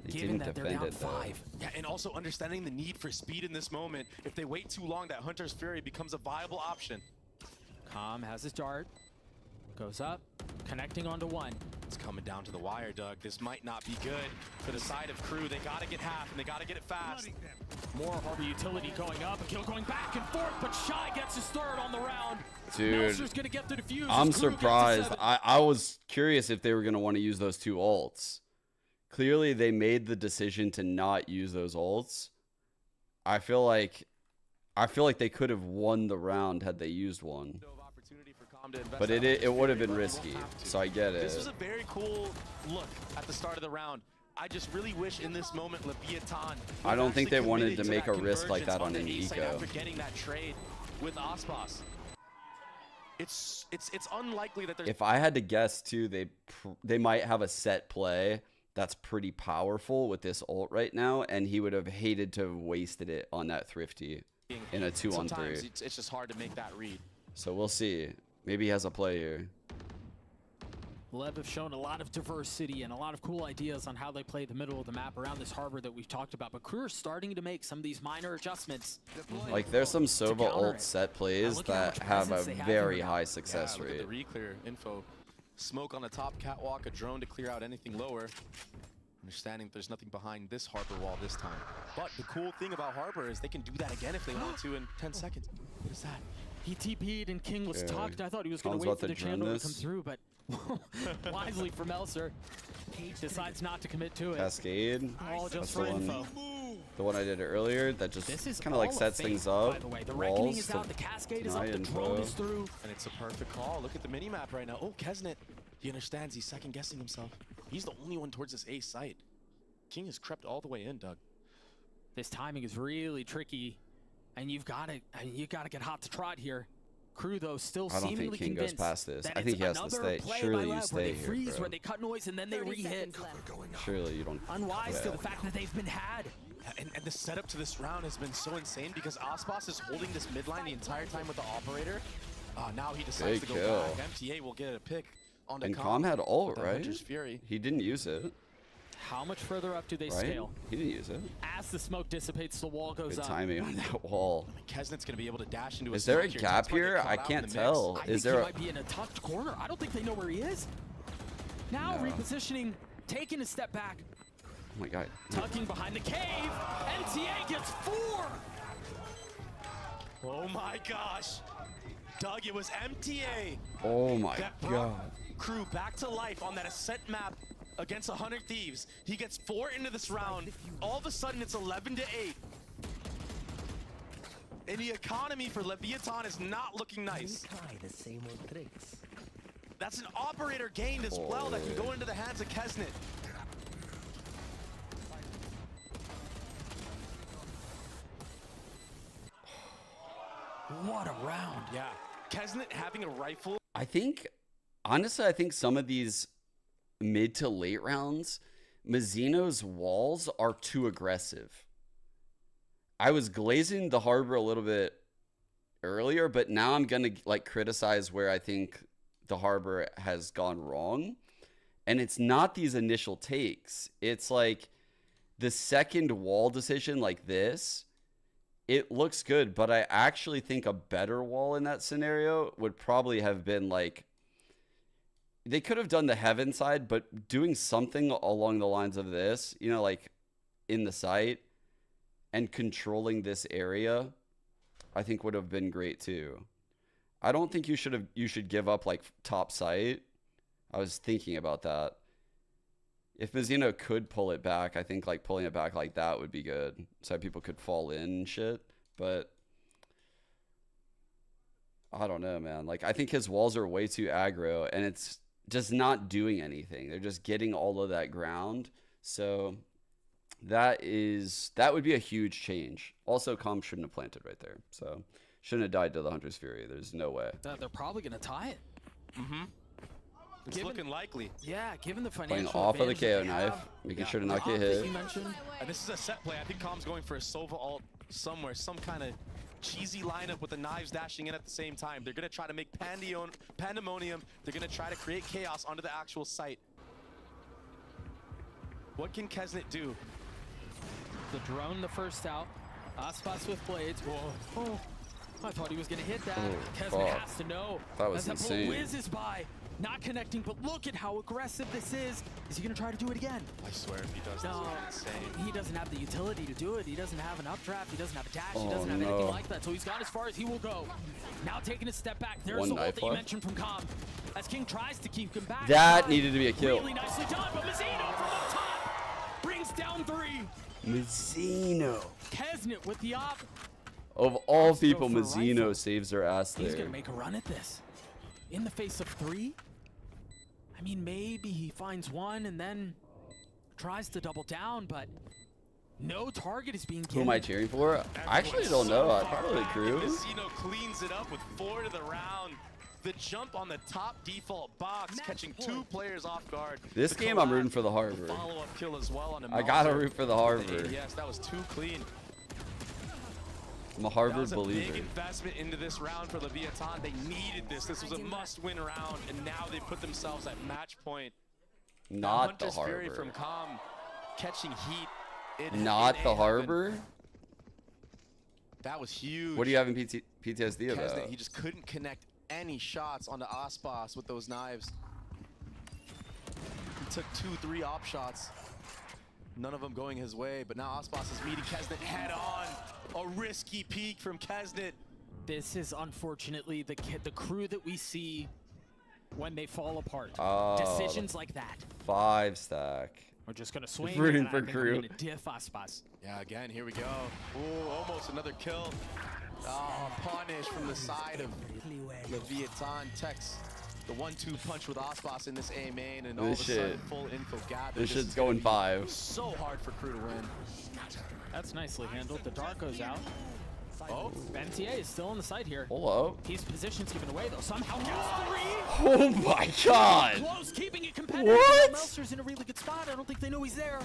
He Given didn't that they're defend down it though. 5. Yeah, and also understanding the need for speed in this moment. If they wait too long, that Hunter's Fury becomes a viable option. Com has his dart. Goes up. Connecting onto 1. It's coming down to the wire, Doug. This might not be good for the side of Crew. They got to get half, and they got to get it fast. More harbor utility going up. A kill going back and forth, but Shy gets his third on the round. Dude, Meltzer's gonna get the defuse. I'm Crew gets a surprised. 7. I was curious if they were going to want to use those 2 ults. Clearly, they made the decision to not use those ults. I feel like they could have won the round had they used one. But it would have been risky, so I get it. This was a very cool look at the start of the round. I just really wish in this moment Leviathan. I don't think they wanted to committed make a that risk like that on convergence an the A side eco. After getting that trade with Aspas. It's unlikely that there's If I had to guess too, they might have a set play that's pretty powerful with this ult right now, and he would have hated to have wasted it on that thrifty in a 2-on-3. Sometimes it's just hard to make that read. So we'll see. Maybe he has a play here. Lev have shown a lot of diversity and a lot of cool ideas on how they play the middle of the map around this harbor that we've talked about. But Crew are starting to make some of these minor adjustments. Like there's some Sova counter ult it. set plays look at how that much have a presence they have very here. high success Look rate. at the re-clear info. Smoke on the top catwalk, a drone to clear out anything lower. Understanding there's nothing behind this harbor wall this time. But the cool thing about harbor is they can do that again if they want to in 10 seconds. What is that? He TP'd and King was Okay. tucked. I thought he was going Tom's to wait about for to the drone Chandler to this. come through, but wisely for Meltzer, decides not to commit to it. Cascade. All That's just the for one. info. The one I did earlier that just This is kind of like all a sets fake, things up. by the way. The reckoning Walls is to out, the cascade is deny up, the drone info. is through. And it's a perfect call. Look at the mini-map right now. Oh, Kesnet. He understands. He's second-guessing himself. He's the only one towards this A site. King has crept all the way in, Doug. This timing is really tricky, and you've got to get hot to trot here. Crew though still I don't think seemingly King goes convinced past this. that I think it's he has to another stay. play Surely by you Lev where stay they here, freeze, bro. where they cut noise and then they 30 re-hit. seconds left. Surely you don't. Unwise to Yeah. the fact that they've been had. And the setup to this round has been so insane because Aspas is holding this mid line the entire time with the operator. Now he decides Big to go kill. back. MTA will get a pick on the And Com had ult, with the right? Hunter's Fury. He didn't use it, How much further up do they right? scale? He didn't use it. As the smoke dissipates, the wall goes Good up. timing on that wall. Kesnet's going to be able to dash into Is there a smoke here. gap Tex might get here? caught I out in can't the tell. I Is think there he a... might be in a tucked corner. I don't think they know where he is. Now No. repositioning, taking a step back, Oh my god. tucking behind the cave. MTA gets 4. Oh my gosh. Doug, it was MTA Oh my that brought god. Crew back to life on that Ascent map against 100 Thieves. He gets 4 into this round. All of a sudden, it's 11-8. And the economy for Leviathan is not looking nice. The same old tricks. That's an operator gained as well that can go into the hands of Kesnet. What a round. Yeah. Kesnet having a rifle. I think, honestly, I think some of these mid to late rounds, Mazzino's walls are too aggressive. I was glazing the harbor a little bit earlier, but now I'm going to like criticize where I think the harbor has gone wrong. And it's not these initial takes. It's like the second wall decision like this. It looks good, but I actually think a better wall in that scenario would probably have been like they could have done the heaven side, but doing something along the lines of this, you know, like in the site and controlling this area, I think would have been great too. I don't think you should give up like top site. I was thinking about that. If Mizzino could pull it back, I think like pulling it back like that would be good. So people could fall in and shit. But I don't know, man. Like I think his walls are way too aggro and it's just not doing anything. They're just getting all of that ground. So that would be a huge change. Also, Com shouldn't have planted right there. So shouldn't have died to the Hunter's Fury. There's no way. They're probably going to tie it. Mm-hmm. It's looking likely. Yeah, given the financial Playing off of the KO advantage knife, making sure to not get hit. And this is a set play. I think Com's going for a Sova ult somewhere, some kind of cheesy lineup with the knives dashing in at the same time. They're going to try to make pandemonium. They're going to try to create chaos onto the actual site. What can Kesnet do? The drone, the first out. Aspas with blades. Whoa. Oh, I thought he was going to hit that. Kesnet has to know. That was insane. Whizzes by. Not connecting, but look at how aggressive this is. Is he going to try to do it again? I swear if he does, this will be insane. He doesn't have the utility to do it. He doesn't have an updraft. He doesn't have a dash. He doesn't have anything like that. So he's gone as far as he will go. Now taking a step back. There's the ult that you mentioned from Com. As King tries to keep him back. That needed to be a kill. Really nicely done, but Mizzino from up top brings down 3. Mizzino. Kesnet with the op. Of all people, Mizzino saves their ass there. He's going to make a run at this. In the face of 3? I mean, maybe he finds one and then tries to double down, but no target is being given. Who am I cheering for? I actually don't know. I'd probably Crew. Mizzino cleans it up with 4 to the round. The jump on the top default box, catching 2 players off guard. This game, I'm rooting for the Harbor. Follow-up kill as well on a I gotta root for the Harbor. Yes, that was too clean. I'm a Harvard that was believer. A big investment into this round for Leviathan. They needed this. This was a must-win round, and now they put themselves at match point. Not the Hunter's Fury Harbor. from Com catching heat. Not the Harbor. That was huge. What do you have in PTSD about? Kesnet, he just couldn't connect any shots onto Aspas with those knives. He took 2-3 op shots. None of them going his way, but now Aspas is meeting Kesnet head on. A risky peek from Kesnet. This is unfortunately the crew that we see when they fall apart. Decisions like that. 5 stack. We're just gonna swing. Rooting and for I think we're Crew. gonna diff Aspas. Yeah, again, here we go. Ooh, almost another kill. Oh, punish from the side of Leviathan. Tex the 1-2 punch with Aspas in this A main, and all of a sudden full info gather. This shit's going 5. So hard for Crew to win. That's nicely handled. The dart goes out. Oh, MTA is still on the side here. Hello. His position's given away though. Somehow gets 3. Oh my god. Close, keeping it competitive. What? Melser's in a really good spot. I don't think they know he's there.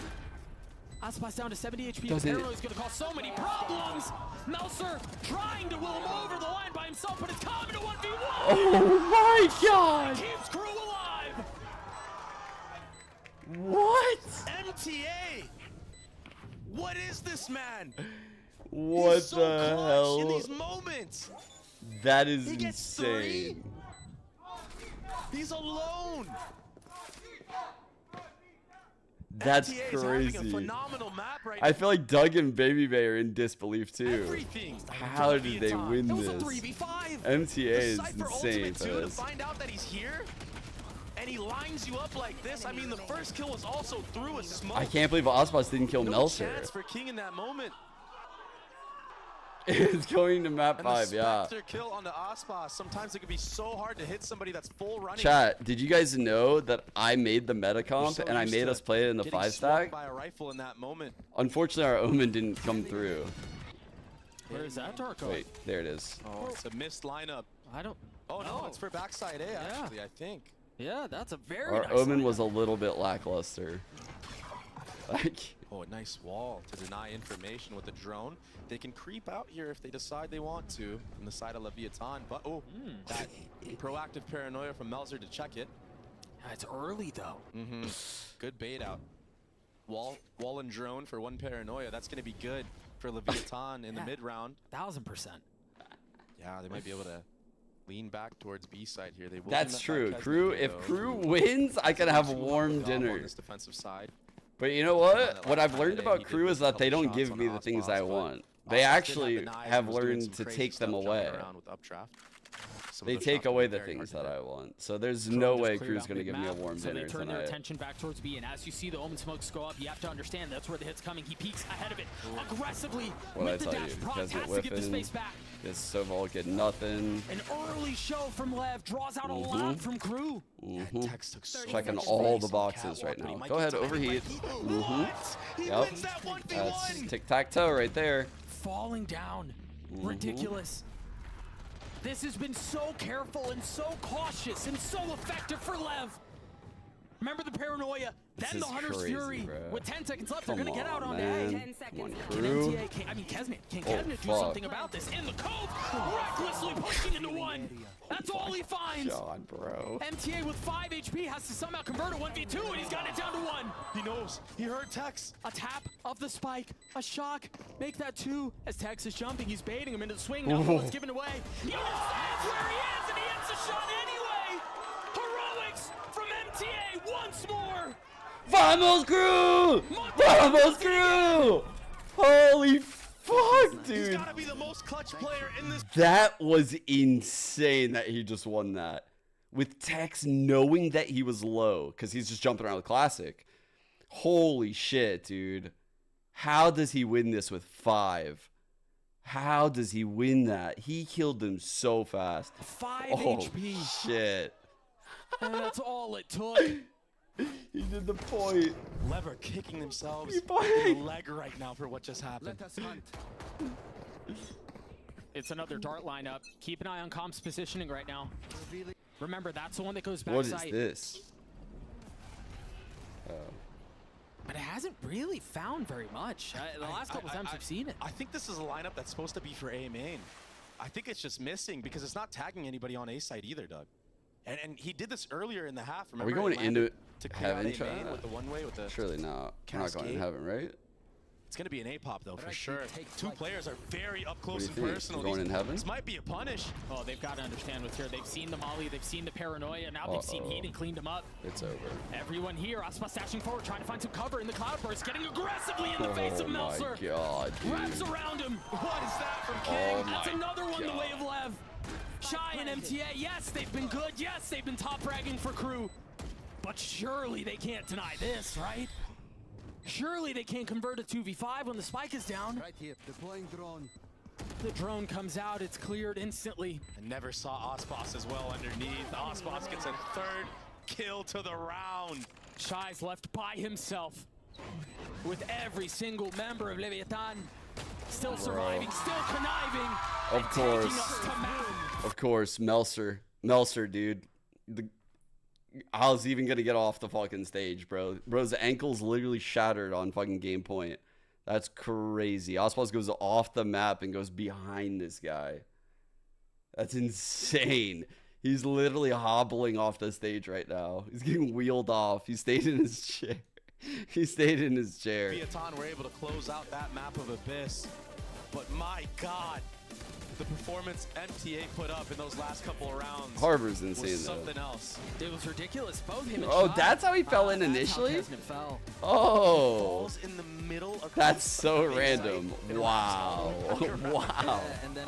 Aspas down to 70 HP. Doesn't Paranoid is going to cause so many problems. Melser trying to will him over the line by himself, but it's coming to 1v1. Oh my god. Keeps Crew alive. What? MTA. What is this man? What He's so the clutch hell? in these moments. That is He gets insane. 3. He's alone. That's MTA is having a crazy. phenomenal map right I feel like Doug and Baby Bay are in disbelief too. Everything. How did they win It was a this? 3v5. MTA is The Cypher insane Ultimate for 2 to this. find out that he's here, and he lines you up like this. I mean, the first kill was also through a smoke. I can't believe Aspas didn't kill No Melser. chance for King in that moment. It's going to map And 5, the yeah. Spectre kill on the Aspas. Sometimes it can be so hard to hit somebody that's full running. Chat, did you guys know that I made the meta comp So and I used made to us play it in the getting 5 smoked stack? by a rifle in that moment. Unfortunately, our Omen didn't come through. Where is that dark going? Wait, there it is. Oh, it's a missed lineup. I don't. Oh no, it's for backside A actually. I think. Yeah, that's a very Our nice Omen lineup. was a little bit lackluster. Like, oh, a nice wall to deny information with the drone. They can creep out here if they decide they want to from the side of Leviathan. But that proactive paranoia from Melzer to check it. It's early though. Good bait out. Wall and drone for 1 paranoia. That's going to be good for Leviathan in the mid round. 1000%. Yeah, they might be able to lean back towards B side here. They will That's true. Kesnet, Crew, if though. Crew wins, I can have a Too warm long dinner. on this defensive side. But you know what? What I've learned about Crew is that they don't give me the things I want. They actually have learned to take them away. They take away the things that I want. So there's no way Crew's going to give me a warm dinner So they turn their tonight. attention back towards B, and as you see the Omen smokes go up, you have to understand that's where the hit's coming. He peeks ahead of it aggressively What I with the tell you, dash. Proc Kesnet has to give the whiffing. space back. This Soval get nothing. An early show from Lev draws out a lot from Crew. Checking all the boxes right now. Go ahead, overheat. Yep. That's tic-tac-toe right there. Falling down. Ridiculous. This has been so careful and so cautious and so effective for Lev. Remember the paranoia, then the Hunter's Fury. Bro. With 10 seconds left, Come they're gonna get out on A. man. 10 seconds left. Can Crew. MTA, can Kesnet do something about this? In the cove, recklessly pushing into one. That's all he finds. God, bro. MTA with 5 HP has to somehow convert a 1v2, and he's got it down to 1. He knows. He heard Tex. A tap of the spike, a shock, make that 2. As Tex is jumping, he's baiting him into the swing. Now the one's given away. He understands where he is, and he hits the shot anyway. Heroics from MTA once more. Vamos, Crew! Vamos, Crew! Holy fuck, dude. He's gotta be the most clutch player in this. That was insane that he just won that. With Tex knowing that he was low, because he's just jumping around with Classic. Holy shit, dude. How does he win this with 5? How does he win that? He killed them so fast. 5 Oh, HP. shit. And that's all it took. He did the point. Lever kicking themselves He in the leg right now for what just happened. Let us hunt. It's another dart lineup. Keep an eye on Comp's positioning right now. Remember, that's the one that goes back What is sight. this? Oh. But it hasn't really found very much. The last couple times I've seen it. I think this is a lineup that's supposed to be for A main. I think it's just missing because it's not tagging anybody on A side either, Doug. And he did this earlier in the half. Remember, Are we going into to clear out heaven, A main chat? with the one way with the Surely not. We're not going in cascade? heaven, right? It's going to be an A-pop, though, for Right, sure. take 2 flight. players are very up What close do you and think? personal. We're going in heaven? This might be a punish. Oh, they've got to understand what's here. They've seen the molly, they've seen the paranoia, now they've seen heat and cleaned them up. It's over. Everyone here, Icebox dashing forward, trying to find some cover in the cloudburst, getting aggressively in the face of Oh my Meltzer. god, dude. Wraps around him. What is that from Oh King? That's my another one the God. way of Lev. Shy and MTA, yes, they've been good. Yes, they've been top bragging for Crew. But surely they can't deny this, right? Surely they can't convert a 2v5 when the spike is down. Right here, deploying drone. The drone comes out, it's cleared instantly. I never saw Aspas as well underneath. Aspas gets a 3rd kill to the round. Shy's left by himself with every single member of Leviathan still surviving, still conniving. Of and taking course. us to map. Of course, Meltzer, dude. I was even gonna get off the fucking stage, bro. Bro's ankle's literally shattered on fucking game point. That's crazy. Oswald goes off the map and goes behind this guy. That's insane. He's literally hobbling off the stage right now. He's getting wheeled off. He stayed in his chair. He stayed in his chair. Leviathan were able to close out that map of Abyss. But my god, the performance MTA put up in those last couple of rounds Harbor's insane, was though. something else. It was ridiculous. Both him and Oh, Shy. that's how he fell in That's initially? how Kesnet fell. Oh, Falls in the middle of that's so random. Wow. Wow. And then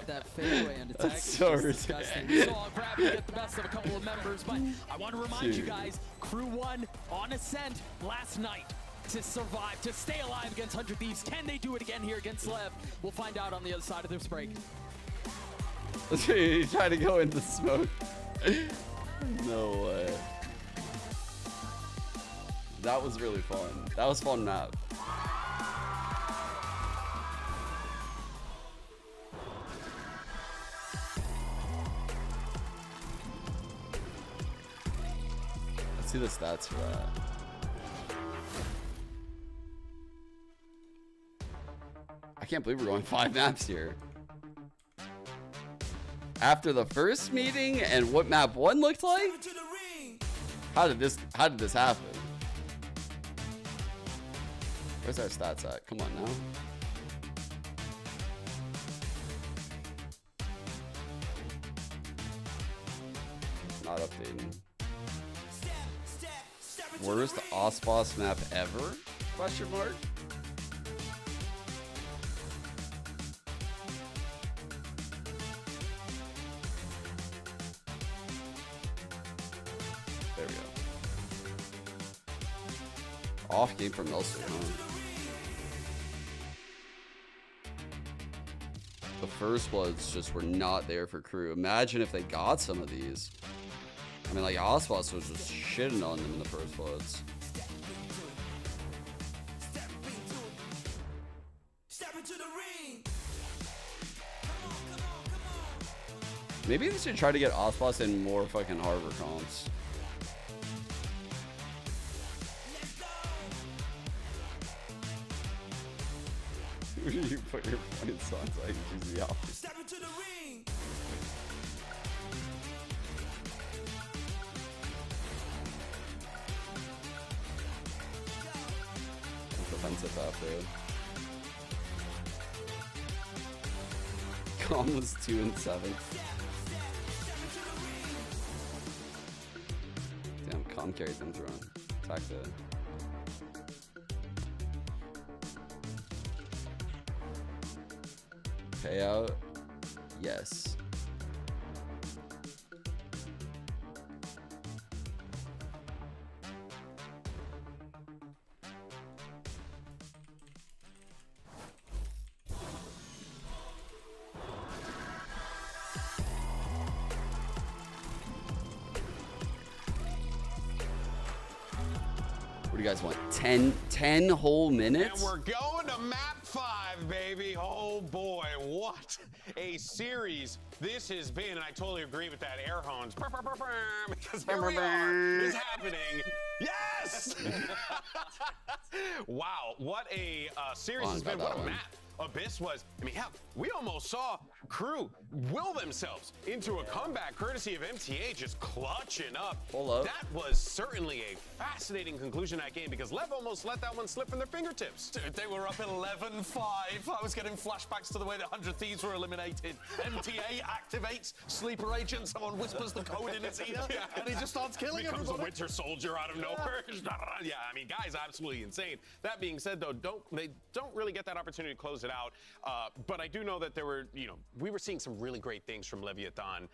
that fadeaway and attack. That's so ridiculous. We saw Gravity get the best of a couple of members, but I want to remind you guys, Crew won on Ascent last night to survive, to stay alive against 100 Thieves. Can they do it again here against Lev? We'll find out on the other side of this break. He's trying to go into smoke. No way. That was really fun. That was fun map. Let's see the stats for that. I can't believe we're going 5 maps here. After the first meeting and what map 1 looked like? How did this happen? Where's our stats at? Come on now. not updating. Worst Icebox map ever? Question mark. There we go. Off game from Nelson, huh? The first bloods just were not there for crew. Imagine if they got some of these. I mean, like, Icebox was just shitting on them in the first bloods. Maybe they should try to get Icebox in more fucking Harbor comps. Who do you put your points on so I can choose the opposite? Step into the ring. Defensive after. Calm was 2 and 7. Damn, Calm carried them through on. Attack the. Payout, yes. What do you guys want? 10 whole minutes? And we're going to map 5, baby. Oh boy, what a series this has been. And I totally agree with that air horns. Because here we are. It's happening. Yes! Wow, what a series has been. What a map Abyss was. I mean, hell, we almost saw crew will themselves into a comeback courtesy of MTA just clutching up. That was certainly a fascinating conclusion to that game because Lev almost let that one slip from their fingertips. Dude, they were up 11-5. I was getting flashbacks to the way the 100 Thieves were eliminated. MTA activates Sleeper Agent. Someone whispers the code in his ear, and he just starts killing Becomes everybody. a Winter Soldier out of nowhere. Yeah, I mean, guys, absolutely insane. That being said, though, they don't really get that opportunity to close it out. But I do know that there were, we were seeing some really great things from Leviathan,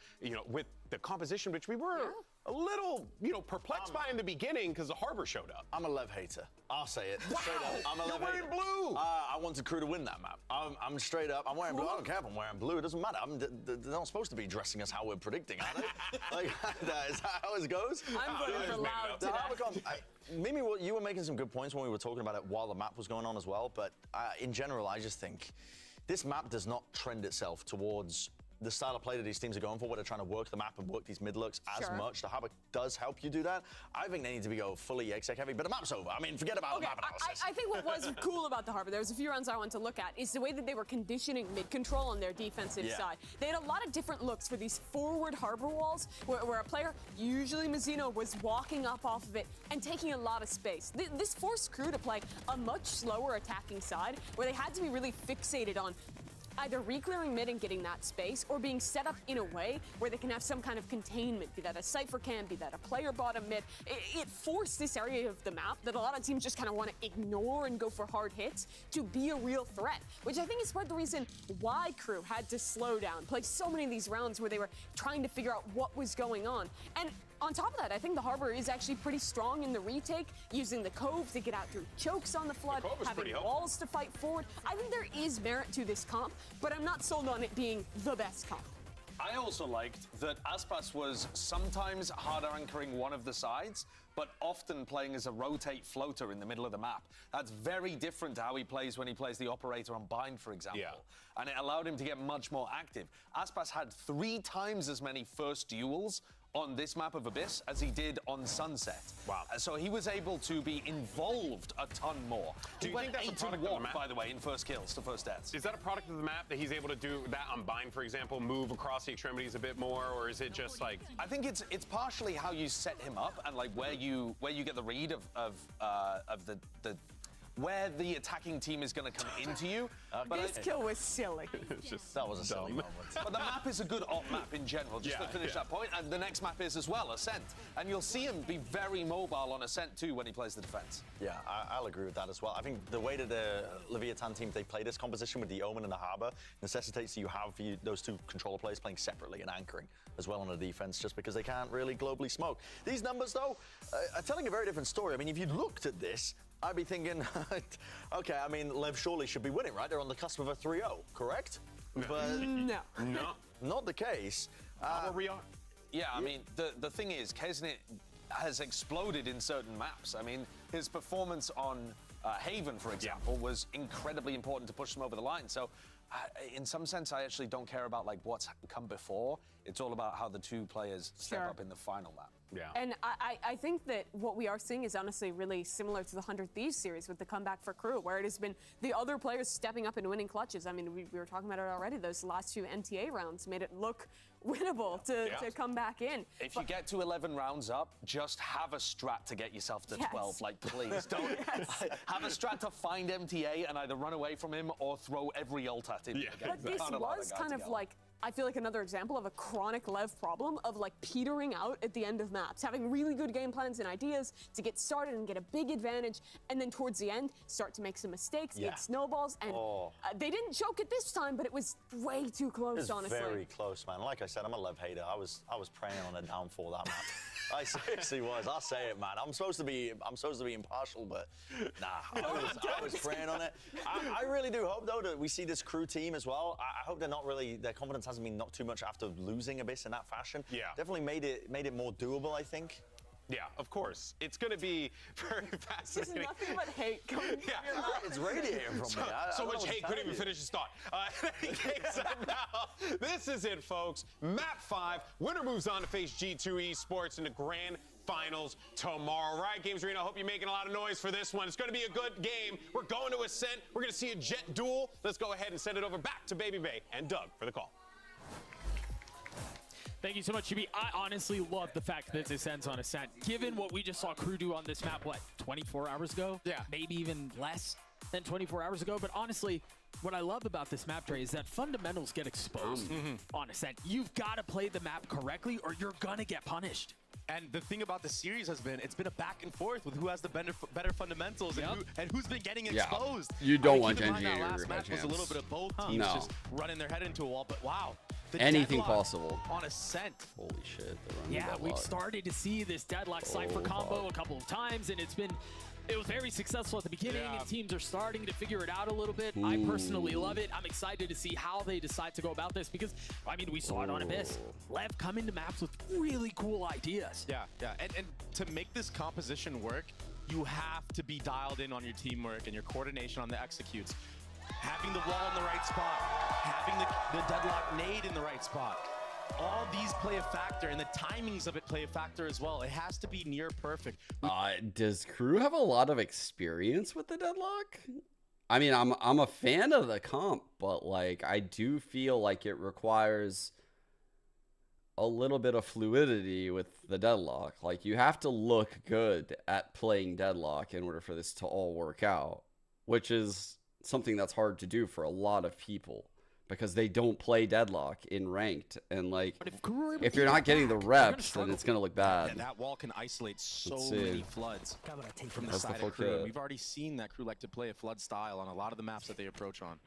with the composition, which we were a little, perplexed by in the beginning because the Harbor showed up. I'm a Lev hater. I'll say it. Wow. Straight up. I'm a You're Lev wearing hater. blue. I wanted crew to win that map. I'm straight up. I'm wearing blue. I don't care if I'm wearing blue. It doesn't matter. They're not supposed to be dressing us how we're predicting, are they? Like, that is how it goes. I'm voting for Loud today. Mimi, you were making some good points when we were talking about it while the map was going on as well. But in general, I just think this map does not trend itself towards the style of play that these teams are going for, where they're trying to work the map and work these mid looks as much. The Harbor does help you do that. I think they need to go fully exec heavy, but the map's over. I mean, forget about the map analysis. I think what was cool about the Harbor, there was a few rounds I wanted to look at, is the way that they were conditioning mid control on their defensive side. They had a lot of different looks for these forward Harbor walls, where a player, usually Mazzino, was walking up off of it and taking a lot of space. This forced crew to play a much slower attacking side, where they had to be really fixated on either re-clearing mid and getting that space, or being set up in a way where they can have some kind of containment, be that a Cypher cam, be that a player bottom mid. It forced this area of the map that a lot of teams just kind of want to ignore and go for hard hits to be a real threat, which I think is part of the reason why crew had to slow down, play so many of these rounds where they were trying to figure out what was going on. And on top of that, I think the Harbor is actually pretty strong in the retake, using the Cove to get out through chokes on the flood, having walls to fight forward. I think there is merit to this comp, but I'm not sold on it being the best comp. I also liked that Aspas was sometimes hard anchoring one of the sides, but often playing as a rotate floater in the middle of the map. That's very different to how he plays when he plays the operator on Bind, for example. And it allowed him to get much more active. Aspas had 3 times as many first duels on this map of Abyss as he did on Sunset. Wow. So he was able to be involved a ton more. Do you think that's a product of the map? By the way, in first kills to first deaths. Is that a product of the map that he's able to do that on Bind, for example, move across the extremities a bit more, or is it just like? I think it's partially how you set him up and like where you get the read of the where the attacking team is going to come into you. This kill was silly. That was a silly moment. But the map is a good op map in general, just to finish that point. And the next map is as well, Ascent. And you'll see him be very mobile on Ascent too when he plays the defense. Yeah, I'll agree with that as well. I think the way that the Leviathan team, they play this composition with the Omen and the Harbor necessitates that you have those two controller players playing separately and anchoring as well on the defense, just because they can't really globally smoke. These numbers, though, are telling a very different story. I mean, if you looked at this, I'd be thinking, okay, I mean, Lev surely should be winning, right? They're on the cusp of a 3-0, correct? But no. Not the case. How we are? Yeah, I mean, the thing is, Kesnet has exploded in certain maps. I mean, his performance on Haven, for example, was incredibly important to push them over the line. So, in some sense, I actually don't care about like what's come before. It's all about how the two players step up in the final map. Yeah. And I think that what we are seeing is honestly really similar to the 100 Thieves series with the comeback for Crew, where it has been the other players stepping up and winning clutches. I mean, we were talking about it already. Those last two MTA rounds made it look winnable to come back in. If you get to 11 rounds up, just have a strat to get yourself to 12. Like, please, don't have a strat to find MTA and either run away from him or throw every ult at him. But this was kind of like, I feel like another example of a chronic Lev problem of like petering out at the end of maps, having really good game plans and ideas to get started and get a big advantage, and then towards the end start to make some mistakes, it snowballs, and they didn't choke it this time, but it was way too close, honestly. Very close, man. Like I said, I'm a Lev hater. I was praying on a downfall that map. I seriously was. I'll say it, man. I'm supposed to be impartial, but nah. I was praying on it. I really do hope though that we see this Crew team as well. I hope they're not really, their confidence hasn't been knocked too much after losing Abyss in that fashion. Yeah. Definitely made it more doable, I think. Yeah, of course. It's going to be very fascinating. There's nothing but hate coming from your mouth. It's radiating from me. So much hate couldn't even finish his thought. In any case, now, this is it, folks. Map 5. Winner moves on to face G2 Esports in the grand finals tomorrow. Riot Games Arena, I hope you're making a lot of noise for this one. It's going to be a good game. We're going to Ascent. We're going to see a jet duel. Let's go ahead and send it over back to Baby Bay and Doug for the call. Thank you so much, Chibi. I honestly love the fact that this ends on Ascent. Given what we just saw Crew do on this map, what, 24 hours ago? Yeah. Maybe even less than 24 hours ago. But honestly, what I love about this map, Dre, is that fundamentals get exposed on Ascent. You've got to play the map correctly or you're going to get punished. And the thing about the series has been, it's been a back and forth with who has the better fundamentals and who's been getting exposed. You don't want Genji to last match was a little bit of both teams just running their head into a wall, but wow. Anything possible on Ascent. Holy shit. We've started to see this deadlock Cypher combo a couple of times, and it was very successful at the beginning, and teams are starting to figure it out a little bit. I personally love it. I'm excited to see how they decide to go about this because, I mean, we saw it on Abyss. Lev come into maps with really cool ideas. Yeah. And to make this composition work, you have to be dialed in on your teamwork and your coordination on the executes. Having the wall in the right spot, having the deadlock nade in the right spot. All these play a factor, and the timings of it play a factor as well. It has to be near perfect. Does Crew have a lot of experience with the deadlock? I mean, I'm a fan of the comp, but like I do feel like it requires a little bit of fluidity with the deadlock. Like you have to look good at playing deadlock in order for this to all work out, which is something that's hard to do for a lot of people because they don't play deadlock in ranked, and like if you're not getting the reps, then it's gonna look bad. And that wall can isolate so many floods from the side of Crew. We've already seen that Crew like to play a flood style on a lot of the maps that they approach on.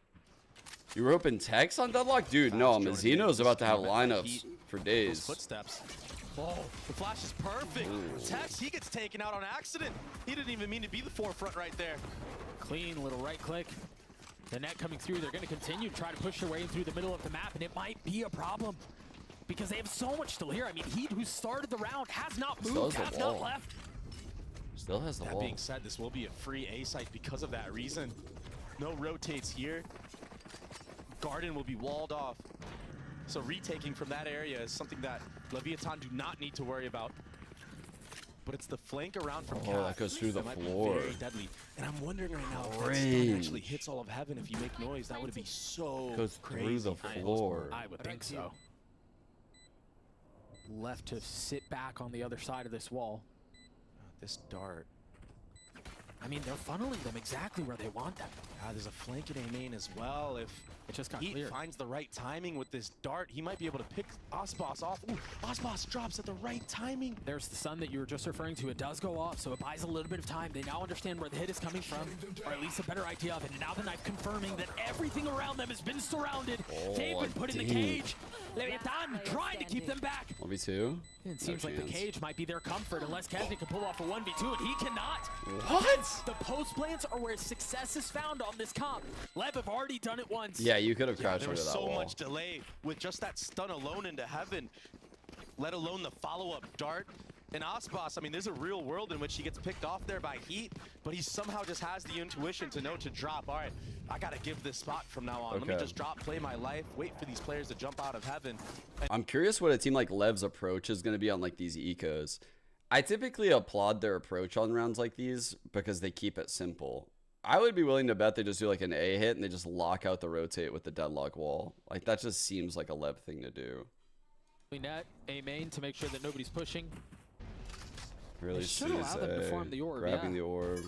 You were open text on deadlock? Dude, no, Mazzino's about to have lineups for days. Footsteps. Oh, the flash is perfect. Tex, he gets taken out on accident. He didn't even mean to be the forefront right there. Clean little right click. The net coming through. They're going to continue to try to push their way through the middle of the map, and it might be a problem because they have so much still here. I mean, Heat, who started the round, has not moved, has not left. Still has the wall. That being said, this will be a free A site because of that reason. No rotates here. Garden will be walled off. So retaking from that area is something that Leviathan do not need to worry about. But it's the flank around from Cat. That goes through the might floor. Be very deadly. And I'm wondering right now if that stun actually hits all of heaven if you make noise. That would be so goes crazy. Through the floor. I would think so. Left to sit back on the other side of this wall. This dart. I mean, they're funneling them exactly where they want them. There's a flank in A main as well. If it just got he cleared. finds the right timing with this dart, he might be able to pick Icebox off. Ooh, Icebox drops at the right timing. There's the sun that you were just referring to. It does go off, so it buys a little bit of time. They now understand where the hit is coming from, or at least a better idea of it. And now the knife confirming that everything around them has been surrounded. They've been put in the cage. Leviathan trying to keep them back. 1v2? It seems like the cage might be their comfort unless Kesney can pull off a 1v2, and he cannot. What? The post plants are where success is found on this comp. Lev have already done it once. Yeah, you could have crouched There under was that so wall. much delay with just that stun alone into heaven, let alone the follow-up dart. And Aspas, I mean, there's a real world in which he gets picked off there by Heat, but he somehow just has the intuition to know to drop. All right, I got to give this spot from now on. Let me Okay. just drop, play my life, wait for these players to jump out of heaven. I'm curious what a team like Lev's approach is going to be on like these ecos. I typically applaud their approach on rounds like these because they keep it simple. I would be willing to bet they just do like an A hit and they just lock out the rotate with the deadlock wall. Like that just seems like a Lev thing to do. Net, A main to make sure that nobody's pushing. Really should allow them to farm the orb, grabbing yeah. the orb.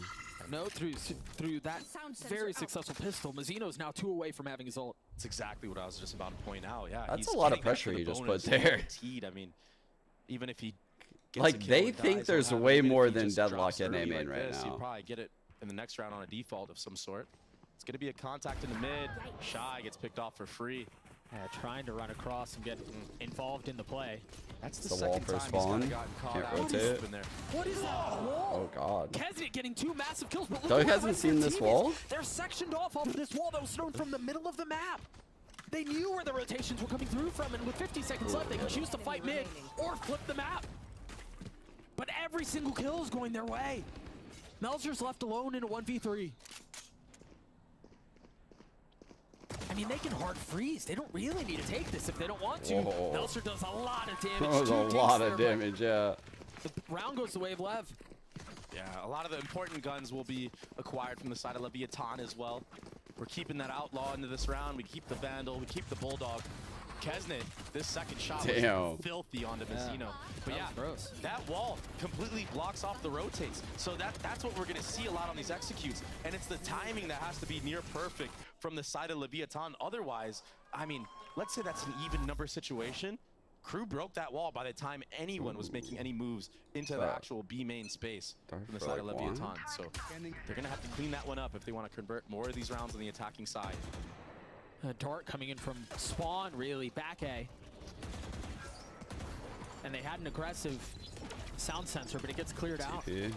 No, through that very successful pistol, Mazzino's now 2 away from having his ult. That's exactly what I was just about to point out. Yeah, That's he's a lot of getting that pressure for the he just bonus, put there. guaranteed. I mean, even if he gets a Like kill they and think dies, there's he'll have way it. Even if more he than just deadlock drops in A early main like right this, now. He'll probably get it in the next round on a default of some sort. It's going to be a contact in the mid. Shy gets picked off for free. Yeah, trying to run across and get involved in the play. That's the second time he's kinda gotten caught Can't out rotate. in there. What is that wall? Oh god. Kesney getting 2 massive kills, but look Doug at the hasn't rest of seen their this teammates. wall? They're sectioned off of this wall that was thrown from the middle of the map. They knew where the rotations were coming through from, and with 50 seconds left, they could choose to fight mid or flip the map. But every single kill is going their way. Melzer's left alone in a 1v3. I mean, they can hard freeze. They don't really need to take this if they don't want to. Whoa. Melzer does a lot of damage. That was a 2 lot takes of there, damage, yeah. but the round goes the way of Lev. Yeah, a lot of the important guns will be acquired from the side of Leviathan as well. We're keeping that Outlaw into this round. We keep the Vandal. We keep the Bulldog. Kesnet, this second shot was filthy onto Mazzino. But yeah, gross. That wall completely blocks off the rotates. So that's what we're going to see a lot on these executes. And it's the timing that has to be near perfect from the side of Leviathan. Otherwise, I mean, let's say that's an even number situation. Crew broke that wall by the time anyone was making any moves into the actual B main space from the side of Leviathan. So they're going to have to clean that one up if they want to convert more of these rounds on the attacking side. Dart coming in from spawn, really, back A. And they had an aggressive sound sensor, but it gets cleared out. TP.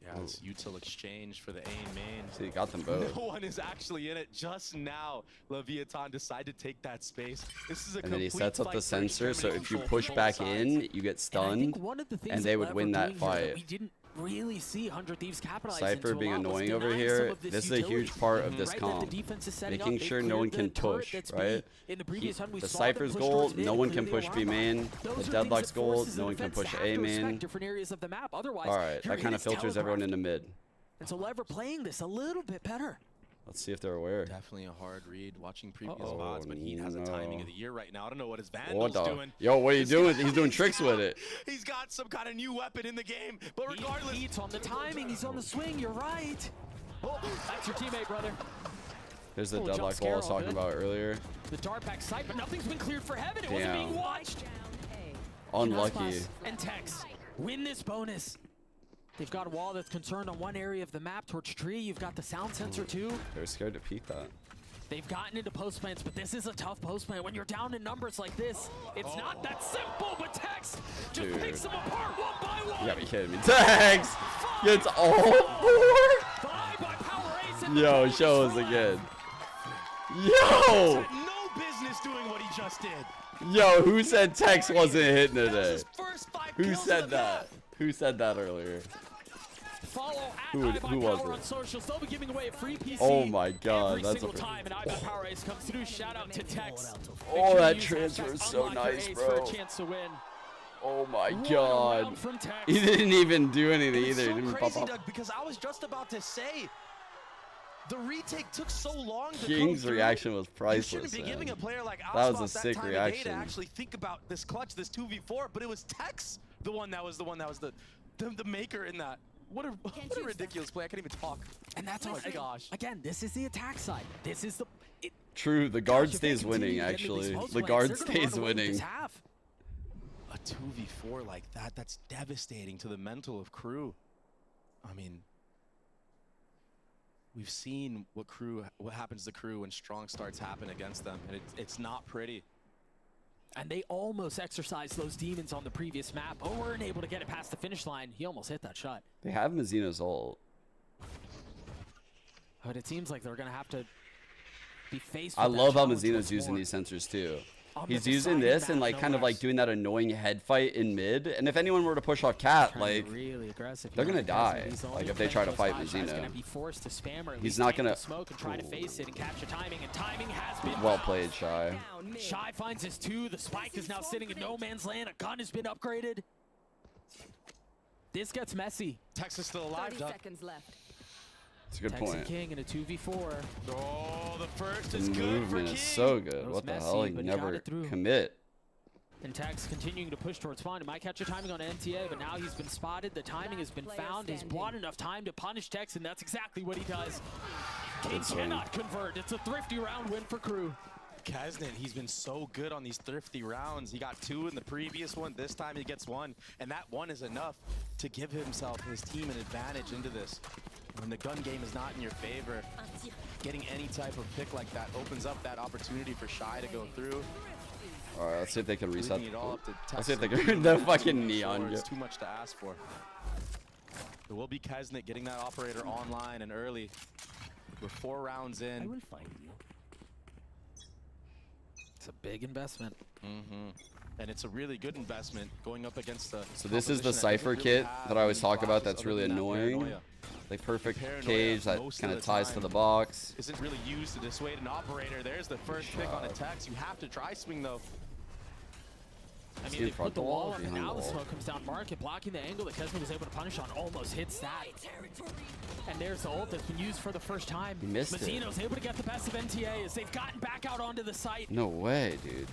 Yeah, it's util exchange for the A and main. See, got them both. No one is actually in it. Just now, Leviathan decided to take that space. This is a And then he complete sets up fight the for sensor, so if you control push from back both in, sides. you get And I stunned, think one of the things and they that would Lev win are that doing here fight. that we didn't really see 100 Thieves capitalize Cypher into being a lot was annoying over denying here, some of this is a huge utility. part of this Right that comp. the defense is setting Making up. They sure no one cleared can the turret push, that's B. right? In the previous one, we The saw them Cypher's push goal, towards mid no and one clear can the push B alarm main. bell. The Those are things Deadlock's that goal, forces the no one can defense push to have A to respect main. different areas of the map. Otherwise, Alright, your that kind hit of is filters everyone telegraphed. into mid. And so Lev are playing this a little bit better. Let's see if they're aware. Definitely a hard read watching previous VODs, but he has a timing of the year right now. I don't know what his What Vandal's the? doing. Yo, what are you doing? He's doing tricks with it. He's got some kind of new weapon in the game, but regardless. He's on the timing. He's on the swing. You're right. Oh, that's your teammate, brother. Here's the Oh, jump deadlock scare, wall I was all talking good. about earlier. The dart back sight, but nothing's been cleared for heaven. It wasn't being Damn. watched. Unlucky. And Tex win this bonus. They've got a wall that's concerned on one area of the map towards tree. You've got the sound sensor too. They're scared to peek that. They've gotten into post plants, but this is a tough post plant. When you're down in numbers like this, it's not that simple, but Tex just Dude. picks them apart one by one. You gotta be kidding me. Tags gets all four. Yo, show us again. Yo! Had no business doing what he just did. Yo, who said Tex wasn't hitting today? Who said that? Who said that earlier? Follow at Who was Power on it? socials. They'll be giving away a free PC Oh my God, every that's single a- time an iBot Power Ace comes through. Shout out to Tex. Oh, that transfer is so nice, For bro. a chance to win. Oh my What a God. round from Tex. He didn't even do anything It's either. so He didn't crazy, pop Doug, up. because I was just about to say the retake took so long to King's come through. reaction was You priceless. shouldn't be giving man. a player like That was a Icebox sick time reaction. of day to actually think about this clutch, this 2v4, but it was Tex the one that was the maker in that. What a ridiculous play. I can't even talk. And that's oh all. my gosh. Again, this is the attack side. This is the. True, the guard Gosh, if they stays winning, continue getting these actually. post The plays, guard they're gonna stays run away with winning. this half. A 2v4 like that, that's devastating to the mental of Crew. I mean, we've seen what happens to Crew when strong starts happen against them, and it's not pretty. And they almost exercised those demons on the previous map, but weren't able to get it past the finish line. He almost hit that shot. They have Mazino's ult. But it seems like they're going to have to be faced I with love that how challenge Mazino's once using more. these sensors too. On He's the using deciding this and map, like no kind of like rest. doing that annoying head fight in mid. And if anyone were to push off Cat, Trying to like be really aggressive they're here. gonna die. He's only Like if they playing try to those fight five shots, Mazino. gonna be forced to spam or at He's least not take the gonna- smoke and try to face it and capture timing. And timing has been Well played, Shy. Shy finds his 2. The spike is now sitting in no man's land. A gun has been upgraded. This gets messy. Texas still alive, 30 Doug. seconds left. It's a good Texan point. King in a 2v4. Oh, the first The is good for movement King. is so good. It was What the messy, hell? He but he got never it through. commit. And Tex continuing to push towards spawn. He might catch a timing on NTA, but now he's been spotted. The timing has been found. He's bought enough time to punish Tex, and that's exactly what he does. King cannot convert. It's a thrifty round win for Crew. Kesnet, he's been so good on these thrifty rounds. He got 2 in the previous one. This time he gets 1, and that 1 is enough to give himself, his team, an advantage into this. When the gun game is not in your favor, getting any type of pick like that opens up that opportunity for Shy to go through. All right, let's see if they can reset. Leaving it all up to Let's see if they Texas. can. The fucking neon. It's too much to ask for. It will be Kesnet getting that operator online and early. We're 4 rounds in. I will find you. It's a big investment. And it's a really good investment going up against the. So this is the competition that doesn't Cypher really kit have that I always any talk about. flashes That's other really than that annoying. paranoia. Like perfect Paranoia cage that most of kind the of ties to time the box. Isn't really used to dissuade an operator. There's the first pick on attacks. You have to try swing though. I See mean, they in front put the wall, wall up, and behind now the wall. smoke comes down market, blocking the angle that Kesman was able to punish on. Almost hits that. And there's the ult that's been used for the first time. He missed it. Mazzino's able to get the best of NTA as they've gotten back out onto the site. No way, dude.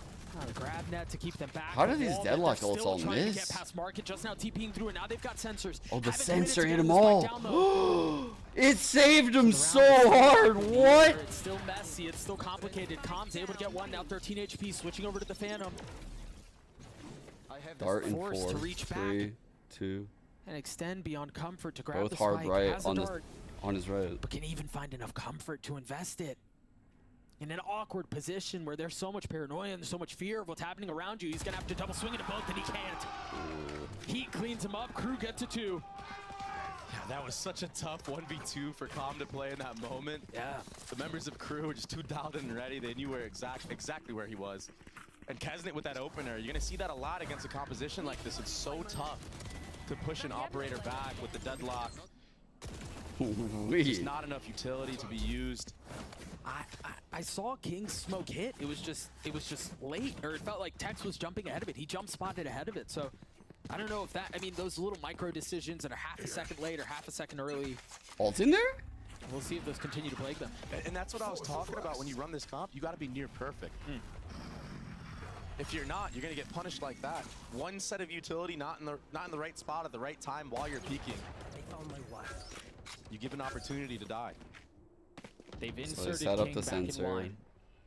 The grab net to keep them back. How The do these wall net, deadlock they're ults still all trying to miss? get past market, just now TPing through, and now they've got sensors. Oh, the Haven't committed sensor to hit getting them the spike all. down, though. It saved him The so round is hard. still What? It's still messy. It's still complicated. Com's able to get 1, now 13 HP, switching over to the Phantom. Dart in Forced 4, to reach 3, 2. And extend beyond comfort to grab Both the hard spike. right Has the on his dart, right. but can even find enough comfort to invest it. In an awkward position where there's so much paranoia and so much fear of what's happening around you, he's gonna have to double swing into both, and he can't. Heat cleans him up. Crew gets to 2. Yeah, that was such a tough 1v2 for Com to play in that moment. Yeah. The members of Crew were just too dialed in and ready. They knew where exactly where he was. And Kesnet with that opener, you're gonna see that a lot against a composition like this. It's so tough to push an operator back with the deadlock. There's not enough utility to be used. I saw King's smoke hit. It was just late, or it felt like Tex was jumping ahead of it. He jump spotted ahead of it. So I don't know if that. I mean, those little micro decisions that are half a second late or half a second early. Ult in there? We'll see if those continue to plague them. And that's what I was talking about. When you run this comp, you got to be near perfect. If you're not, you're gonna get punished like that. One set of utility not in the right spot at the right time while you're peeking. You give an opportunity to die. They've So inserted they set up King the back in sensor. line,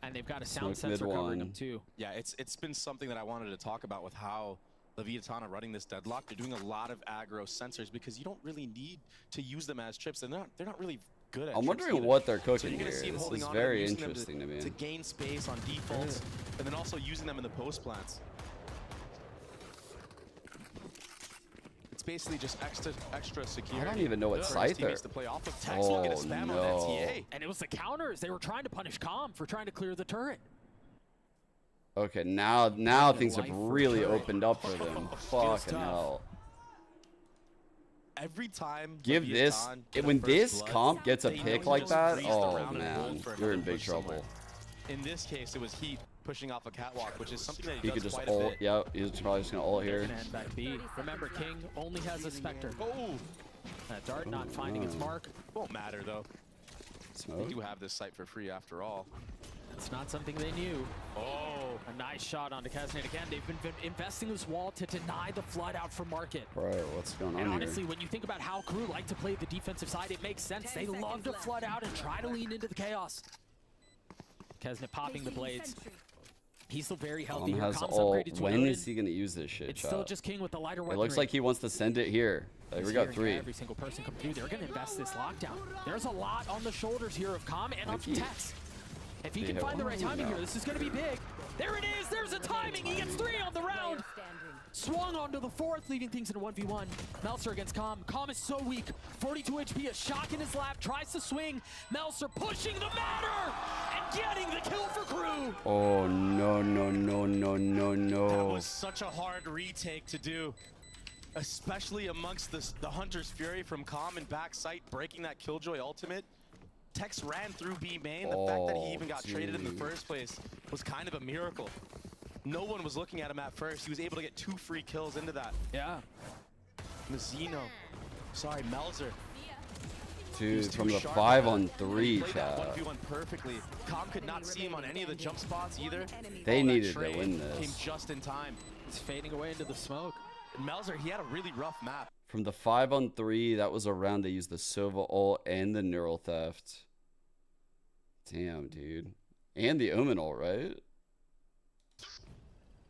and they've got a sound Smoke mid sensor covering them one. too. Yeah, it's been something that I wanted to talk about with how Leviathan are running this deadlock. They're doing a lot of aggro sensors because you don't really need to use them as trips. They're not really good at I'm trips wondering either. what they're So cooking you're gonna here. see him This holding is on to them, very using them interesting to me. to gain space on defaults, and then also using them in the post plants. It's basically just extra security. I don't even know what for his site teammates they're. to play off of. Tex will get a spam on NTA. And it was the counters. They were trying to punish Com for trying to clear the turret. Okay, now things have really opened up for them. Fucking hell. Every time Give this Leviathan get a when first this blood, comp gets a they pick know like just that. freeze the Oh round and man, hold for you're in another big push somewhere. trouble. In this case, it was Heat pushing off a catwalk, which is something that He he could does just quite a ult. bit. Yep, he's probably just gonna ult here. Gonna end back B. Remember, King only has a Spectre. Oh! That dart not finding its mark. Won't matter though. Smoke. They do have this site for free after all. It's not something they knew. Oh, a nice shot onto Kesnet. Again, they've been investing this wall to deny the flood out from market. Bro, what's going on And honestly, here? when you think about how crew like to play the defensive side, it makes sense. They love to flood out and try to lean into the chaos. Kesnet popping the blades. He's still very healthy. Has Com's all. upgraded to When Odin. is he gonna use this shit? It's chat? still just King with the lighter It weaponry. looks like he wants to send it here. Like, we He's got hearing 3. Every single person come through. They're going to invest this lockdown. There's a lot on the shoulders here of Com and of Tex. If he can find the right timing here, this is going to be big. There it is. There's a timing. He gets 3 on the round. Swung onto the 4th, leaving things in a 1v1. Melser against Com. Com is so weak. 42 HP, a shock in his lap. Tries to swing. Melser pushing the matter and getting the kill for crew. Oh, no, no, no, no, no, no. That was such a hard retake to do. Especially amongst the Hunter's Fury from Com and backside, breaking that Killjoy ultimate. Tex ran through B main. The fact that he even got traded in the first place was kind of a miracle. No one was looking at him at first. He was able to get 2 free kills into that. Yeah. Mazzino. Sorry, Melzer. Dude, from the 5-on-3 Played that chat. 1v1 perfectly. Com could not see him on any of the jump spots either. They All that needed to trade win Came this. just in time. It's fading away into the smoke. Melzer, he had a really rough map. From the 5-on-3, that was a round they used the Sova ult and the Neural Theft. Damn, dude. And the Omen ult, right?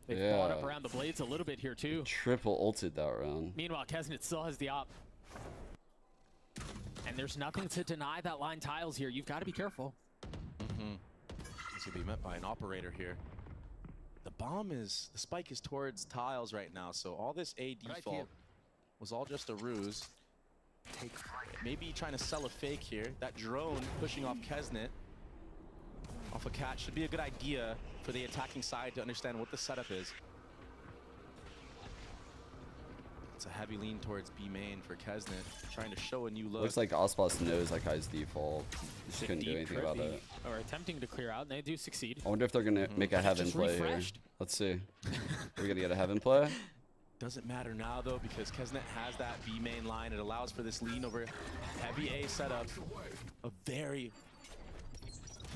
They've bought up around the blades a little bit here, too. Triple ulted that round. Meanwhile, Kesnet still has the op. And there's nothing to deny that line tiles here. You've got to be careful. This will be met by an operator here. The spike is towards tiles right now, so all this A default was all just a ruse. Maybe trying to sell a fake here. That drone pushing off Kesnet. Off a cat should be a good idea for the attacking side to understand what the setup is. It's a heavy lean towards B main for Kesnet, trying to show a new look. Looks like Icebox knows that guy's default. He just couldn't do anything about it. Or attempting to clear out, and they do succeed. I wonder if they're going to make a heaven Just play here. refreshed. Let's see. We're going to get a heaven play? Doesn't matter now though, because Kesnet has that B main line. It allows for this lean over heavy A setup. A very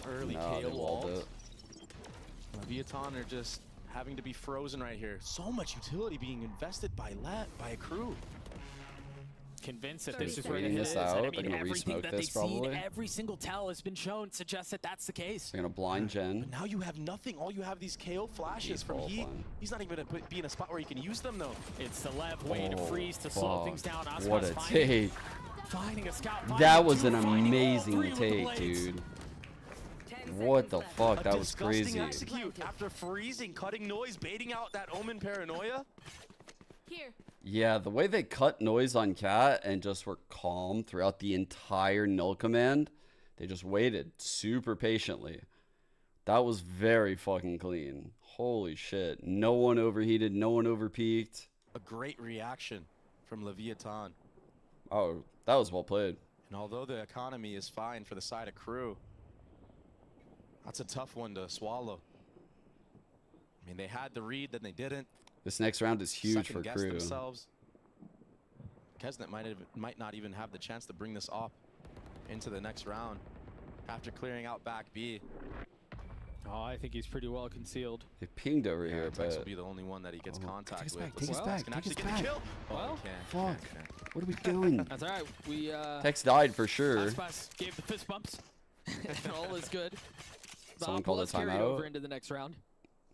early No, they KO walled wall. it. Leviathan are just having to be frozen right here. So much utility being invested by a crew. Convinced that this is They're where the waiting hit this is. out. And I They're mean, gonna everything re-smoke that this, they've seen, probably. every single tell has been shown, suggests that that's the case. They're going to blind Gen. Now you have nothing. All you have these KO flashes from Default Heat. blind. He's not even going to be in a spot where he can use them though. It's the Lev way to Oh, freeze to slow fuck. things down. What a take. Finding a scout. That was an finding all amazing three with the take, blades. dude. What the fuck? That was Disgusting crazy. execute after freezing, cutting noise, baiting out that Omen paranoia. Here. Yeah, the way they cut noise on Cat and just were calm throughout the entire null command, they just waited super patiently. That was very fucking clean. Holy shit. No one overheated, no one overpeaked. A great reaction from Leviathan. Oh, that was well played. And although the economy is fine for the side of crew, that's a tough one to swallow. I mean, they had the read, then they didn't. This next round is huge for Second-guessed crew. themselves. Kesnet might not even have the chance to bring this op into the next round after clearing out back B. Oh, I think he's pretty well concealed. They pinged over here, Tex will but be the only one that he gets contact his with. back, take his Well, back, can take actually his get the back. kill. Well, fuck. What are we doing? That's all right. We Tex died for sure. Icebox gave the fist bumps. And all is good. Someone But called a let's carry it timeout. over into the next round.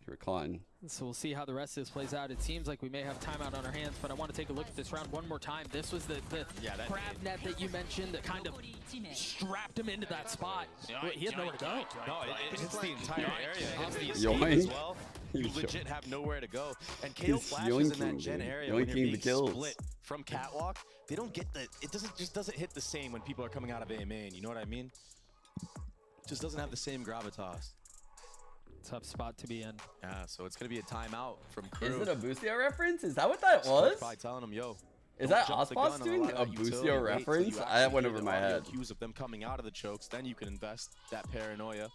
He reclined. So we'll see how the rest of this plays out. It seems like we may have timeout on our hands, but I want to take a look at this round one more time. This was the crab net that you mentioned that kind of strapped him into that spot. He had nowhere to go. No, it hits the entire area. It hits the escape as well. You legit have nowhere to go. And KO He's flashes in that yoinking, gen dude. area when you're Yoinking being the kills. split from catwalk. They don't get the. It doesn't hit the same when people are coming out of A main. You know what I mean? Just doesn't have the same gravitas. Tough spot to be in. Yeah, so it's gonna be a timeout from crew. Is it a Boostio reference? Is that what that was? Probably telling them, yo. Is don't that jump the Osbox gun on doing lot a of that utility. Boostio Wait till reference? you That actually went hear over the my audio head. cues of them coming out of the chokes, then you can invest that paranoia.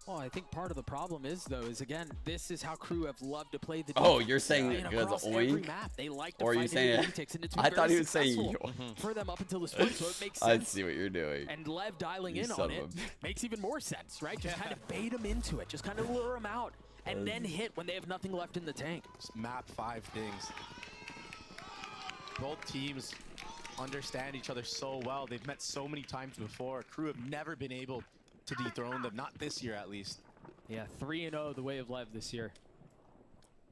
Well, I think part of the problem is, though, is again, this is how crew have loved to play the Oh, defense. you're saying And because across Oink? every map, they like to Or are you fight saying into the retakes, and it's been I thought very he was saying successful yoink. for them up until this point, so it makes I sense. see what you're doing. And Lev dialing You in son on of it a- makes even more sense, right? Just kind of bait them into it, just kind of lure them out, and then hit when they have nothing left in the tank. Just map 5 things. Both teams understand each other so well. They've met so many times before. Crew have never been able to dethrone them, not this year at least. Yeah, 3-0 the way of Lev this year.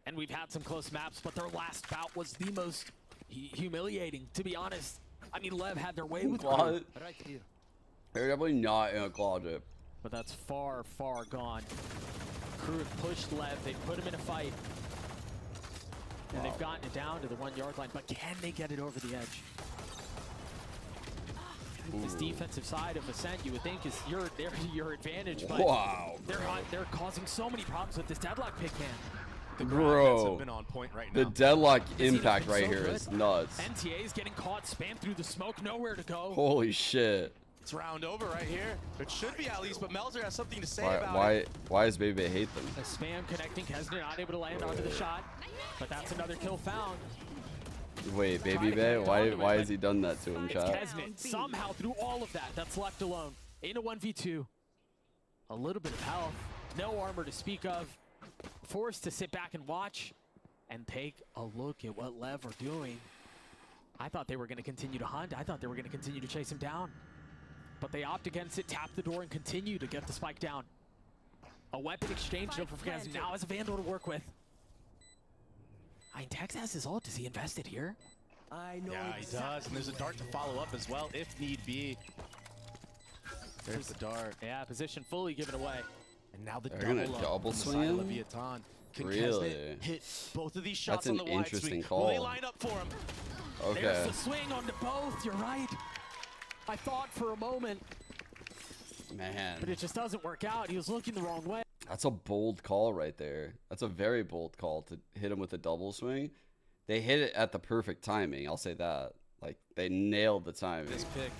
And we've had some close maps, but their last bout was the most humiliating, to be honest. I mean, Lev had their way with Claw- Crew. Right here. They're definitely not in a closet. But that's far, far gone. Crew have pushed Lev, they've put him in a fight. And they've gotten it down to the 1-yard line, but can they get it over the edge? This defensive side of Ascent, you would think, is your advantage, but Wow, they're causing so many problems with this deadlock pick, man. The grabs Bro, have been on point right the now. deadlock This impact been right so here good. is nuts. NTA is getting caught, spammed through the smoke, nowhere to go. Holy shit. It's round over right here. It should be at least, but Melzer has something to say about it. Why does Baby hate them? A spam connecting, Kesner not able to land onto the shot, but that's another kill found. Wait, Baby Bay? Why has he done that to him, It's chat? Kesnet, somehow through all of that's left alone. In a 1v2. A little bit of health, no armor to speak of. Forced to sit back and watch and take a look at what Lev are doing. I thought they were going to continue to hunt. I thought they were going to continue to chase him down. But they opt against it, tap the door, and continue to get the spike down. A weapon exchange, don't forget, now has a Vandal to work with. I mean, Tex has his ult. Does he invest it here? I know. Yeah, he does, and there's a dart to follow up as well, if need be. There's the dart. Yeah, position fully given away. And now the They're gonna double swing him? Leviathan. Can Really? Kesnet hit both of these shots That's on an the wide interesting swing? Will they call. line up for him? Okay. There's the swing onto both, you're right. I thought for a moment, Man. but it just doesn't work out. He was looking the wrong way. That's a bold call right there. That's a very bold call to hit him with a double swing. They hit it at the perfect timing, I'll say that. Like, they nailed the timing. This pick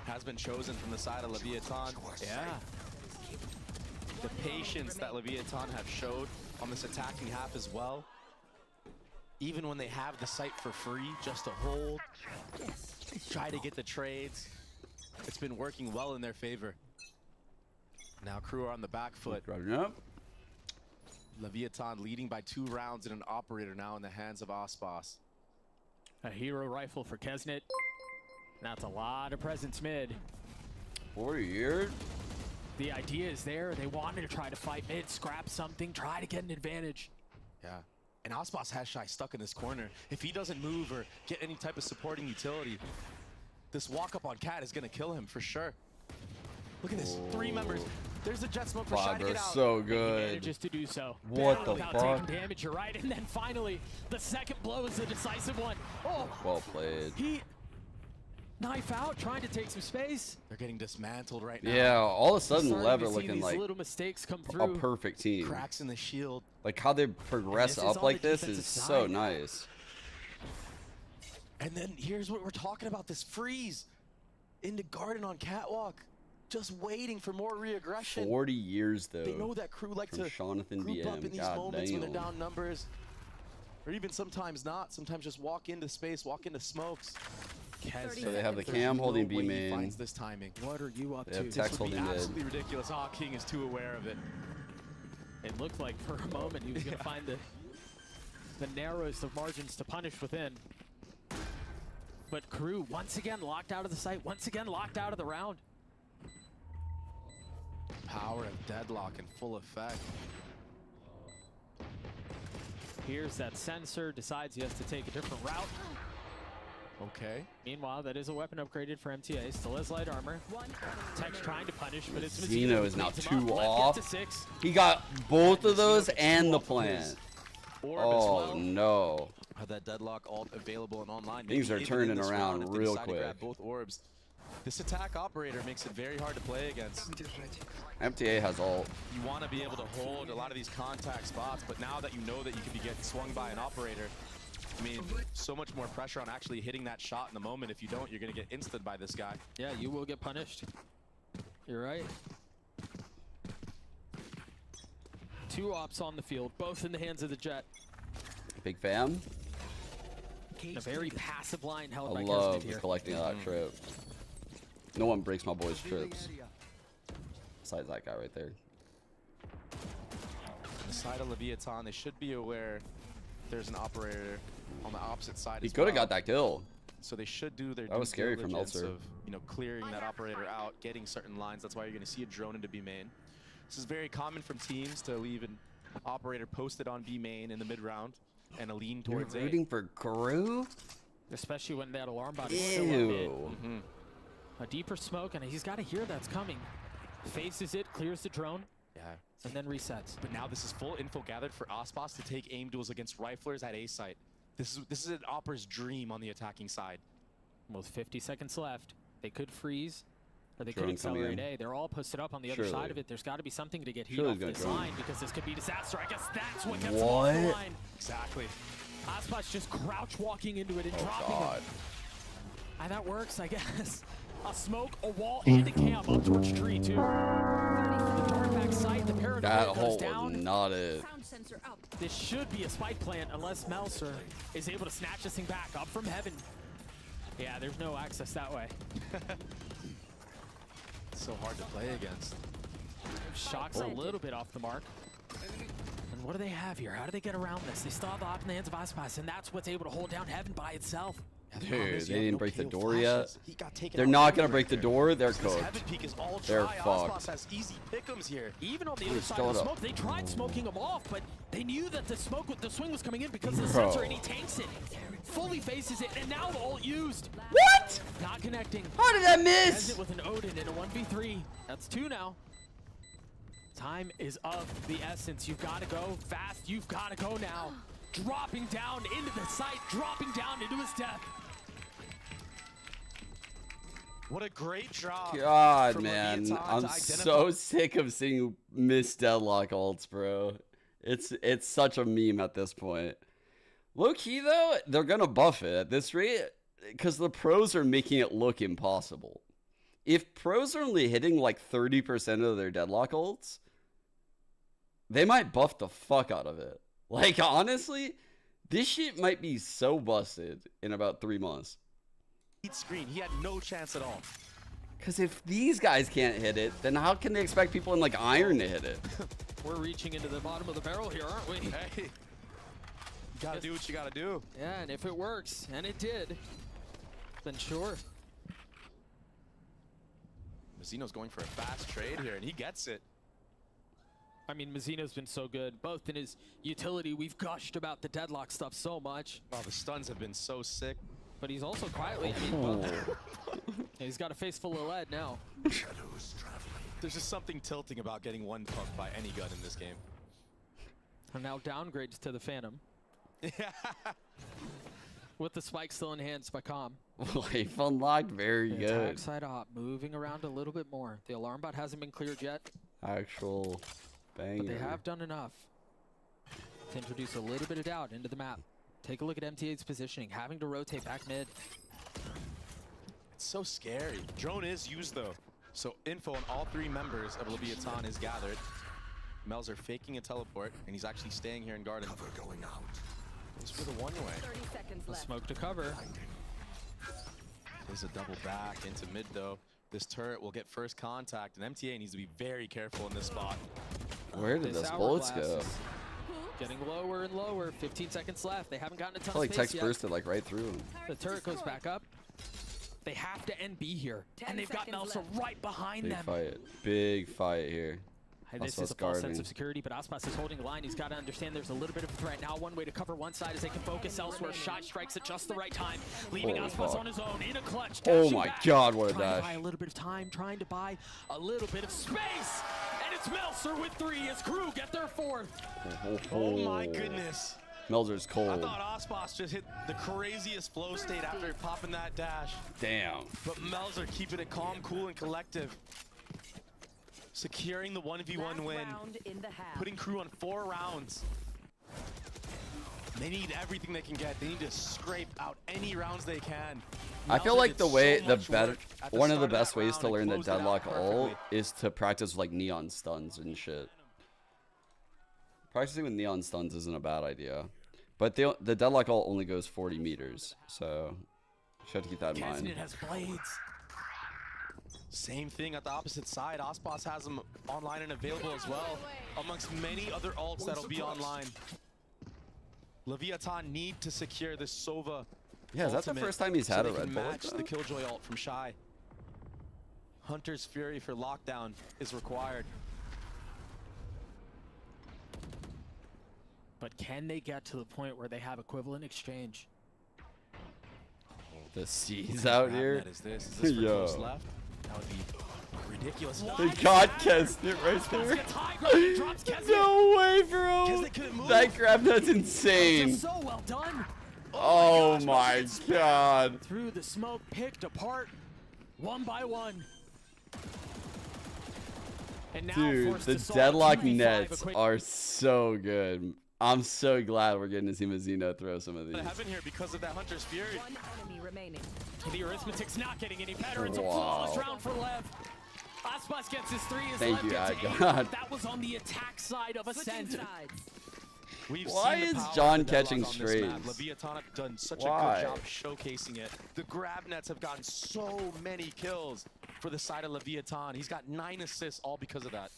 has been chosen from the side of Leviathan. Yeah. The patience that Leviathan have showed on this attacking half as well. Even when they have the site for free, just to hold, try to get the trades. It's been working well in their favor. Now Crew are on the back foot. Yep. Leviathan leading by 2 rounds and an operator now in the hands of Icebox. A hero rifle for Kesnet. That's a lot of presence mid. 4 years? The idea is there. They wanted to try to fight mid, scrap something, try to get an advantage. Yeah. And Icebox has Shy stuck in this corner. If he doesn't move or get any type of supporting utility, this walk up on Cat is going to kill him for sure. Look at this. 3 members. There's a jet smoke for Shy to get out. So And he good. manages to do so. What the Without fuck? taking damage, you're right. And then finally, the second blow is the decisive one. Oh, Well played. he knife out, trying to take some space. They're getting dismantled right now. Yeah, all of a sudden Starting Lever to see looking these like little mistakes come a through. perfect team. Cracks in the shield. Like how they progress And this is up on like the this is defensive so side. nice. And then here's what we're talking about, this freeze into Garden on Catwalk. Just waiting for more re-aggression. 40 years though. They know that Crew like from to Jonathan group up BM. in these God moments when they're damn. down numbers. Or even sometimes not. Sometimes just walk into space, walk into smokes. So they have the cam holding B He main. finds this timing. What are you up They have to? Tex This would be holding mid. absolutely ridiculous. Ah, King is too aware of it. It looked like for a moment he was going to find the narrowest of margins to punish within. But Crew once again locked out of the site, once again locked out of the round. Power of deadlock in full effect. Here's that sensor, decides he has to take a different route. Okay. Meanwhile, that is a weapon upgraded for MTA, still has light armor. Tex trying to punish, but it's Zeno is now cleans him 2 up. Left off. gets to 6. He got both of those and the off of plant. his orb as Oh well. no. Have that deadlock alt available and online. Things Maybe are even in turning this around round if they real decide to grab quick. both orbs. This attack operator makes it very hard to play against. MTA has ult. You want to be able to hold a lot of these contact spots, but now that you know that you could be getting swung by an operator, I mean, so much more pressure on actually hitting that shot in the moment. If you don't, you're going to get instant by this guy. Yeah, you will get punished. You're right. 2 ops on the field, both in the hands of the Jet. Big fam. And a very passive line I held by love Kesnet here. collecting that trip. No one breaks my boy's trips. Besides that guy right there. On the side of Leviathan, they should be aware there's an operator on the opposite side. He as could have well. got that kill. So they should do their That was due scary from diligence Meltzer. of, you know, clearing that operator out, getting certain lines. That's why you're going to see a drone into B main. This is very common from teams to leave an operator posted on B main in the mid round and a lean You're towards A. rooting for Gru? Especially when that alarm bot is still up mid. Ew. A deeper smoke, and he's got to hear that's coming. Faces it, clears the drone. Yeah. And then resets. But now this is full info gathered for Aspas to take aim duels against riflers at A site. This is an Opera's dream on the attacking side. With 50 seconds left, they could freeze, or they Drone could coming accelerate in. A. They're all posted up on the other Surely. side of it. There's got to be something to get heat Surely off he's this gonna drone. line, because this could be disaster. I guess that's what gets him off the What? line. Exactly. Aspas just crouch walking into it and Oh, dropping God. him. And that works, I guess. A smoke, a wall, and a cam up towards tree, too. The dark back sight, the That paranoia goes hole down. was not it. Sound sensor up. This should be a spike plant unless Meltzer is able to snatch this thing back up from heaven. Yeah, there's no access that way. It's so hard to play against. Shocks a little bit off the mark. And what do they have here? How do they get around this? They still have the op in the hands of Icebox, and that's what's able to hold down heaven by itself. Dude, they didn't break the door flashes. yet. He got taken They're out not early gonna right break the there. door. They're So this cooked. heaven peak is all They're dry. fucked. Aspas has easy pick'ems here. Even on the Dude, other side of the start smoke, up. they tried smoking him off, but they knew that the swing was coming in because of the Bro. sensor, and he tanks it. Fully faces it, and now the ult used. What? Not connecting. How did I Ends miss? it with an Odin in a 1v3. That's 2 now. Time is of the essence. You've got to go fast. You've got to go now. Dropping down into the site, dropping down into his death. What a great job. God, from man, Leviathan I'm to so identify- sick of seeing missed deadlock ults, bro. It's such a meme at this point. Low key though, they're gonna buff it at this rate because the pros are making it look impossible. If pros are only hitting like 30% of their deadlock ults, they might buff the fuck out of it. Like honestly, this shit might be so busted in about 3 months. Screen. He had no chance at all. Because if these guys can't hit it, then how can they expect people in like Iron to hit it? We're reaching into the bottom of the barrel here, aren't we? Hey, you gotta do what you gotta do. Yeah, and if it works, and it did, then sure. Mazzino's going for a fast trade here, and he gets it. I mean, Mazzino's been so good, both in his utility. We've gushed about the deadlock stuff so much. Wow, the stuns have been so sick. But he's also quietly, I mean, well, he's got a face full of lead now. There's just something tilting about getting one pumped by any gun in this game. And now downgrades to the Phantom. With the spike still enhanced by Calm. Life unlocked, very The good. attack side op, moving around a little bit more. The alarm bot hasn't been cleared yet, Actual banger. but they have done enough to introduce a little bit of doubt into the map. Take a look at MTA's positioning, having to rotate back mid. It's so scary. Drone is used though. So info on all 3 members of Leviathan is gathered. Melzer faking a teleport, and he's actually staying here in Garden. Cover going out. Goes for the one-way. 30 seconds The left. smoke to cover. There's a double back into mid though. This turret will get first contact, and MTA needs to be very careful in this spot. Where did This those bullets hourglass go? is getting lower and lower. 15 seconds left. They haven't gotten a I ton feel of like space text yet. bursted like right through him. The turret goes back up. They have to end B here. 10 And they've got seconds Nelson right behind Big them. fight. Big fight here. This Aspas is a false sense guarding. of security, but Aspas is holding the line. He's got to understand there's a little bit of a threat now. One way to cover one side is they can focus elsewhere. Shot strikes at just the right time, leaving Holy Aspas fuck. on his own in a clutch. Oh dashing my back, God, what a trying to dash. buy a little bit of time, trying to buy a little bit of space. And it's Meltzer with 3 as Crew get their 4th. Oh my goodness. Melzer's I cold. thought Aspas just hit the craziest flow state after popping that dash. Damn. But Melzer keeping it calm, cool, and collective. Securing the 1v1 Last win. round in the half. Putting Crew on 4 rounds. They need everything they can get. They need to scrape out any rounds they can. I feel Melzer like did the so way the much better work at the one of the start best that ways to round learn and the closed it out deadlock ult perfectly. is to practice like neon stuns and shit. Practicing with neon stuns isn't a bad idea. But the deadlock ult only goes 40 meters, so you should have to keep that in mind. Kesnet has blades. Same thing at the opposite side. Icebox has them online and available as well, amongst many other ults that'll be online. Leviathan need to secure this Sova. Yeah, is that the first time he's had a Red Bull? Match the Killjoy ult from Shy. Hunter's Fury for lockdown is required. But can they get to the point where they have equivalent exchange? The C's out here. Is this for Yo. close left? That would be ridiculous. They got Kesnet right there. No way, bro. That grab, that's insane. So well done. Oh my god. Through the smoke, picked apart, one by one. And now Dude, forced the to solve deadlock 2v5 nets are so good. I'm so glad we're getting to see Mazzino throw some of these. I have been here because of that Hunter's Fury. One enemy remaining. The arithmetic's not getting any better. It's a Wow. flawless round for Lev. Aspas gets his 3. Thank you, Lev gets God. 8. That was on the attack side of Ascent. Why is John catching strays? Leviathan have done such Why? a good job showcasing it. The grab nets have gotten so many kills for the side of Leviathan. He's got 9 assists all because of that.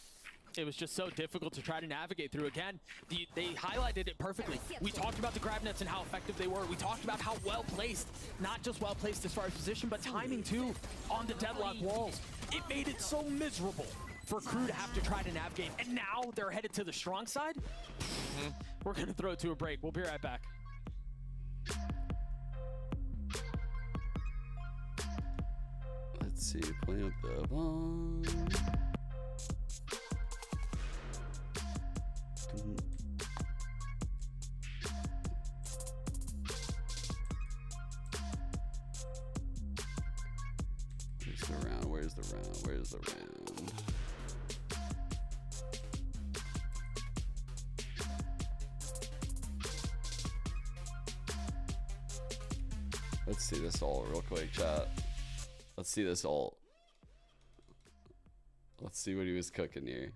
It was just so difficult to try to navigate through. Again, they highlighted it perfectly. We talked about the grab nets and how effective they were. We talked about how well placed, not just well placed as far as position, but timing too on the deadlock walls. It made it so miserable for crew to have to try to navigate. And now they're headed to the strong side. We're gonna throw it to a break. We'll be right back. Let's see, playing with the bomb. Where's the round? Where's the round? Where's the round? Let's see this ult real quick, chat. Let's see this ult. Let's see what he was cooking here.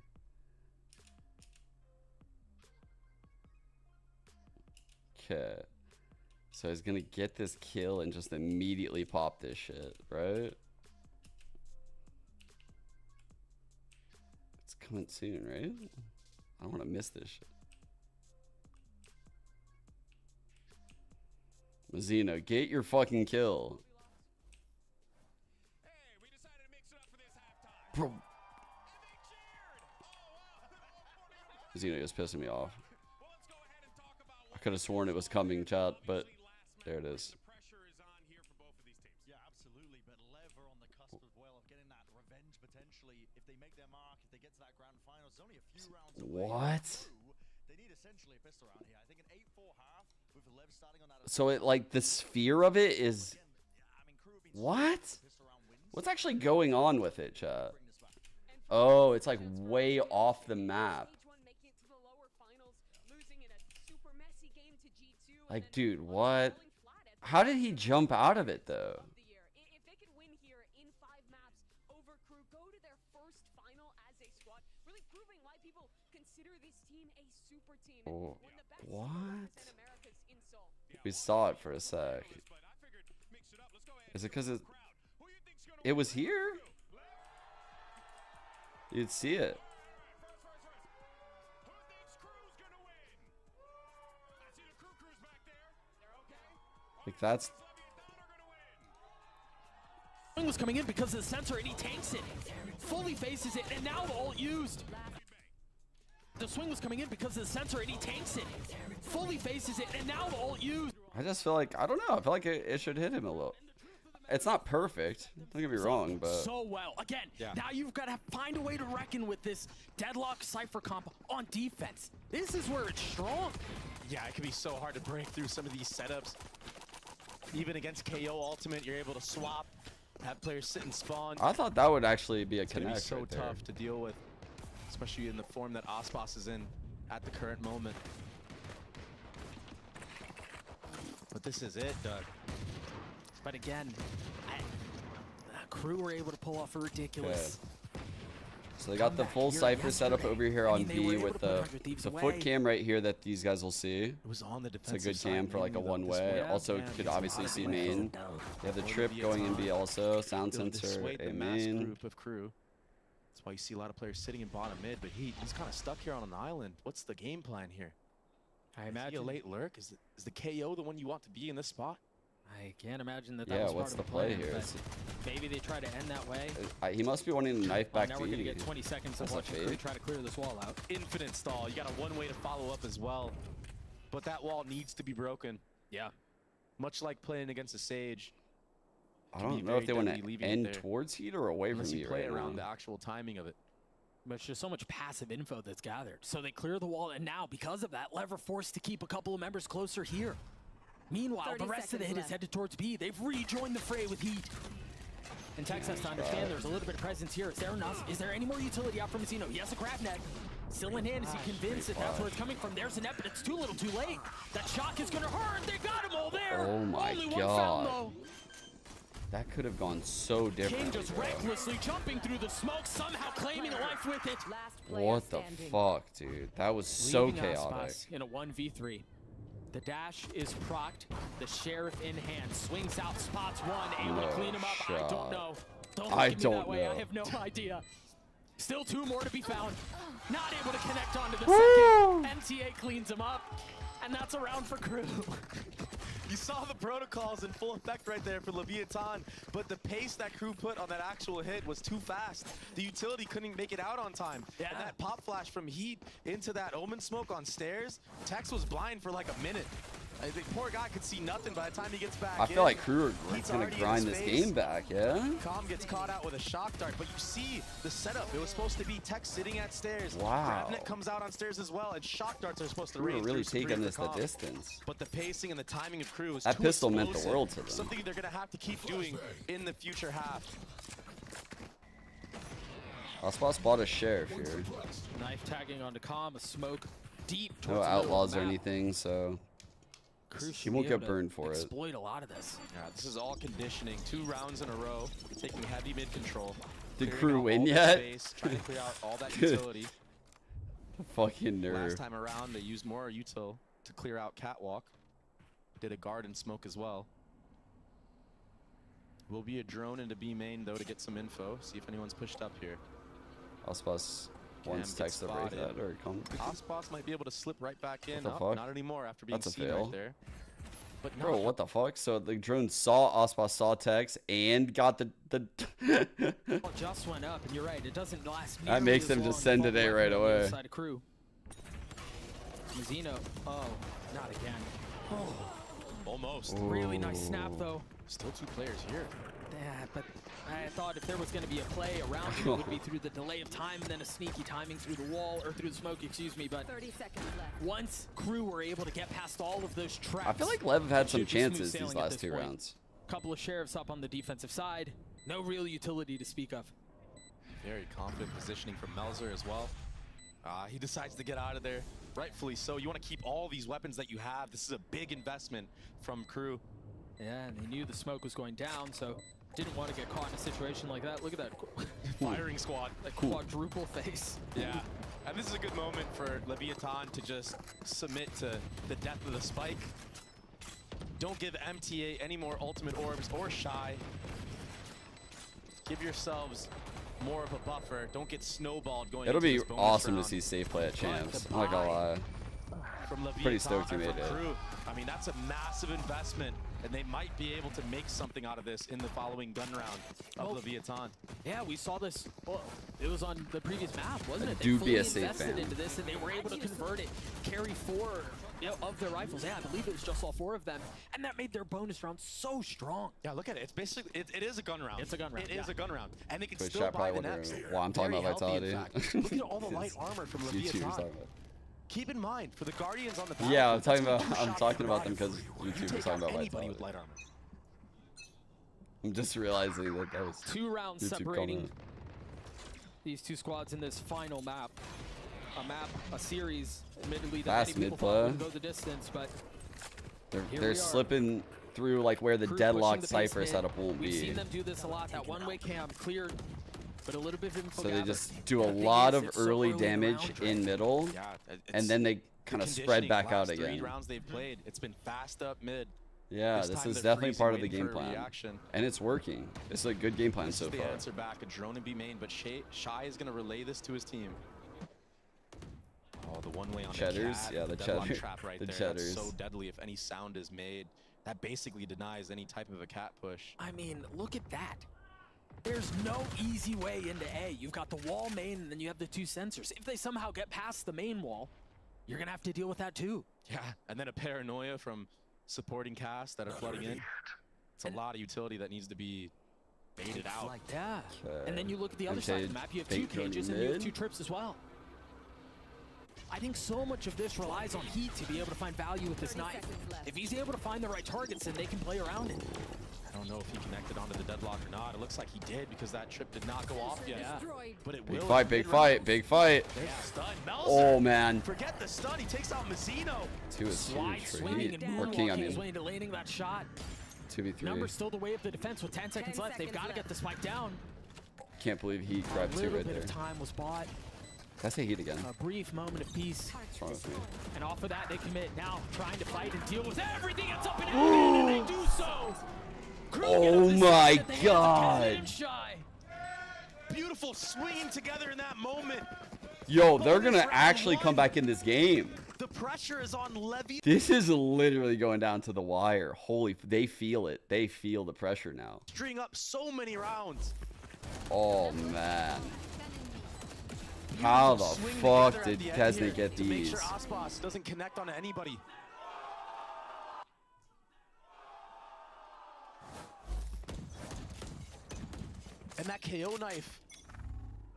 Okay. So he's gonna get this kill and just immediately pop this shit, right? It's coming soon, right? I don't want to miss this shit. Mazzino, get your fucking kill. Bro. Mazzino is pissing me off. I could have sworn it was coming, chat, but there it is. Yeah, absolutely. But Lev are on the cusp as well of getting that revenge potentially. If they make their mark, if they get to that grand final, it's only a few rounds away. What? They need essentially a pistol round here. I think an 8-4 half with Lev starting on that. So it like the sphere of it is what? What's actually going on with it, chat? Oh, it's like way off the map. Like, dude, what? How did he jump out of it though? If they can win here in 5 maps over crew, go to their first final as a squad, really proving why people consider this team a super team. Oh, One of the best what? in America's in Seoul. We saw it for a sec. Is it because it was here? You'd see it. Like that's Swing was coming in because of the sensor and he tanks it. Fully faces it and now the ult used. The swing was coming in because of the sensor and he tanks it. Fully faces it and now the ult used. I just feel like, I don't know, I feel like it should hit him a little. It's not perfect, don't get me wrong, but So well. Again, now you've got to find a way to reckon with this deadlock Cypher comp on defense. This is where it's strong. Yeah, it can be so hard to break through some of these setups. Even against KO Ultimate, you're able to swap, have players sit and spawn. I thought that would actually be a It's gonna be connect so right there. tough to deal with, especially in the form that Aspas is in at the current moment. But this is it, Doug. But again, crew were able to pull off a ridiculous So they got the full Cypher setup over here on B with the foot cam right here that these guys will see. It was on the It's a good cam for like a one-way. Also could obviously see main. They have the trip going in B also. Sound sensor A main. Group of crew. That's why you see a lot of players sitting in bottom mid, but he's kind of stuck here on an island. What's the game plan here? I imagine a late lurk. Is the KO the one you want to be in this spot? I can't imagine that. Yeah, was what's part the of play plan, here? Maybe they try to end that way. He must be wanting to knife back now to we're E. gonna get 20 seconds of watching crew try to clear this wall out. Infinite stall. You got a one-way to follow up as well, but that wall needs to be broken. Yeah. Much like playing against a Sage. I don't know if they want to end towards Heat or away from Heat right around now. the actual timing of it. But it's just so much passive info that's gathered. So they clear the wall, and now, because of that, Lev are forced to keep a couple of members closer here. Meanwhile, the rest of the hit is headed towards B. They've rejoined the fray with Heat. And Tex has to understand there's a little bit of presence here. Is there enough? Is there any more utility out from Mazino? He has a grab net. Still in hand. Is he convinced that that's where it's coming from? There's a net, but it's too little too late. That shock is going to hurt. They got him all there. Oh my Only one god. foul, though. That could have gone so different. King just recklessly jumping through the smoke, somehow claiming a life with it. What the fuck, dude? That was so Leaving chaotic. Aspas in a 1v3. The dash is procced. The sheriff in hand swings out, spots one, able to clean him up. I don't know. Don't look at me that way. I have no idea. Still two more to be found. Not able to connect onto the second. MTA cleans him up, and that's a round for crew. You saw the protocols in full effect right there for Leviathan, but the pace that crew put on that actual hit was too fast. The utility couldn't make it out on time. Yeah. And that pop flash from Heat into that Omen smoke on stairs, Tex was blind for like a minute. I think poor guy could see nothing by the time he gets back. I feel like crew are going to grind this game back, yeah? Calm gets caught out with a shock dart, but you see the setup. It was supposed to be Tex sitting at stairs. Wow. Grabnet comes out on stairs as well, and shock darts are supposed to Crew are raise really through taking screen this for the Calm. distance. But the pacing and the timing of crew is That too pistol meant the explosive. world to them. Something they're going to have to keep doing in the future half. Aspas bought a sheriff here. Knife tagging onto Calm, a smoke deep No towards outlaws the or middle of the map. anything, so Crew he should won't be get able to burned for it. exploit a lot of this. Yeah, this is all conditioning. 2 rounds in a row, taking heavy mid control. Did Clearing crew out win all the yet? space, trying to clear out all that Dude. utility. Fucking nerve. Last time around, they used more util to clear out Catwalk. Did a guard and smoke as well. Will be a drone into B main though to get some info. See if anyone's pushed up here. Aspas wants Cam Tex gets to break spotted. that or come. Aspas might be able to slip right back in. the Oh, fuck? not anymore after being That's a seen fail. right there. But Bro, not- what the fuck? So the drone saw Aspas, saw Tex, and got the Well, just went up, and you're right. It doesn't last. That makes nearly them as just long send as it A Bob right Wagner on the other away. Side of crew. Mazino. Oh, not again. Oh, Almost. really nice snap though. Still 2 players here. Yeah, but I thought if there was going to be a play around it, it would be through the delay of time and then a sneaky timing through the wall or through the smoke. Excuse me, but 30 seconds left. once crew were able to get past all of those traps, I feel like Lev have had it some should be smooth chances these sailing at last this 2 point. rounds. Couple of sheriffs up on the defensive side. No real utility to speak of. Very confident positioning from Melzer as well. He decides to get out of there. Rightfully so. You want to keep all these weapons that you have. This is a big investment from crew. Yeah, and they knew the smoke was going down, so didn't want to get caught in a situation like that. Look at that Firing squad. that quadruple face. Yeah. And this is a good moment for Leviathan to just submit to the death of the spike. Don't give MTA any more ultimate orbs or shy. Give yourselves more of a buffer. Don't get snowballed going It'll into be this bonus awesome round. to see safe play at champs. the I'm not gonna buy lie. From Leviathan Pretty stoked he and made from it. Crew. I mean, that's a massive investment, and they might be able to make something out of this in the following gun round of Leviathan. Yeah, we saw this. Well, it was on the previous map, wasn't it? They Do fully be a safe invested fan. into this, and they were able to convert it, carry 4 of their rifles. Yeah, I believe it was just all 4 of them, and that made their bonus round so strong. Yeah, look at it. It's basically, it is a gun round. It's a gun round, It is yeah. a gun round, and they can Twitch still chat buy probably the wondering next. why I'm talking Very about healthy, in Vitality. fact. Look at all the light armor from YouTube's Leviathan. talking about. Keep in mind, for the Guardians on the Yeah, I'm battlefield, talking that's about. two I'm shots talking per about them rifle. because You YouTube was take talking out about anybody with Vitality. light armor. I'm just realizing that that was 2 rounds YouTube separating comment. these 2 squads in this final map. A series, admittedly, that Fast many people mid thought play. would go the distance, but They're Here they're we are. slipping through like where the Crew deadlocked pushing the base Cypher mid. setup won't We've be. seen them do this a lot. That one-way cam cleared but a little bit of info So they gather. just do a The thing lot is, of it's so early early in the damage round, in middle, Yeah, and then they kind of spread back out Three again. rounds they've played, it's been fast up mid. Yeah, this time is they're definitely freezing, part of the waiting game for a plan, reaction. and it's working. It's a good game plan This so is the far. answer back, a drone and B main, but Shy is going to relay this to his team. Oh, the one way on Cheddars, the cat, yeah, the deadlock cheddar, trap right the there. cheddars. That's so deadly if any sound is made. That basically denies any type of a cat push. I mean, look at that. There's no easy way into A. You've got the wall main, and then you have the two sensors. If they somehow get past the main wall, you're going to have to deal with that too. Yeah, and then a paranoia from supporting casts that are flooding in. It's a lot of utility that needs to be baited out. Yeah. Okay. And then you look at the other side of the map, you have two Bait going cages and you have mid. two trips as well. I think so much of this relies on Heat to be able to find value with this knife. If he's able to find the right targets, then they can play around it. I don't know if he connected onto the deadlock or not. It looks like he did because that trip did not go off yet. Yeah. But it Big will. fight, big fight, big fight. There's a stun. Oh man, Forget the stun. He takes out Mazzino. 2 is Slide huge for swinging Heat, and or King. I moonwalking his mean, way into landing that shot. 2v3. Numbers still the way of the defense with 10 seconds left. They've got to get the spike down. Can't believe Heat A grabbed 2 little right bit there. of time was bought. Can I say Heat again? A brief moment of peace. What's wrong with me? And off of that, they commit. Now trying to fight and deal with everything that's up and out, and they do so. Crew get Oh up the my side at the hands of God. Kennedy and Shy. Beautiful swinging together in that moment. Yo, they're gonna actually come back in this game. The pressure is on Levy. This is literally going down to the wire. Holy, they feel it. They feel the pressure now. String up so many rounds. Oh man. How the Swing fuck together did at the end Kesney here get to make these? sure Icebox doesn't connect onto anybody. And that KO knife,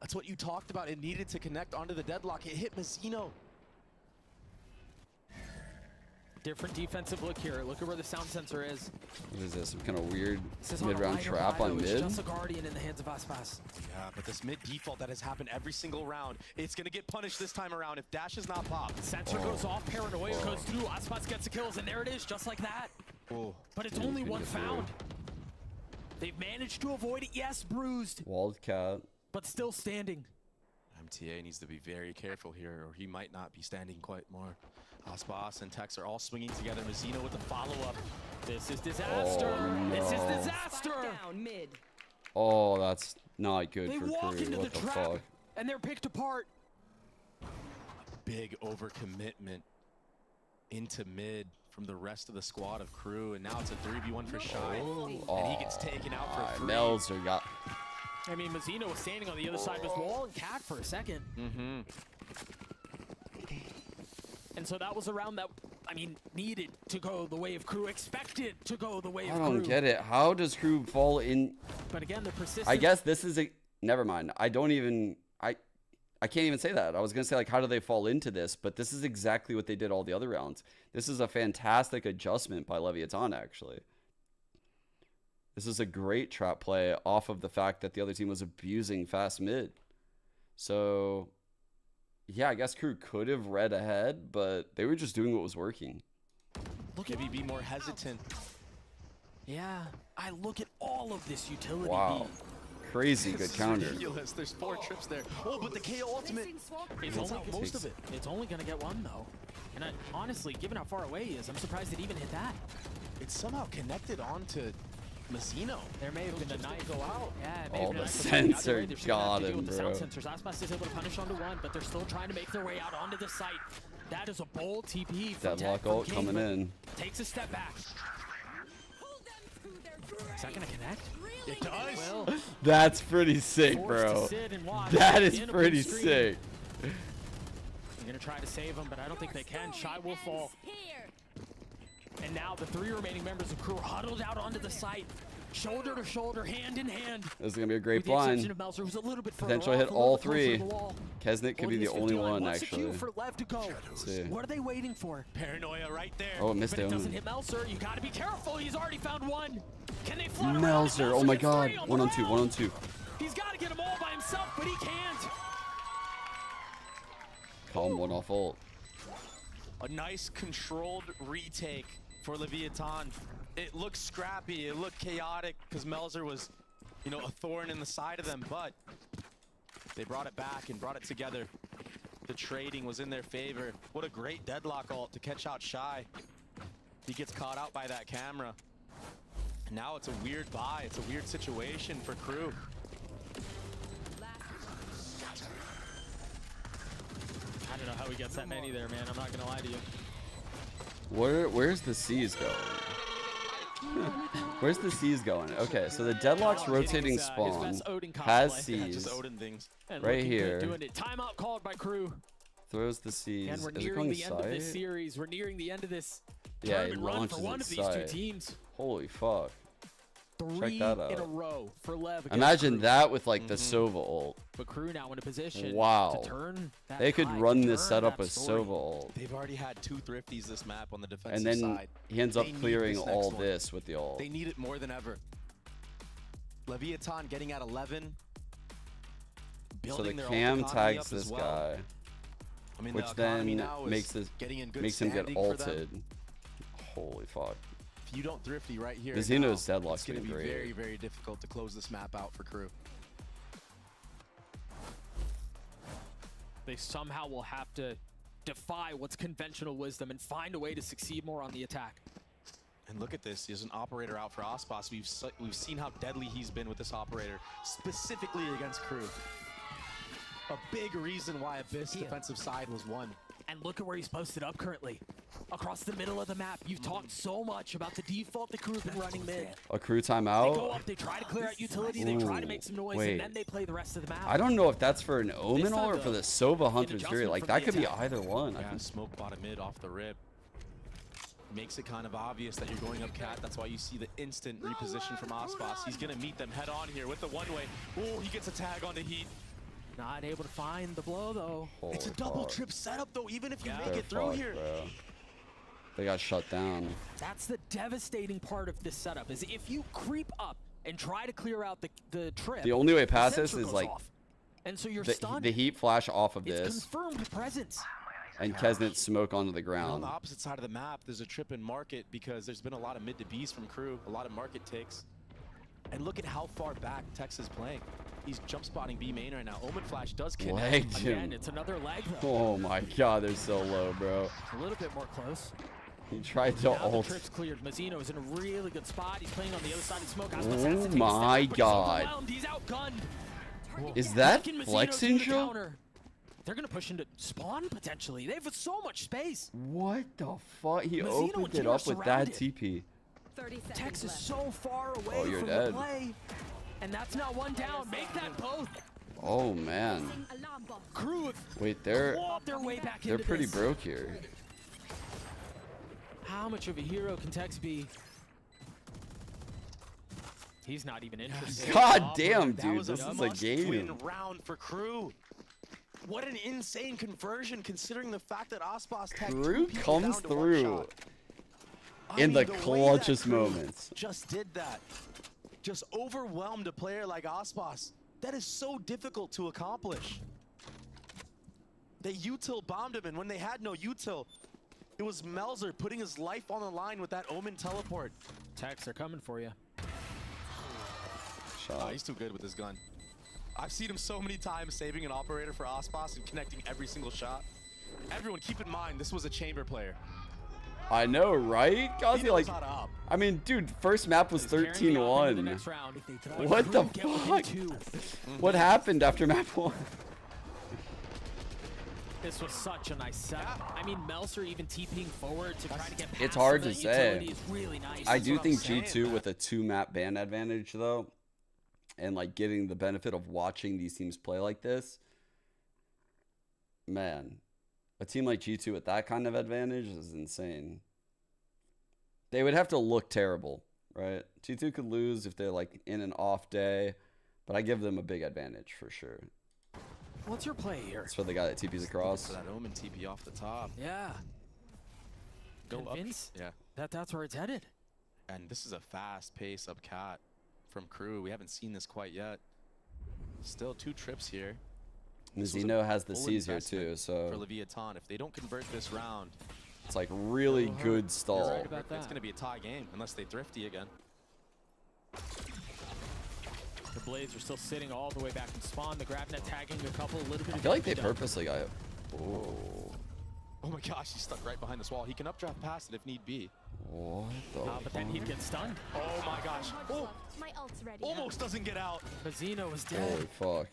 that's what you talked about. It needed to connect onto the deadlock. It hit Mazzino. Different defensive look here. Look at where the sound sensor is. What is this? Some kind of weird This is on a mid-round lighter trap bio. on It's mid? just a guardian in the hands of Aspas. Yeah, but this mid default that has happened every single round, it's gonna get punished this time around if Dash is not popped. Sensor goes off, paranoia goes through, Aspas gets the kills, and there it is, just like that. Oh. But it's Yeah, only couldn't one get through. found. They've managed to avoid it, yes, bruised, Wildcat. but still standing. MTA needs to be very careful here, or he might not be standing quite more. Aspas and Tex are all swinging together. Mazzino with the follow-up. This is disaster. Oh, This is no. disaster. Down mid. Oh, that's not good They for walk Crew. into What the the trap, fuck? and they're picked apart. Big overcommitment into mid from the rest of the squad of Crew, and now it's a 3v1 for Shy, and he gets taken out for free. Melzer got. I mean, Mazzino was standing on the other side of his wall and Cat for a second. Mm-hmm. And so that was a round that, I mean, needed to go the way of Crew, expected to go the way I of don't Crew. get it. How does Crew fall in? But again, the persistence. I guess this is a. Never mind. I don't even. I can't even say that. I was gonna say like, how do they fall into this? But this is exactly what they did all the other rounds. This is a fantastic adjustment by Leviathan. Actually, this is a great trap play off of the fact that the other team was abusing fast mid. So, yeah, I guess Crew could have read ahead, but they were just doing what was working. Look, maybe be more hesitant. Yeah, I look at all of this utility. Wow. Crazy good This is counter. ridiculous. There's 4 trips there. Oh, but the KO ultimate. It's Takes only out most of it. It's only gonna get one though. And honestly, given how far away he is, I'm surprised it even hit that. It's somehow connected onto Mazzino. There may have been a knife. Go out. Yeah, it may Oh, have been the a knife, but either way, sensor they're still gonna have got to deal him, with the sound bro. sensors. Aspas is able to punish onto one, but they're still trying to make their way out onto the site. That is a bold TP from Deadlock from ult King, coming but in. Takes a step back. Is that gonna connect? It does. Well, That's pretty sick, forced bro. to sit and watch That is in a pretty blue screen. sick. They're gonna try to save him, but I don't think they can. Shy will fall. And now the 3 remaining members of Crew are huddled out onto the site, shoulder to shoulder, hand in hand. This is gonna be a great With the exception blind. of Melzer, who's a little bit further Potentially off, hit a little all bit closer to 3. the wall. Kesnick could be the Holding only his 59. one, What's the cue actually. for Lev to go? Let's see. What are they waiting for? Paranoia right there. Oh, it missed But it him. doesn't hit Melzer. You gotta be careful. He's already found one. Can they flood around? Melzer, oh my gets god. 3 on 1 the on 2, round. 1 on 2. He's gotta get them all by himself, but he can't. Calm one off ult. A nice controlled retake for Leviathan. It looked scrappy, it looked chaotic because Melzer was, you know, a thorn in the side of them, but They brought it back and brought it together. The trading was in their favor. What a great deadlock ult to catch out Shy. He gets caught out by that camera. Now it's a weird buy. It's a weird situation for Crew. I don't know how he gets that many there, man. I'm not gonna lie to you. Where's the C's going? Where's the C's going? Okay, so the Deadlock's rotating spawn has C's right here. Doing it. Timeout called by Crew. Throws the C's. And we're Is it nearing going the end of this side? series. We're nearing the end of this Yeah, he tournament run for launches one it of these two side. teams. Holy fuck. Check 3 that out. in a row for Lev. against Imagine Crew. that with like the Sova ult. But Crew now in a position Wow. to turn that They could tide, run to this turn setup that with story. Sova ult. They've already had 2 thrifties this map on the defensive And then side. he ends up They need clearing this all next one. this with the ult. They need it more than ever. Leviathan getting at 11. So the Building their ult cam economy tags up as this well. guy, I mean, which the economy then now is makes him getting in good get standing for them. ulted. Holy fuck. If you don't thrifty right here, Vizino's now, deadlock's it's going to been be great. very, very difficult to close this map out for Crew. They somehow will have to defy what's conventional wisdom and find a way to succeed more on the attack. And look at this. There's an operator out for Aspas. We've seen how deadly he's been with this operator, specifically against Crew. A big reason why Abyss defensive side was won. And look at where he's posted up currently. Across the middle of the map. You've talked so much about the default the Crew have been running mid. A Crew They go timeout? up, they try to clear out utility, they try to make some noise, wait. and then they play the rest of the map. I don't know if that's for an Omen time, or for though, the Sova Hunter's Fury. adjustment Like, from that the could be attack. either one. I Yeah, think. smoke bottom mid off the rip. Makes it kind of obvious that you're going up cat. That's why you see the instant reposition from Aspas. He's going to meet them head on here with the one-way. Oh, he gets a tag on the Heat. Not able to find the blow, though. It's a double trip setup, though, even if you make They're it through fucked, here. bro. They got shut down. That's the devastating part of this setup, is if you creep up and try to clear out the trip, The only way past the this sensor is goes like off. And so you're the stunned. Heat flash off of It's this confirmed presence. and Kesnet smoke onto the And on ground. the opposite side of the map, there's a trip in market because there's been a lot of mid to Bs from Crew, a lot of market takes. And look at how far back Tex is playing. He's jump spotting B main right now. Omen Flash does connect. Legged him. Again, it's another leg, though. Oh my god, they're so low, bro. A little bit more close. He tried to Now the ult. trip's cleared. Mazzino is in a really good spot. He's playing on the other side of smoke. Oh my god. He's outgunned. Is that Taking Mazzino Flex to the Angel? counter. They're gonna push into spawn potentially. They have so much space. What the fuck? He Mazzino opened and it team are up with that surrounded. TP. 30 seconds Tex is left. so far away Oh, you're from dead. the play. And that's not one down. Make that both. Oh man. Alarm bomb. Crew have Wait, they're clawed their way back they're into pretty this. broke here. How much of a hero can Tex be? He's not even interested. God damn, That dude, was this is a must-win game. round for Crew. What an insane conversion considering the fact that Aspas tagged Crew 2 people comes down to one through shot. I in mean, the way that clutchest Crew moments. Just did that. Just overwhelmed a player like Aspas. That is so difficult to accomplish. They util bombed him, and when they had no util, it was Melzer putting his life on the line with that Omen teleport. Tex are coming for you. Oh, he's too good with his gun. I've seen him so many times saving an operator for Aspas and connecting every single shot. Everyone, keep in mind, this was a chamber player. I know, right? Gazi, knows like, how to up. I mean, dude, first map was 13-1. What the fuck? What happened after map 1? This was such a nice setup. I mean, Melzer even TPing forward to try to get past It's hard the to say. utility is really nice. I That's do what I'm think saying, G2 man. with a 2-map ban advantage, though, and like getting the benefit of watching these teams play like this, man, a team like G2 with that kind of advantage is insane. They would have to look terrible, right? G2 could lose if they're like in an off day, but I give them a big advantage for sure. What's your play here? It's for the guy that TPs across. For that Omen TP off the top. Yeah. Go up. Convinced Yeah. that's where it's headed. And this is a fast pace up cat from Crew. We haven't seen this quite yet. Still 2 trips here. This was a Mizzino has the full C's here investment too, for so Leviathan. If they don't convert this round, it's like really good stall. right about that. it's going to be a tie game unless they thrifty again. The Blades are still sitting all the way back in spawn. The grab net tagging a couple, a little bit I of feel like they damage done. purposely got it. Oh my gosh, he's stuck right behind this wall. He can updraft past it if need be. What the But then he'd get stunned. Oh my gosh. Oh, My ult's ready. almost doesn't get out. Bazino is dead. Holy fuck.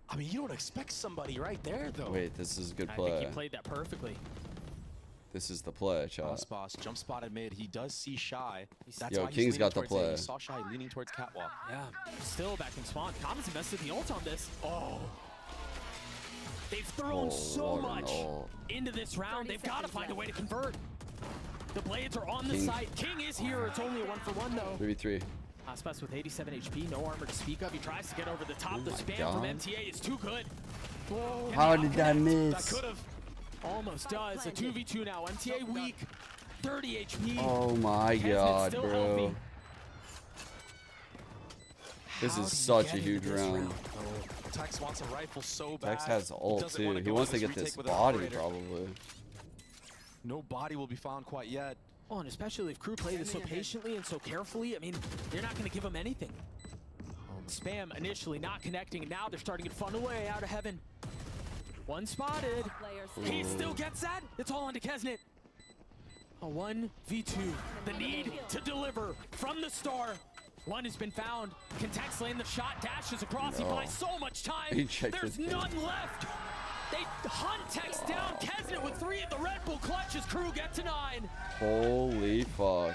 I mean, you don't expect somebody right there, though. Wait, this is a good I think play. he played that perfectly. This is the play, chat. Icebox jump spotted mid. He does see Shy. That's Yo, why he's King's leaning got the towards A. play. He saw Shy leaning towards catwalk. Yeah, still back in spawn. Commons invested the ult on this. Oh. They've thrown so what an much ult. into this round. They've got to find a way to convert. The Blades are on the King. site. King is here. It's only a 1-for-1 though. 3v3. Aspas with 87 HP, no armor to speak of. He tries to get over the top. Oh The my spam from God. MTA is too good. Whoa. How did that That miss? could have. Almost does. A 2v2 now. MTA weak. 30 HP. Oh my Kesnet's god, still bro. healthy. This How is do you such get a into huge this round. Tex wants a rifle so bad. Tex has ult doesn't too. wanna He go wants for to get retake this with an body operator. probably. No body will be found quite yet. Oh, and especially if crew play this so patiently and so carefully, I mean, they're not going to give him anything. Spam initially not connecting, and now they're starting to funnel away out of heaven. One spotted. He still gets that. It's all onto Kesnet. A 1v2. The need to deliver from the start. One has been found. Can Tex lane the shot? Dashes across. He No. buys so much time. He checked There's his game. none left. They hunt Tex down. Kesnet with 3 of the Red Bull clutches. Crew get to 9. Holy fuck.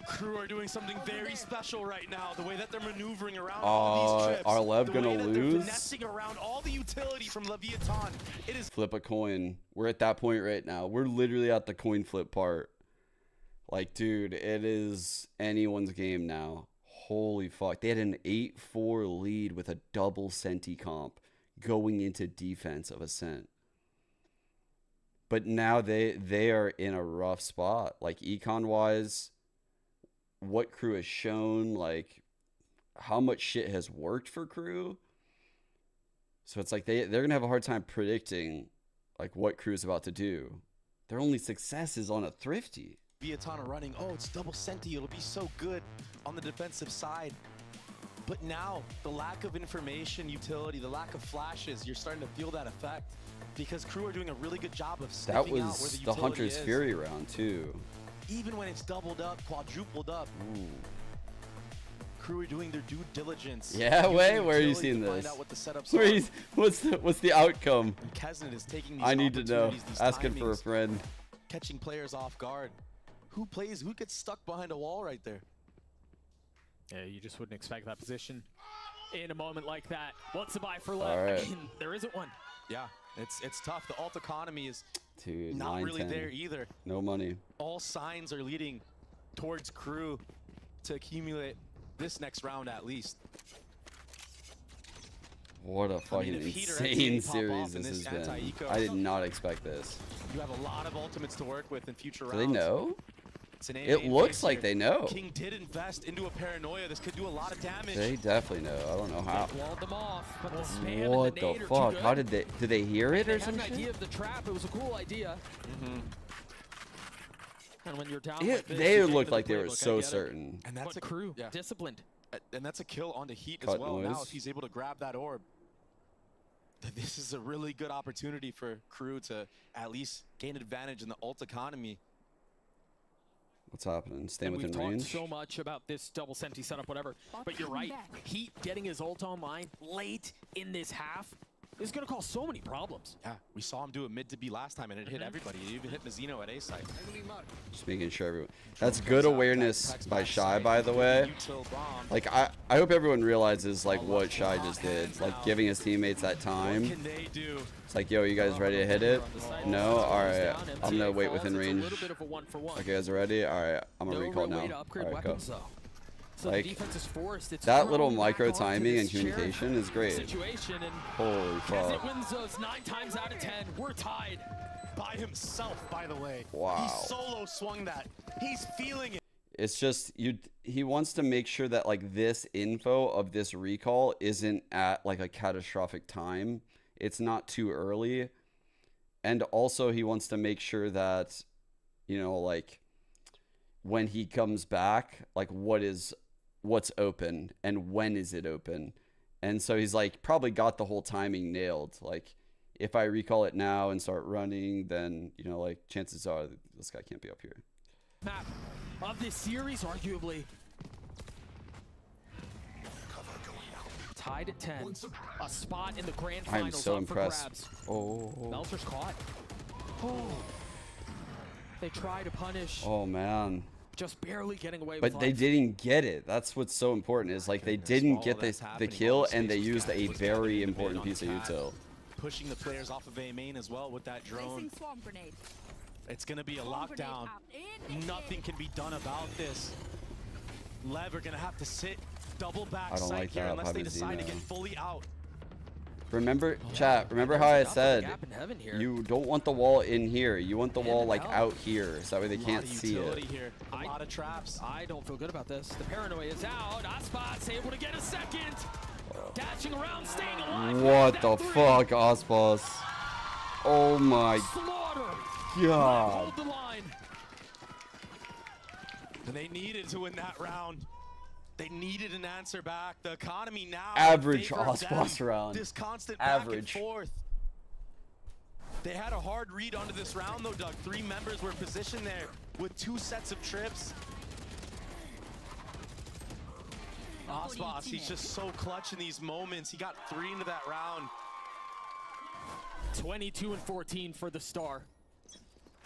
Crew are doing something very special right now. The way that they're maneuvering around all these trips. Are Lev the gonna way that lose? They're finessing around all the utility from Leviathan. It is Flip a coin. We're at that point right now. We're literally at the coin flip part. Like, dude, it is anyone's game now. Holy fuck. They had an 8-4 lead with a double Senti comp going into defense of Ascent. But now they are in a rough spot. Like, econ-wise, what Crew has shown, like, how much shit has worked for Crew. So it's like they're going to have a hard time predicting, like, what Crew is about to do. Their only success is on a Thrifty. Leviathan are running. Oh, it's double Senti. It'll be so good on the defensive side. But now, the lack of information, utility, the lack of flashes, you're starting to feel that effect. Because Crew are doing a really good job of That sniffing out where was the the utility Hunter's is. Fury round, too. Even when it's doubled up, quadrupled up. Ooh. Crew are doing their due diligence. Yeah, using way. Where are you utility seeing to find this? out what the setups Where are. he's, what's the outcome? And Kesnet is taking these I need to know. opportunities, these Asking for a timings, friend. catching players off guard. Who gets stuck behind a wall right there? Yeah, you just wouldn't expect that position in a moment like that. What's the buy for Lev? All right. I mean, there isn't one. Yeah, it's tough. The alt economy is Dude, not 9, really 10. there either. No money. All signs are leading towards Crew to accumulate this next round at least. What a fucking if Heat or insane NCA pop series off in this this has been. anti-eco- I did not expect this. You have a lot of ultimates to work with in future Do rounds. they know? It's an It A-main looks phase like here. they know. King did invest into a paranoia. This could do a lot of damage. They definitely know. I don't know how. Walled them off, but the spam What and the the nade are too fuck? good. How did they hear it They or had some an shit? idea of the trap. It was a cool idea. And when you're down It- like this, they you take looked to the like they were playbook, I so get it. certain. And that's But a Crew, yeah. disciplined. And that's a kill onto Heat Cut as well. Now noise. if he's able to grab that orb, this is a really good opportunity for Crew to at least gain advantage in the ult economy. What's happening? Staying And we've within talked range. so much about this double Senti setup, whatever. But you're right. Heat getting his ult online late in this half is going to cause so many problems. Yeah, we saw him do it mid to B last time, and it hit everybody. It even hit Mazzino at A site. Just making sure everyone. That's good awareness by Shy, by the way. Like I hope everyone realizes like what Shy just did, like giving his teammates that time. What can they do? It's like, yo, you guys ready to hit it? No, all right. I'm gonna wait within range. It's a little bit of a 1-for-1. Okay, guys, ready? All right, I'm gonna No recall real way now. to upgrade All right, go. weapons, though. So Like, the defense is forced. It's that little thrown micro back onto timing this and communication is great. Situation, and Holy Kesnet fuck. wins those 9 times out of 10. We're tied. By himself, by the way. Wow. He solo swung that. He's feeling it. It's just he wants to make sure that like this info of this recall isn't at like a catastrophic time. It's not too early. And also he wants to make sure that, you know, like when he comes back, like what is what's open and when is it open. And so he's like probably got the whole timing nailed. Like if I recall it now and start running, then, you know, like chances are this guy can't be up here. Map of this series, arguably. Tied at 10. A spot in the grand finals. I'm so up impressed. For grabs. Oh. Meltzer's caught. Oh. They try to punish. Oh man. Just barely getting away But with they life. didn't get it. That's what's so important is like they didn't get the kill and they used a very important piece of util. Pushing the players off of A main as well with that drone. It's going to be a lockdown. Nothing can be done about this. Lev are going to have to sit double back I don't site like here that, unless they decide to Pabezino. get fully out. Remember, chat, remember how I said gap in heaven here. you don't want the wall in here. You want the wall like out here so that way they can't see it. Here. A lot of traps. I don't feel good about this. The paranoia is out. Icebox able to get a second. Dashing around, staying alive. What the fuck, Icebox? Oh my Slaughter. god. Hold the line. And they needed to win that round. They needed an answer back. The economy now. Average favors Icebox them. round. This constant Average. back and forth. They had a hard read onto this round though, Doug. 3 members were positioned there with 2 sets of trips. Icebox, he's just so clutch in these moments. He got 3 into that round. 22 and 14 for the star.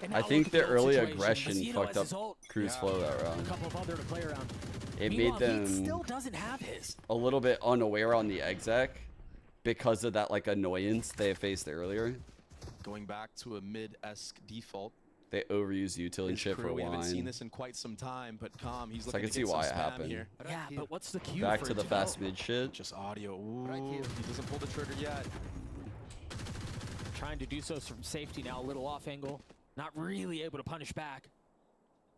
And I now think look the at ult early situation. aggression Vecino fucked has up his ult. Crew's flow that A round. couple of other to play around. It Meanwhile, made Heat them still doesn't have his. a little bit unaware on the exec because of that like annoyance they faced earlier. Going back to a mid-esque default. They overused utility shit for a We haven't seen line. this in quite some time, but Calm, he's So I looking can to see get why some it spam happened. here. Yeah, but what's the cue Back for to it the to fast go? mid shit. Just audio. Ooh, he doesn't pull the trigger yet. Trying to do so from safety now, a little off angle. Not really able to punish back.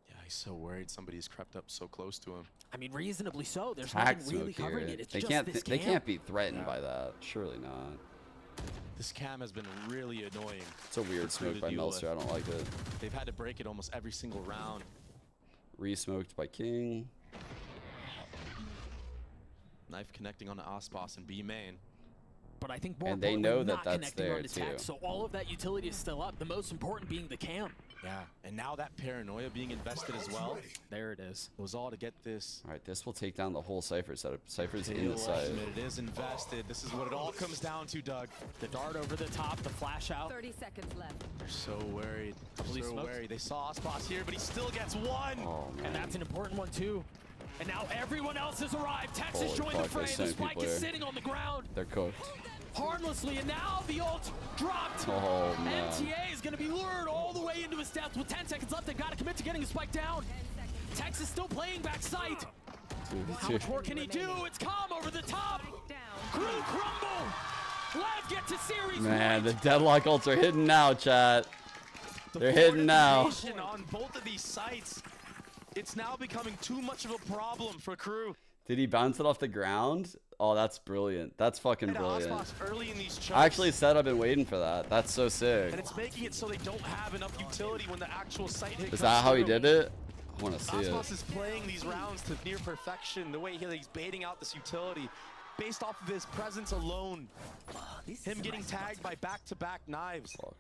Yeah, he's so worried somebody's crept up so close to him. I mean, reasonably so. There's Hack nothing really smoke covering here. it. It's They just can't. this They cam. can't be threatened by that. Surely not. This cam has been really annoying. It's a weird for Crew smoke to by deal Meltzer. I with. don't like it. They've had to break it almost every single round. Re-smoked by King. Knife connecting on the Aspas and B main. But I think more And they importantly, know that not that's connecting there, on attack, too. so all of that utility is still up. The most important being the cam. Yeah, and now that paranoia being invested as well. There it is. It was all to get this. All right, this will take down the whole Cypher setup. Cypher's in kill the side. ultimate. It is invested. This is what it all comes down to, Doug. The dart over the top, the flash out. 30 seconds left. They're so worried. Couple So smokes. worried. They saw Aspas here, but he still gets 1. Oh man. And that's an important one too. And now everyone else has arrived. Texas Holy joined the fuck, fray. there's The so many spike people is here. sitting on the ground They're cooked. harmlessly, and now the ult dropped. Oh man. MTA is going to be lured all the way into his death with 10 seconds left. They've got to commit to getting a spike down. Texas still playing back sight. How much more can he do? It's Calm over the top. Crew crumble. Lev get to series. Man, the point. deadlock ults are hidden now, chat. The They're hidden now. fortification on both of these sites. It's now becoming too much of a problem for Crew. Did he bounce it off the ground? Oh, that's brilliant. That's fucking And brilliant. Aspas early in these chokes. I actually said I've been waiting for that. That's so sick. And it's making it so they don't have enough utility when the actual site hit Is comes that how he through. did it? I want to see Aspas it. is playing these rounds to near perfection. The way he's baiting out this utility based off of his presence alone. Him getting tagged by back-to-back knives. Fuck.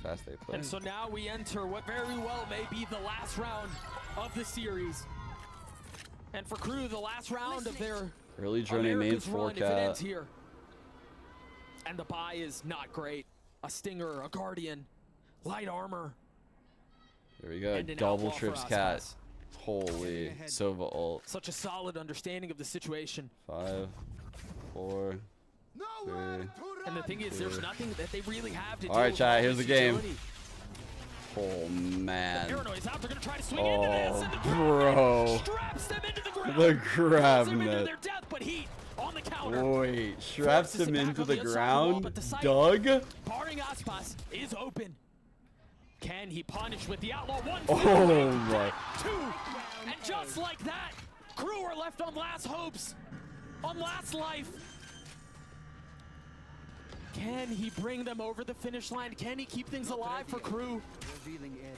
Fast they play. And so now we enter what very well may be the last round of the series. And for Crew, the last round of their Early journey main America's run, if it ends 4K. here. And the buy is not great. A Stinger, a Guardian, light armor. There we go. And an Double outlaw for trips us, cat. guys. Holy. Sova ult. Such a solid understanding of the situation. 5, 4, 3. And the thing is, there's nothing that they really have to do. All right, with chat. all Here's the this game. utility. Oh man. Paranoid's out. They're gonna try to swing into this. Oh, And the bro. straps them into the ground. The Throws them into grabnet. their death, but Heat on the counter. Wait, straps Forces him it back into on the other side of the wall, ground? but the site, Doug? barring Aspas, is open. Can he punish with the outlaw? 1, Oh my. 2, and just like that, Crew are left on last hopes, on last life. Can he bring them over the finish line? Can he keep things alive for Crew?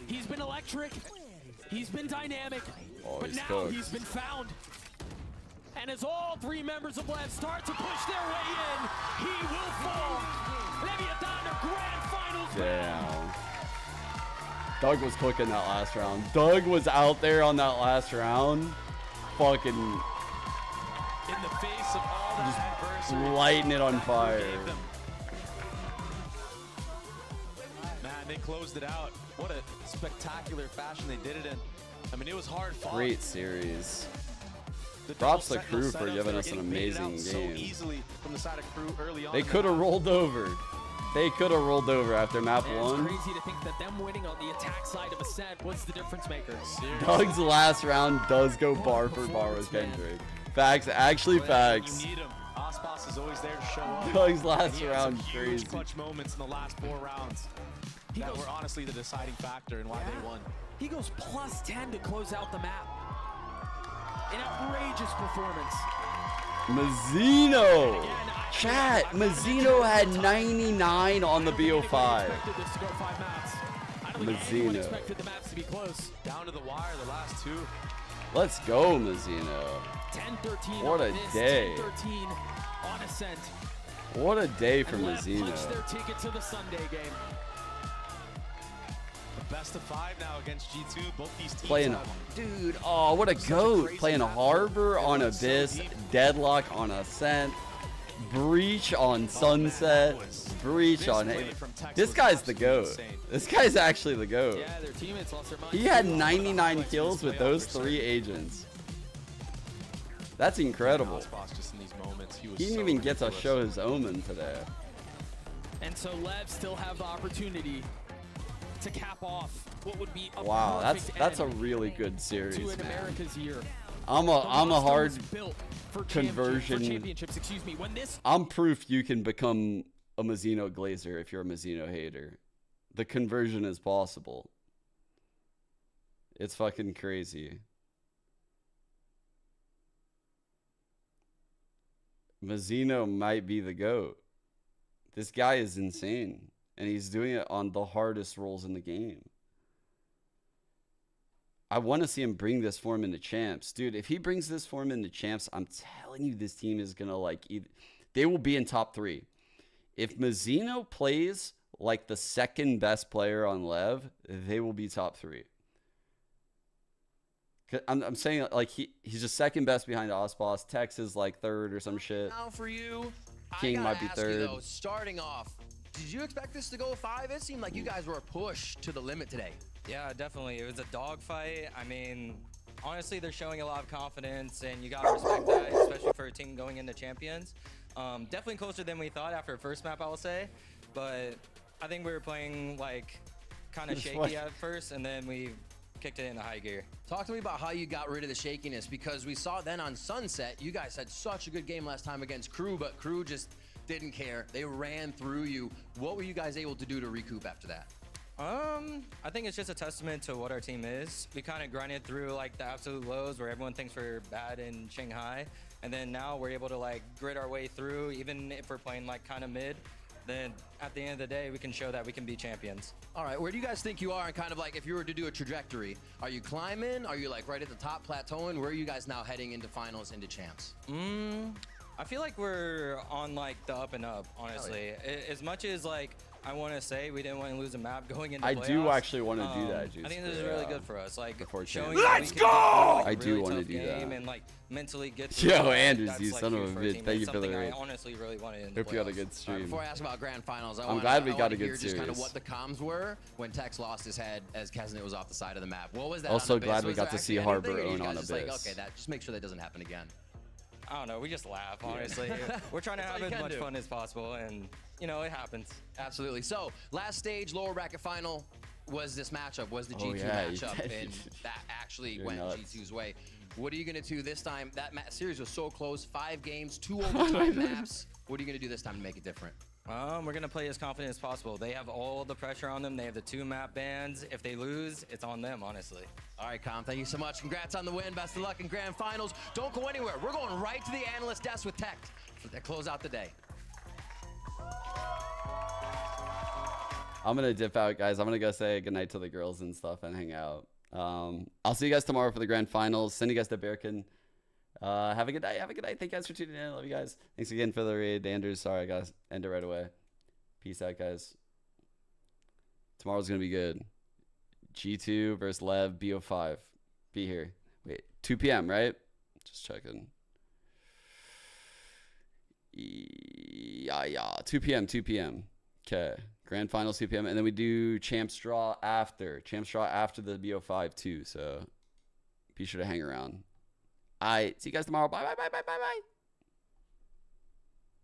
He's been electric. He's been dynamic. Oh, but he's now cooked. he's been found. And as all three members of Lev start to push their way in, he will fall. Leviathan to grand finals. Damn. Doug was cooking that last round. Doug was out there on that last round. Fucking. In the face of all that adversity. Lighting it on fire. Man, they closed it out. What a spectacular fashion they did it in. I mean, it was hard fought. Great series. The Props to double Crew sentinel for setups, giving they us were an getting baited amazing out so game. easily from the side of Crew early on. They could have rolled over. They could have rolled over after map And one. it's crazy to think that them winning on the attack side of Ascent was the difference maker. Doug's last round does go bar for bar with Kendrick. Facts, actually facts. You need him. Icebox is always there to show up. Doug's last And he had round, some crazy. huge clutch moments in the last 4 rounds that were honestly the deciding factor in why they won. He goes plus 10 to close out the map. An outrageous performance. Mazzino! Chat, Mazzino had 99 on the BO5. Mazzino. Expected the maps to be close. Down to the wire, the last 2. Let's go, Mazzino. 10-13 What on a this, day. 10-13 on Ascent. What a day for And Lev Mazzino. punched their ticket to the Sunday game. The best of 5 now against G2. Both these teams Playing, have dude, oh, what a goat. Playing a Harbor on Abyss, Deadlock on Ascent, Breach on Sunset, Breach on Haven. This guy's the GOAT. This guy's actually the GOAT. Yeah, their teammates lost their minds. He had 99 kills with those 3 agents. That's incredible. Icebox just in these moments. He was He didn't so even get to ridiculous. show his omen today. And so Lev still have the opportunity to cap off what would be a Wow, that's a end really good series, to an man. America's year. I'm a roster hard was built for conversion. championships, excuse me. When this I'm proof you can become a Mazzino Glazer if you're a Mazzino hater. The conversion is possible. It's fucking crazy. Mazzino might be the GOAT. This guy is insane. And he's doing it on the hardest roles in the game. I want to see him bring this form into champs. Dude, if he brings this form into champs, I'm telling you this team is going to like... They will be in top 3. If Mazzino plays like the second best player on Lev, they will be top 3. I'm saying like he's just second best behind Osboss. Tex is like third or some shit. Now for you, King I might gotta be ask third. You, though, starting off, did you expect this to go 5? It seemed like you guys were pushed to the limit today. Yeah, definitely. It was a dogfight. I mean, honestly, they're showing a lot of confidence, and you gotta respect that, especially for a team going into champions. Definitely closer than we thought after first map, I will say. But I think we were playing like kind of shaky at first, and then we kicked it into high gear. Talk to me about how you got rid of the shakiness, because we saw then on Sunset, you guys had such a good game last time against Crew, but Crew just didn't care. They ran through you. What were you guys able to do to recoup after that? I think it's just a testament to what our team is. We kind of grinded through like the absolute lows where everyone thinks we're bad in Shanghai, and then now we're able to like grit our way through, even if we're playing like kind of mid. Then at the end of the day, we can show that we can be champions. All right, where do you guys think you are, and kind of like if you were to do a trajectory, are you climbing? Are you like right at the top plateauing? Where are you guys now heading into finals, into champs? I feel like we're on like the up and up, honestly. As much as like I want to say we didn't want to lose a map going into I playoffs, do actually want to do that, Juice. I think this is really good for us. Like showing Let's go! I do want to do that. And like mentally get through Yo, that. Andrews, That's, you like, son of huge a for bitch. team. Thank you It's for the something I raid. honestly really wanted in the Hope you had a playoffs. good stream. Before I ask about grand finals, I'm glad we got a hear good just kind of series. what the comms were when Tex lost his head as Kesnet was off the side of the map. What was that? Also on Abyss? glad we Was got there to see actually Harbor anything, or you own guys on just like, Abyss. okay, that just make sure that doesn't happen again. I don't know. We just laugh, honestly. We're trying to That's all have you as can much do. fun as possible, and you know it happens. Absolutely. So last stage, lower bracket final was this matchup, was the Oh, G2 yeah, you matchup, did. and that actually You're went nuts. G2's way. What are you gonna do this time? That series was so close, 5 games, 2 overtime maps. What are you gonna do this time to make it different? We're gonna play as confident as possible. They have all the pressure on them. They have the 2 map bans. If they lose, it's on them, honestly. All right, Com, thank you so much. Congrats on the win. Best of luck in grand finals. Don't go anywhere. We're going right to the analyst desk with Tech to close out the day. I'm going to dip out, guys. I'm going to go say goodnight to the girls and stuff and hang out. I'll see you guys tomorrow for the grand finals. Send you guys to Berkin. Have a good night. Have a good night. Thank you guys for tuning in. Love you guys. Thanks again for the raid. Andrews, sorry, I got to end it right away. Peace out, guys. Tomorrow's going to be good. G2 versus Lev, BO5. Be here. Wait, 2 p.m., right? Just checking. Yeah. 2 p.m., 2 p.m. Okay. Grand Finals, 2 p.m. And then we do Champs Draw after. Champs Draw after the BO5, too. So be sure to hang around. All right. See you guys tomorrow. Bye.